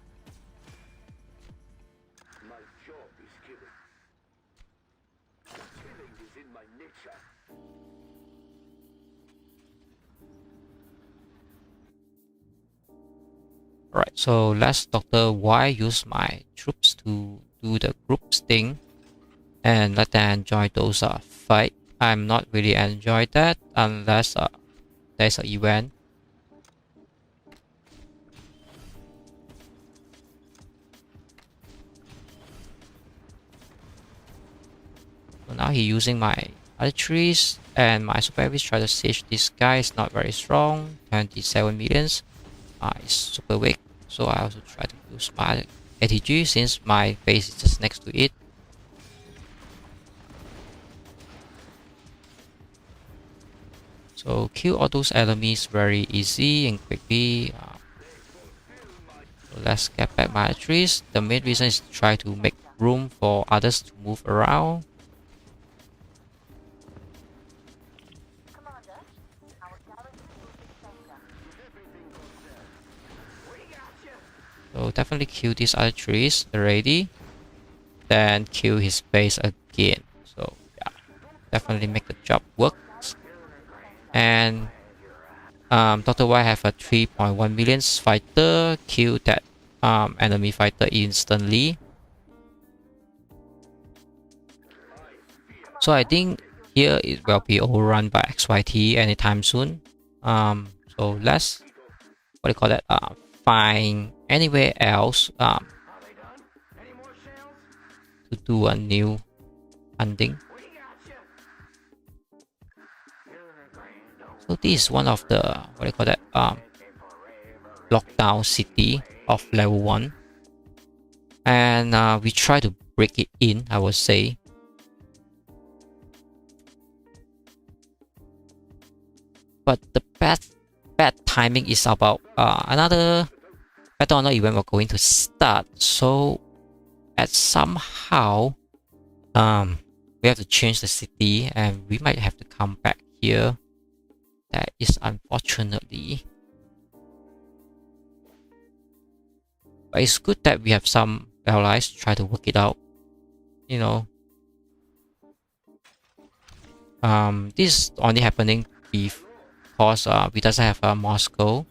My job is killing. Killing is in my nature. Alright, so let's Dr. Y use my troops to do the groups thing and let them enjoy those fight. I'm not really enjoy that unless there's an event. So now he's using my archeries and my super try to siege this guy. Is not very strong. 27 millions. It's super weak. So I also try to use my ATG since my base is just next to it. So kill all those enemies very easy and quickly. So let's get back my trees. The main reason is to try to make room for others to move around. So definitely kill these other trees already. Then kill his base again. So yeah, definitely make the job work. And Dr. Y have a 3.1 million fighter. Kill that enemy fighter instantly. So I think here it will be overrun by XYT anytime soon. So let's find anywhere else Are they done? Any more shells? to do a new hunting. We got you. You're a grand old So this is one of the what do you call that lockdown city of level 1, and we try to break it in, I would say. But the bad timing is about another Battle event we're going to start. So at somehow we have to change the city, and we might have to come back here. That is unfortunately. But it's good that we have some allies try to work it out. You know. This is only happening because we doesn't have Moscow.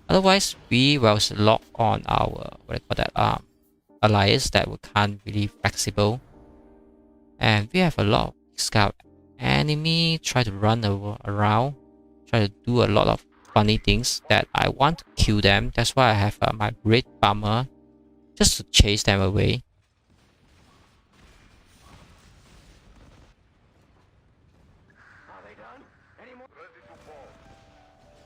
Otherwise, we will lock on our what do you call that alliance that we can't really flexible. And we have a lot of scout enemy try to run around, try to do a lot of funny things that I want to kill them. That's why I have my red bomber just to chase them away. Are they done? Any more?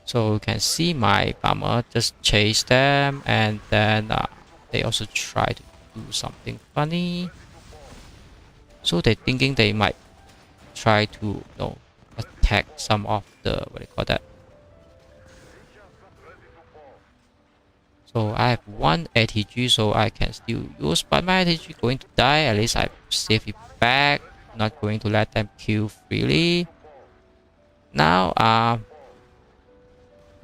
So you can see my bomber just chase them, and then they also try to do something funny. So they're thinking they might try to attack some of the what do you call that. So I have one ATG, so I can still use, but my ATG going to die. At least I save it back. Not going to let them kill freely. Now I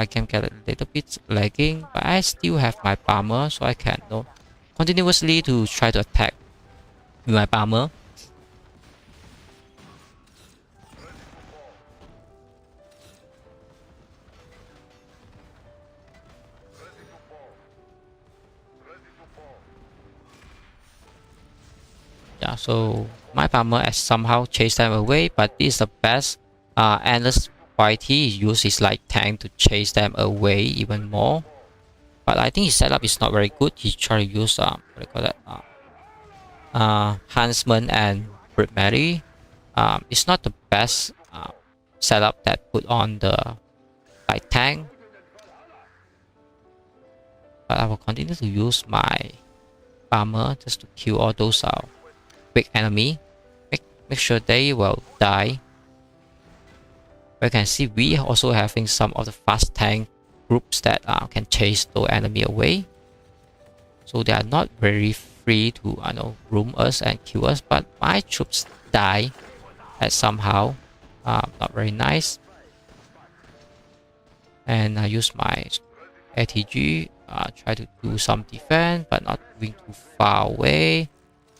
can get a little bit lagging, but I still have my bomber, so I can continuously to try to attack with my bomber. Yeah, so my bomber has somehow chased them away, but this is the best endless XYT uses like tank to chase them away even more. But I think his setup is not very good. He tried to use what do you call that Huntsman and Primary. It's not the best setup that put on the light tank. But I will continue to use my bomber just to kill all those big enemy. Make sure they will die. You can see we also having some of the fast tank groups that can chase the enemy away. So they are not very free to roam us and kill us. But my troops die at somehow. Not very nice. And I use my ATG. Try to do some defense, but not going too far away.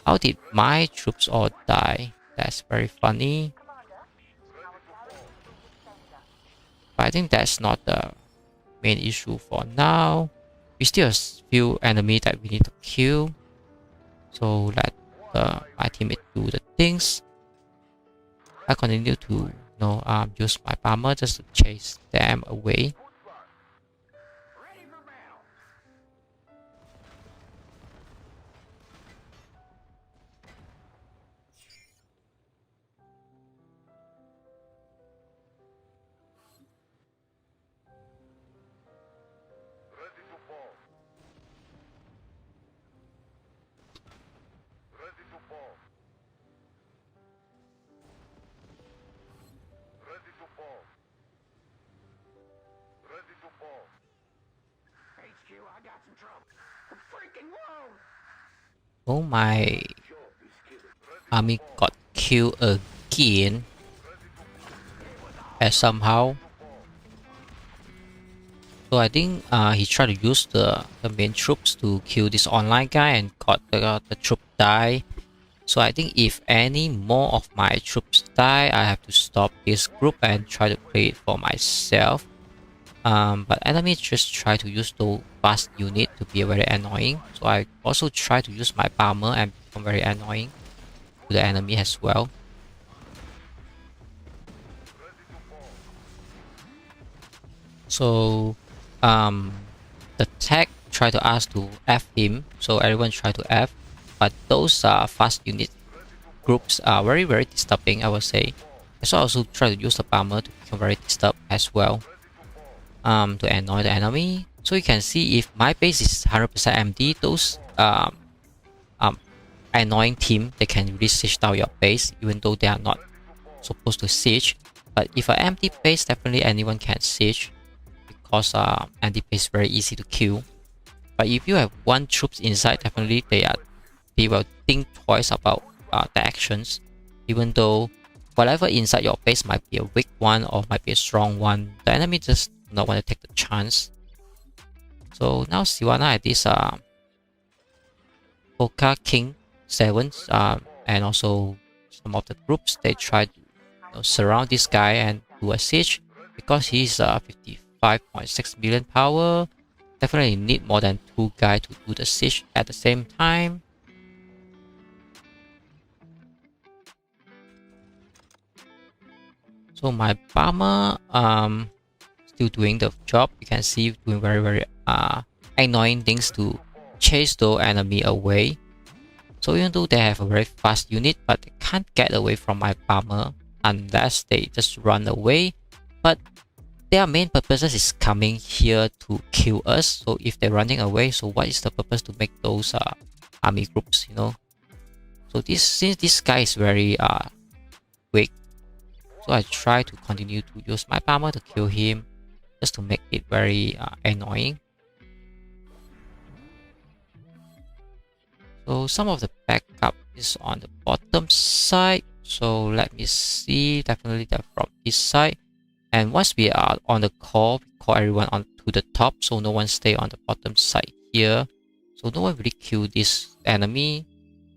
How did my troops all die? That's very funny. But I think that's not the main issue for now. We still have a few enemies that we need to kill. So let my teammate do the things. I continue to use my bomber just to chase them away. Ready for battle. Ready to fall. Ready to fall. Ready to fall. Ready to fall. HQ, I got some trouble. Freaking whoa! Oh, my army got killed again. And somehow. So I think he tried to use the main troops to kill this online guy and got the troop die. So I think if any more of my troops die, I have to stop this group and try to play it for myself. But enemies just try to use the fast unit to be very annoying. So I also try to use my bomber and become very annoying to the enemy as well. So the tech try to ask to F him, so everyone try to F, but those fast unit groups are very disturbing, I would say. So I also try to use the bomber to become very disturbed as well, to annoy the enemy. So you can see if my base is 100% empty, those annoying team, they can really siege down your base even though they are not supposed to siege. But if an empty base, definitely anyone can siege, because empty base is very easy to kill. But if you have one troops inside, definitely they will think twice about the actions, even though whatever inside your base might be a weak one or might be a strong one. The enemy just do not want to take the chance. So now Sivana at this Poka King 7s, and also some of the groups, they try to surround this guy and do a siege, because he's 55.6 million power. Definitely need more than 2 guys to do the siege at the same time. So my bomber still doing the job. You can see doing very annoying things to chase the enemy away. So even though they have a very fast unit, but they can't get away from my bomber unless they just run away. But their main purpose is coming here to kill us. So if they're running away, so what is the purpose to make those army groups, you know? So since this guy is very weak, so I try to continue to use my bomber to kill him, just to make it very annoying. So some of the backup is on the bottom side. So let me see, definitely they're from this side. And once we are on the call, we call everyone on to the top, so no one stay on the bottom side here. So no one really kill this enemy.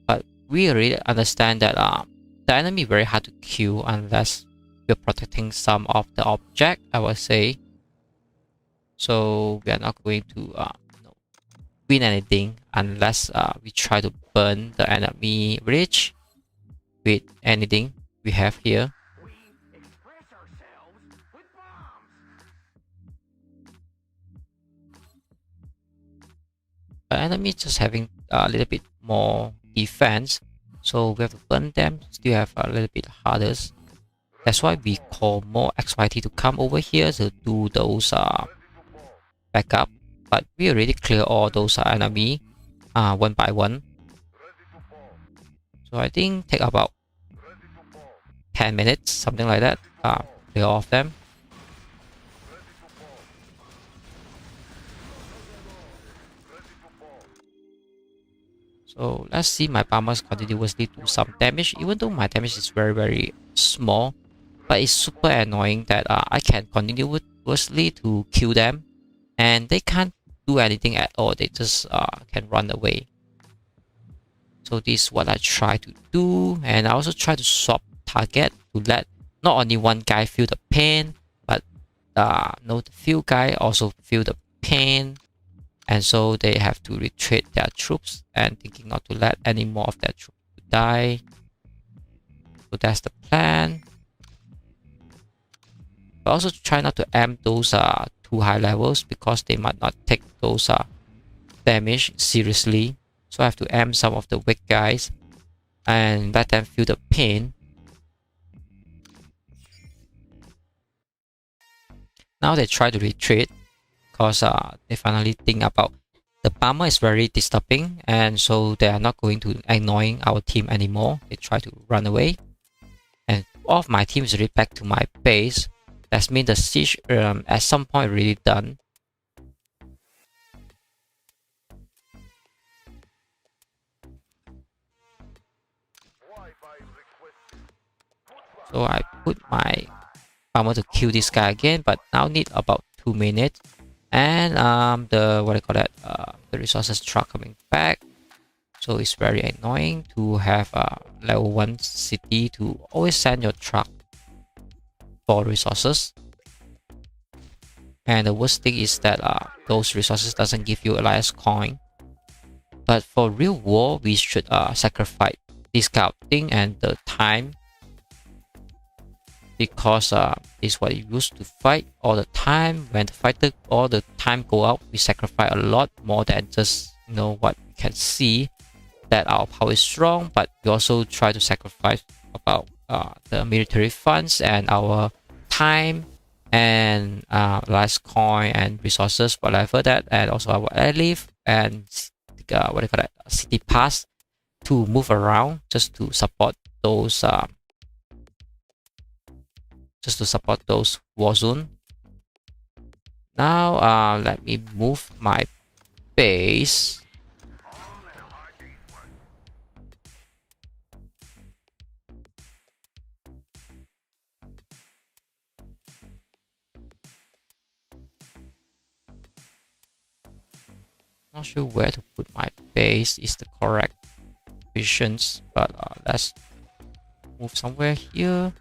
But we really understand that the enemy very hard to kill unless we're protecting some of the object, I would say. So we are not going to win anything unless we try to burn the enemy bridge with anything we have here. We express ourselves with bombs. The enemy just having a little bit more defense, so we have to burn them, still have a little bit harder. That's why we call more XYT to come over here to do those backup. But we already clear all those enemy one by one. So I think take about 10 minutes, something like that, clear all of them. So let's see my bombers continuously do some damage, even though my damage is very small, but it's super annoying that I can continuously to kill them and they can't do anything at all. They just can run away. So this is what I try to do, and I also try to swap target to let not only one guy feel the pain, but the few guy also feel the pain, and so they have to retreat their troops and thinking not to let any more of their troops die. So that's the plan. But also try not to aim those too high levels, because they might not take those damage seriously. So I have to aim some of the weak guys and let them feel the pain. Now they try to retreat because they finally think about the bomber is very disturbing, and so they are not going to annoying our team anymore. They try to run away, and all of my team is really back to my base. That means the siege at some point really done. So I put my bomber to kill this guy again, but now need about 2 minutes. And the the resources truck coming back. So it's very annoying to have a level 1 city to always send your truck for resources. And the worst thing is that those resources doesn't give you alliance coin. But for real war, we should sacrifice this kind of thing and the time because this is what we used to fight all the time. When the fighter all the time go out, we sacrifice a lot more than just what we can see that our power is strong, but we also try to sacrifice about the military funds and our time and last coin and resources, whatever that, and also our lilith and what do you call that, city pass to move around just to support those war zone. Now let me move my base. Not sure where to put my base is the correct positions, but let's move somewhere here.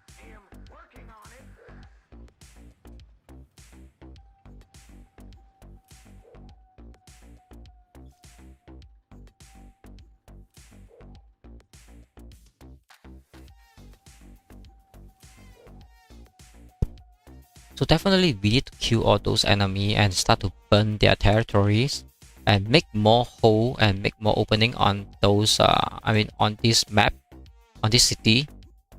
So definitely we need to kill all those enemies and start to burn their territories and make more hole and make more opening on those on this map, on this city,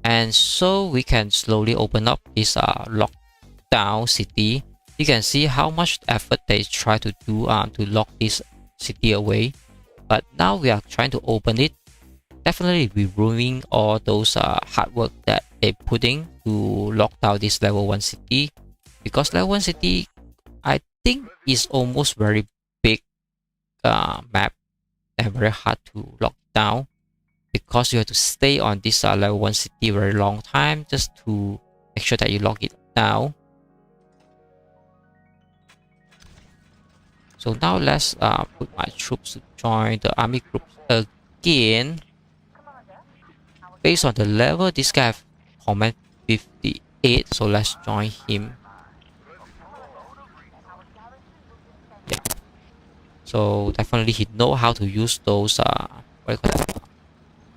and so we can slowly open up this lockdown city. You can see how much effort they try to do to lock this city away, but now we are trying to open it. Definitely we ruining all those hard work that they putting to lock down this level 1 city, because level 1 city I think is almost very big map and very hard to lock down, because you have to stay on this level 1 city very long time just to make sure that you lock it down. So now let's put my troops to join the army group again. Based on the level, this guy have command 58, so let's join him. Yeah. So definitely he know how to use those what do you call that,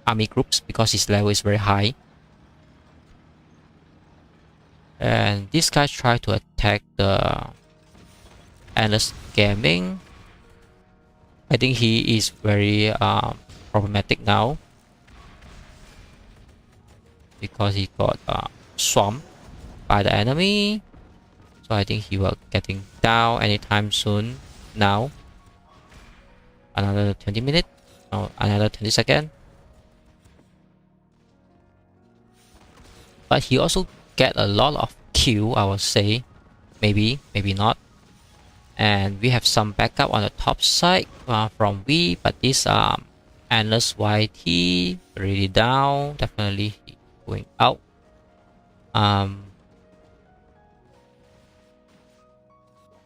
army groups, because his level is very high. And this guy try to attack the endless gaming. I think he is very problematic now, because he got swamped by the enemy. So I think he will getting down anytime soon now. Another 20 minutes, no, another 20 seconds. But he also get a lot of kill, I would say. Maybe not. And we have some backup on the top side from we, but this endless YT really down. Definitely going out. I'm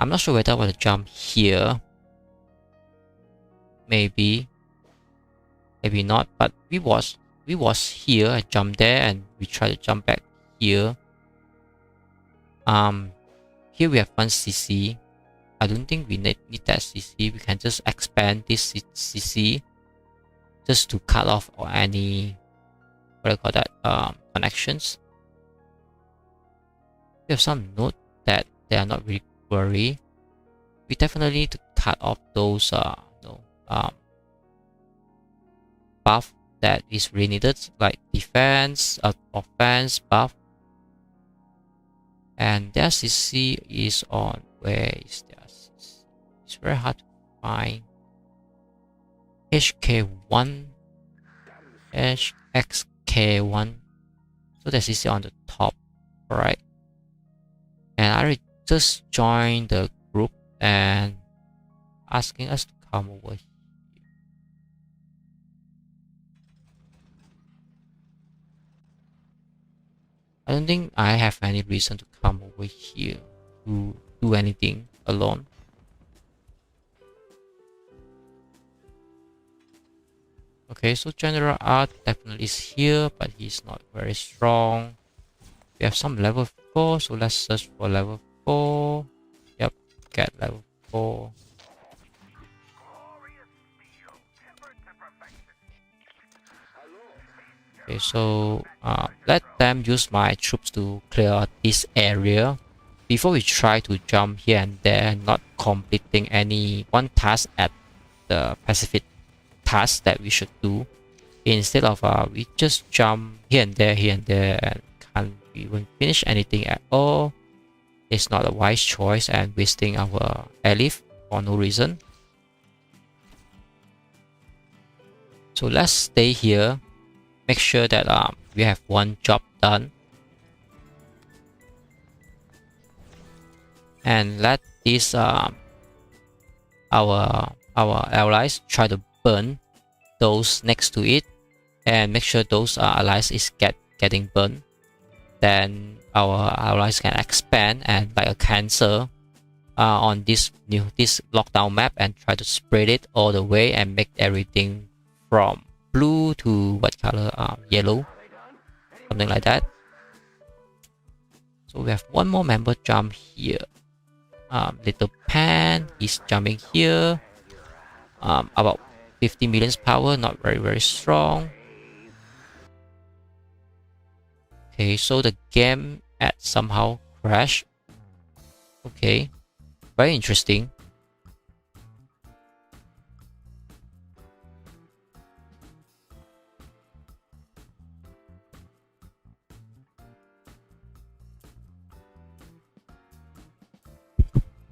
not sure whether I want to jump here. Maybe not. But we was here and jump there, and we try to jump back here. Here we have 1 CC. I don't think we need that CC. We can just expand this CC just to cut off any, what do you call that, connections. We have some note that they are not really worried. We definitely need to cut off those buff that is really needed, like defense, offense buff. And their CC is on, where is their CC? It's very hard to find. HK1, HXK1. So their CC on the top, alright. And I just joined the group and asking us to come over here. I don't think I have any reason to come over here to do anything alone. Okay, so General Art definitely is here, but he's not very strong. We have some level 4, so let's search for level 4. Yep, get level 4. Okay, so let them use my troops to clear this area before we try to jump here and there, not completing any one task at the specific task that we should do. Instead of we just jump here and there and can't even finish anything at all. It's not a wise choice and wasting our lilith for no reason. So let's stay here. Make sure that we have one job done. And let these our allies try to burn those next to it, and make sure those allies is getting burned. Then our allies can expand and like a cancer on this lockdown map and try to spread it all the way and make everything from blue to what color? Yellow, something like that. So we have one more member jump here. Little Pan, he's jumping here. About 50 million power, not very strong. Okay, so the game had somehow crashed. Okay, very interesting.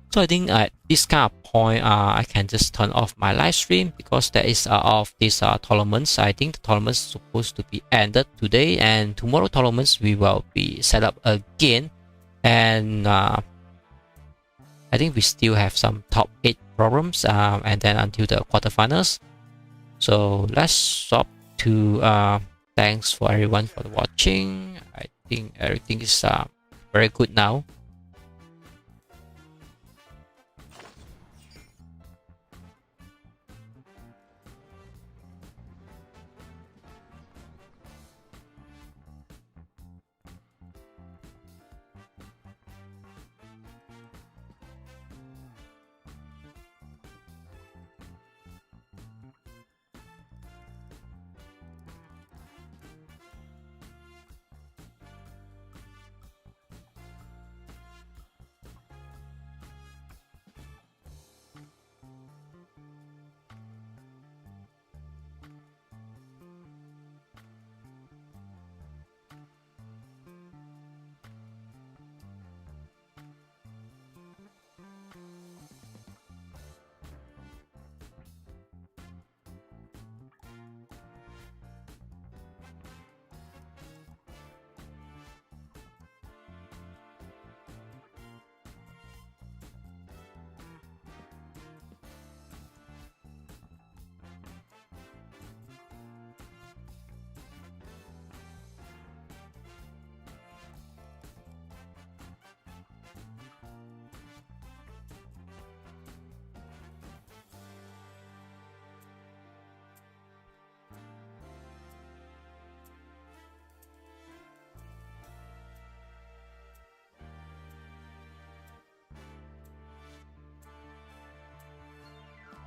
So I think at this kind of point, I can just turn off my live stream because that is of these tournaments. I think the tournaments supposed to be ended today, and tomorrow tournaments we will be set up again. And I think we still have some top 8 problems, and then until the quarterfinals. So let's stop to thanks for everyone for watching. I think everything is very good now.